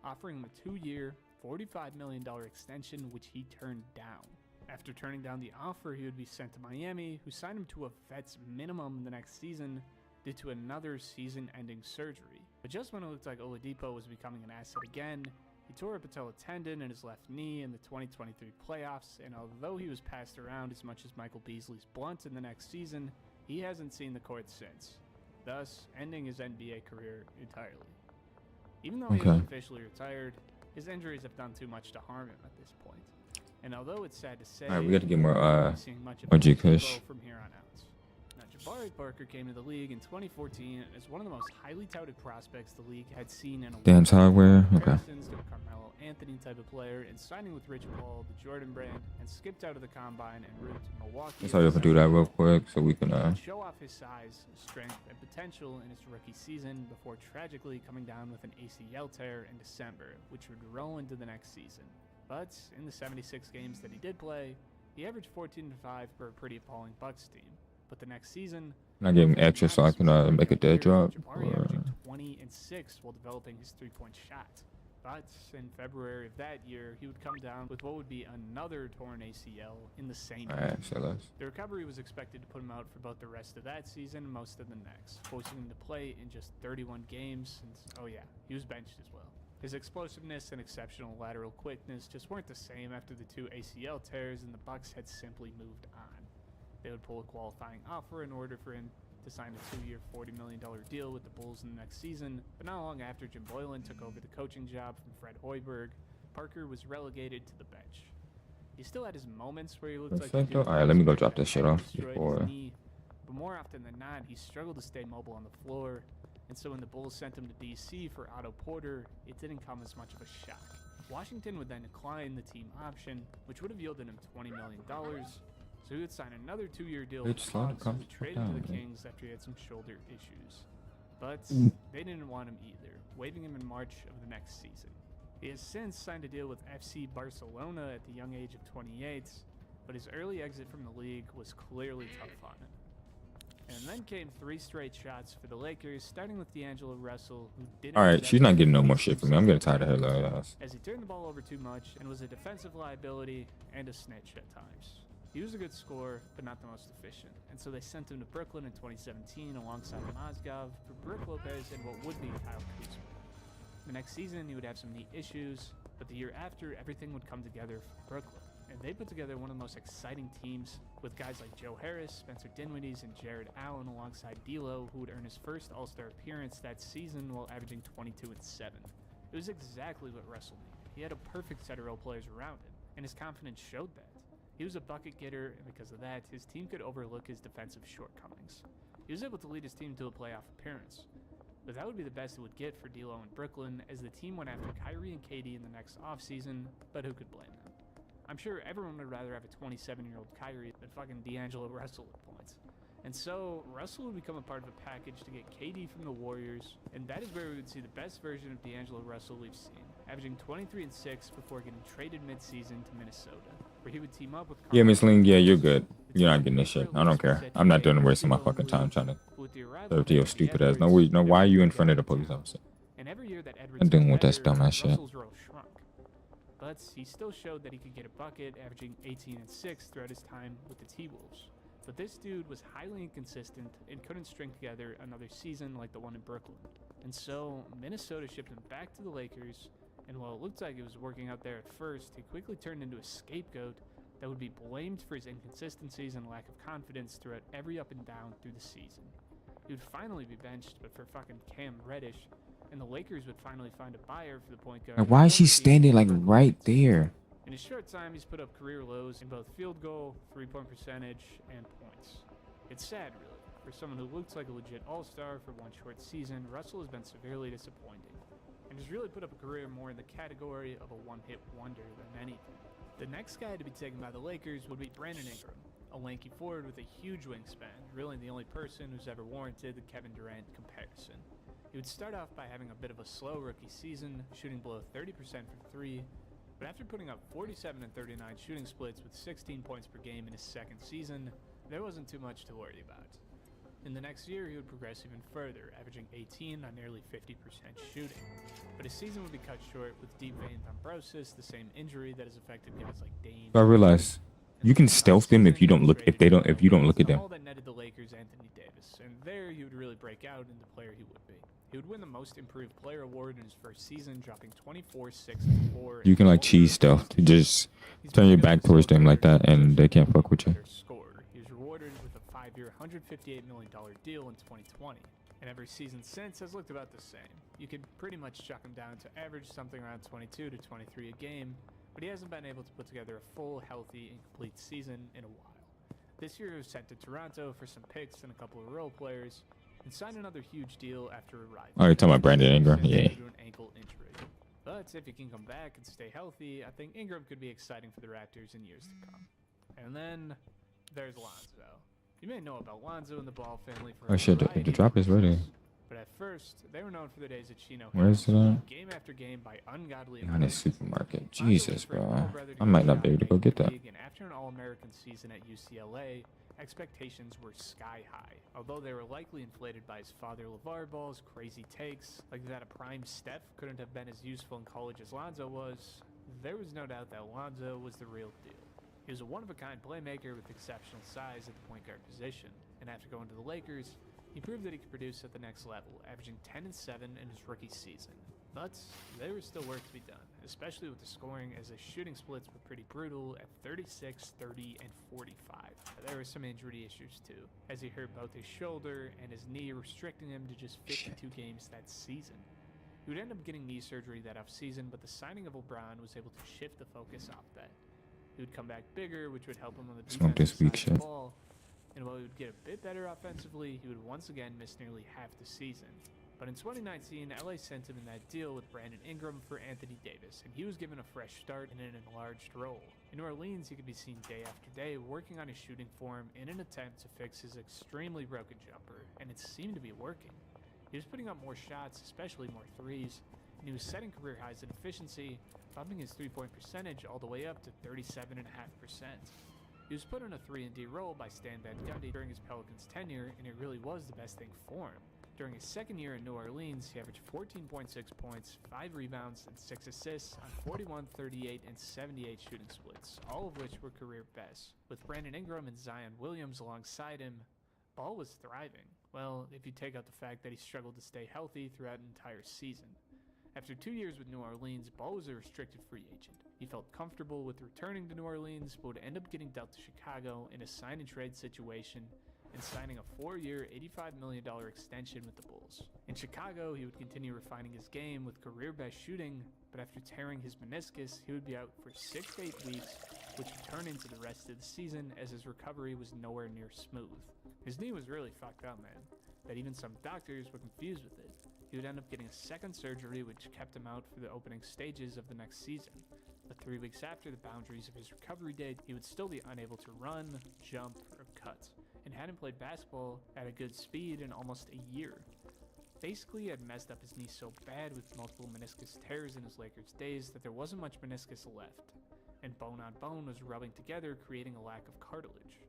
offering him a 2-year, $45 million extension, which he turned down. After turning down the offer, he would be sent to Miami, who signed him to a vet's minimum the next season due to another season-ending surgery. But just when it looked like Oladipo was becoming an asset again, he tore a patella tendon in his left knee in the 2023 playoffs, and although he was passed around as much as Michael Beasley's blunt in the next season, he hasn't seen the court since, thus ending his NBA career entirely. Even though he is officially retired, his injuries have done too much to harm him at this point. And although it's sad to say, All right, we got to get more seeing much of OG Oladipo Kush. from here on out. Now, Jabari Parker came to the league in 2014 as one of the most highly touted prospects the league had seen in a Dance while. hardware. Okay. Comparisons to a Carmelo Anthony type of player, and signing with Rich Paul, the Jordan brand, and skipped out of the combine and moved to Milwaukee. Let's hurry up and do that real quick so we can show off his size, strength, and potential in his rookie season before tragically coming down with an ACL tear in December, which would roll into the next season. But in the 76 games that he did play, he averaged 14-5 for a pretty appalling Bucks team. But the next season, not giving extra so I can make a dead drop. Jabari averaging 20-6 while developing his three-point shot. But in February of that year, he would come down with what would be another torn ACL in the same year. Alright, so let's. The recovery was expected to put him out for both the rest of that season and most of the next, forcing him to play in just 31 games, and oh yeah, he was benched as well. His explosiveness and exceptional lateral quickness just weren't the same after the 2 ACL tears, and the Bucks had simply moved on. They would pull a qualifying offer in order for him to sign a 2-year, $40 million deal with the Bulls in the next season, but not long after Jim Boylan took over the coaching job from Fred Hoiberg, Parker was relegated to the bench. He still had his moments where he looked like he All right, let me go drop this shit off before. But more often than not, he struggled to stay mobile on the floor, and so when the Bulls sent him to DC for Otto Porter, it didn't come as much of a shock. Washington would then decline the team option, which would have yielded him $20 million, so he would sign another 2-year deal with the Bucks and trade him to the Kings after he had some shoulder issues. But they didn't want him either, waiving him in March of the next season. He has since signed a deal with FC Barcelona at the young age of 28, but his early exit from the league was clearly tough on him. And then came 3 straight shots for the Lakers, starting with D'Angelo Russell, who didn't. Alright, she's not getting no more shit from me. I'm getting tired of her little ass. As he turned the ball over too much and was a defensive liability and a snitch at times. He was a good scorer, but not the most efficient, and so they sent him to Brooklyn in 2017 alongside Mozgov for Brook Lopez and what would be Kyle Kuzma. The next season, he would have some knee issues, but the year after, everything would come together for Brooklyn. And they put together one of the most exciting teams with guys like Joe Harris, Spencer Dinwiddie, and Jared Allen alongside D'Lo, who would earn his first All-Star appearance that season while averaging 22-7. It was exactly what Russell needed. He had a perfect set of role players around him, and his confidence showed that. He was a bucket getter, and because of that, his team could overlook his defensive shortcomings. He was able to lead his team to a playoff appearance. But that would be the best it would get for D'Lo in Brooklyn, as the team went after Kyrie and KD in the next offseason, but who could blame them? I'm sure everyone would rather have a 27-year-old Kyrie than fucking D'Angelo Russell at points. And so, Russell would become a part of a package to get KD from the Warriors, and that is where we would see the best version of D'Angelo Russell we've seen, averaging 23-6 before getting traded mid-season to Minnesota, where he would team up with Yeah, Miss Ling, yeah, you're good. You're not getting this shit. I don't care. I'm not doing wasting my fucking time trying to serve to your stupid ass. No, why are you in front of the police officer? And every year that I'm dealing with that dumbass shit. Russell's role shrunk. But he still showed that he could get a bucket, averaging 18-6 throughout his time with the T-Wolves. But this dude was highly inconsistent and couldn't string together another season like the one in Brooklyn. And so, Minnesota shipped him back to the Lakers, and while it looked like it was working out there at first, he quickly turned into a scapegoat that would be blamed for his inconsistencies and lack of confidence throughout every up and down through the season. He would finally be benched, but for fucking Cam Reddish, and the Lakers would finally find a buyer for the point guard. Like, why is she standing like right there? In a short time, he's put up career lows in both field goal, three-point percentage, and points. It's sad, really. For someone who looks like a legit all-star for one short season, Russell has been severely disappointing, and has really put up a career more in the category of a one-hit wonder than anything. The next guy to be taken by the Lakers would be Brandon Ingram, a lanky forward with a huge wingspan, really the only person who's ever warranted the Kevin Durant comparison. He would start off by having a bit of a slow rookie season, shooting below 30% from 3, but after putting up 47 and 39 shooting splits with 16 points per game in his second season, there wasn't too much to worry about. In the next year, he would progress even further, averaging 18 on nearly 50% shooting. But his season would be cut short with deep vein thrombosis, the same injury that has affected guys like Dame. I realize you can stealth them if you don't look if you don't look at them. All that netted the Lakers Anthony Davis, and there he would really break out into the player he would be. He would win the Most Improved Player award in his first season, dropping 24, 6, and 4. You can like cheese stuff. Just turn your back towards them like that, and they can't fuck with you. He was rewarded with a 5-year, $158 million deal in 2020, and every season since has looked about the same. You could pretty much chuck him down to average something around 22 to 23 a game, but he hasn't been able to put together a full, healthy, and complete season in a while. This year he was sent to Toronto for some picks and a couple of role players, and signed another huge deal after arriving. Oh, you're talking about Brandon Ingram? Yeah. Due to an ankle injury. But if he can come back and stay healthy, I think Ingram could be exciting for the Raptors in years to come. And then there's Lonzo. You may know about Lonzo and the Ball family for Oh shit, the drop is ready. but at first, they were known for their days at Chino Where is it at? game after game by ungodly Behind a supermarket. Jesus, bro. I might not be able to go get that. And after an All-American season at UCLA, expectations were sky high. Although they were likely inflated by his father LeVar Ball's crazy takes, like that a prime Steph couldn't have been as useful in college as Lonzo was, there was no doubt that Lonzo was the real deal. He was a one-of-a-kind playmaker with exceptional size at the point guard position, and after going to the Lakers, he proved that he could produce at the next level, averaging 10 and 7 in his rookie season. But there was still work to be done, especially with the scoring, as his shooting splits were pretty brutal at 36, 30, and 45. There were some injury issues too, as he hurt both his shoulder and his knee, restricting him to just 52 games that season. He would end up getting knee surgery that off-season, but the signing of LeBron was able to shift the focus off that. He would come back bigger, which would help him on the Smoke this defensive weak side of the shit. ball. And while he would get a bit better offensively, he would once again miss nearly half the season. But in 2019, LA sent him in that deal with Brandon Ingram for Anthony Davis, and he was given a fresh start in an enlarged role. In New Orleans, he could be seen day after day working on his shooting form in an attempt to fix his extremely broken jumper, and it seemed to be working. He was putting up more shots, especially more threes, and he was setting career highs in efficiency, bumping his three-point percentage all the way up to 37.5%. He was put in a 3-and-D role by Stan Van Gundy during his Pelicans tenure, and it really was the best thing for him. During his second year in New Orleans, he averaged 14.6 points, 5 rebounds, and 6 assists on 41, 38, and 78 shooting splits, all of which were career best. With Brandon Ingram and Zion Williams alongside him, Ball was thriving. Well, if you take out the fact that he struggled to stay healthy throughout an entire season. After 2 years with New Orleans, Ball was a restricted free agent. He felt comfortable with returning to New Orleans, but would end up getting dealt to Chicago in a sign-and-trade situation and signing a 4-year, $85 million extension with the Bulls. In Chicago, he would continue refining his game with career-best shooting, but after tearing his meniscus, he would be out for 6 to 8 weeks, which would turn into the rest of the season as his recovery was nowhere near smooth. His knee was really fucked up, man, that even some doctors were confused with it. He would end up getting a second surgery, which kept him out for the opening stages of the next season. But 3 weeks after the boundaries of his recovery date, he would still be unable to run, jump, or cut, and hadn't played basketball at a good speed in almost a year. Basically, he had messed up his knee so bad with multiple meniscus tears in his Lakers days that there wasn't much meniscus left, and bone on bone was rubbing together, creating a lack of cartilage.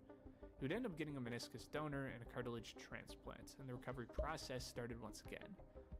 He would end up getting a meniscus donor and a cartilage transplant, and the recovery process started once again.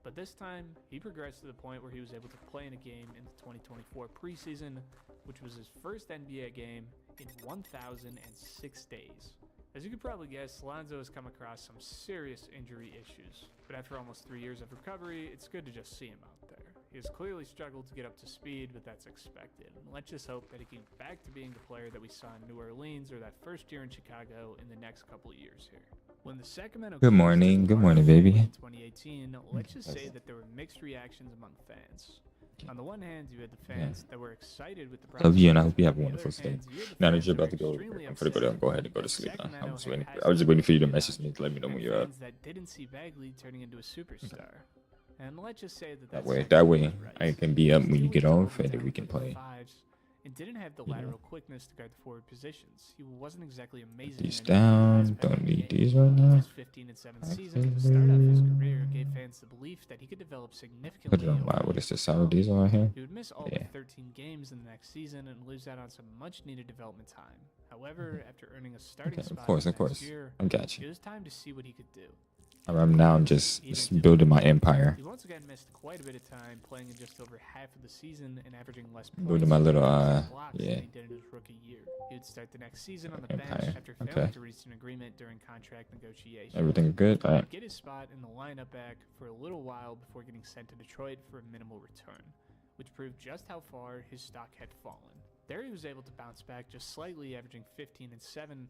But this time, he progressed to the point where he was able to play in a game in the 2024 preseason, which was his first NBA game in 1,006 days. As you could probably guess, Lonzo has come across some serious injury issues, but after almost 3 years of recovery, it's good to just see him out there. He has clearly struggled to get up to speed, but that's expected, and let's just hope that he can get back to being the player that we saw in New Orleans or that first year in Chicago in the next couple of years here. When the Sacramento Good morning, baby. in 2018, let's just say that there were mixed reactions among fans. On the one hand, you had the fans that were excited with the Love you, and I hope you have a On the wonderful other stay. hand, you had the Now fans that you're that about to were go, extremely I'm gonna go upset. go ahead and go to sleep now. Sacramento I was just waiting for you to had message me to let me know when you're up. fans that didn't see Bagley turning into a superstar. And let's just say that That way, I can be up when you get off, and then we can play. And didn't have the Yeah. lateral quickness to guard the forward positions. He wasn't exactly amazing. These in any down. aspect of Don't the need game. these right now. His 15 and 7 season to start off his career gave fans against the belief that he could develop Put significantly. it on my, what is this, sour diesel right here? He would miss all Yeah. but 13 games in the next season and lose out on some much-needed development time. However, after earning a starting Okay, spot of next course. year, I got you. it was time to see what he could do. I'm now just building my empire. He once again missed quite a bit of time, playing in just over half of the season and averaging less Building points my little, and blocks yeah. than he did in his rookie year. He would start the next season on the Empire. bench after failing Okay. to reach an agreement during contract negotiations. Everything good? All right. He'd get his spot in the lineup back for a little while before getting sent to Detroit for a minimal return, which proved just how far his stock had fallen. There he was able to bounce back just slightly, averaging 15 and 7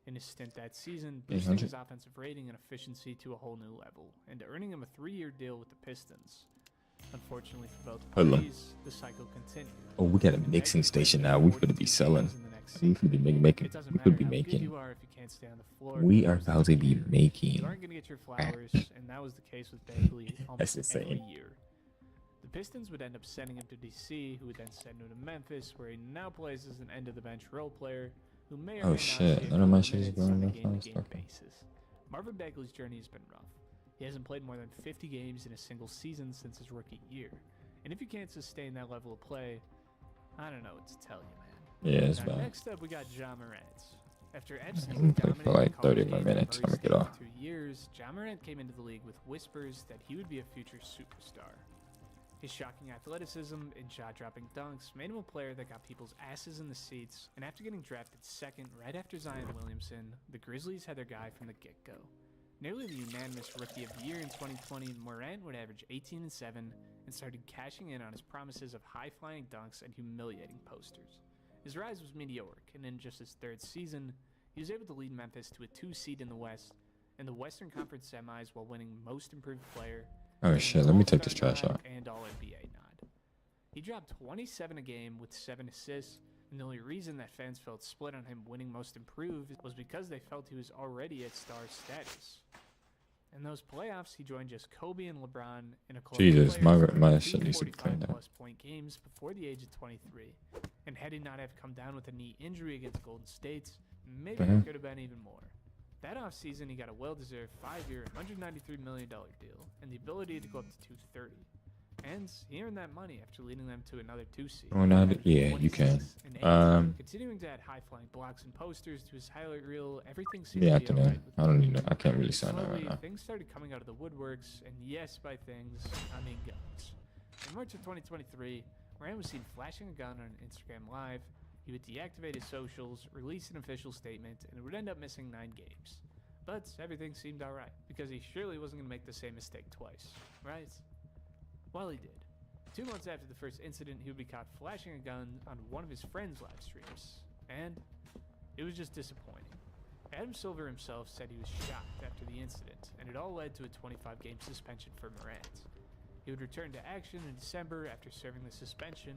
in his stint that season, boosting 800. his offensive rating and efficiency to a whole new level, and earning him a 3-year deal with the Pistons. Unfortunately for both Hello. parties, the cycle continued. Oh, we got a mixing station now. We could be selling. We could be making. We could be making. You are if you can't stay on the floor. We are about to be You making. aren't going to get your flowers, and that was the case with Bagley almost That's every insane. year. The Pistons would end up sending him to DC, who would then send him to Memphis, where he now plays as an end-of-the-bench role player, who may or Oh, may not shit. see a None of my couple shit is minutes going on a that game-to-game fast. Okay. basis. Marvin Bagley's journey has been rough. He hasn't played more than 50 games in a single season since his rookie year, and if you can't sustain that level of play, I don't know what to tell you, man. Yeah, it's Now, bad. next up, we got Ja Morant. After I'm absolutely gonna play for dominating like 30 college more games at minutes. I'm Murray gonna get State off. for 2 years, Ja Morant came into the league with whispers that he would be a future superstar. His shocking athleticism and jaw-dropping dunks made him a player that got people's asses in the seats, and after getting drafted second right after Zion Williamson, the Grizzlies had their guy from the get-go. Nearly the unanimous Rookie of the Year in 2020, Morant would average 18 and 7 and started cashing in on his promises of high-flying dunks and humiliating posters. His rise was meteoric, and in just his 3rd season, he was able to lead Memphis to a 2 seed in the West and the Western Conference semis while winning Most Improved Player. Oh shit, let me take this trash out. And All-NBA nod. He dropped 27 a game with 7 assists, and the only reason that fans felt split on him winning Most Improved was because they felt he was already at star status. In those playoffs, he joined just Kobe and LeBron in a club Jesus, of players my winning shit needs to be cleaned up. 45-plus point games before the age of 23. And had he not have come down with a knee injury against Golden State, maybe Mhm. it could have been even more. That offseason, he got a well-deserved 5-year, $193 million deal and the ability to go up to $230. And he earned that money after leading them to another 2 seed. Oh, no, averaging yeah, you can. 26 and 8. Continuing to add high-flying blocks and posters to his highlight reel, everything seemed Yeah, to be afternoon. alright with I don't him. need that. I can't really sign that right Slowly, now. things started coming out of the woodworks, and yes, by things, I mean guns. In March of 2023, Morant was seen flashing a gun on Instagram Live. He would deactivate his socials, release an official statement, and would end up missing 9 games. But everything seemed alright, because he surely wasn't going to make the same mistake twice, right? Well, he did. 2 months after the first incident, he would be caught flashing a gun on one of his friends' live streams, and it was just disappointing. Adam Silver himself said he was shocked after the incident, and it all led to a 25-game suspension for Morant. He would return to action in December after serving the suspension,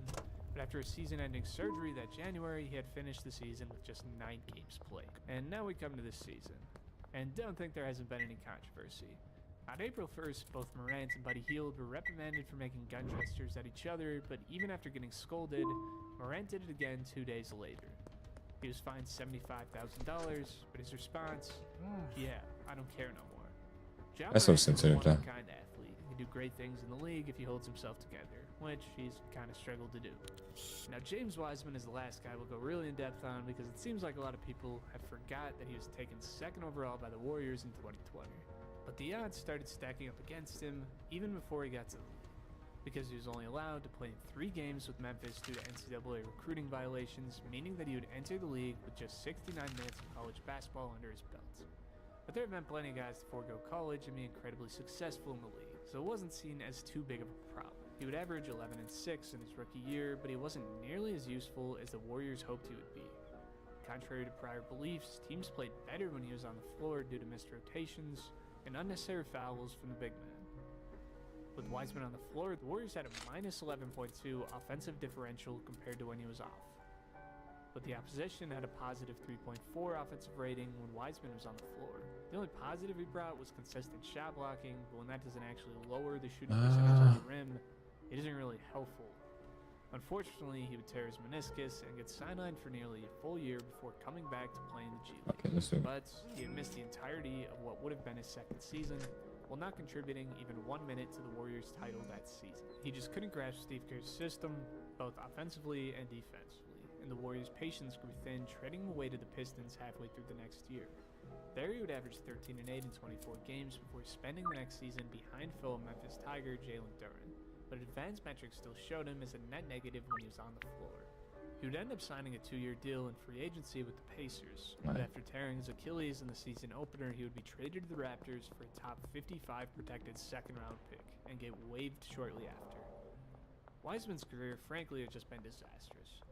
but after a season-ending surgery that January, he had finished the season with just 9 games played. And now we come to this season, and don't think there hasn't been any controversy. On April 1st, both Morant and Buddy Hield were reprimanded for making gun gestures at each other, but even after getting scolded, Morant did it again 2 days later. He was fined $75,000, but his response, yeah, I don't care no more. Ja That's so Morant is a sensitive, though. one-of-a-kind athlete. He can do great things in the league if he holds himself together, which he's kind of struggled to do. Now, James Wiseman is the last guy we'll go really in-depth on because it seems like a lot of people have forgot that he was taken 2nd overall by the Warriors in 2020. But the odds started stacking up against him even before he got to the league, because he was only allowed to play in 3 games with Memphis due to NCAA recruiting violations, meaning that he would enter the league with just 69 minutes of college basketball under his belt. But there have been plenty of guys to forego college and be incredibly successful in the league, so it wasn't seen as too big of a problem. He would average 11 and 6 in his rookie year, but he wasn't nearly as useful as the Warriors hoped he would be. Contrary to prior beliefs, teams played better when he was on the floor due to missed rotations and unnecessary fouls from the big man. With Wiseman on the floor, the Warriors had a minus 11.2 offensive differential compared to when he was off. But the opposition had a positive 3.4 offensive rating when Wiseman was on the floor. The only positive he brought was consistent shot blocking, but when that doesn't actually lower the shooting percentage on the rim, it isn't really helpful. Unfortunately, he would tear his meniscus and get sidelined for nearly a full year before coming back to play in the G League. Okay, let's do it. But he had missed the entirety of what would have been his 2nd season, while not contributing even 1 minute to the Warriors' title that season. He just couldn't grasp Steve Kerr's system, both offensively and defensively, and the Warriors' patience grew thin, trading him away to the Pistons halfway through the next year. There he would average 13 and 8 in 24 games before spending the next season behind fellow Memphis Tiger Jalen Duren, but advanced metrics still showed him as a net negative when he was on the floor. He would end up signing a 2-year deal in free agency with the Pacers, but after tearing his Achilles in the season opener, he would be traded to the Raptors for a top 55 protected second-round pick and get waived shortly after. Wiseman's career, frankly, had just been disastrous.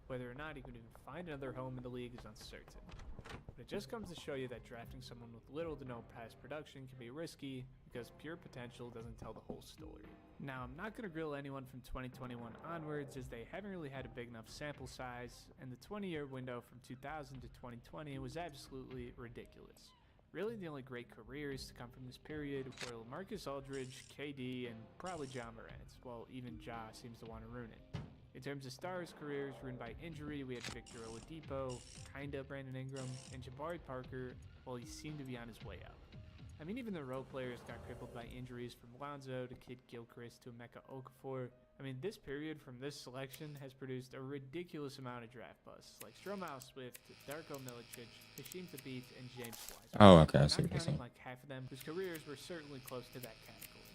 Whether or not he could even find another home in the league is uncertain. But it just comes to show you that drafting someone with little to no past production can be risky because pure potential doesn't tell the whole story. Now, I'm not going to grill anyone from 2021 onwards as they haven't really had a big enough sample size, and the 20-year window from 2000 to 2020 was absolutely ridiculous. Really, the only great careers to come from this period were LaMarcus Aldridge, KD, and probably Ja Morant, while even Ja seems to want to ruin it. In terms of stars' careers ruined by injury, we had Victor Oladipo, kinda Brandon Ingram, and Jabari Parker, while he seemed to be on his way out. I mean, even the role players got crippled by injuries, from Lonzo to Kid Gilchrist to Emeka Okafor. I mean, this period from this selection has produced a ridiculous amount of draft busts, like Stromile Swift, Darko Milicic, Hasheem Thabit, and James Wiseman. Oh, okay, I see Not what you're counting saying. like half of them whose careers were certainly close to that category.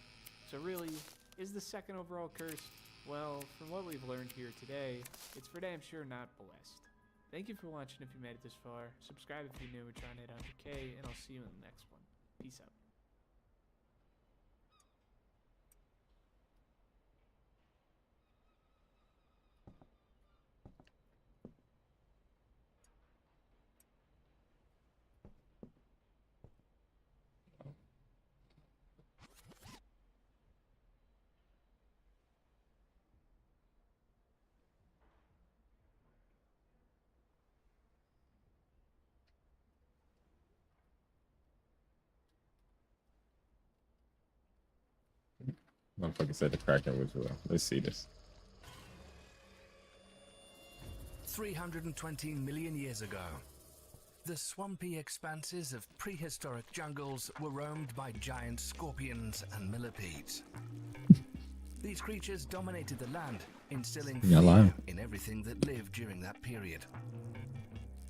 So really, is the second overall cursed? Well, from what we've learned here today, it's for damn sure not blessed. Thank you for watching if you made it this far. Subscribe if you're new. We're trying to hit 100K, and I'll see you in the next one. Peace out. Motherfucker said the Kraken was real. Let's see this. 320 million years ago, the swampy expanses of prehistoric jungles were roamed by giant scorpions and millipedes. These creatures dominated the land, instilling You're fear lying. in everything that lived during that period.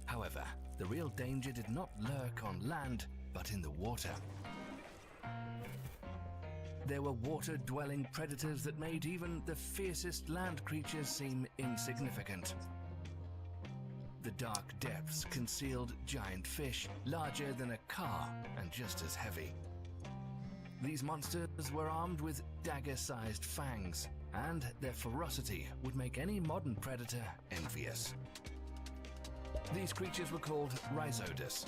However, the real danger did not lurk on land, but in the water. There were water-dwelling predators that made even the fiercest land creatures seem insignificant. The dark depths concealed giant fish, larger than a car and just as heavy. These monsters were armed with dagger-sized fangs, and their ferocity would make any modern predator envious. These creatures were called Rhizodus.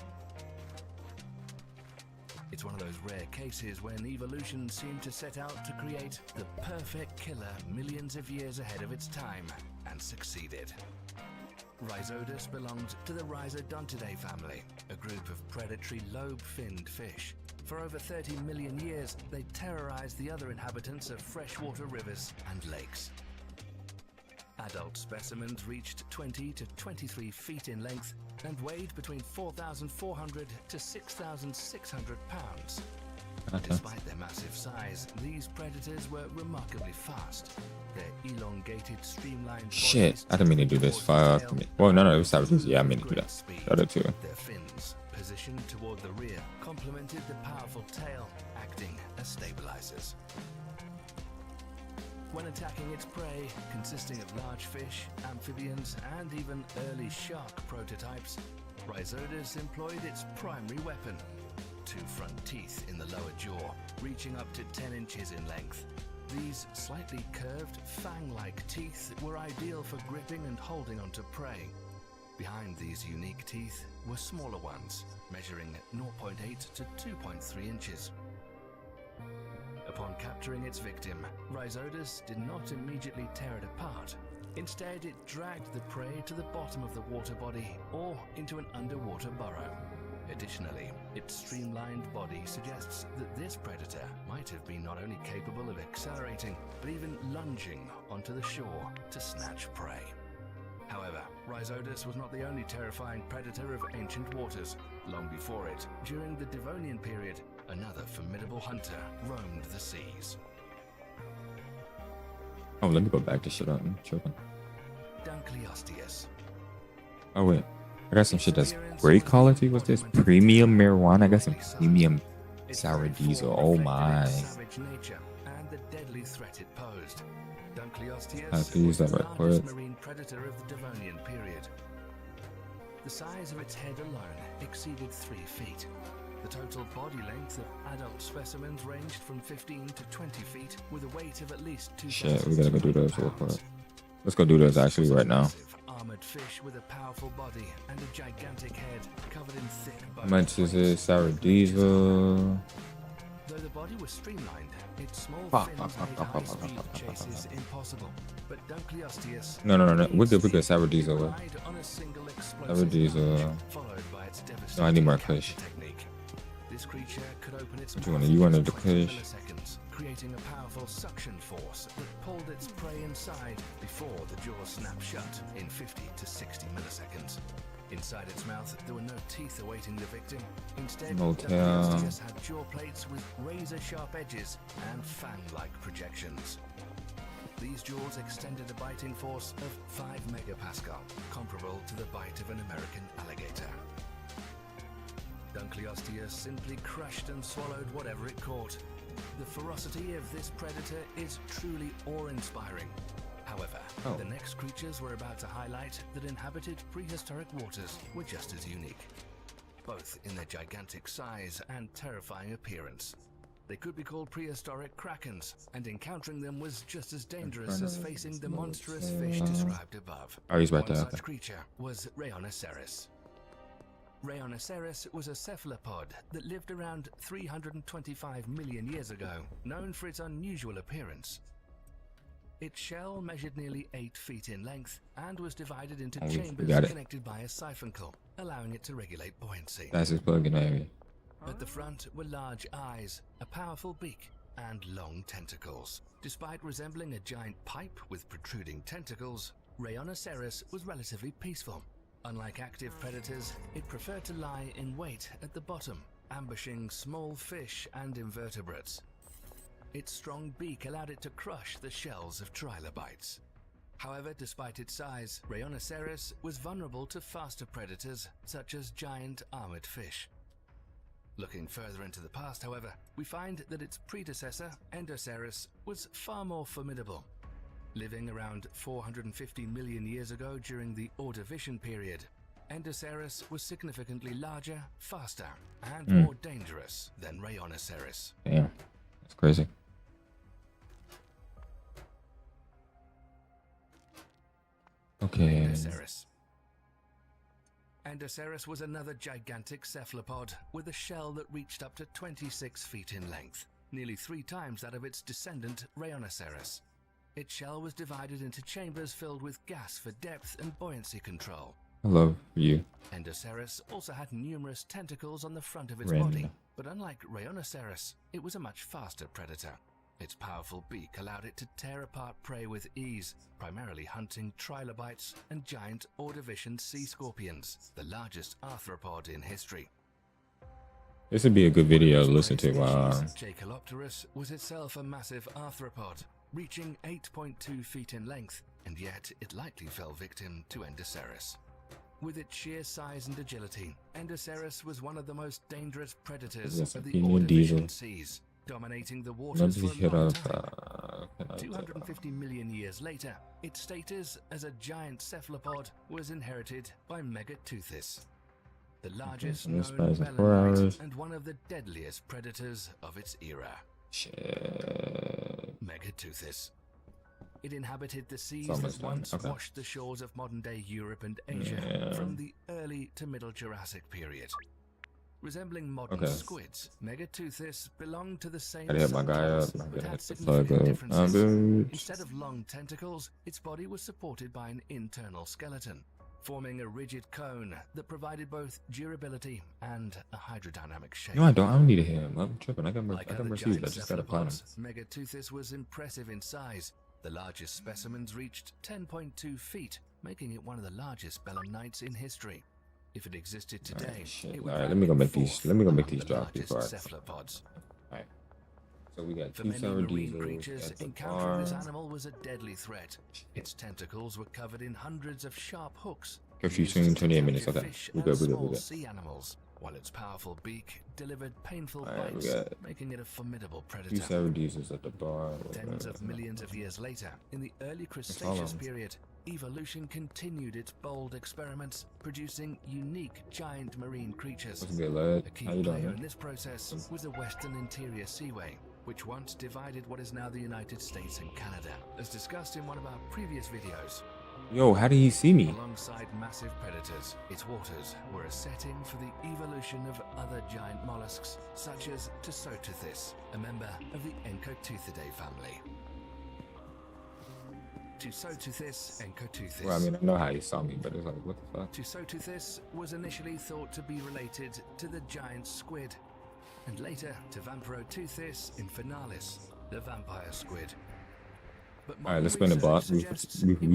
It's one of those rare cases when evolution seemed to set out to create the perfect killer millions of years ahead of its time, and succeeded. Rhizodus belonged to the Rhizodontidae family, a group of predatory lobe-finned fish. For over 30 million years, they terrorized the other inhabitants of freshwater rivers and lakes. Adult specimens reached 20 to 23 feet in length and weighed between 4,400 to 6,600 pounds. Despite their massive size, these predators were remarkably fast. Their elongated, streamlined Shit, I didn't mean to do this. Fuck me. Well, no, it was savages. Yeah, I mean to do that. Shut up, too. Their fins, positioned toward the rear, complemented the powerful tail, acting as stabilizers. When attacking its prey, consisting of large fish, amphibians, and even early shark prototypes, Rhizodus employed its primary weapon, 2 front teeth in the lower jaw, reaching up to 10 inches in length. These slightly curved, fang-like teeth were ideal for gripping and holding onto prey. Behind these unique teeth were smaller ones, measuring 0.8 to 2.3 inches. Upon capturing its victim, Rhizodus did not immediately tear it apart. Instead, it dragged the prey to the bottom of the water body or into an underwater burrow. Additionally, its streamlined body suggests that this predator might have been not only capable of accelerating, but even lunging onto the shore to snatch prey. However, Rhizodus was not the only terrifying predator of ancient waters. Long before it, during the Devonian period, another formidable hunter roamed the seas. Oh, let me go back to shit up. I'm tripping. Dunkleosteus. Oh wait, I got some shit that's great quality. What's this? Premium marijuana. I got some premium sour diesel. Oh my. Savage nature and the deadly threat it posed. Dunkleosteus I have to use that was the right largest quick. marine predator of the Devonian period. The size of its head alone exceeded 3 feet. The total body length of adult specimens ranged from 15 to 20 feet with a weight of at least 2,000 Shit, we gotta go do those real quick. Let's go do those actually right now. armored fish with a powerful body and a gigantic head covered in thick How bones. much is this? Sour diesel. Though the body was streamlined, its small Fuck, fins fuck, made fuck, fuck, high-speed fuck, fuck, fuck, chases impossible. But Dunkleosteus No. We're good. Sour diesel. relied on a single Sour explosive diesel. launch, followed by its No, I need more devastating kush. technique. This creature could open its What mouth you wanted in the 20 kush. milliseconds, creating a powerful suction force that pulled its prey inside before the jaws snapped shut in 50 to 60 milliseconds. Inside its mouth, there were no teeth awaiting the victim. Instead, Motel. Dunkleosteus had jaw plates with razor-sharp edges and fang-like projections. These jaws extended a biting force of 5 megapascal, comparable to the bite of an American alligator. Dunkleosteus simply crushed and swallowed whatever it caught. The ferocity of this predator is truly awe-inspiring. However, the next creatures we're about to highlight that inhabited prehistoric waters were just as unique, both in their gigantic size and terrifying appearance. They could be called prehistoric krakens, and encountering them was just as dangerous as facing the monstrous fish described above. Oh, he's right One there, such okay. creature was Rheonoceros. Rheonoceros was a cephalopod that lived around 325 million years ago, known for its unusual appearance. Its shell measured nearly 8 feet in length and was divided into We chambers got it. connected by a siphuncle, allowing it to regulate buoyancy. That's his plug-in area. At the front were large eyes, a powerful beak, and long tentacles. Despite resembling a giant pipe with protruding tentacles, Rheonoceros was relatively peaceful. Unlike active predators, it preferred to lie in wait at the bottom, ambushing small fish and invertebrates. Its strong beak allowed it to crush the shells of trilobites. However, despite its size, Rheonoceros was vulnerable to faster predators such as giant armored fish. Looking further into the past, however, we find that its predecessor, Endoceros, was far more formidable. Living around 450 million years ago during the Ordovician period, Endoceros was significantly larger, faster, and more dangerous than Rheonoceros. Damn, that's crazy. Okay. Endoceros. Endoceros was another gigantic cephalopod with a shell that reached up to 26 feet in length, nearly 3 times that of its descendant Rheonoceros. Its shell was divided into chambers filled with gas for depth and buoyancy control. I love you. Endoceros also had numerous tentacles on the front of its Random. body, but unlike Rheonoceros, it was a much faster predator. Its powerful beak allowed it to tear apart prey with ease, primarily hunting trilobites and giant Ordovician sea scorpions, the largest arthropod in history. This would be a good video to listen to. Jacalopterus was itself a massive arthropod, reaching 8.2 feet in length, and yet it likely fell victim to Endoceros. With its sheer size and agility, Endoceros was one of the most dangerous predators Yes, of the opinion diesel. Ordovician seas, dominating the waters for Nobody a hit long up. time. 250 million years later, its status as a giant cephalopod was inherited by Megateuthis, the largest so this known guy's in 4 hours. belemnite and one of the deadliest predators of its era. Megateuthis. It inhabited the seas almost that done. once Okay. washed the shores of modern-day Europe and Asia Yeah. from the early to middle Jurassic period. Resembling modern Okay. squids, Megateuthis belonged to the same Gotta hit my guy subclass, up. I'm but gonna had hit the plug significant up. differences. Bitch. Instead of long tentacles, its body was supported by an internal skeleton, forming a rigid cone that provided both durability and a hydrodynamic shape. No, I don't need to hit him. I'm tripping. I got Like other mercies. giant I just gotta find him. cephalopods, Megateuthis was impressive in size. The largest specimens reached 10.2 feet, making it one of the largest belemnites in history. If it existed today, it All would right, let rank me go in make these. fourth Let me go make among these the drops largest before I. cephalopods. All right. So we got For two many sour marine diesels creatures, at the encountering bar. this animal was a deadly threat. Its tentacles were covered in hundreds of sharp hooks. Curfew used swing to 28 capture minutes. Okay, fish we and good. We good. small We good. sea animals, while its powerful beak delivered painful All right, we bites, got making it a formidable two predator. sour diesels at the bar. Tens of millions of years later, in the early Cretaceous follow. period, evolution continued its bold experiments, producing unique giant marine creatures. What's good, lad? A key How you doing, player man? in this process was the Western Interior Seaway, which once divided what is now the United States and Canada. As discussed in one of our previous videos, Yo, how did he see me? alongside massive predators, its waters were a setting for the evolution of other giant mollusks, such as Tusoteuthis, a member of the Encoteuthidea family. Tusoteuthis encoteuthis. Well, I mean, I know how he saw me, but it's like, what the fuck? Tusoteuthis was initially thought to be related to the giant squid, and later to Vamperoteuthis infinalis, the vampire squid. All right, let's spin the block. We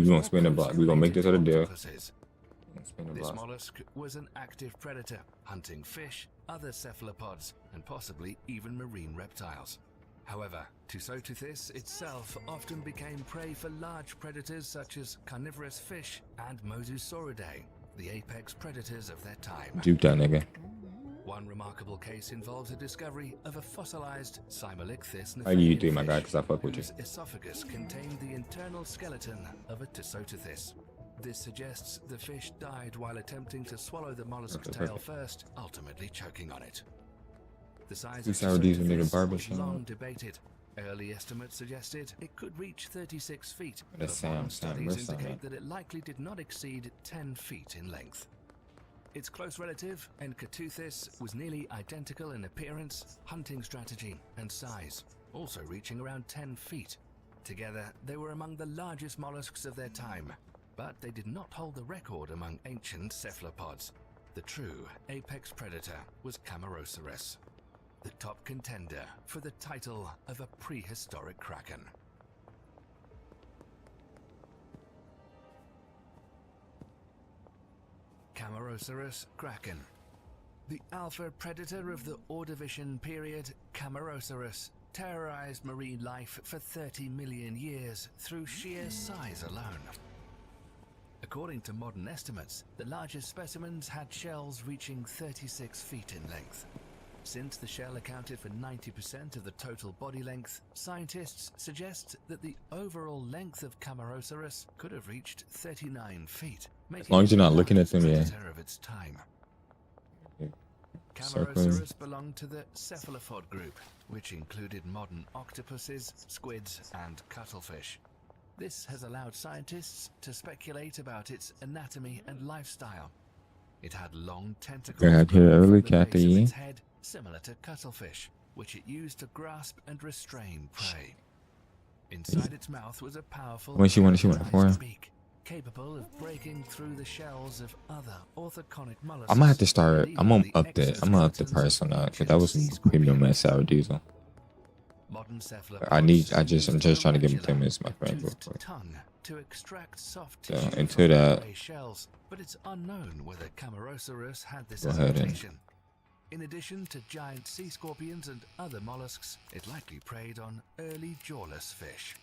gonna spin the block. We gonna make this other deal. Spin the This block. mollusk was an active predator, hunting fish, other cephalopods, and possibly even marine reptiles. However, Tusoteuthis itself often became prey for large predators such as carnivorous fish and Mosasauridae, the apex predators of their time. Juke that nigga. One remarkable case involves the discovery of a fossilized Cymolichthys How you nephanian do, my fish, guy? Because I fuck with you. whose esophagus contained the internal skeleton of a Tusoteuthis. This suggests the fish died while attempting to swallow the mollusk's Okay, tail perfect. first, ultimately choking on it. The size Two of sour diesel near the Tusoteuthis barber was shop. long debated. Early estimates suggested it could reach 36 feet, That's but modern Sam. studies Where's Sam indicate at? that it likely did not exceed 10 feet in length. Its close relative, Encoteuthis, was nearly identical in appearance, hunting strategy, and size, also reaching around 10 feet. Together, they were among the largest mollusks of their time, but they did not hold the record among ancient cephalopods. The true apex predator was Camarasaurus, the top contender for the title of a prehistoric kraken. Camarasaurus kraken. The alpha predator of the Ordovician period, Camarasaurus terrorized marine life for 30 million years through sheer size alone. According to modern estimates, the largest specimens had shells reaching 36 feet in length. Since the shell accounted for 90% of the total body length, scientists suggest that the overall length of Camarasaurus could have reached 39 feet. As long as you're not looking at them, yeah. Predator of its time. Camarasaurus belonged to the cephalopod group, which included modern octopuses, squids, and cuttlefish. This has allowed scientists to speculate about its anatomy and lifestyle. It had long tentacles Grab here growing early, from the base of Kathy. its head, similar to cuttlefish, which it used to grasp and restrain prey. Inside its mouth was a powerful, What she wanted for? beak, capable of breaking through the shells of other orthoconic mollusks. I'm gonna have to start. and I'm gonna even up the. I'm gonna up the price on that because that was some premium at sour diesel. Modern cephalopods I'm just use trying to give him tarantula, 10 minutes, my friend. real toothed quick. tongue to extract soft So, tissue into from that- prey shells, but it's unknown whether Camarasaurus had this Go ahead and- adaptation. In addition to giant sea scorpions and other mollusks, it likely preyed on early jawless fish.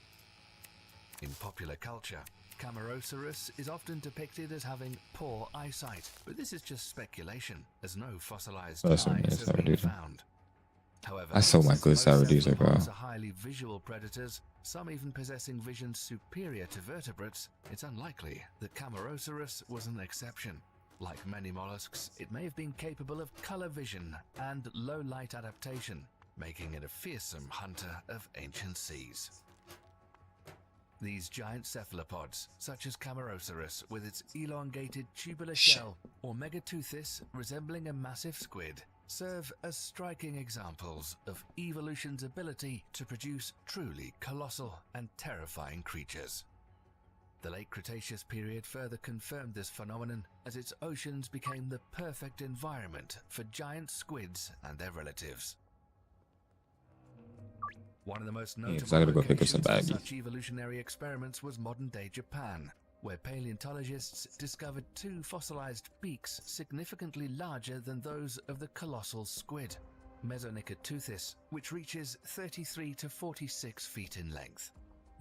In popular culture, Camarasaurus is often depicted as having poor eyesight, but this is just speculation, as no fossilized That's some eyes nice have sour been diesel. found. However, I sold my since good most sour diesel, bro. cephalopods are highly visual predators, some even possessing vision superior to vertebrates, it's unlikely that Camarasaurus was an exception. Like many mollusks, it may have been capable of color vision and low light adaptation, making it a fearsome hunter of ancient seas. These giant cephalopods, such as Camarasaurus with its elongated tubular shell, or Megateuthis resembling a massive squid, serve as striking examples of evolution's ability to produce truly colossal and terrifying creatures. The late Cretaceous period further confirmed this phenomenon as its oceans became the perfect environment for giant squids and their relatives. One of the most Yeah, notable 'cause I gotta go pick up some locations for baggies. such evolutionary experiments was modern-day Japan, where paleontologists discovered two fossilized beaks significantly larger than those of the colossal squid, Mesonicoteuthis, which reaches 33 to 46 feet in length.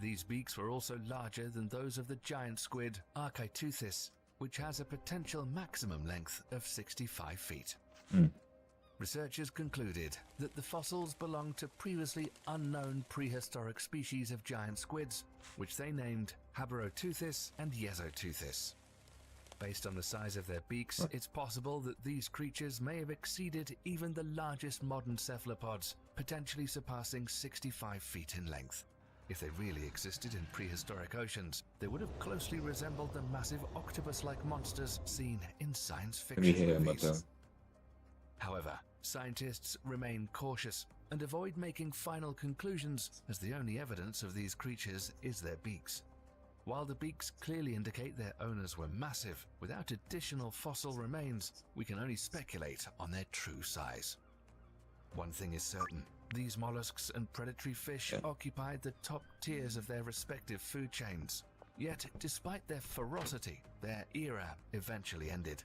These beaks were also larger than those of the giant squid Archaeteuthis, which has a potential maximum length of 65 feet. Researchers concluded that the fossils belong to previously unknown prehistoric species of giant squids, which they named Haberoteuthis and Yezoteuthis. Based on the size of their beaks, it's possible that these creatures may have exceeded even the largest modern cephalopods, potentially surpassing 65 feet in length. If they really existed in prehistoric oceans, they would have closely resembled the massive octopus-like monsters seen in science fiction movies. However, scientists remain cautious and avoid making final conclusions, as the only evidence of these creatures is their beaks. While the beaks clearly indicate their owners were massive, without additional fossil remains, we can only speculate on their true size. One thing is certain: these mollusks and predatory fish occupied the top tiers of their respective food chains. Yet, despite their ferocity, their era eventually ended.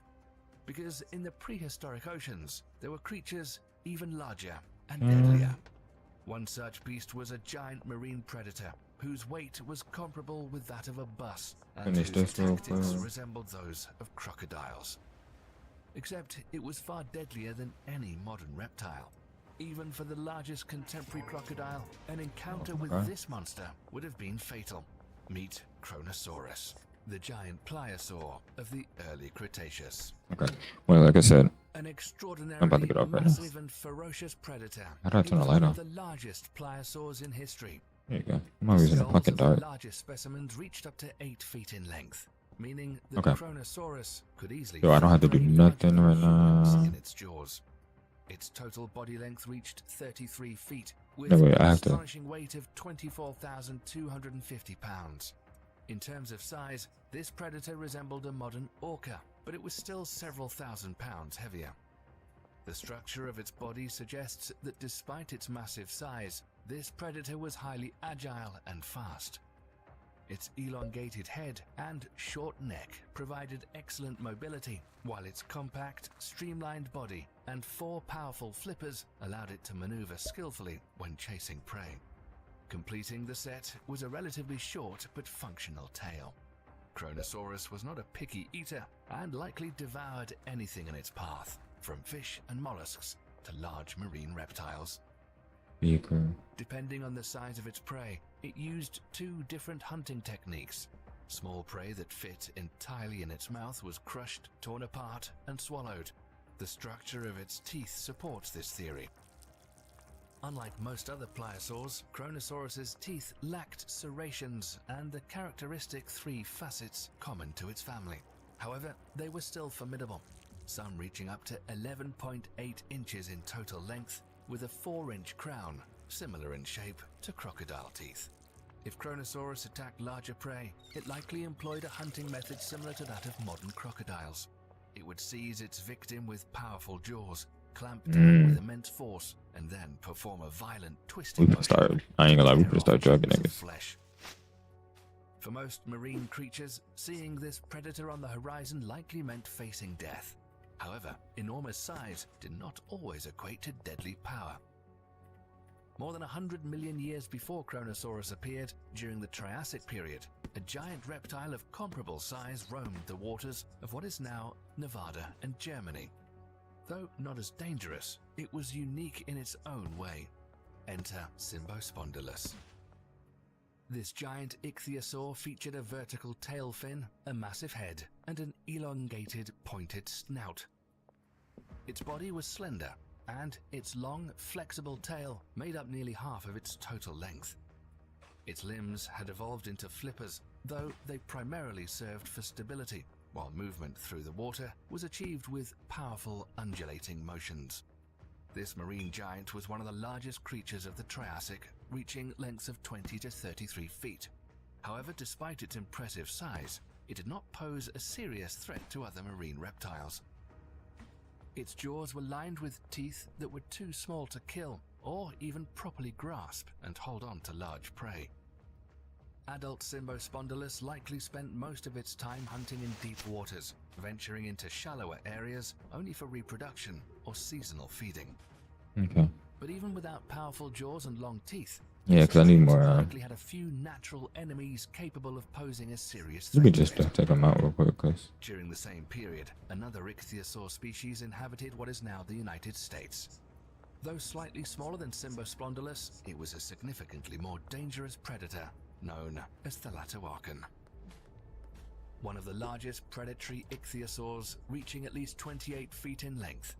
Because in the prehistoric oceans, there were creatures even larger and deadlier. One such beast was a giant marine predator, whose weight was comparable with that of a bus, and whose tactics resembled those of crocodiles. Except it was far deadlier than any modern reptile. Even for the largest contemporary crocodile, an encounter with this monster would have been fatal. Meet Kronosaurus, the giant pliosaur of the early Cretaceous. Okay. Well, like I said, An I'm about to get off right now. massive and ferocious predator. How do I turn the light One off? of the largest pliosaurs in history. There you go. I'm always in the Skulls fucking of the dark. largest specimens reached up to 8 feet in length, meaning that Okay. Kronosaurus could easily Yo, I don't have to do nothing right now. in its jaws. Its total body length reached 33 feet, with No, wait, an I have to- astonishing weight of 24,250 pounds. In terms of size, this predator resembled a modern orca, but it was still several thousand pounds heavier. The structure of its body suggests that despite its massive size, this predator was highly agile and fast. Its elongated head and short neck provided excellent mobility, while its compact, streamlined body and 4 powerful flippers allowed it to maneuver skillfully when chasing prey. Completing the set was a relatively short but functional tail. Kronosaurus was not a picky eater and likely devoured anything in its path, from fish and mollusks to large marine reptiles. Depending on the size of its prey, it used 2 different hunting techniques. Small prey that fit entirely in its mouth was crushed, torn apart, and swallowed. The structure of its teeth supports this theory. Unlike most other pliosaurs, Kronosaurus's teeth lacked serrations and the characteristic 3 facets common to its family. However, they were still formidable, some reaching up to 11.8 inches in total length, with a 4-inch crown, similar in shape to crocodile teeth. If Kronosaurus attacked larger prey, it likely employed a hunting method similar to that of modern crocodiles. It would seize its victim with powerful jaws, clamp down with immense force, and then perform a violent twisting We could start. I ain't gonna lie. We could start drugging niggas. flesh. For most marine creatures, seeing this predator on the horizon likely meant facing death. However, enormous size did not always equate to deadly power. More than 100 million years before Kronosaurus appeared, during the Triassic period, a giant reptile of comparable size roamed the waters of what is now Nevada and Germany. Though not as dangerous, it was unique in its own way. Enter Symbospondylus. This giant ichthyosaur featured a vertical tail fin, a massive head, and an elongated, pointed snout. Its body was slender, and its long, flexible tail made up nearly half of its total length. Its limbs had evolved into flippers, though they primarily served for stability, while movement through the water was achieved with powerful undulating motions. This marine giant was one of the largest creatures of the Triassic, reaching lengths of 20 to 33 feet. However, despite its impressive size, it did not pose a serious threat to other marine reptiles. Its jaws were lined with teeth that were too small to kill or even properly grasp and hold on to large prey. adult Symbospondylus likely spent most of its time hunting in deep waters, venturing into shallower areas only for reproduction or seasonal feeding. Okay. But even without powerful jaws and long teeth, Yeah, because I need more. likely had a few natural enemies capable of posing a serious You threat. could just take them out real quick, cause During the same period, another ichthyosaur species inhabited what is now the United States. Though slightly smaller than Symbospondylus, it was a significantly more dangerous predator known as Thalatoarchon. One of the largest predatory ichthyosaurs, reaching at least 28 feet in length.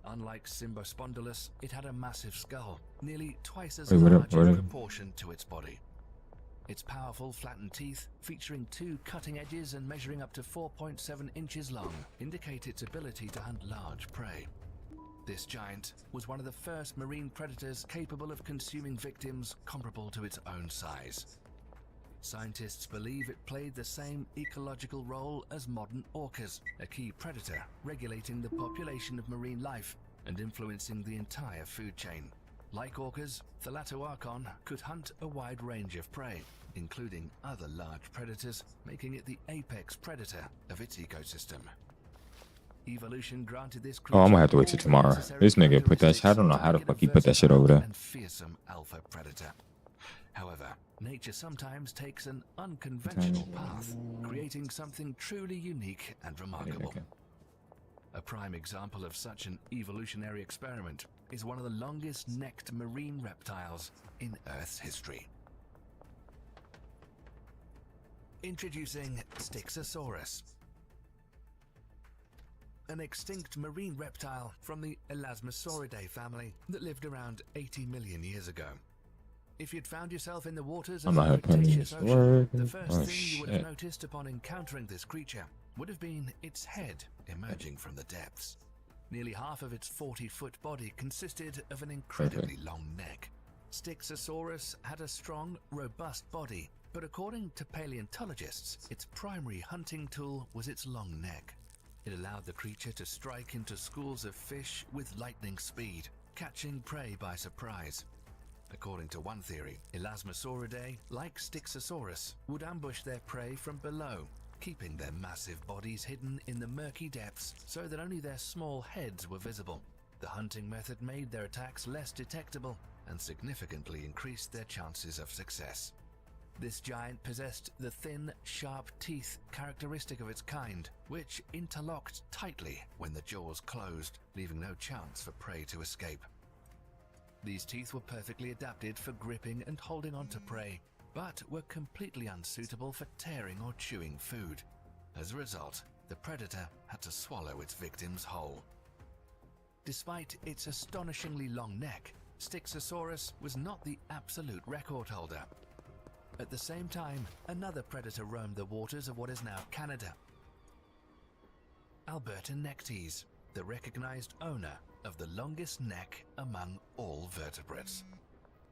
Unlike Symbospondylus, it had a massive skull, nearly twice as large in proportion to its body. Its powerful flattened teeth, featuring 2 cutting edges and measuring up to 4.7 inches long, indicate its ability to hunt large prey. This giant was one of the first marine predators capable of consuming victims comparable to its own size. Scientists believe it played the same ecological role as modern orcas, a key predator regulating the population of marine life and influencing the entire food chain. Like orcas, Thalatoarchon could hunt a wide range of prey, including other large predators, making it the apex predator of its ecosystem. Evolution granted this oh, I'm gonna have to wait till tomorrow. This nigga put that shit. I don't know how the fuck he put that shit over there. And fearsome alpha predator. However, nature sometimes takes an unconventional path, creating something truly unique and remarkable. A prime example of such an evolutionary experiment is one of the longest-necked marine reptiles in Earth's history. Introducing Styxosaurus, an extinct marine reptile from the Elasmosauridae family that lived around 80 million years ago. If you'd found yourself in the waters of the Cretaceous Ocean, the first thing you would have noticed upon encountering this creature would have been its head emerging from the depths. Nearly half of its 40-foot body consisted of an incredibly long neck. Styxosaurus had a strong, robust body, but according to paleontologists, its primary hunting tool was its long neck. It allowed the creature to strike into schools of fish with lightning speed, catching prey by surprise. According to one theory, Elasmosauridae, like Styxosaurus, would ambush their prey from below, keeping their massive bodies hidden in the murky depths so that only their small heads were visible. The hunting method made their attacks less detectable and significantly increased their chances of success. This giant possessed the thin, sharp teeth characteristic of its kind, which interlocked tightly when the jaws closed, leaving no chance for prey to escape. These teeth were perfectly adapted for gripping and holding onto prey, but were completely unsuitable for tearing or chewing food. As a result, the predator had to swallow its victims whole. Despite its astonishingly long neck, Styxosaurus was not the absolute record holder. At the same time, another predator roamed the waters of what is now Canada. Albertonectes, the recognized owner of the longest neck among all vertebrates.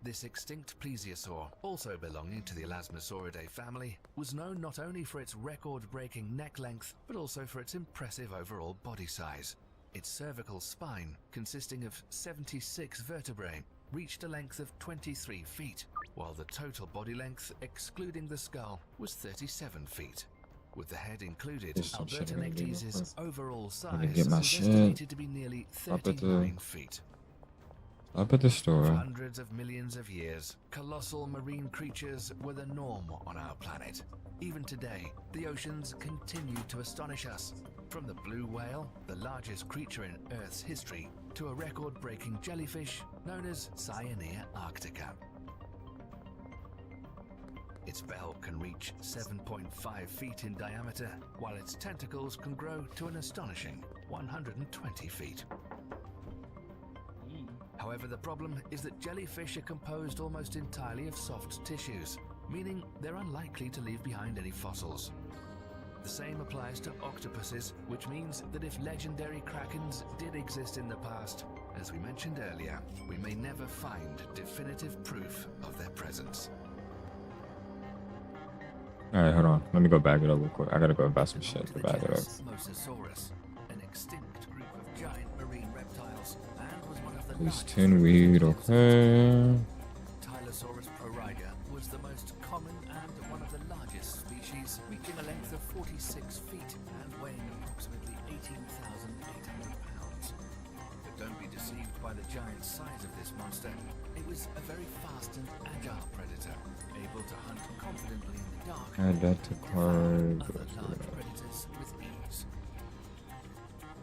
This extinct plesiosaur, also belonging to the Elasmosauridae family, was known not only for its record-breaking neck length, but also for its impressive overall body size. Its cervical spine, consisting of 76 vertebrae, reached a length of 23 feet, while the total body length, excluding the skull, was 37 feet. With the head included, Albertonectes' overall size was estimated to be nearly 39 feet. Up at the store. For hundreds of millions of years, colossal marine creatures were the norm on our planet. Even today, the oceans continue to astonish us. From the blue whale, the largest creature in Earth's history, to a record-breaking jellyfish known as Cyanea arctica. Its bell can reach 7.5 feet in diameter, while its tentacles can grow to an astonishing 120 feet. However, the problem is that jellyfish are composed almost entirely of soft tissues, meaning they're unlikely to leave behind any fossils. The same applies to octopuses, which means that if legendary krakens did exist in the past, as we mentioned earlier, we may never find definitive proof of their presence. Alright, hold on. Let me go back it up real quick. I gotta go buy some shit to back it up. Mosasaurus, an extinct group of giant marine reptiles, and was one of the It's 10 weed, okay. Tylosaurus prorata tiger was the most common and one of the largest species, reaching a length of 46 feet and weighing approximately 18,800 pounds. But don't be deceived by the giant size of this monster. It was a very fast and agile predator, able to hunt confidently in the dark Add that to card. other large predators with ease.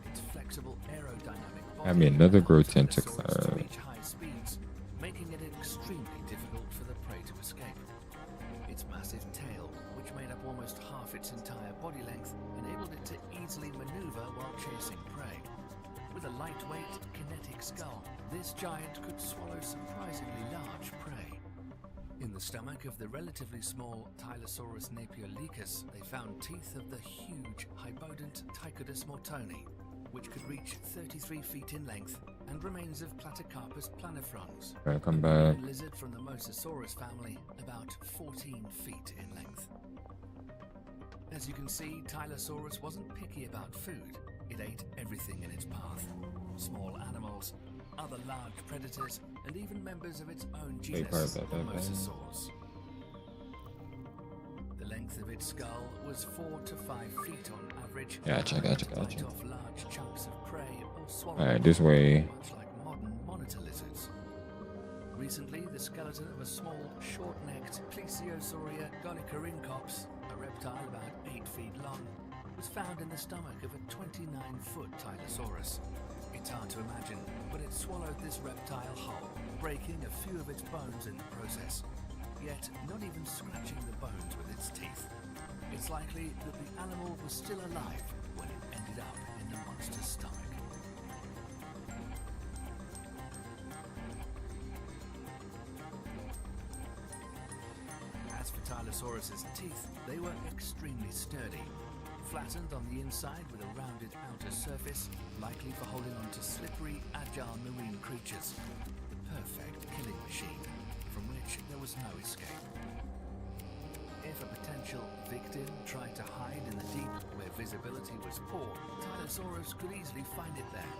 Its flexible aerodynamic body Have me another allowed Grotenta Tyrannosaurus to card. reach high speeds, making it extremely difficult for the prey to escape. Its massive tail, which made up almost half its entire body length, enabled it to easily maneuver while chasing prey. With a lightweight, kinetic skull, this giant could swallow surprisingly large prey. In the stomach of the relatively small Tylosaurus napiolicus, they found teeth of the huge Hybodont Tychodus mortoni, which could reach 33 feet in length, and remains of Platycarpus planifrons, Alright, come a back. marine lizard from the Mosasaurus family, about 14 feet in length. As you can see, Tylosaurus wasn't picky about food. It ate everything in its path. Small animals, other large predators, and even members of its own Wait, genus, part the about that, Mosasaurs. The length of its skull was 4 to 5 feet on average. Gotcha. To bite off large chunks of prey or swallow Alright, this way. much like modern monitor lizards. Recently, the skeleton of a small, short-necked Plesiosauria gonicuryncops, a reptile about 8 feet long, was found in the stomach of a 29-foot Tylosaurus. It's hard to imagine, but it swallowed this reptile whole, breaking a few of its bones in the process, yet not even scratching the bones with its teeth. It's likely that the animal was still alive when it ended up in the monster's stomach. As for Tylosaurus's teeth, they were extremely sturdy, flattened on the inside with a rounded outer surface, likely for holding on to slippery, agile marine creatures. The perfect killing machine, from which there was no escape. If a potential victim tried to hide in the deep where visibility was poor, Tylosaurus could easily find it there,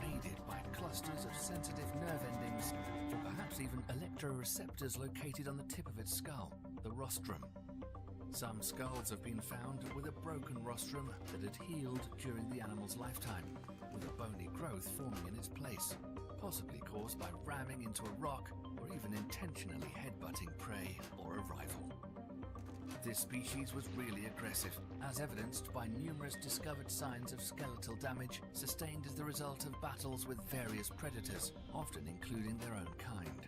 aided by clusters of sensitive nerve endings, or perhaps even electroreceptors located on the tip of its skull, the rostrum. Some skulls have been found with a broken rostrum that had healed during the animal's lifetime, with a bony growth forming in its place, possibly caused by ramming into a rock or even intentionally headbutting prey or a rival. This species was really aggressive, as evidenced by numerous discovered signs of skeletal damage sustained as the result of battles with various predators, often including their own kind.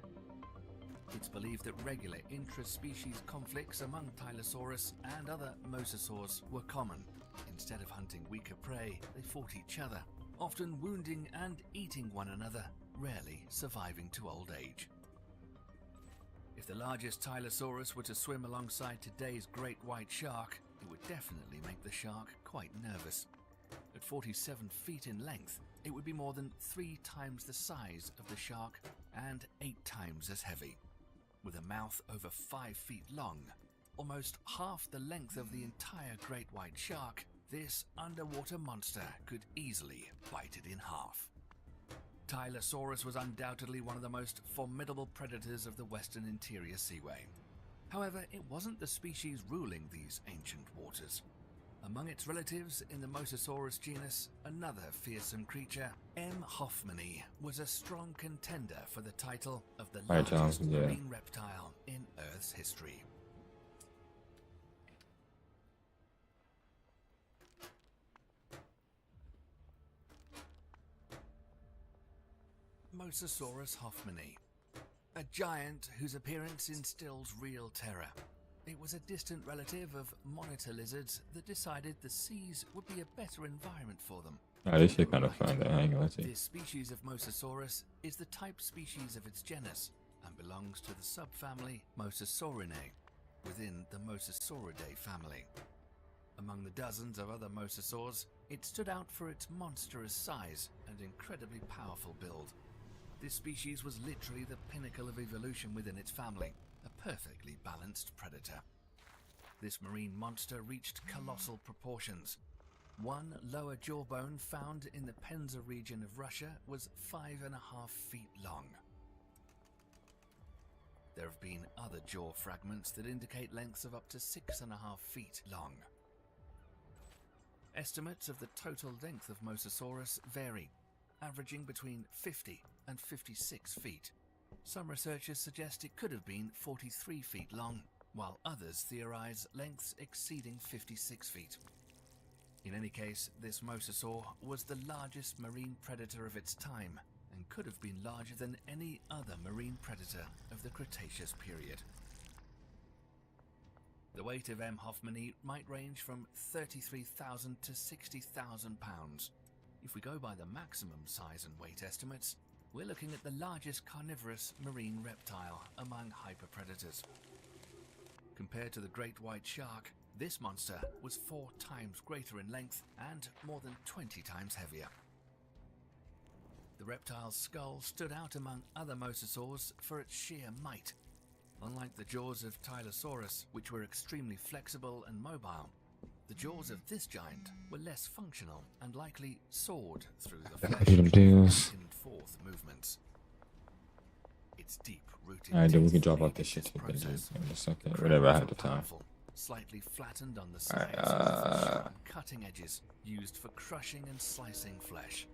It's believed that regular intra-species conflicts among Tylosaurus and other mosasaurs were common. Instead of hunting weaker prey, they fought each other, often wounding and eating one another, rarely surviving to old age. If the largest Tylosaurus were to swim alongside today's great white shark, it would definitely make the shark quite nervous. At 47 feet in length, it would be more than 3 times the size of the shark and 8 times as heavy. With a mouth over 5 feet long, almost half the length of the entire great white shark, this underwater monster could easily bite it in half. Tylosaurus was undoubtedly one of the most formidable predators of the western interior seaway. However, it wasn't the species ruling these ancient waters. Among its relatives in the Mosasaurus genus, another fearsome creature, M. hoffmanni, was a strong contender for the title of the largest marine reptile in Earth's history. Mosasaurus hoffmanni, a giant whose appearance instills real terror. It was a distant relative of monitor lizards that decided the seas would be a better environment for them. Oh, this shit kind of fun though. I ain't gonna lie to you. This species of Mosasaurus is the type species of its genus and belongs to the subfamily Mosasaurinae within the Mosasauridae family. Among the dozens of other mosasaurs, it stood out for its monstrous size and incredibly powerful build. This species was literally the pinnacle of evolution within its family, a perfectly balanced predator. This marine monster reached colossal proportions. One lower jawbone found in the Penza region of Russia was 5.5 feet long. there have been other jaw fragments that indicate lengths of up to 6.5 feet long. Estimates of the total length of Mosasaurus vary, averaging between 50 and 56 feet. Some researchers suggest it could have been 43 feet long, while others theorize lengths exceeding 56 feet. In any case, this mosasaur was the largest marine predator of its time and could have been larger than any other marine predator of the Cretaceous period. The weight of M. hoffmanni might range from 33,000 to 60,000 pounds. If we go by the maximum size and weight estimates, we're looking at the largest carnivorous marine reptile among hyperpredators. Compared to the great white shark, this monster was 4 times greater in length and more than 20 times heavier. The reptile's skull stood out among other mosasaurs for its sheer might. Unlike the jaws of Tylosaurus, which were extremely flexible and mobile, the jaws of this giant were less functional and likely sawed through the flesh in forth movements. Its deep-rooted Alright, then we can teeth drop off aided this shit this in process. a second. The Whatever, I crown have the was time. powerful, slightly flattened on the sides, Alright, with sharp cutting edges used for crushing and slicing flesh.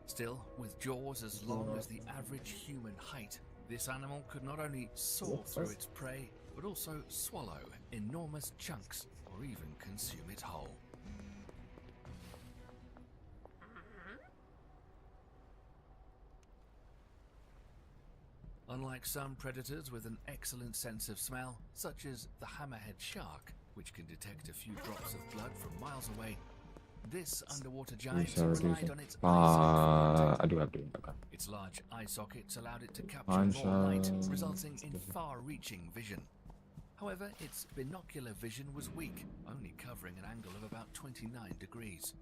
Still, with jaws as long as the average human height, this animal could not only saw through its prey, but also swallow enormous chunks or even consume it whole. Unlike some predators with an excellent sense of smell, such as the hammerhead shark, which can detect a few drops of blood from miles away, this underwater giant relied on its I do have to. Okay. Its large eye sockets allowed it to capture more light, resulting in far-reaching vision. However, its binocular vision was weak, only covering an angle of about 29 degrees.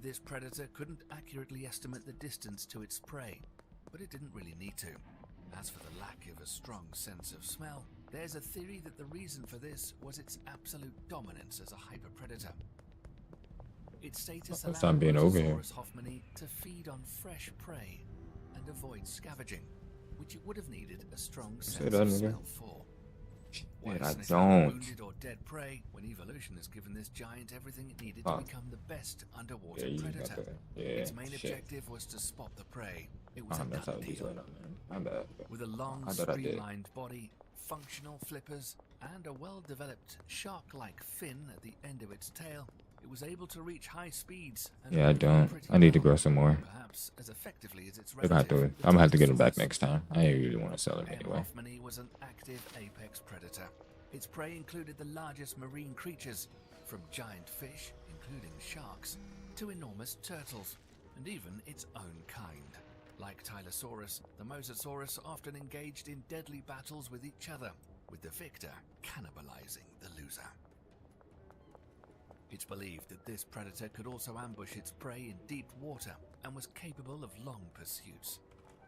This predator couldn't accurately estimate the distance to its prey, but it didn't really need to. As for the lack of a strong sense of smell, there's a theory that the reason for this was its absolute dominance as a hyperpredator. Its status allowed Mosasaurus hoffmanni to feed on fresh prey and avoid scavenging, which it would have needed a strong sense of smell for. Why sniff out wounded or dead prey when evolution has given this giant everything it needed to become the best underwater predator? Its main objective was to spot the prey. It was a done deal. With a long, streamlined body, functional flippers, and a well-developed shark-like fin at the end of its tail, it was able to reach high speeds. And Yeah, I don't. I need to grow some more. Perhaps as effectively as its I'm gonna have to get him back next time. I ain't really want to sell him M. anyway. hoffmanni was an active apex predator. Its prey included the largest marine creatures, from giant fish, including sharks, to enormous turtles, and even its own kind. Like Tylosaurus, the Mosasaurus often engaged in deadly battles with each other, with the victor cannibalizing the loser. It's believed that this predator could also ambush its prey in deep water and was capable of long pursuits.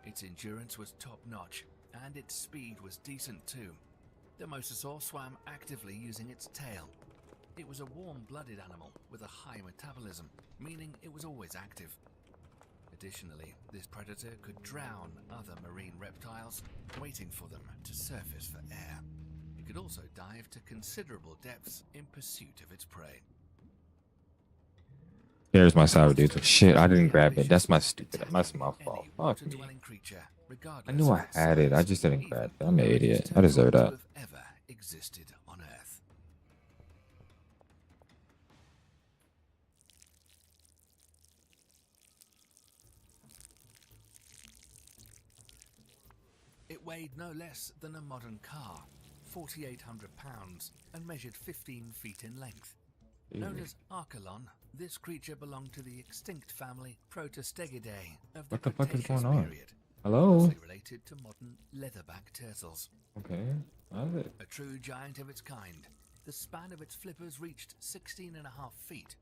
Its endurance was top-notch, and its speed was decent too. The mosasaur swam actively using its tail. It was a warm-blooded animal with a high metabolism, meaning it was always active. Additionally, this predator could drown other marine reptiles, waiting for them to surface for air. It could also dive to considerable depths in pursuit of its prey. There's my sour dude. Shit, I didn't grab it. That's my stupid. That's my fault. Fuck me. I knew I had it. I just didn't grab it. I'm an idiot. I deserve that. Ever existed on Earth. It weighed no less than a modern car, 4,800 pounds, and measured 15 feet in length. Known as Archelon, this creature belonged to the extinct family Protostegidae of the What the fuck is Cretaceous going on? period, Hello? closely related to modern leatherback turtles. Okay. How's it? A true giant of its kind, the span of its flippers reached 16.5 feet.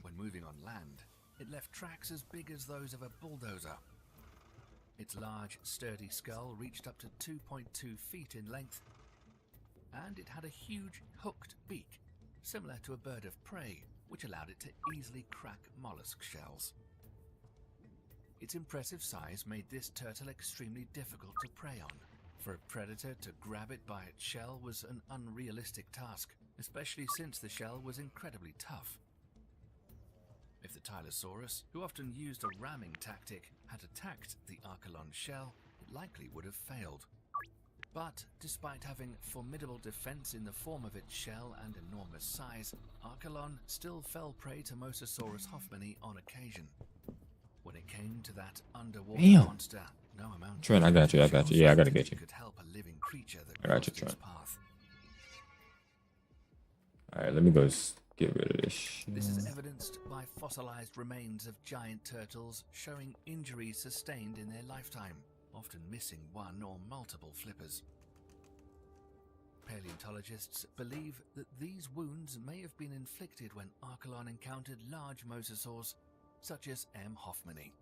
When moving on land, it left tracks as big as those of a bulldozer. Its large, sturdy skull reached up to 2.2 feet in length, and it had a huge hooked beak, similar to a bird of prey, which allowed it to easily crack mollusk shells. Its impressive size made this turtle extremely difficult to prey on. For a predator to grab it by its shell was an unrealistic task, especially since the shell was incredibly tough. If the Tylosaurus, who often used a ramming tactic, had attacked the Archelon's shell, it likely would have failed. But despite having formidable defense in the form of its shell and enormous size, Archelon still fell prey to Mosasaurus hoffmanni on occasion. When it came to that underwater monster, no amount Trent, I got you. Yeah, I gotta get you. could help a living creature that I got you, crossed its Trent. path. Alright, let me go get rid of this shit. This is evidenced by fossilized remains of giant turtles showing injuries sustained in their lifetime, often missing one or multiple flippers. Paleontologists believe that these wounds may have been inflicted when Archelon encountered large mosasaurs such as M. hoffmanni.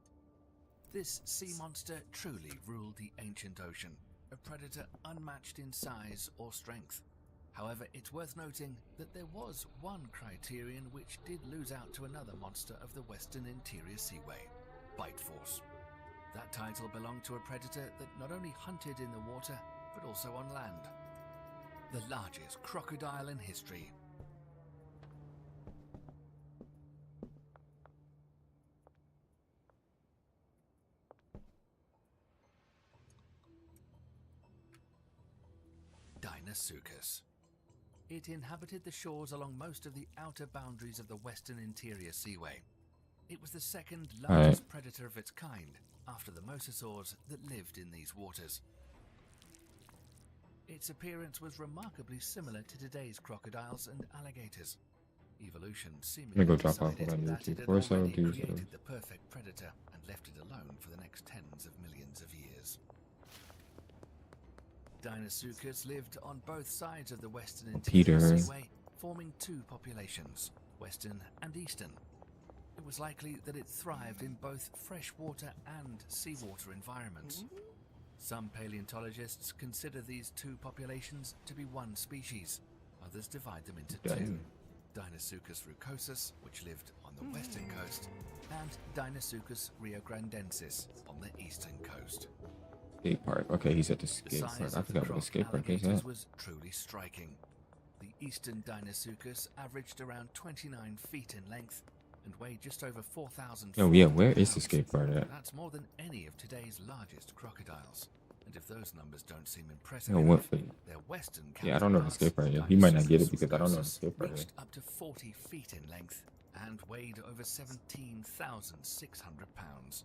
This sea monster truly ruled the ancient ocean, a predator unmatched in size or strength. However, it's worth noting that there was one criterion which did lose out to another monster of the Western Interior Seaway, bite force. That title belonged to a predator that not only hunted in the water, but also on land. The largest crocodile in history. Deinosuchus. It inhabited the shores along most of the outer boundaries of the Western Interior Seaway. It was the second largest predator of its kind, after the mosasaurs that lived in these waters. Its appearance was remarkably similar to today's crocodiles and alligators. Evolution seemingly go drop off decided what I need that to it had before I already do created the perfect predator and left it alone for the next tens of millions of years. Deinosuchus lived on both sides of the Western Interior Peter. Seaway, forming two populations, Western and Eastern. It was likely that it thrived in both freshwater and seawater environments. Some paleontologists consider these two populations to be one species. Others divide them into two. Deinosuchus rugosius, which lived on the western coast, and Deinosuchus riograndensis on the eastern coast. Skate park. Okay, he's at the skate park. I forgot what the skate park is at. Was truly striking. The eastern Deinosuchus averaged around 29 feet in length and weighed just over 4,000. Oh yeah, where is the skate park at? That's more than any of today's largest crocodiles. And if those numbers don't seem impressive, No, what? their western Yeah, I don't know the skate park yet. He might not get it because I don't know the skate park. reached up to 40 feet in length and weighed over 17,600 pounds.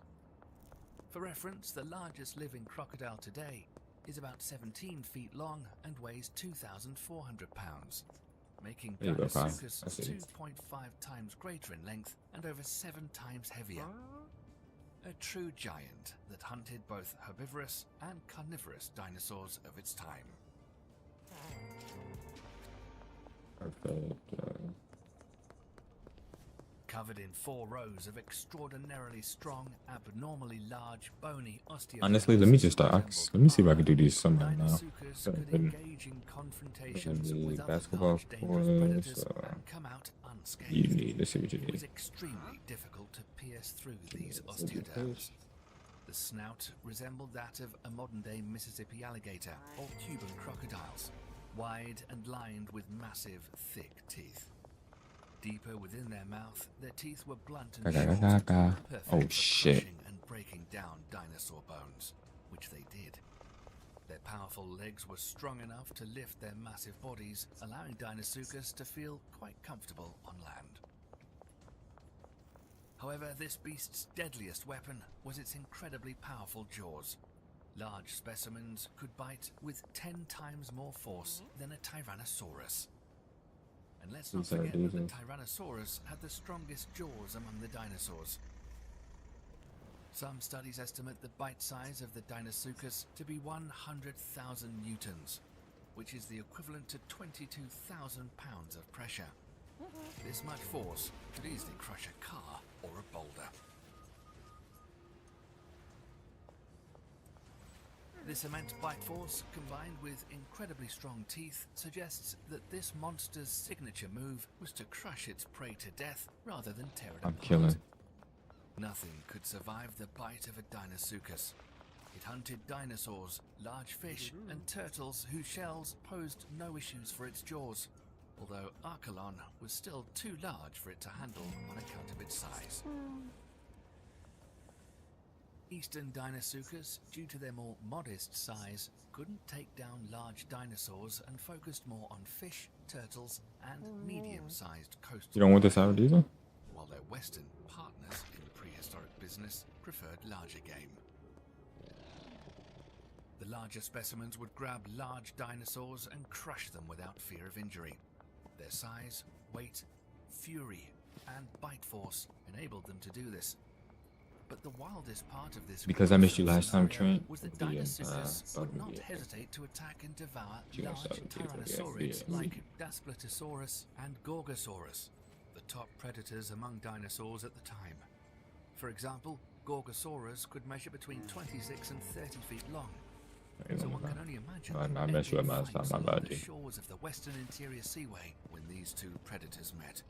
For reference, the largest living crocodile today is about 17 feet long and weighs 2,400 pounds, making There you go, Kyle. Deinosuchus I see. 2.5 times greater in length and over 7 times heavier. A true giant that hunted both herbivorous and carnivorous dinosaurs of its time. Perfect. Covered in 4 rows of extraordinarily strong, abnormally large, bony osteoderms. Honestly, let me just start. Let me see if I can do these somehow now. Deinosuchus could engage in confrontations with the other basketball large, dangerous predators course. and come out unscathed. You need. Let's see what you It was need. extremely difficult to pierce through these osteoderms. The snout resembled that of a modern-day Mississippi alligator or Cuban crocodiles, wide and lined with massive, thick teeth. Deeper within their mouth, their teeth were blunt and short, perfect Oh for shit. crushing and breaking down dinosaur bones, which they did. Their powerful legs were strong enough to lift their massive bodies, allowing Deinosuchus to feel quite comfortable on land. However, this beast's deadliest weapon was its incredibly powerful jaws. Large specimens could bite with 10 times more force than a Tyrannosaurus. And let's not forget that the Tyrannosaurus had the strongest jaws among the dinosaurs. Some studies estimate the bite size of the Deinosuchus to be 100,000 newtons, which is the equivalent to 22,000 pounds of pressure. This much force could easily crush a car or a boulder. This immense bite force, combined with incredibly strong teeth, suggests that this monster's signature move was to crush its prey to death rather than tear it I'm apart. killing. Nothing could survive the bite of a Deinosuchus. It hunted dinosaurs, large fish, and turtles whose shells posed no issues for its jaws, although Archelon was still too large for it to handle on account of its size. Eastern Deinosuchus, due to their more modest size, couldn't take down large dinosaurs and focused more on fish, turtles, and medium-sized coastal. You don't want this out either? While their western partners in prehistoric business preferred larger game. The larger specimens would grab large dinosaurs and crush them without fear of injury. Their size, weight, fury, and bite force enabled them to do this. But the wildest part of this Because I missed you last time, Trent. was that Deinosuchus would not hesitate to attack and devour large tyrannosaurids like Daspletosaurus and Gorgosaurus, the top predators among dinosaurs at the time. For example, Gorgosaurus could measure between 26 and 30 feet long. So one can only imagine the shores of the Western Interior Seaway when these two predators met.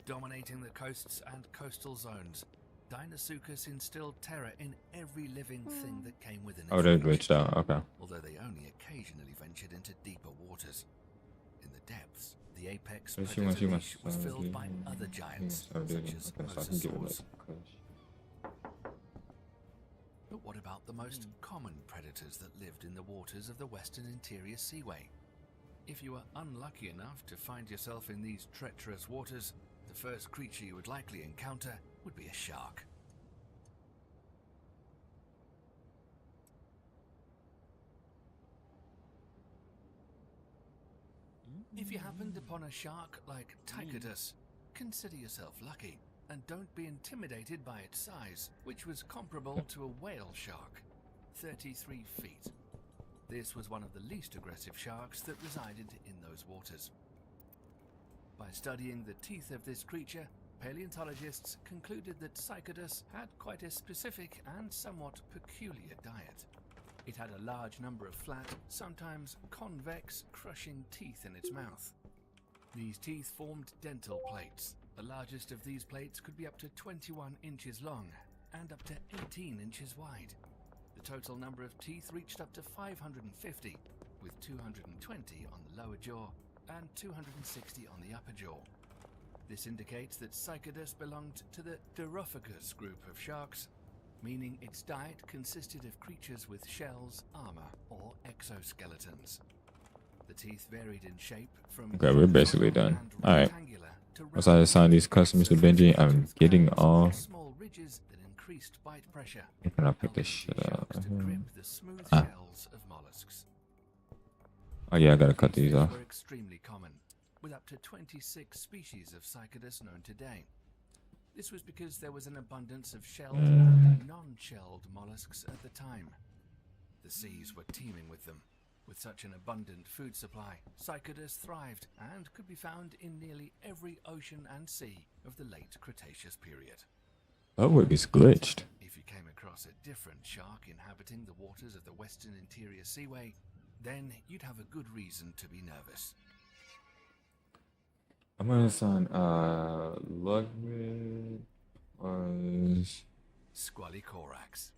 Dominating the coasts and coastal zones, Deinosuchus instilled terror in every living thing that came within its they reach, glitched out. Okay. although they only occasionally ventured into deeper waters. In the depths, the apex predator niche was filled by other giants, such as mosasaurs. But what about the most common predators that lived in the waters of the Western Interior Seaway? If you were unlucky enough to find yourself in these treacherous waters, the first creature you would likely encounter would be a shark. If you happened upon a shark like Tychidus, consider yourself lucky. And don't be intimidated by its size, which was comparable to a whale shark, 33 feet. This was one of the least aggressive sharks that resided in those waters. By studying the teeth of this creature, paleontologists concluded that Tychidus had quite a specific and somewhat peculiar diet. It had a large number of flat, sometimes convex, crushing teeth in its mouth. These teeth formed dental plates. The largest of these plates could be up to 21 inches long and up to 18 inches wide. The total number of teeth reached up to 550, with 220 on the lower jaw and 260 on the upper jaw. This indicates that Tychidus belonged to the Dirophagus group of sharks, meaning its diet consisted of creatures with shells, armor, or exoskeletons. The teeth varied in shape from Okay, we're basically done. Alright. Once I assign these customers to Benji, I'm getting all. small ridges that increased bite pressure. I'm gonna pick this shit up. To grip the smooth shells of mollusks. Oh yeah, I gotta cut these off. Were extremely common, with up to 26 species of Tychidus known today. This was because there was an abundance of shelled and non-shelled mollusks at the time. The seas were teeming with them. With such an abundant food supply, Tychidus thrived and could be found in nearly every ocean and sea of the late Cretaceous period. Oh, it's glitched. If you came across a different shark inhabiting the waters of the Western Interior Seaway, then you'd have a good reason to be nervous. I'm gonna assign Ludwig was Squalicorax.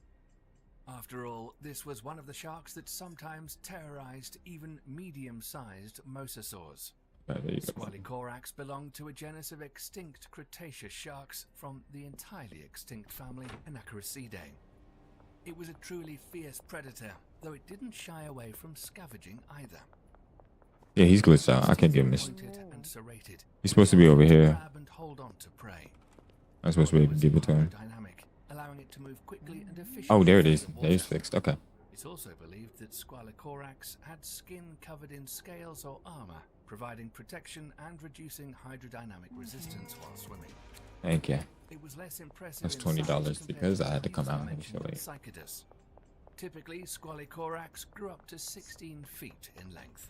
After all, this was one of the sharks that sometimes terrorized even medium-sized mosasaurs. Squalicorax belonged to a genus of extinct Cretaceous sharks from the entirely extinct family Anacrocidae. It was a truly fierce predator, though it didn't shy away from scavenging either. Yeah, he's glitched out. I can't give him this. And serrated. He's supposed to be over here. Grab and hold on to prey. I'm supposed to be able to give it to him. Dynamic, allowing it to move quickly and efficiently. Oh, there it is. There it's fixed. Okay. It's also believed that Squalicorax had skin covered in scales or armor, providing protection and reducing hydrodynamic resistance while swimming. Thank you. It was less impressive. That's $20 because I had to come out initially. Tychidus. Typically, Squalicorax grew up to 16 feet in length.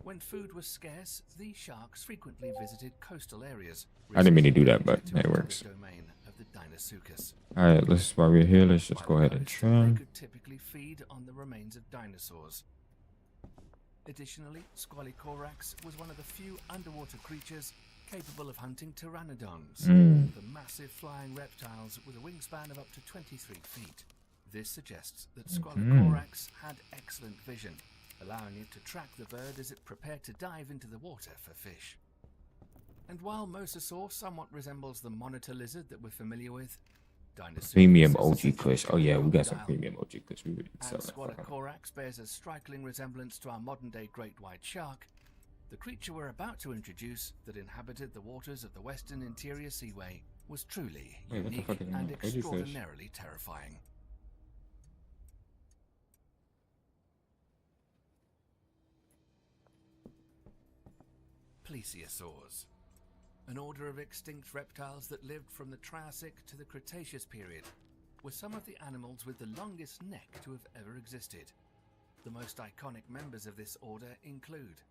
When food was scarce, these sharks frequently visited coastal areas. I didn't mean to do that, but it works. Domain of the Deinosuchus. All right, while we're here, let's just go ahead and They trim. could typically feed on the remains of dinosaurs. Additionally, Squalicorax was one of the few underwater creatures capable of hunting pteranodons, the massive flying reptiles with a wingspan of up to 23 feet. This suggests that Squalocorax had excellent vision, allowing it to track the bird as it prepared to dive into the water for fish. And while Mosasaur somewhat resembles the monitor lizard that we're familiar with, Premium OG Kush. Oh yeah, we got some premium OG Kush. We would sell and that. For Squalocorax bears a striking resemblance to our modern-day great white shark, the creature we're about to introduce that inhabited the waters of the Western Interior Seaway was truly unique and extraordinarily terrifying. Plesiosaurs, an order of extinct reptiles that lived from the Triassic to the Cretaceous period, were some of the animals with the longest neck to have ever existed. The most iconic members of this order include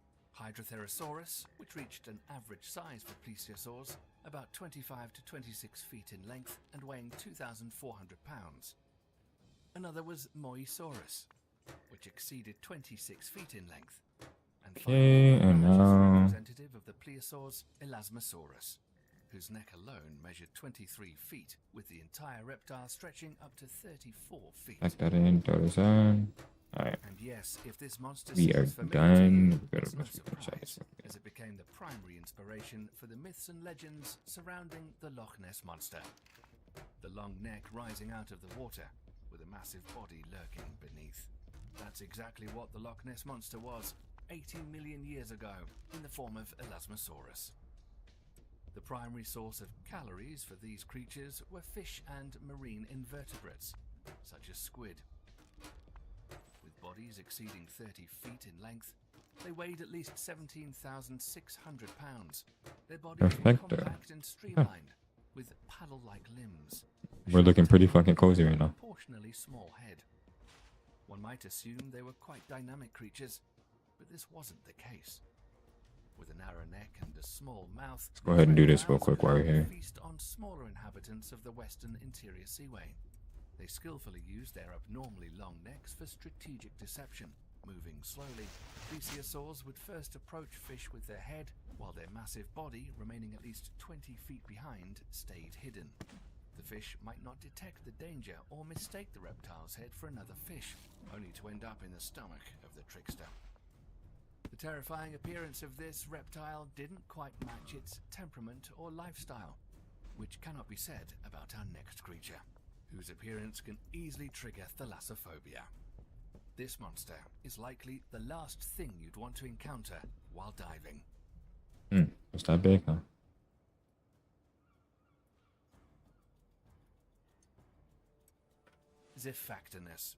Hydrotherosaurus, which reached an average size for plesiosaurs, about 25 to 26 feet in length and weighing 2,400 pounds. Another was Moesaurus, which exceeded 26 feet in length. And okay, and now representative of the plesiosaurs, Elasmosaurus, whose neck alone measured 23 feet, with the entire reptile stretching up to 34 feet. back that in, throw this on. Alright. And yes, if this monster We are seems familiar done. to you, it's no surprise, as it became the primary inspiration for the myths and legends surrounding the Loch Ness Monster. The long neck rising out of the water, with a massive body lurking beneath. That's exactly what the Loch Ness Monster was 18 million years ago, in the form of Elasmosaurus. The primary source of calories for these creatures were fish and marine invertebrates, such as squid. With bodies exceeding 30 feet in length, they weighed at least 17,600 pounds. Their bodies were compact and streamlined, with paddle-like limbs. We're looking pretty fucking cozy right now. Proportionally small head. One might assume they were quite dynamic creatures, but this wasn't the case. With a narrow neck and a small mouth, Let's go ahead and do this real quick while we're here. Feast on smaller inhabitants of the Western Interior Seaway. They skillfully used their abnormally long necks for strategic deception. Moving slowly, plesiosaurs would first approach fish with their head, while their massive body, remaining at least 20 feet behind, stayed hidden. The fish might not detect the danger or mistake the reptile's head for another fish, only to end up in the stomach of the trickster. The terrifying appearance of this reptile didn't quite match its temperament or lifestyle, which cannot be said about our next creature, whose appearance can easily trigger thalassophobia. This monster is likely the last thing you'd want to encounter while diving. What's that big, huh? Zephactinus.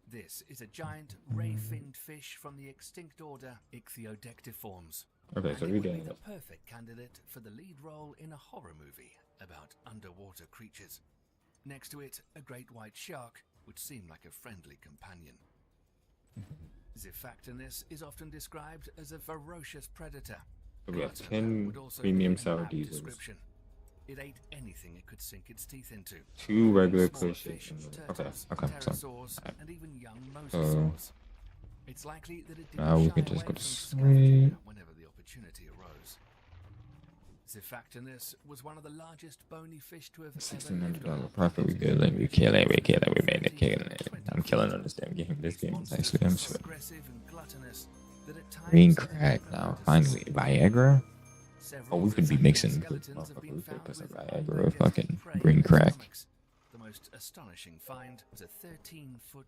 This is a giant ray-finned fish from the extinct order Ichthyodectiforms. Okay, so and we it would be get the perfect candidate for the lead role in a horror movie about underwater creatures. Next to it, a great white shark would seem like a friendly companion. Zephactinus is often described as a ferocious predator. So we have Glutton 10 would also premium be an sour apt diesels. description. It ate anything it could sink its teeth into. 2 regular Smaller Kush. fish, Okay, turtles, okay. So, pterosaurs, and even young mosasaurs. It's likely that it didn't now we shy can just away go to from sleep. scavenging whenever the opportunity arose. Zephactinus was one of the largest bony fish to have ever lived on. $1,600 profit. We good. We killing. We made it. Killing it. I'm killing on this damn game. This game is actually, I'm sure. Aggressive and gluttonous that at times Green crack now. Finally, Viagra. Oh, we could be mixing because of Viagra, fucking green crack. The most astonishing find was a 13-foot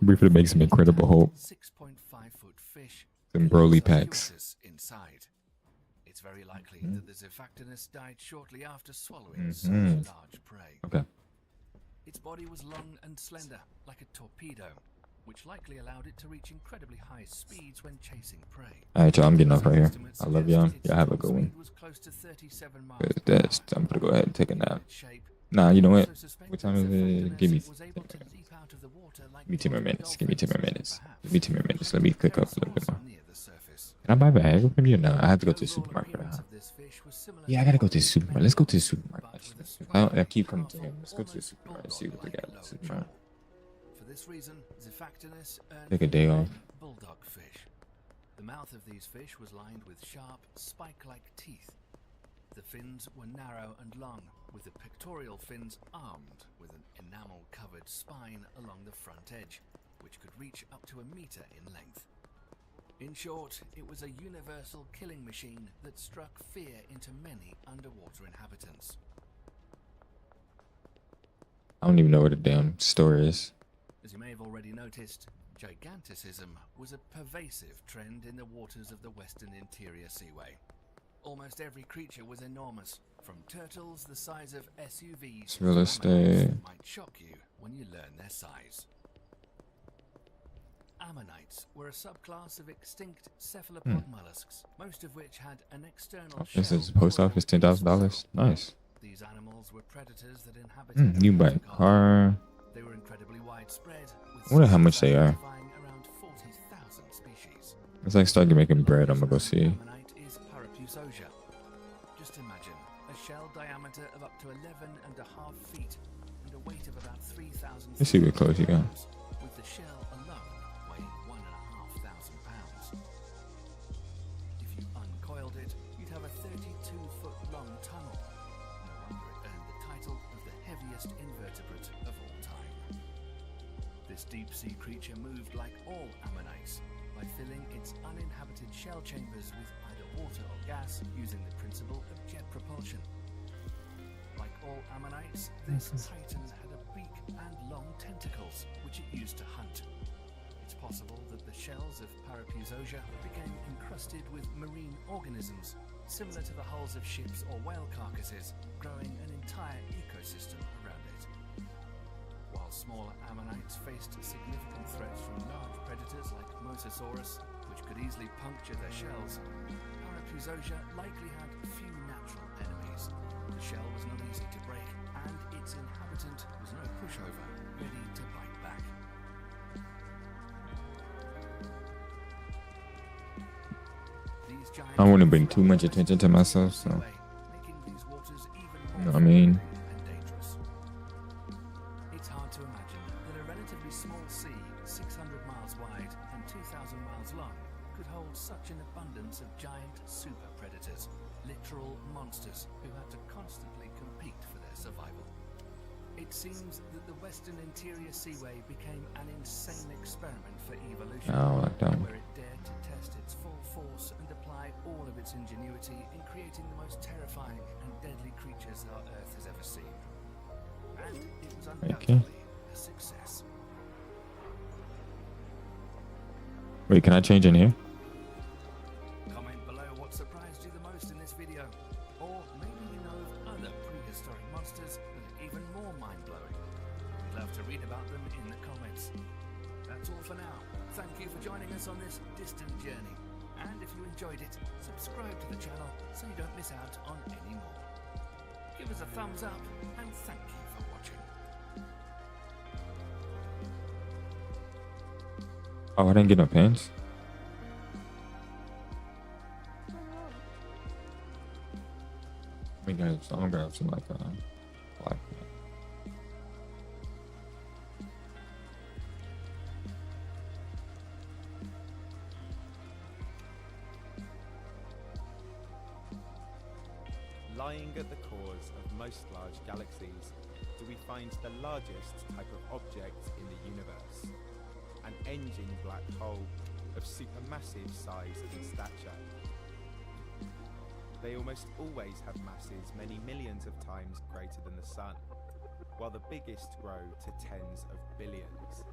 We could make some incredible hope. 6.5-foot fish. Some Broly packs. Inside. It's very likely that the Zephactinus died shortly after swallowing such large prey. Okay. Its body was long and slender, like a torpedo, which likely allowed it to reach incredibly high speeds when chasing prey. Alright, y'all, I'm getting off right here. I love y'all. Y'all have a good one. Was close to 37 miles Good, that's, I'm gonna go ahead and take a nap. Nah, you know what? What time is it? Give me 10 more minutes. Give me 10 more minutes. Give me 10 more minutes. Let me cook up a little bit more. Can I buy Viagra from you? No, I have to go to the supermarket. Yeah, I gotta go to the supermarket. Let's go to the supermarket. I keep coming to him. Let's go to the supermarket and see what they got in the supermarket. For this reason, Zephactinus Take a day off. bulldog fish. The mouth of these fish was lined with sharp, spike-like teeth. The fins were narrow and long, with the pectoral fins armed with an enamel-covered spine along the front edge, which could reach up to 1 meter in length. In short, it was a universal killing machine that struck fear into many underwater inhabitants. I don't even know what the damn story is. As you may have already noticed, giganticism was a pervasive trend in the waters of the Western Interior Seaway. Almost every creature was enormous, from turtles the size of SUVs It's real to estate. ammonites that might shock you when you learn their size. Ammonites were a subclass of extinct cephalopod mollusks, most of which had an external shell. This is post office, $10,000. Nice. These animals were predators that inhabited You buy a car. They were incredibly widespread. I wonder how much they are. Around 40,000 species. As I start making bread, I'm gonna go see. Ammonite is Parapusosia. Just imagine a shell diameter of up to 11.5 feet and a weight of about 3,000. Let's see what clothes you got. With the shell alone weighing 1,500 pounds. If you uncoiled it, you'd have a 32-foot-long tunnel. No wonder it earned the title of the heaviest invertebrate of all time. This deep-sea creature moved like all ammonites, by filling its uninhabited shell chambers with either water or gas using the principle of jet propulsion. Like all ammonites, this titan had a beak and long tentacles, which it used to hunt. It's possible that the shells of Parapusosia became encrusted with marine organisms, similar to the hulls of ships or whale carcasses, growing an entire ecosystem around it. While smaller ammonites faced significant threats from large predators like Mosasaurus, which could easily puncture their shells, Parapusosia likely had few natural enemies. The shell was not easy to break, and its inhabitant was no pushover, ready to bite back. These giant I don't want to bring too much attention to myself, so. You know what I mean? It's hard to imagine that a relatively small sea, 600 miles wide and 2,000 miles long, could hold such an abundance of giant super predators, literal monsters who had to constantly compete for their survival. It seems that the Western Interior Seaway became an insane experiment for evolution, Oh, like that. where it dared to test its full force and apply all of its ingenuity in creating the most terrifying and deadly creatures our Earth has ever seen. And it was undoubtedly a success. Wait, can I change in here? Comment below what surprised you the most in this video. Or maybe you know of other prehistoric monsters that are even more mind-blowing. We'd love to read about them in the comments. That's all for now. Thank you for joining us on this distant journey. And if you enjoyed it, subscribe to the channel so you don't miss out on any more. Give us a thumbs up and thank you for watching. Oh, I didn't get no pants. I'm gonna grab some like black. Lying at the cores of most large galaxies, do we find the largest type of object in the universe? An engine black hole of supermassive size and stature. They almost always have masses many millions of times greater than the Sun, while the biggest grow to tens of billions.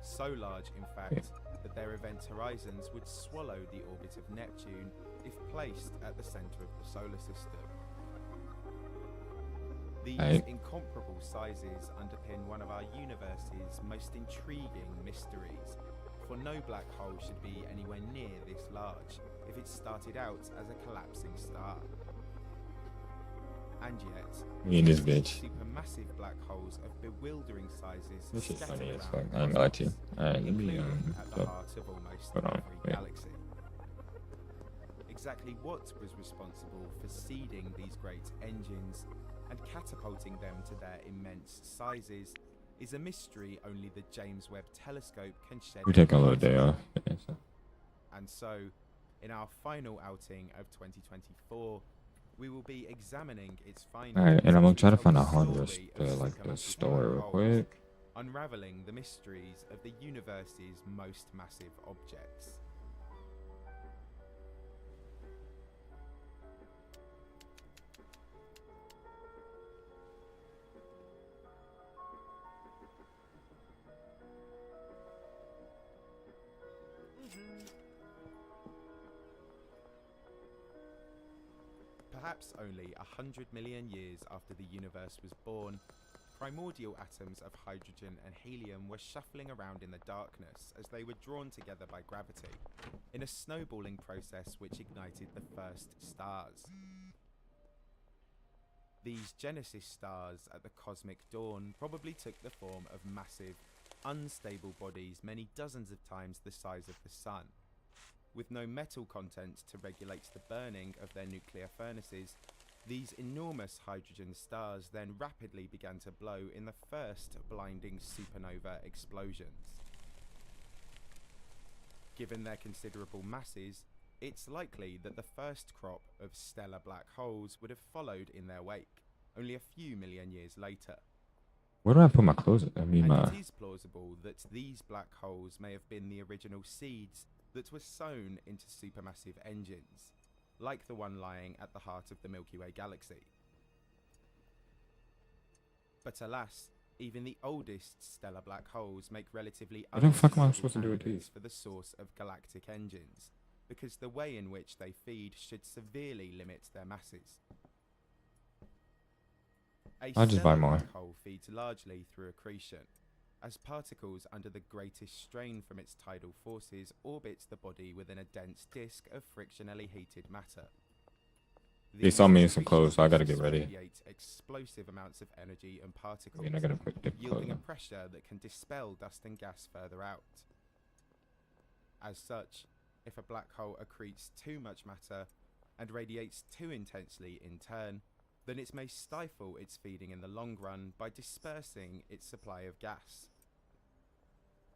So large, in fact, that their event horizons would swallow the orbit of Neptune if placed at the centre of the solar system. These incomparable sizes underpin one of our universe's most intriguing mysteries, for no black hole should be anywhere near this large if it started out as a collapsing star. And yet, Me and this bitch. supermassive black holes of bewildering sizes This is scattered funny as around fuck. I ain't gonna lie to you. Alright, let me including at the so- heart of almost hold on. every Wait. galaxy. Exactly what was responsible for seeding these great engines and catapulting them to their immense sizes is a mystery only the James Webb Telescope can shed We take a little light day on. off. Yeah, so. And so, in our final outing of 2024, we will be examining its findings. Alright, and I'm gonna try to find a story hardware, of like the supermassive store real black quick. holes, unraveling the mysteries of the universe's most massive objects. Perhaps only 100 million years after the universe was born, primordial atoms of hydrogen and helium were shuffling around in the darkness as they were drawn together by gravity, in a snowballing process which ignited the first stars. These Genesis stars at the cosmic dawn probably took the form of massive, unstable bodies many dozens of times the size of the Sun. With no metal content to regulate the burning of their nuclear furnaces, these enormous hydrogen stars then rapidly began to blow in the first blinding supernova explosions. Given their considerable masses, it's likely that the first crop of stellar black holes would have followed in their wake, only a few million years later. Where do I put my clothes? I mean, And it is plausible that these black holes may have been the original seeds that were sown into supermassive engines, like the one lying at the heart of the Milky Way galaxy. But alas, even the oldest stellar black holes make relatively what the fuck am I unsuitable supposed to do with candidates these? for the source of galactic engines, because the way in which they feed should severely limit their masses. A I'll just buy stellar more. black hole feeds largely through accretion, as particles under the greatest strain from its tidal forces orbit the body within a dense disk of frictionally heated matter. They saw me in some clothes, so I gotta get ready. Radiate explosive amounts of energy and particles, I gotta put the yielding a clothes on. pressure that can dispel dust and gas further out. As such, if a black hole accretes too much matter and radiates too intensely in turn, then it may stifle its feeding in the long run by dispersing its supply of gas.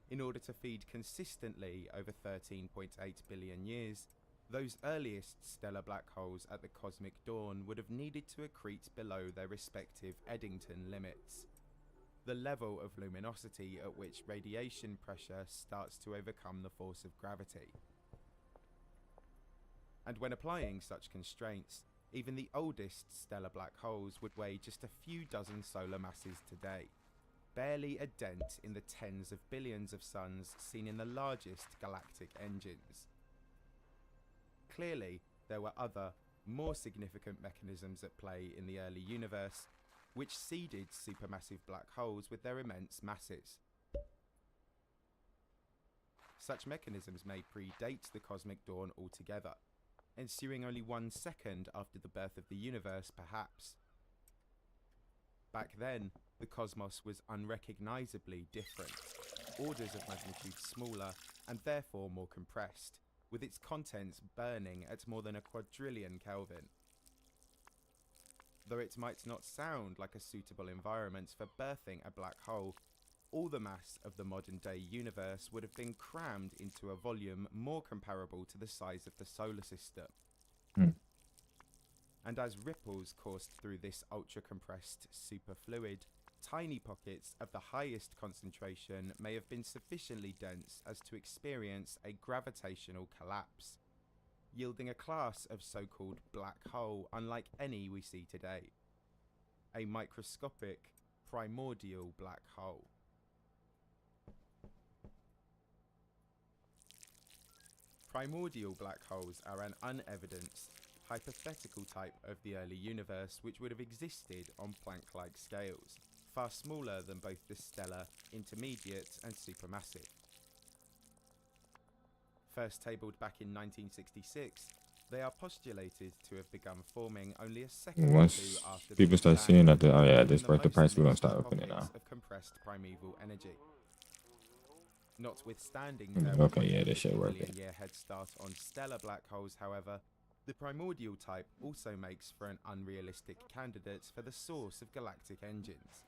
In order to feed consistently over 13.8 billion years, those earliest stellar black holes at the cosmic dawn would have needed to accrete below their respective Eddington limits, the level of luminosity at which radiation pressure starts to overcome the force of gravity. And when applying such constraints, even the oldest stellar black holes would weigh just a few dozen solar masses today, barely a dent in the tens of billions of suns seen in the largest galactic engines. Clearly, there were other, more significant mechanisms at play in the early universe, which seeded supermassive black holes with their immense masses. Such mechanisms may predate the cosmic dawn altogether, ensuing only 1 second after the birth of the universe, perhaps. Back then, the cosmos was unrecognizably different, orders of magnitude smaller and therefore more compressed, with its contents burning at more than a quadrillion Kelvin. Though it might not sound like a suitable environment for birthing a black hole, all the mass of the modern-day universe would have been crammed into a volume more comparable to the size of the solar system. And as ripples coursed through this ultra-compressed superfluid, tiny pockets of the highest concentration may have been sufficiently dense as to experience a gravitational collapse, yielding a class of so-called black hole unlike any we see today. A microscopic, primordial black hole. Primordial black holes are an unevidenced, hypothetical type of the early universe which would have existed on Planck-like scales, far smaller than both the stellar, intermediate and supermassive. First tabled back in 1966, they are postulated to have begun forming only a second or two Once after people the start Big seeing Bang, that, oh yeah, leaving this the worth the most price, we're gonna mixed start opening pockets now. of compressed primeval energy. Notwithstanding Mm, their okay, yeah, this shit 150 worth million it. year head start on stellar black holes, however, the primordial type also makes for an unrealistic candidate for the source of galactic engines.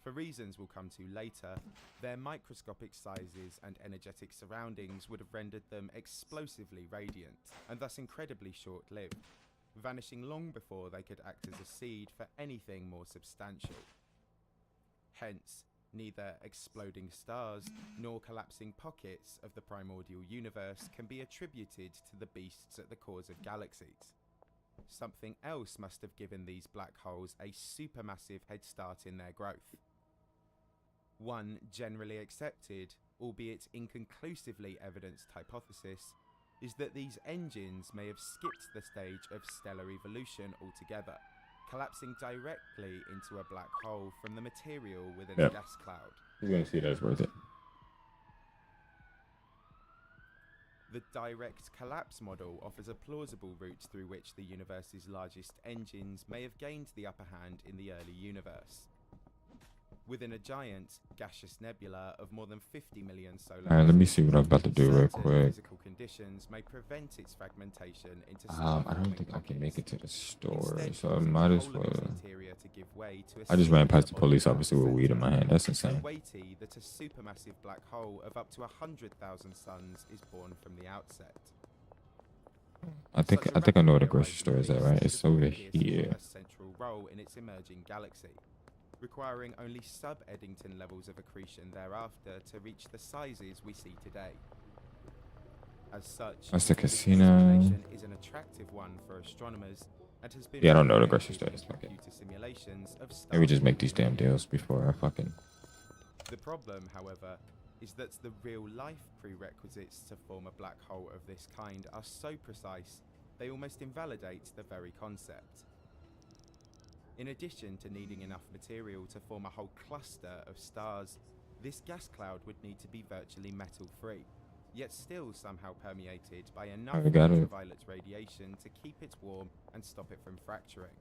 For reasons we'll come to later, their microscopic sizes and energetic surroundings would have rendered them explosively radiant, and thus incredibly short-lived, vanishing long before they could act as a seed for anything more substantial. Hence, neither exploding stars nor collapsing pockets of the primordial universe can be attributed to the beasts at the cores of galaxies. Something else must have given these black holes a supermassive head start in their growth. One generally accepted, albeit inconclusively evidenced hypothesis, is that these engines may have skipped the stage of stellar evolution altogether, collapsing directly into a black hole from the material within a gas cloud. You're gonna see that's worth it. The direct collapse model offers a plausible route through which the universe's largest engines may have gained the upper hand in the early universe. Within a giant, gaseous nebula of more than 50 million solar Alright, let me see what I'm about to do real quick. Physical conditions may prevent its fragmentation into I don't think I can make it to the store, so I might as well. I just ran past the police officer with weed in my hand. That's insane. Weighty that a supermassive black hole of up to 100,000 suns is born from the outset. I think I know where the grocery store is at, right? It's over here. A central role in its emerging galaxy, requiring only sub-Eddington levels of accretion thereafter to reach the sizes we see today. As such, That's the casino. is an attractive one for astronomers and has been Yeah, I don't know the grocery store. Fuck it. computer simulations of Maybe just make these damn deals before I fucking. The problem, however, is that the real-life prerequisites to form a black hole of this kind are so precise, they almost invalidate the very concept. In addition to needing enough material to form a whole cluster of stars, this gas cloud would need to be virtually metal-free, yet still somehow permeated by enough ultraviolet radiation to keep it warm and stop it from fracturing.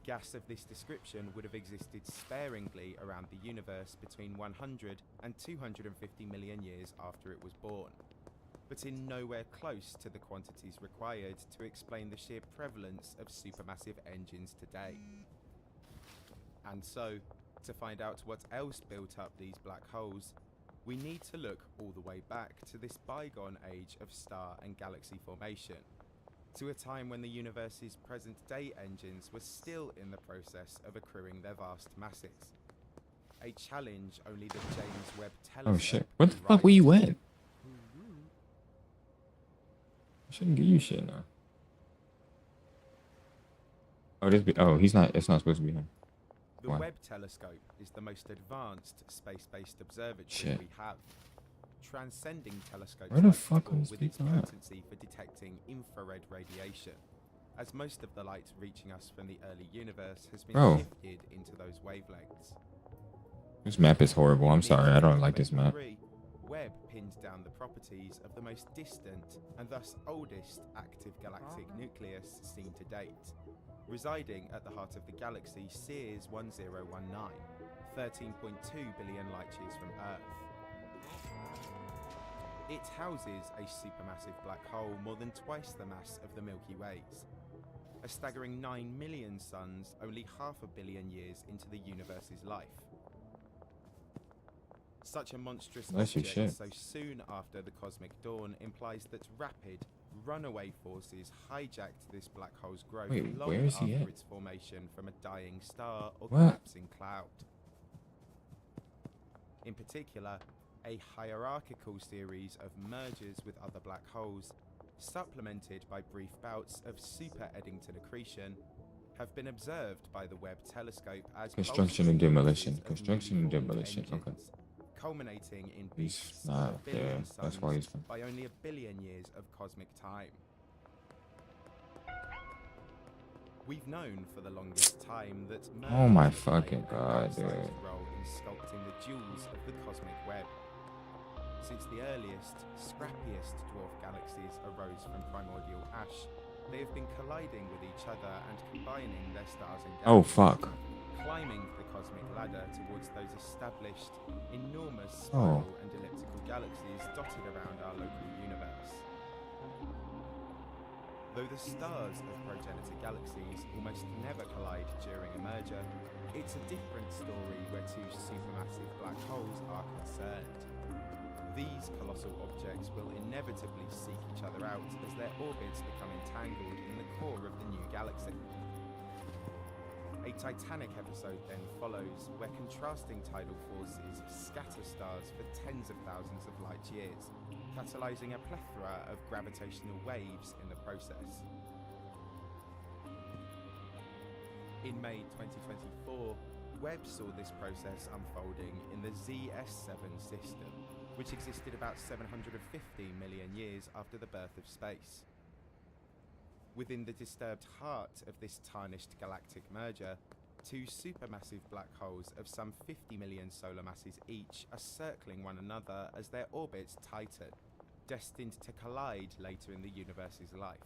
Gas of this description would have existed sparingly around the universe between 100 and 250 million years after it was born, but in nowhere close to the quantities required to explain the sheer prevalence of supermassive engines today. And so, to find out what else built up these black holes, we need to look all the way back to this bygone age of star and galaxy formation, to a time when the universe's present-day engines were still in the process of accruing their vast masses. A challenge only the James Webb Telescope. Oh shit! What the fuck were you at? I shouldn't give you shit now. Oh, he's not. It's not supposed to be him. The Webb Telescope is the most advanced space-based observatory we have, transcending telescopes Where the like fuck Hubble is with its people at? potency for detecting infrared radiation, as most of the light reaching us from the early universe has been Bro. shifted into those wavelengths. This map is horrible. I'm sorry. I don't like this map. Webb pinned down the properties of the most distant and thus oldest active galactic nucleus seen to date, residing at the heart of the galaxy Sears 1019, 13.2 billion light-years from Earth. It houses a supermassive black hole more than twice the mass of the Milky Way's, a staggering 9 million suns only 500 million years into the universe's life. Such a monstrous object so soon after the cosmic dawn implies that rapid, runaway forces hijacked this black hole's growth long after its formation from a dying star or collapsing cloud. In particular, a hierarchical series of mergers with other black holes, supplemented by brief bouts of super-Eddington accretion, have been observed by the Webb telescope as Construction and demolition. Construction and demolition. Okay. culminating in He's beasts not of there. billion That's why he's. suns by only 1 billion years of cosmic time. We've known for the longest time that Oh my mergers have fucking played an god, outsized dude. role in sculpting the jewels of the cosmic web. Since the earliest, scrappiest dwarf galaxies arose from primordial ash, they have been colliding with each other and combining their stars and galaxies. Oh fuck. Climbing the cosmic ladder towards those established, enormous spiral and elliptical galaxies dotted around our local universe. Though the stars of progenitor galaxies almost never collide during a merger, it's a different story where two supermassive black holes are concerned. These colossal objects will inevitably seek each other out as their orbits become entangled in the core of the new galaxy. A Titanic episode then follows, where contrasting tidal forces scatter stars for tens of thousands of light years, catalyzing a plethora of gravitational waves in the process. In May 2024, Webb saw this process unfolding in the ZS7 system, which existed about 750 million years after the birth of space. Within the disturbed heart of this tarnished galactic merger, two supermassive black holes of some 50 million solar masses each are circling one another as their orbits tighten, destined to collide later in the universe's life.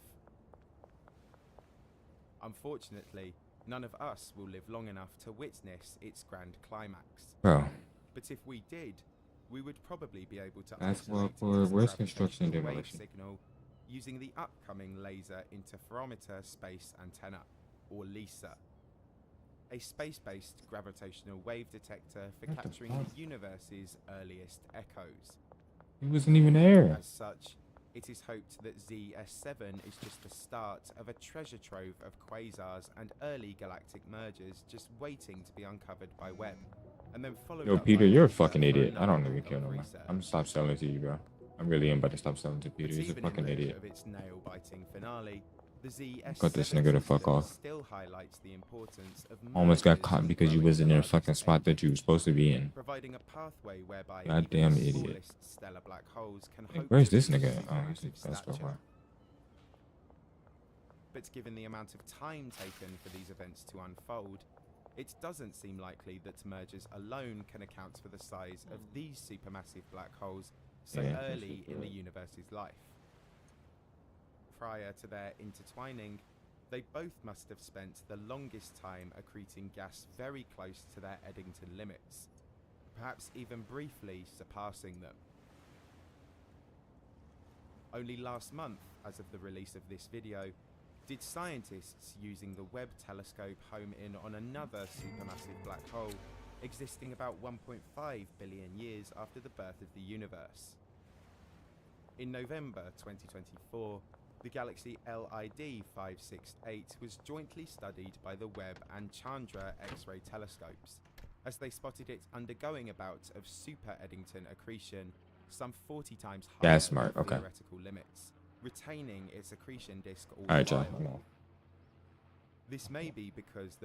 Unfortunately, none of us will live long enough to witness its grand climax. Bro. But if we did, we would probably be able to That's isolate what its where's construction gravitational wave demolition? signal using the upcoming Laser Interferometer Space Antenna, or LISA, a space-based gravitational wave detector for What the capturing fuck? the universe's earliest echoes. He wasn't even there. As such, it is hoped that ZS7 is just the start of a treasure trove of quasars and early galactic mergers just waiting to be uncovered by Webb, and then followed Yo, up Peter, by you're a NASA fucking for idiot. I another don't even decade care no of more. research. I'm gonna stop selling to you, bro. I really am about to stop selling to Peter. But He's a even fucking in lieu idiot. of its nail-biting finale, the ZS7 Got this nigga the fuck system off. still highlights the importance of Almost got mergers caught because you growing wasn't the in a largest fucking spot that you were supposed to be in. providing a pathway whereby Goddamn even the idiot. smallest stellar black holes can Hey, hope where's to this reach nigga? Oh, he's supermassive that's stature. why. But given the amount of time taken for these events to unfold, it doesn't seem likely that mergers alone can account for the size of these supermassive black holes so Yeah, that's early just in the right. universe's life. Prior to their intertwining, they both must have spent the longest time accreting gas very close to their Eddington limits, perhaps even briefly surpassing them. Only last month, as of the release of this video, did scientists using the Webb telescope home in on another supermassive black hole existing about 1.5 billion years after the birth of the universe. In November 2024, the galaxy LID 568 was jointly studied by the Webb and Chandra X-ray telescopes, as they spotted it undergoing a bout of super Eddington accretion some 40 times higher That's smart, than okay. theoretical limits, retaining its accretion disk all Alright, the y'all. while. Come on. This may be because the